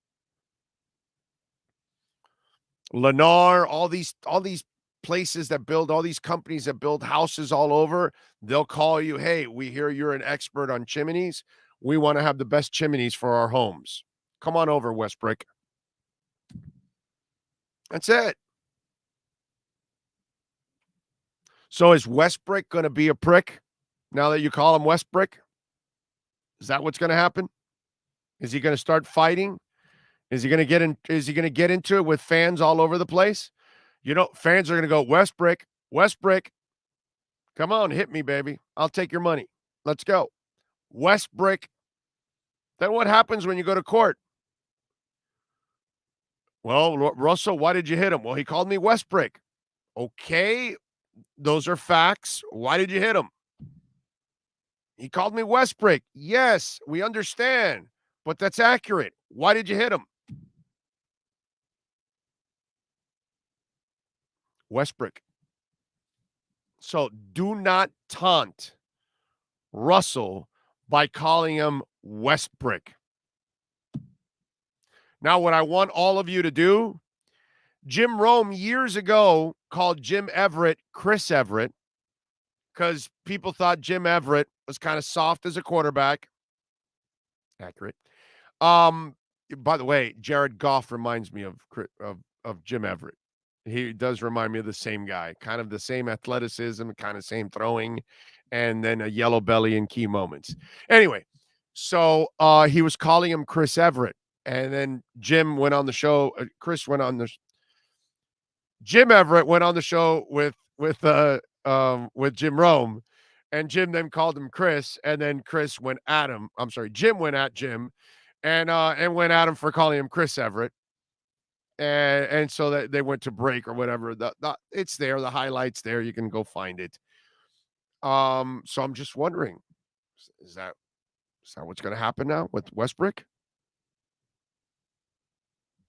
Lennar, all these places that build, all these companies that build houses all over, they'll call you, hey, we hear you're an expert on chimneys. We want to have the best chimneys for our homes. Come on over, Westbrick. That's it. So is Westbrick going to be a prick now that you call him Westbrick? Is that what's going to happen? Is he going to start fighting? Is he going to get into it with fans all over the place? Fans are going to go, Westbrick. Come on, hit me, baby. I'll take your money. Let's go. Westbrick. Then what happens when you go to court? Well, Russell, why did you hit him? Well, he called me Westbrick. Okay, those are facts. Why did you hit him? He called me Westbrook. Yes, we understand, but that's accurate. Why did you hit him? Westbrook. So do not taunt Russell by calling him Westbrook. Now, what I want all of you to do, Jim Rome years ago called Jim Everett Chris Everett because people thought Jim Everett was kind of soft as a quarterback. Accurate. By the way, Jared Goff reminds me of Jim Everett. He does remind me of the same guy, kind of the same athleticism, kind of same throwing, and then a yellow belly in key moments. Anyway, so he was calling him Chris Everett, and then Jim went on the show. Jim Everett went on the show with Jim Rome, and Jim then called him Chris, and then Chris went at him. I'm sorry, Jim went at Jim, and went at him for calling him Chris Everett. And so that they went to break or whatever. It's there, the highlights there. You can go find it. So I'm just wondering, is that what's going to happen now with Westbrook?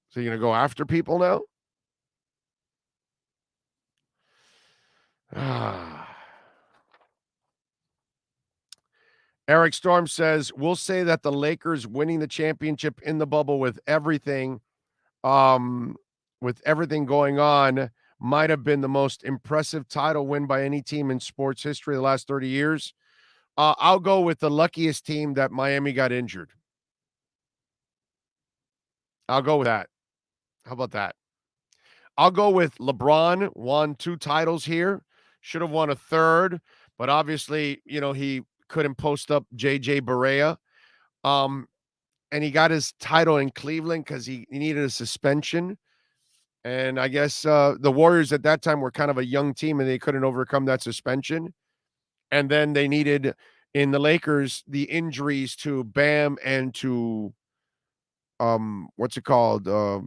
So you're going to go after people now? Eric Storm says, we'll say that the Lakers winning the championship in the bubble with everything going on might have been the most impressive title win by any team in sports history the last 30 years. I'll go with the luckiest team that Miami got injured. I'll go with that. How about that? I'll go with LeBron won 2 titles here. Should have won a third, but obviously, he couldn't post up JJ Barea. And he got his title in Cleveland because he needed a suspension. And I guess the Warriors at that time were kind of a young team and they couldn't overcome that suspension. And then they needed, in the Lakers, the injuries to Bam and to,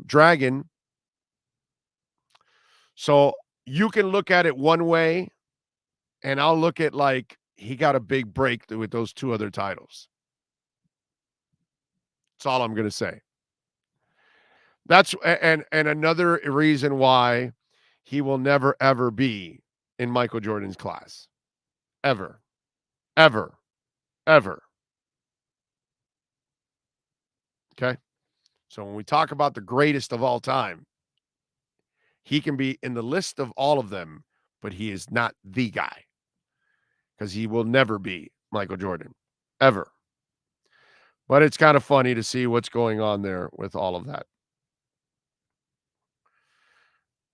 Dragon. So you can look at it one way, and I'll look at like he got a big break with those 2 other titles. That's all I'm going to say. That's and another reason why he will never, ever be in Michael Jordan's class. Ever. Ever. Ever. Okay? So when we talk about the greatest of all time, he can be in the list of all of them, but he is not the guy because he will never be Michael Jordan. Ever. But it's kind of funny to see what's going on there with all of that.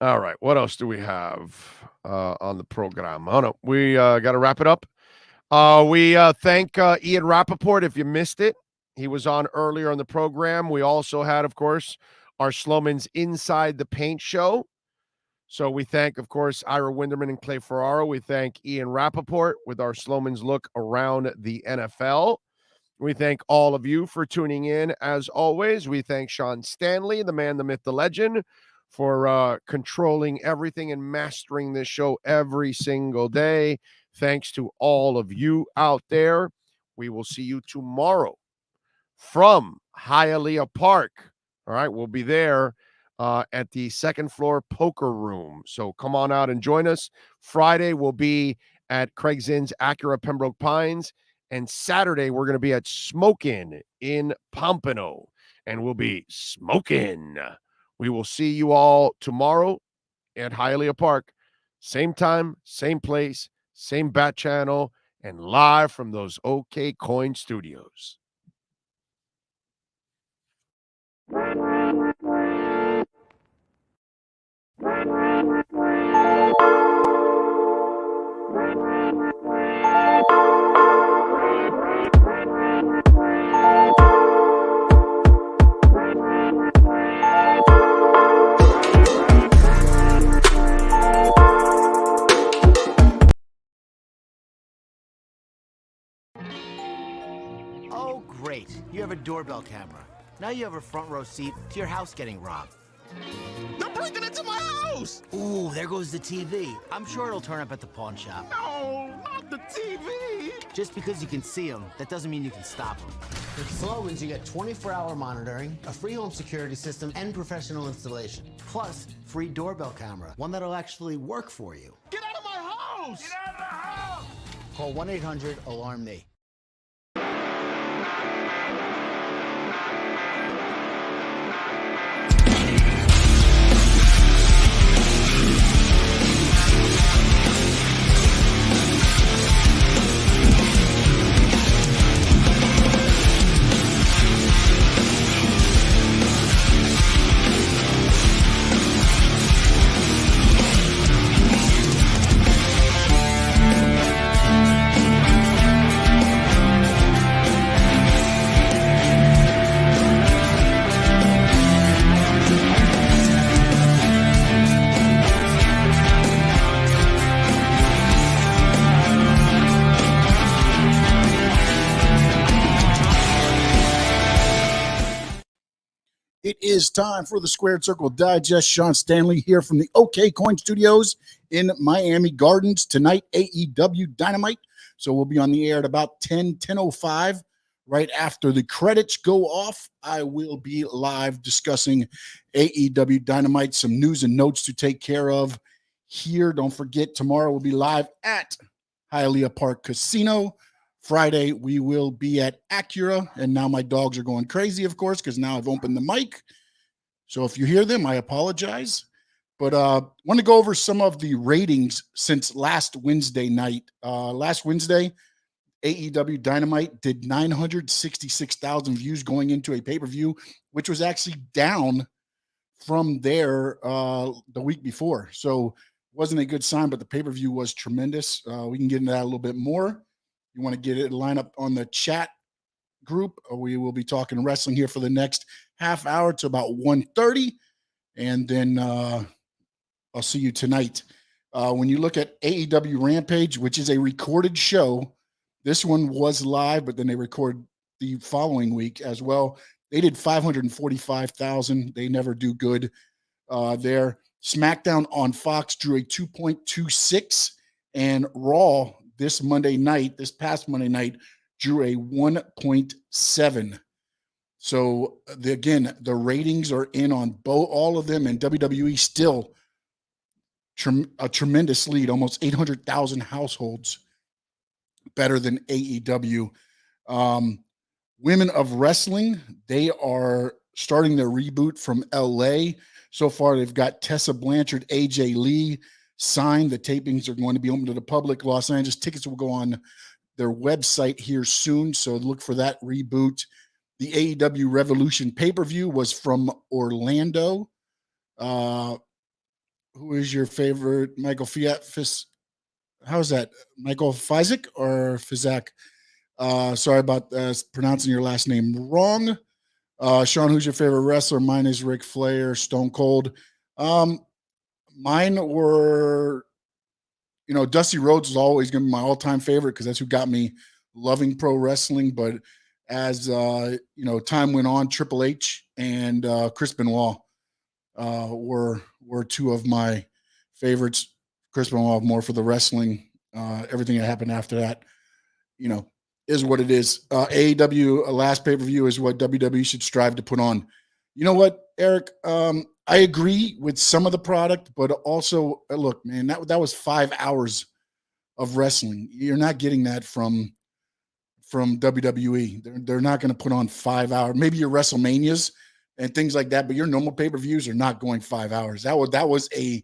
All right. What else do we have on the program? Oh, no. We got to wrap it up. We thank Ian Rappaport if you missed it. He was on earlier on the program. We also had, of course, our Sloman's Inside the Paint show. So we thank, of course, Ira Winderman and Clay Ferraro. We thank Ian Rappaport with our Sloman's Look Around the NFL. We thank all of you for tuning in. As always, we thank Sean Stanley, the man, the myth, the legend, for controlling everything and mastering this show every single day. Thanks to all of you out there. We will see you tomorrow from Hialeah Park. All right, we'll be there at the second floor poker room. So come on out and join us. Friday we'll be at Craig Zinn's Acura Pembroke Pines. And Saturday we're going to be at Smokin' in Pompano. And we'll be smoking. We will see you all tomorrow at Hialeah Park. Same time, same place, same bat channel, and live from those OK Coin studios. Oh, great. You have a doorbell camera. Now you have a front row seat to your house getting robbed. They're breaking into my house! Ooh, there goes the TV. I'm sure it'll turn up at the pawn shop. No, not the TV! Just because you can see them, that doesn't mean you can stop them. With Slogans, you get 24-hour monitoring, a free home security system, and professional installation. Plus, free doorbell camera, one that'll actually work for you. Get out of my house! Get out of the house! Call 1-800-ALARM-ME. It is time for the Squared Circle Digest. Sean Stanley here from the OK Coin Studios in Miami Gardens. Tonight, AEW Dynamite. So we'll be on the air at about 10:05. Right after the credits go off, I will be live discussing AEW Dynamite, some news and notes to take care of here. Don't forget, tomorrow we'll be live at Hialeah Park Casino. Friday, we will be at Acura, and now my dogs are going crazy, of course, because now I've opened the mic. So if you hear them, I apologize. But I want to go over some of the ratings since last Wednesday night. Last Wednesday, AEW Dynamite did 966,000 views going into a pay-per-view, which was actually down from there the week before. So it wasn't a good sign, but the pay-per-view was tremendous. We can get into that a little bit more. You want to get it lined up on the chat group. We will be talking wrestling here for the next half hour to about 1:30. And then I'll see you tonight. When you look at AEW Rampage, which is a recorded show, this one was live, but then they record the following week as well. They did 545,000. They never do good there. SmackDown on Fox drew a 2.26, and Raw this past Monday night, drew a 1.7. So again, the ratings are in on all of them, and WWE still a tremendous lead, almost 800,000 households better than AEW. Women of Wrestling, they are starting their reboot from LA. So far, they've got Tessa Blanchard, AJ Lee signed. The tapings are going to be open to the public. Los Angeles tickets will go on their website here soon, so look for that reboot. The AEW Revolution pay-per-view was from Orlando. Who is your favorite? Michael how's that? Michael Fizek or Fizak? Sorry about pronouncing your last name wrong. Sean, who's your favorite wrestler? Mine is Ric Flair, Stone Cold. Mine were, Dusty Rhodes is always going to be my all-time favorite because that's who got me loving pro wrestling. But as, time went on, Triple H and Chris Benoit were two of my favorites. Chris Benoit more for the wrestling. Everything that happened after that, is what it is. AEW, last pay-per-view is what WWE should strive to put on. You know what, Eric? I agree with some of the product, but also, look, man, that was 5 hours of wrestling. You're not getting that from WWE. They're not going to put on 5 hours. Maybe your WrestleManias and things like that, but your normal pay-per-views are not going 5 hours. That was a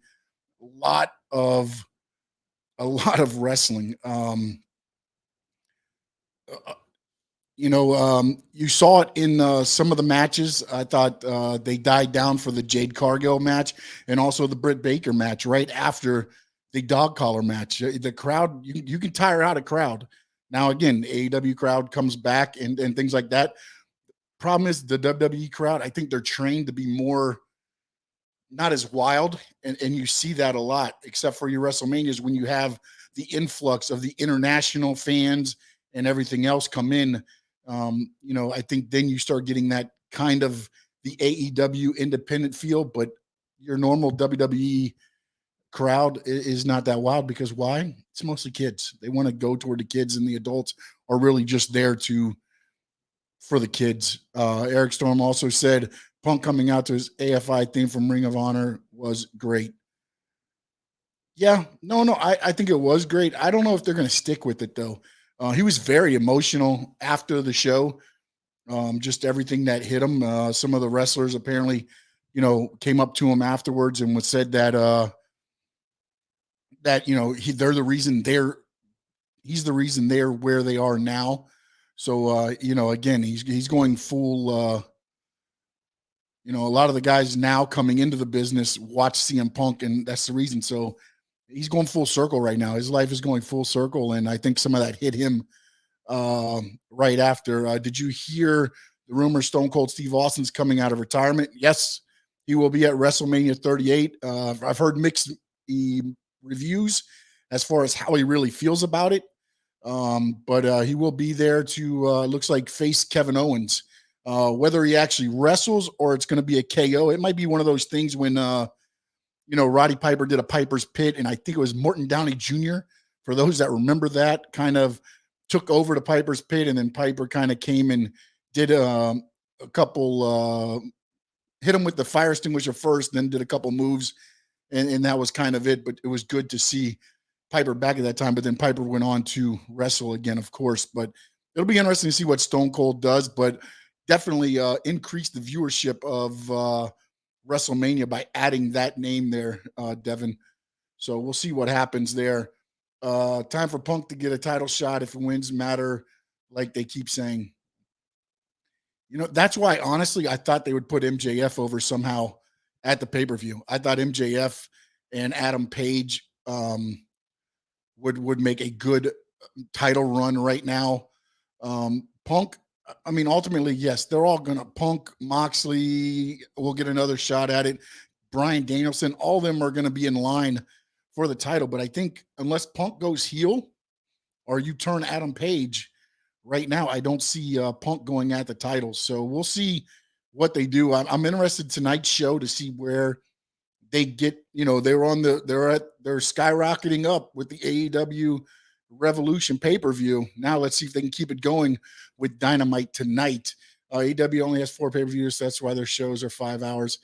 lot of wrestling. You saw it in some of the matches. I thought they died down for the Jade Cargill match and also the Britt Baker match right after the dog collar match. The crowd, you can tire out a crowd. Now, again, the AEW crowd comes back and things like that. Problem is the WWE crowd, I think they're trained to be more, not as wild. And you see that a lot, except for your WrestleManias when you have the influx of the international fans and everything else come in. I think then you start getting that kind of the AEW independent feel, but your normal WWE crowd is not that wild because why? It's mostly kids. They want to go toward the kids, and the adults are really just there for the kids. Eric Storm also said Punk coming out to his AFI theme from Ring of Honor was great. Yeah, no, I think it was great. I don't know if they're going to stick with it though. He was very emotional after the show. Just everything that hit him. Some of the wrestlers apparently, came up to him afterwards and was said that they're the reason he's the reason they're where they are now. So again, he's going full. A lot of the guys now coming into the business watch CM Punk, and that's the reason. So he's going full circle right now. His life is going full circle, and I think some of that hit him right after. Did you hear the rumor Stone Cold Steve Austin's coming out of retirement? Yes, he will be at WrestleMania 38. I've heard mixed reviews as far as how he really feels about it. But he will be there to looks like face Kevin Owens. Whether he actually wrestles or it's going to be a KO, it might be one of those things when Roddy Piper did a Piper's Pit, and I think it was Morton Downey Jr. For those that remember that, kind of took over the Piper's Pit, and then Piper kind of came and did a couple, hit him with the fire extinguisher first, then did a couple moves, and that was kind of it. But it was good to see Piper back at that time. But then Piper went on to wrestle again, of course. But it'll be interesting to see what Stone Cold does, but definitely increase the viewership of WrestleMania by adding that name there, Devin. So we'll see what happens there. Time for Punk to get a title shot if it wins matter, like they keep saying. That's why, honestly, I thought they would put MJF over somehow at the pay-per-view. I thought MJF and Adam Page would make a good title run right now. Punk, ultimately, yes, they're all going to. Punk, Moxley will get another shot at it. Bryan Danielson, all of them are going to be in line for the title. But I think unless Punk goes heel or you turn Adam Page, right now, I don't see Punk going at the title. So we'll see what they do. I'm interested tonight's show to see where they get. They're skyrocketing up with the AEW Revolution pay-per-view. Now let's see if they can keep it going with Dynamite tonight. AEW only has 4 pay-per-views. So that's why their shows are 5 hours.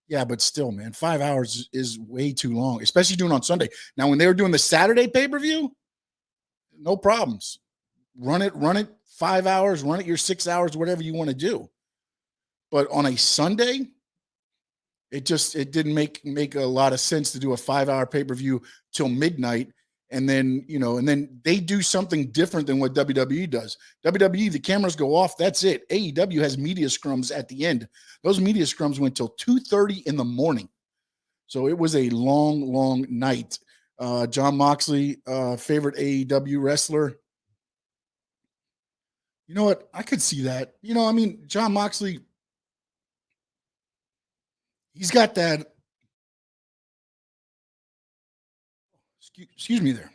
Yeah, but still, man, 5 hours is way too long, especially doing on Sunday. Now, when they were doing the Saturday pay-per-view, no problems. Run it 5 hours, run it your 6 hours, whatever you want to do. But on a Sunday, it didn't make a lot of sense to do a 5-hour pay-per-view till midnight. And then, they do something different than what WWE does. WWE, the cameras go off. That's it. AEW has media scrums at the end. Those media scrums went till 2:30 in the morning. So it was a long, long night. John Moxley, favorite AEW wrestler. You know what? I could see that. John Moxley, he's got that. Excuse me there.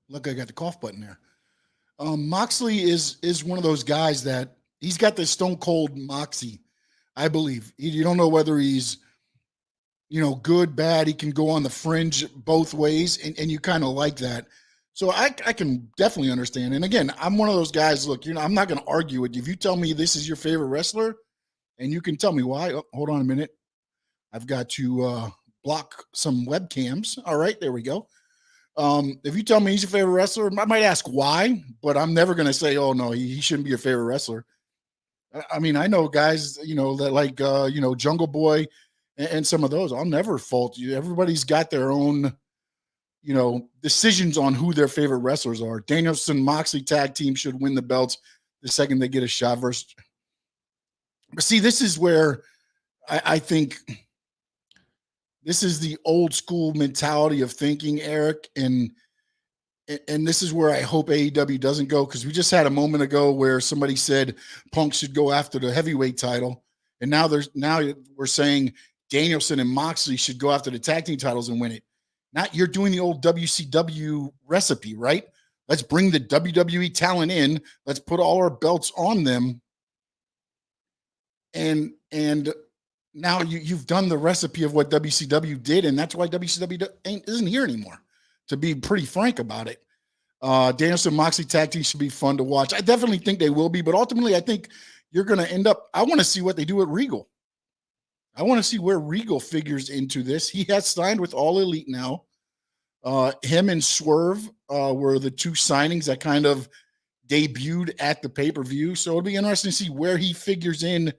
Look, I got the cough button there. Moxley is one of those guys that he's got the Stone Cold Moxie, I believe. You don't know whether he's, good, bad. He can go on the fringe both ways, and you kind of like that. So I can definitely understand. And again, I'm one of those guys, look, I'm not going to argue with you. If you tell me this is your favorite wrestler, and you can tell me why. Oh, hold on a minute. I've got to block some webcams. All right, there we go. If you tell me he's your favorite wrestler, I might ask why, but I'm never going to say, oh, no, he shouldn't be your favorite wrestler. I know guys, that like, Jungle Boy and some of those. I'll never fault you. Everybody's got their own, decisions on who their favorite wrestlers are. Danielson Moxley tag team should win the belts the second they get a shot versus. But see, this is where I think this is the old school mentality of thinking, Eric, and this is where I hope AEW doesn't go, because we just had a moment ago where somebody said Punk should go after the heavyweight title, and now we're saying Danielson and Moxley should go after the tag team titles and win it. Not you're doing the old WCW recipe, right? Let's bring the WWE talent in. Let's put all our belts on them. And now you've done the recipe of what WCW did, and that's why WCW isn't here anymore, to be pretty frank about it. Danielson Moxley tag team should be fun to watch. I definitely think they will be, but ultimately I think you're going to end up, I want to see what they do at Regal. I want to see where Regal figures into this. He has signed with All Elite now. Him and Swerve were the two signings that kind of debuted at the pay-per-view. So it'll be interesting to see where he figures in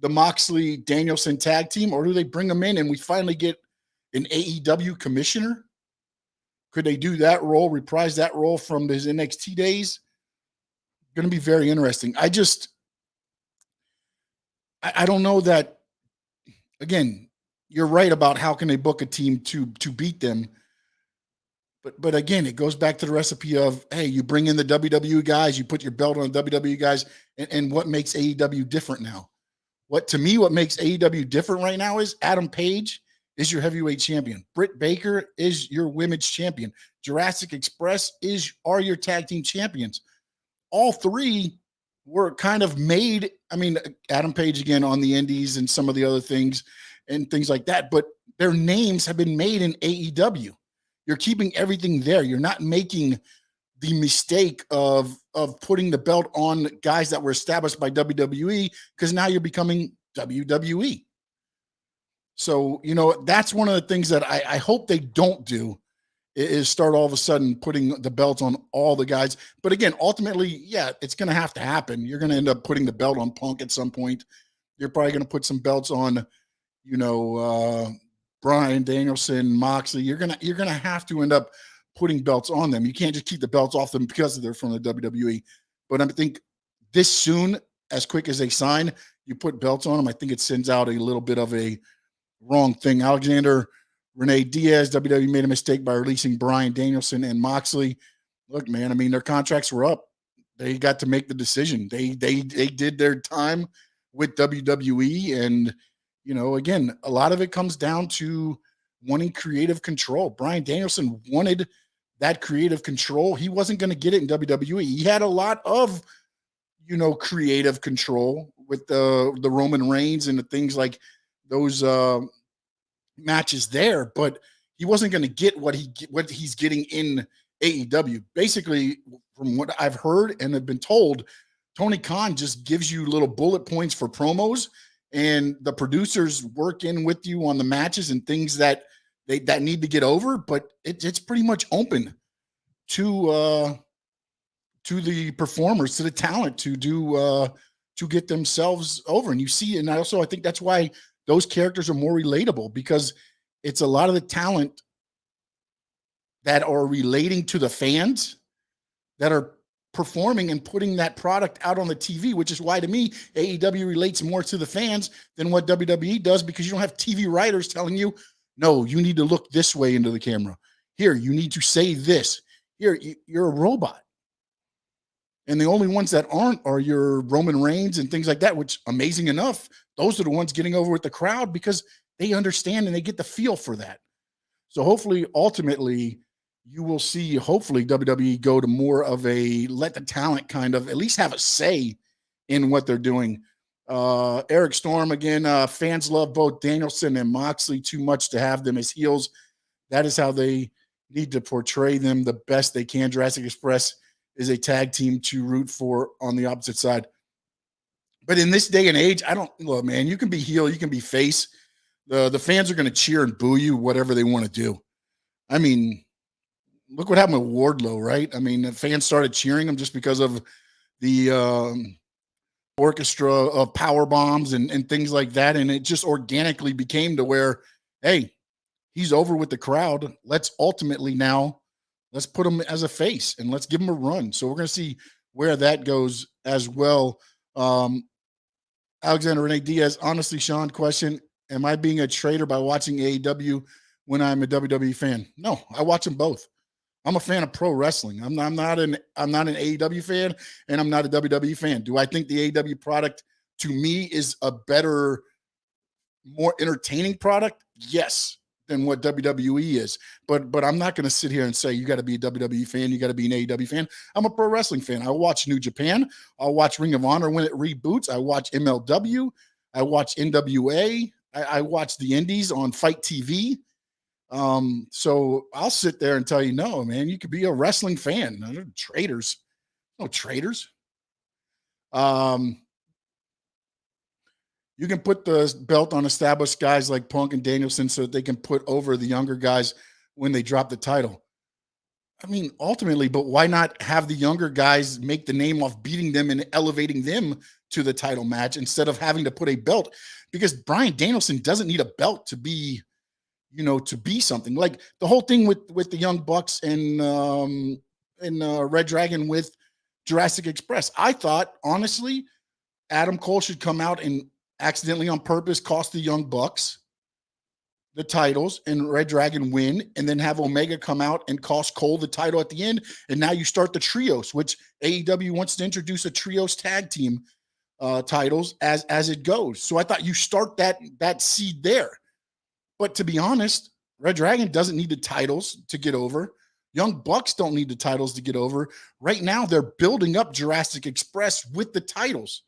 the Moxley Danielson tag team, or do they bring him in and we finally get an AEW commissioner? Could they do that role, reprise that role from his NXT days? Going to be very interesting. I don't know that. Again, you're right about how can they book a team to beat them. But again, it goes back to the recipe of, hey, you bring in the WWE guys, you put your belt on the WWE guys, and what makes AEW different now? What makes AEW different right now is Adam Page is your heavyweight champion. Britt Baker is your women's champion. Jurassic Express are your tag team champions. All three were kind of made. I mean, Adam Page again on the indies and some of the other things and things like that, but their names have been made in AEW. You're keeping everything there. You're not making the mistake of putting the belt on guys that were established by WWE, because now you're becoming WWE. So, that's one of the things that I hope they don't do, is start all of a sudden putting the belts on all the guys. But again, ultimately, yeah, it's going to have to happen. You're going to end up putting the belt on Punk at some point. You're probably going to put some belts on, Bryan Danielson, Moxley. You're gonna have to end up putting belts on them. You can't just keep the belts off them because they're from the WWE. But I think this soon, as quick as they sign, you put belts on them. I think it sends out a little bit of a wrong thing. Alexander Renee Diaz, WWE made a mistake by releasing Bryan Danielson and Moxley. Look, man, I mean, their contracts were up. They got to make the decision. They did their time with WWE, and again, a lot of it comes down to wanting creative control. Bryan Danielson wanted that creative control. He wasn't going to get it in WWE. He had a lot of, creative control with the Roman Reigns and the things like those matches there, but he wasn't going to get what he's getting in AEW. Basically, from what I've heard and have been told, Tony Khan just gives you little bullet points for promos, and the producers work in with you on the matches and things that need to get over. But it's pretty much open to the performers, to the talent to do to get themselves over. And you see, and I think that's why those characters are more relatable, because it's a lot of the talent that are relating to the fans that are performing and putting that product out on the TV, which is why, to me, AEW relates more to the fans than what WWE does, because you don't have TV writers telling you, no, you need to look this way into the camera. Here, you need to say this. Here, you're a robot. And the only ones that aren't are your Roman Reigns and things like that, which, amazing enough, those are the ones getting over with the crowd because they understand and they get the feel for that. So hopefully, ultimately, you will see, hopefully, WWE go to more of a let the talent kind of at least have a say in what they're doing. Eric Storm, again, fans love both Danielson and Moxley too much to have them as heels. That is how they need to portray them the best they can. Jurassic Express is a tag team to root for on the opposite side. But in this day and age, look, man, you can be heel, you can be face. The fans are going to cheer and boo you, whatever they want to do. I mean, look what happened with Wardlow, right? I mean, the fans started cheering him just because of the orchestra of power bombs and things like that. And it just organically became to where, hey, he's over with the crowd. Let's put him as a face and let's give him a run. So we're going to see where that goes as well. Alexander Renee Diaz, honestly, Sean, question, am I being a traitor by watching AEW when I'm a WWE fan? No, I watch them both. I'm a fan of pro wrestling. I'm not an AEW fan, and I'm not a WWE fan. Do I think the AEW product, to me, is a better, more entertaining product? Yes, than what WWE is. But I'm not going to sit here and say you got to be a WWE fan, you got to be an AEW fan. I'm a pro wrestling fan. I watch New Japan. I'll watch Ring of Honor when it reboots. I watch MLW. I watch NWA. I watch the Indies on Fight TV. So I'll sit there and tell you, no, man, you could be a wrestling fan. They're traitors. No traitors. You can put the belt on established guys like Punk and Danielson so that they can put over the younger guys when they drop the title. I mean, ultimately, but why not have the younger guys make the name off beating them and elevating them to the title match instead of having to put a belt? Because Bryan Danielson doesn't need a belt to be, to be something. Like the whole thing with the Young Bucks and Red Dragon with Jurassic Express. I thought, honestly, Adam Cole should come out and accidentally on purpose cost the Young Bucks the titles and Red Dragon win, and then have Omega come out and cost Cole the title at the end. And now you start the trios, which AEW wants to introduce a trios tag team titles as it goes. So I thought you start that seed there. But to be honest, Red Dragon doesn't need the titles to get over. Young Bucks don't need the titles to get over. Right now, they're building up Jurassic Express with the titles.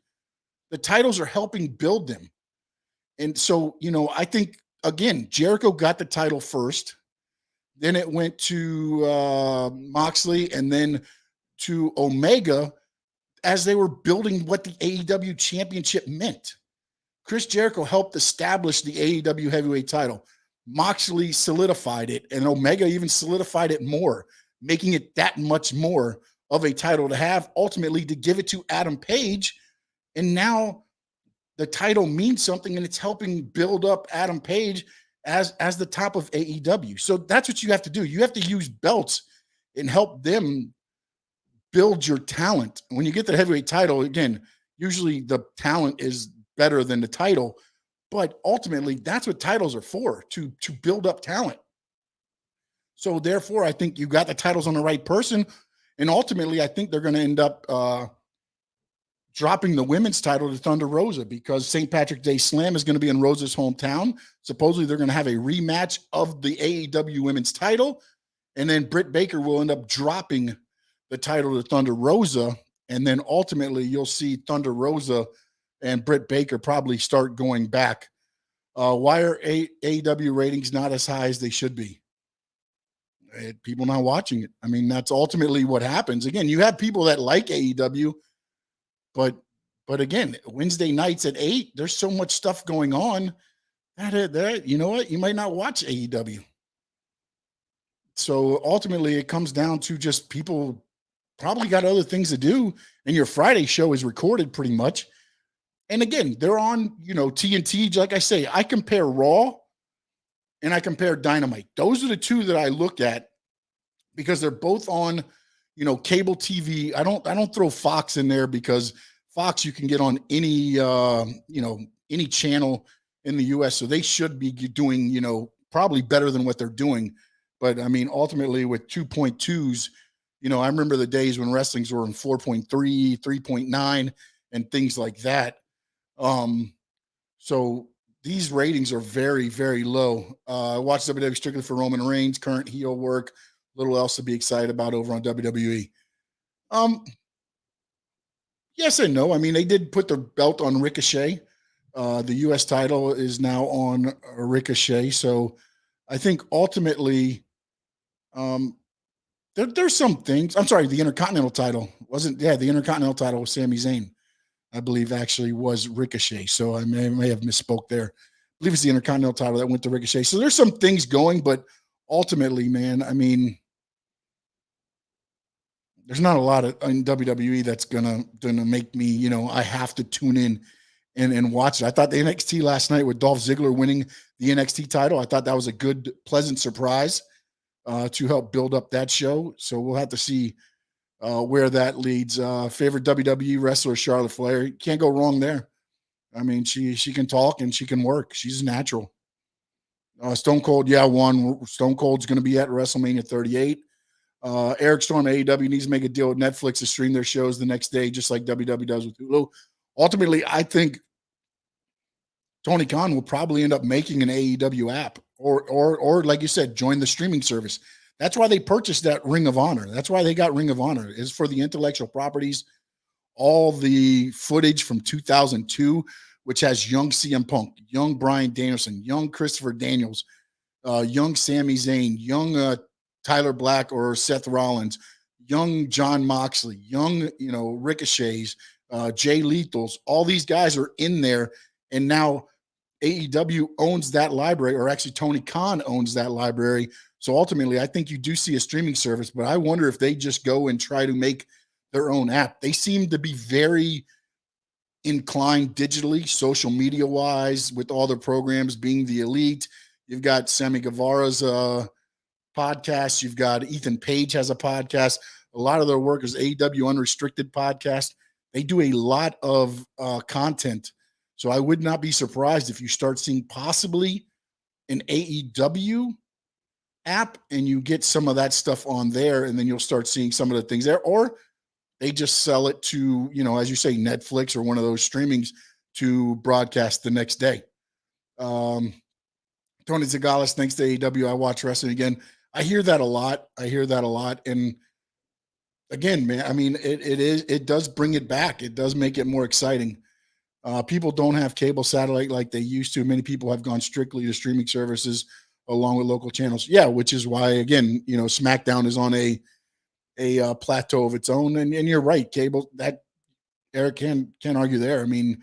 The titles are helping build them. And so, I think, again, Jericho got the title first. Then it went to Moxley and then to Omega as they were building what the AEW championship meant. Chris Jericho helped establish the AEW heavyweight title. Moxley solidified it, and Omega even solidified it more, making it that much more of a title to have, ultimately to give it to Adam Page. And now the title means something, and it's helping build up Adam Page as the top of AEW. So that's what you have to do. You have to use belts and help them build your talent. When you get the heavyweight title, again, usually the talent is better than the title, but ultimately that's what titles are for, to build up talent. So therefore, I think you got the titles on the right person, and ultimately I think they're going to end up dropping the women's title to Thunder Rosa, because St. Patrick's Day Slam is going to be in Rosa's hometown. Supposedly they're going to have a rematch of the AEW women's title, and then Britt Baker will end up dropping the title to Thunder Rosa, and then ultimately you'll see Thunder Rosa and Britt Baker probably start going back. Why are AEW ratings not as high as they should be? People not watching it. I mean, that's ultimately what happens. Again, you have people that like AEW, but again, Wednesday nights at 8, there's so much stuff going on that you know what? You might not watch AEW. So ultimately it comes down to just people probably got other things to do, and your Friday show is recorded pretty much. And again, they're on, TNT. Like I say, I compare Raw and I compare Dynamite. Those are the two that I look at because they're both on, cable TV. I don't throw Fox in there because Fox you can get on any any channel in the US. So they should be doing, probably better than what they're doing. But I mean, ultimately with 2.2s, I remember the days when wrestlings were in 4.3, 3.9 and things like that. So these ratings are very, very low. I watched WWE strictly for Roman Reigns, current heel work, little else to be excited about over on WWE. Yes and no. I mean, they did put the belt on Ricochet. The US title is now on Ricochet. So I think ultimately, there's some things. I'm sorry, the Intercontinental title the Intercontinental title was Sami Zayn, I believe, actually was Ricochet. So I may have misspoke there. I believe it's the Intercontinental title that went to Ricochet. So there's some things going, but ultimately, man, I mean, there's not a lot in WWE that's gonna make me, I have to tune in and watch it. I thought the NXT last night with Dolph Ziggler winning the NXT title, I thought that was a good, pleasant surprise to help build up that show. So we'll have to see where that leads. Favorite WWE wrestler, Charlotte Flair. Can't go wrong there. I mean, she can talk and she can work. She's natural. Stone Cold, won. Stone Cold's going to be at WrestleMania 38. Eric Storm, AEW needs to make a deal with Netflix to stream their shows the next day, just like WWE does with Hulu. Ultimately, I think Tony Khan will probably end up making an AEW app or like you said, join the streaming service. That's why they purchased that Ring of Honor. That's why they got Ring of Honor, is for the intellectual properties, all the footage from 2002 which has young CM Punk, young Bryan Danielson, young Christopher Daniels, young Sami Zayn, young Tyler Black or Seth Rollins, young John Moxley, young, Ricochets, Jay Lethals. All these guys are in there. And now AEW owns that library, or actually Tony Khan owns that library. So ultimately, I think you do see a streaming service, but I wonder if they just go and try to make their own app. They seem to be very inclined digitally, social media wise, with all their programs being the elite. You've got Sammy Guevara's podcast. You've got Ethan Page has a podcast. A lot of their work is AEW Unrestricted podcast. They do a lot of content. So I would not be surprised if you start seeing possibly an AEW app and you get some of that stuff on there, and then you'll start seeing some of the things there. Or they just sell it to, as you say, Netflix or one of those streamings to broadcast the next day. Tony Zagalis, thanks to AEW, I watch wrestling again. I hear that a lot. And again, man, I mean, it does bring it back. It does make it more exciting. People don't have cable satellite like they used to. Many people have gone strictly to streaming services along with local channels. Yeah, which is why, again, SmackDown is on a plateau of its own. And you're right, cable, that Eric can't argue there. I mean,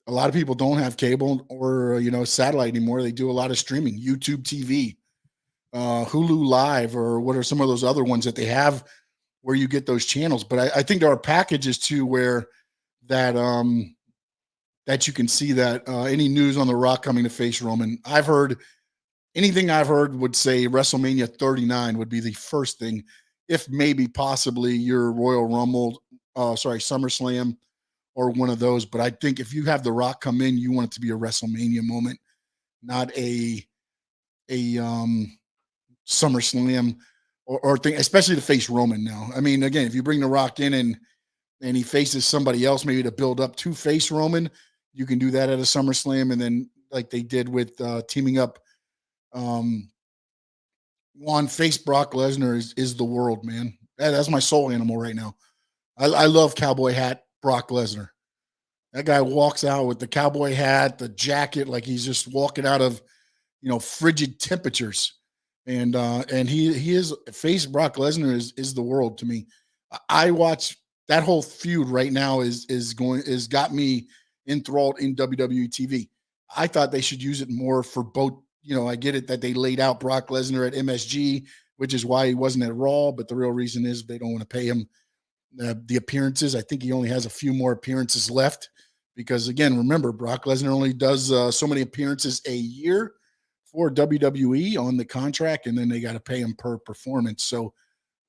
a lot of people don't have cable or, satellite anymore. They do a lot of streaming, YouTube TV, Hulu Live, or what are some of those other ones that they have where you get those channels. But I think there are packages too where that you can see that any news on The Rock coming to face Roman. Anything I've heard would say WrestleMania 39 would be the first thing, if maybe possibly your Royal Rumble, SummerSlam, or one of those. But I think if you have The Rock come in, you want it to be a WrestleMania moment, not a SummerSlam or thing, especially to face Roman now. I mean, again, if you bring The Rock in and he faces somebody else, maybe to build up to face Roman, you can do that at a SummerSlam. And then like they did with teaming up Juan face Brock Lesnar is the world, man. That's my soul animal right now. I love cowboy hat Brock Lesnar. That guy walks out with the cowboy hat, the jacket, like he's just walking out of, frigid temperatures. And he is face Brock Lesnar is the world to me. I watch that whole feud right now is got me enthralled in WWE TV. I thought they should use it more for both. I get it that they laid out Brock Lesnar at MSG, which is why he wasn't at Raw, but the real reason is they don't want to pay him the appearances. I think he only has a few more appearances left because, again, remember, Brock Lesnar only does so many appearances a year for WWE on the contract, and then they got to pay him per performance. So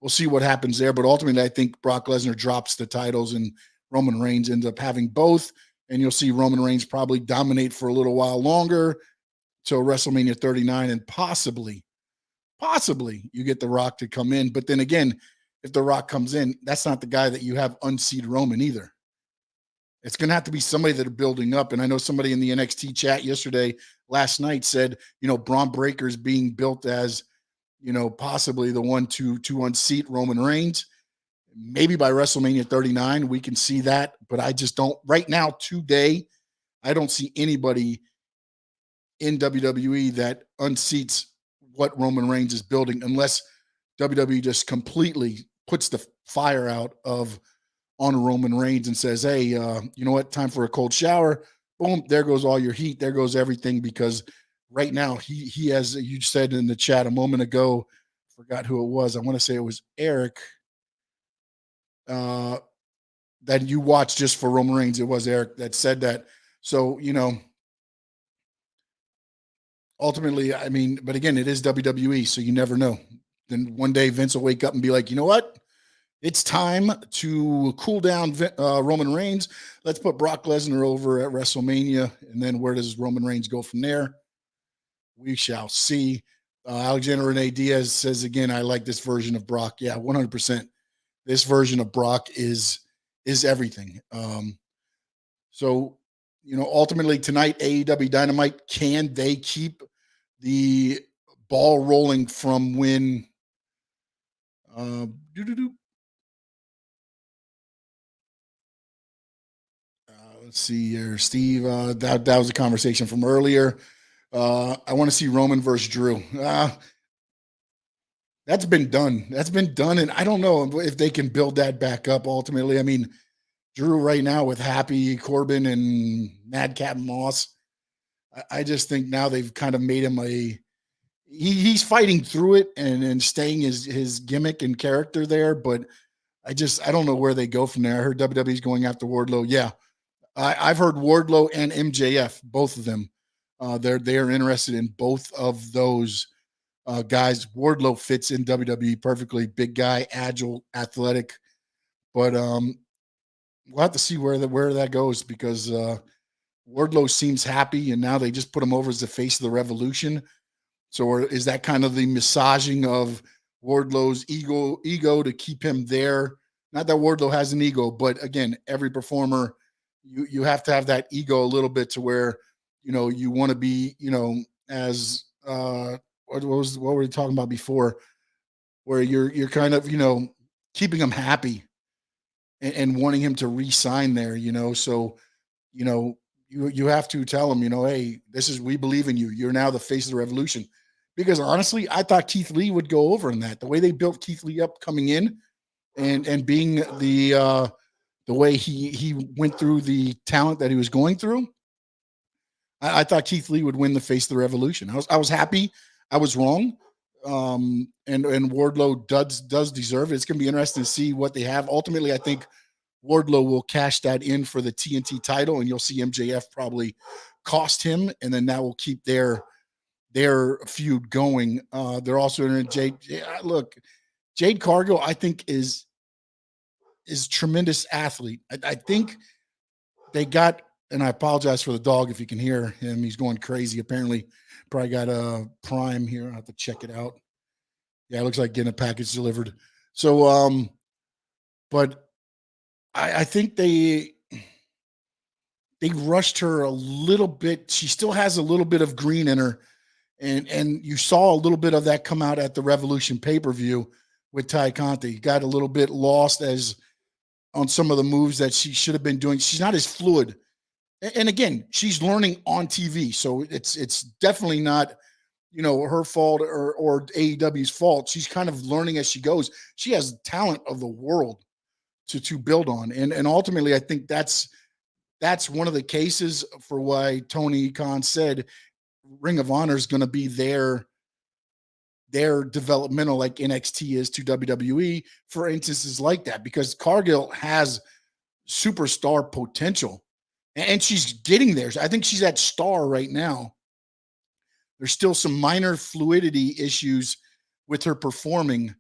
we'll see what happens there. But ultimately, I think Brock Lesnar drops the titles and Roman Reigns ends up having both, and you'll see Roman Reigns probably dominate for a little while longer till WrestleMania 39, and possibly you get The Rock to come in. But then again, if The Rock comes in, that's not the guy that you have unseat Roman either. It's going to have to be somebody that are building up. And I know somebody in the NXT chat last night said, Braun Breaker's being built as, possibly the one to unseat Roman Reigns. Maybe by WrestleMania 39, we can see that. But I just don't, right now, today, I don't see anybody in WWE that unseats what Roman Reigns is building, unless WWE just completely puts the fire out on Roman Reigns and says, hey, you know what? Time for a cold shower. Boom. There goes all your heat. There goes everything. Because right now he has, you said in the chat a moment ago, forgot who it was. I want to say it was Eric that you watched just for Roman Reigns. It was Eric that said that. So, ultimately, I mean, but again, it is WWE, so you never know. Then one day Vince will wake up and be like, you know what? It's time to cool down Roman Reigns. Let's put Brock Lesnar over at WrestleMania. And then where does Roman Reigns go from there? We shall see. Alexander Rene Diaz says, again, I like this version of Brock. Yeah, 100%. This version of Brock is everything. So, ultimately tonight, AEW Dynamite, can they keep the ball rolling from when Let's see here, Steve. That was a conversation from earlier. I want to see Roman versus Drew. That's been done. That's been done, and I don't know if they can build that back up ultimately. I mean, Drew right now with Happy Corbin and Madcap Moss. I just think now they've kind of made him he's fighting through it and staying his gimmick and character there, but I don't know where they go from there. I heard WWE's going after Wardlow. Yeah, I've heard Wardlow and MJF, both of them. They're interested in both of those guys. Wardlow fits in WWE perfectly. Big guy, agile, athletic, but we'll have to see where that goes because Wardlow seems happy, and now they just put him over as the face of the Revolution. So, is that kind of the massaging of Wardlow's ego to keep him there? Not that Wardlow has an ego, but again, every performer, you have to have that ego a little bit to where, you want to be, as what were we talking about before, where you're kind of, keeping him happy and wanting him to re-sign there, so, you have to tell him, hey, we believe in you. You're now the face of the Revolution. Because honestly, I thought Keith Lee would go over in that. The way they built Keith Lee up coming in and being the way he went through the talent that he was going through, I thought Keith Lee would win the face of the Revolution. I was happy. I was wrong. And Wardlow does deserve it. It's going to be interesting to see what they have. Ultimately, I think Wardlow will cash that in for the TNT title, and you'll see MJF probably cost him, and then that will keep their feud going. They're also in Jade Cargill, I think is tremendous athlete. I think they got, and I apologize for the dog if you can hear him. He's going crazy. Apparently, probably got a Prime here. I have to check it out. Yeah, it looks like getting a package delivered. So, but I think they rushed her a little bit. She still has a little bit of green in her. And you saw a little bit of that come out at the Revolution pay-per-view with Ty Conti. Got a little bit lost on some of the moves that she should have been doing. She's not as fluid. And again, she's learning on TV. So it's definitely not, her fault or AEW's fault. She's kind of learning as she goes. She has talent of the world to build on. And ultimately, I think that's one of the cases for why Tony Khan said Ring of Honor is going to be their developmental, like NXT is to WWE, for instances like that, because Cargill has superstar potential and she's getting there. I think she's at star right now. There's still some minor fluidity issues with her performing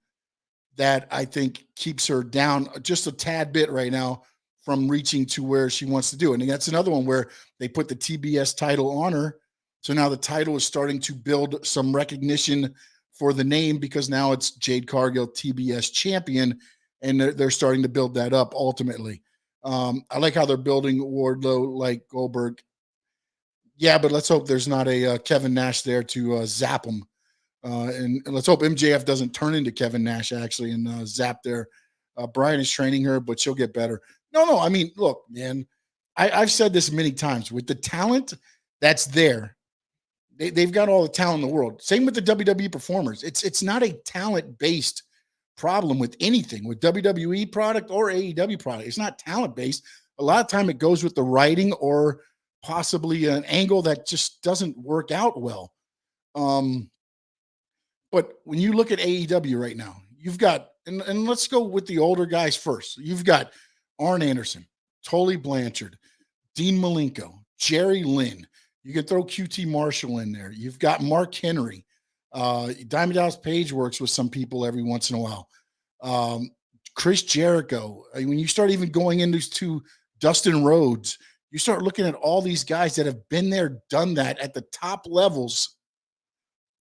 that I think keeps her down just a tad bit right now from reaching to where she wants to do. And that's another one where they put the TBS title on her. So now the title is starting to build some recognition for the name because now it's Jade Cargill, TBS champion, and they're starting to build that up ultimately. I like how they're building Wardlow like Goldberg. Yeah, but let's hope there's not a Kevin Nash there to zap him. And let's hope MJF doesn't turn into Kevin Nash actually and zap there. Brian is training her, but she'll get better. No. I mean, look, man, I've said this many times. With the talent that's there, they've got all the talent in the world. Same with the WWE performers. It's not a talent-based problem with anything, with WWE product or AEW product. It's not talent-based. A lot of time it goes with the writing or possibly an angle that just doesn't work out well. But when you look at AEW right now, you've got, and let's go with the older guys first. You've got Arn Anderson, Tully Blanchard, Dean Malenko, Jerry Lynn. You can throw QT Marshall in there. You've got Mark Henry. Diamond Dallas Page works with some people every once in a while. Chris Jericho. When you start even going into Dustin Rhodes, you start looking at all these guys that have been there, done that at the top levels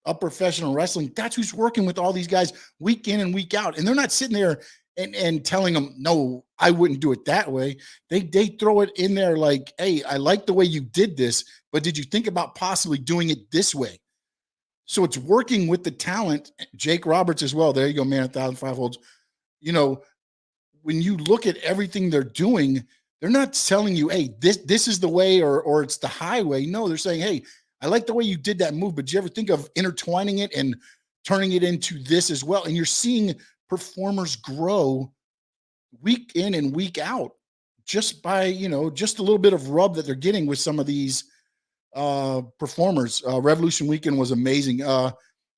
of professional wrestling. That's who's working with all these guys week in and week out. And they're not sitting there and telling them, no, I wouldn't do it that way. They throw it in there like, hey, I like the way you did this, but did you think about possibly doing it this way? So it's working with the talent. Jake Roberts as well. There you go, man, 1,005 holds. When you look at everything they're doing, They're not telling you, hey, this is the way or it's the highway. No, they're saying, hey, I like the way you did that move, but did you ever think of intertwining it and turning it into this as well? And you're seeing performers grow week in and week out just by, just a little bit of rub that they're getting with some of these performers. Revolution Weekend was amazing.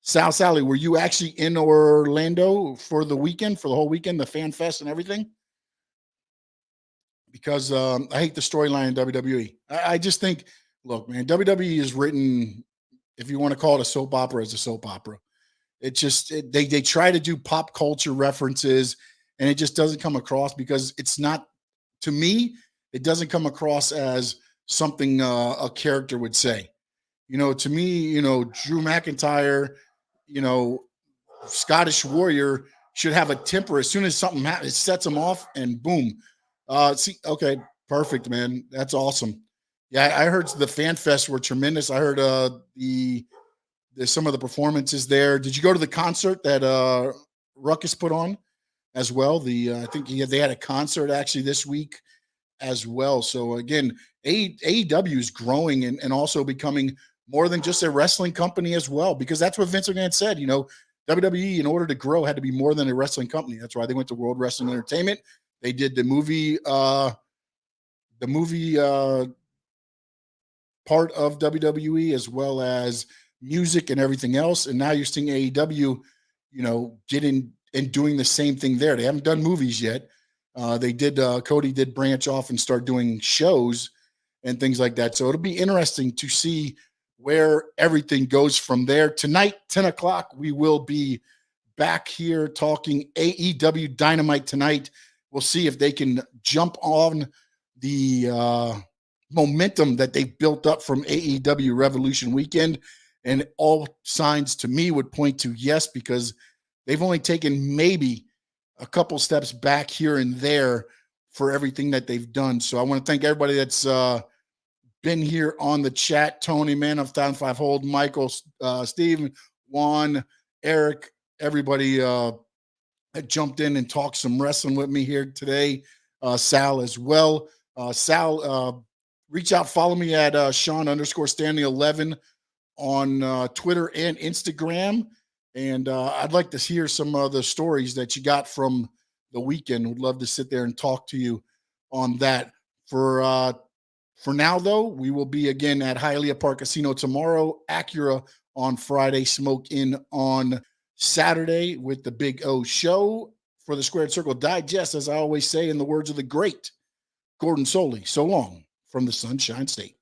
Sally, were you actually in Orlando for the weekend, for the whole weekend, the Fan Fest and everything? Because I hate the storyline in WWE. I just think, look, man, WWE is written, if you want to call it a soap opera, as a soap opera. It just, they try to do pop culture references, and it just doesn't come across because it's not, to me, it doesn't come across as something a character would say. To me, Drew McIntyre, Scottish Warrior should have a temper. As soon as something happens, it sets them off, and boom. Okay, perfect, man. That's awesome. Yeah, I heard the Fan Fest were tremendous. I heard some of the performances there. Did you go to the concert that Ruckus put on as well? I think they had a concert actually this week as well. So again, AEW is growing and also becoming more than just a wrestling company as well, because that's what Vince McMahon said. WWE, in order to grow, had to be more than a wrestling company. That's why they went to World Wrestling Entertainment. They did the movie part of WWE, as well as music and everything else. And now you're seeing AEW, getting and doing the same thing there. They haven't done movies yet. Cody did branch off and start doing shows and things like that. So it'll be interesting to see where everything goes from there. Tonight, 10 o'clock, we will be back here talking AEW Dynamite tonight. We'll see if they can jump on the momentum that they built up from AEW Revolution Weekend. And all signs to me would point to yes, because they've only taken maybe a couple steps back here and there for everything that they've done. So I want to thank everybody that's been here on the chat. Tony, Man of 1005 Hold, Michael, Steve, Juan, Eric, everybody that jumped in and talked some wrestling with me here today. Sal as well. Sal, reach out, follow me at Sean_Stanley11 on Twitter and Instagram. And I'd like to hear some of the stories that you got from the weekend. Would love to sit there and talk to you on that. For now, though, we will be again at Hialeah Park Casino tomorrow, Acura on Friday, Smoke Inn on Saturday with the Big O Show. For the Squared Circle Digest, as I always say, in the words of the great Gordon Soley, so long from the Sunshine State.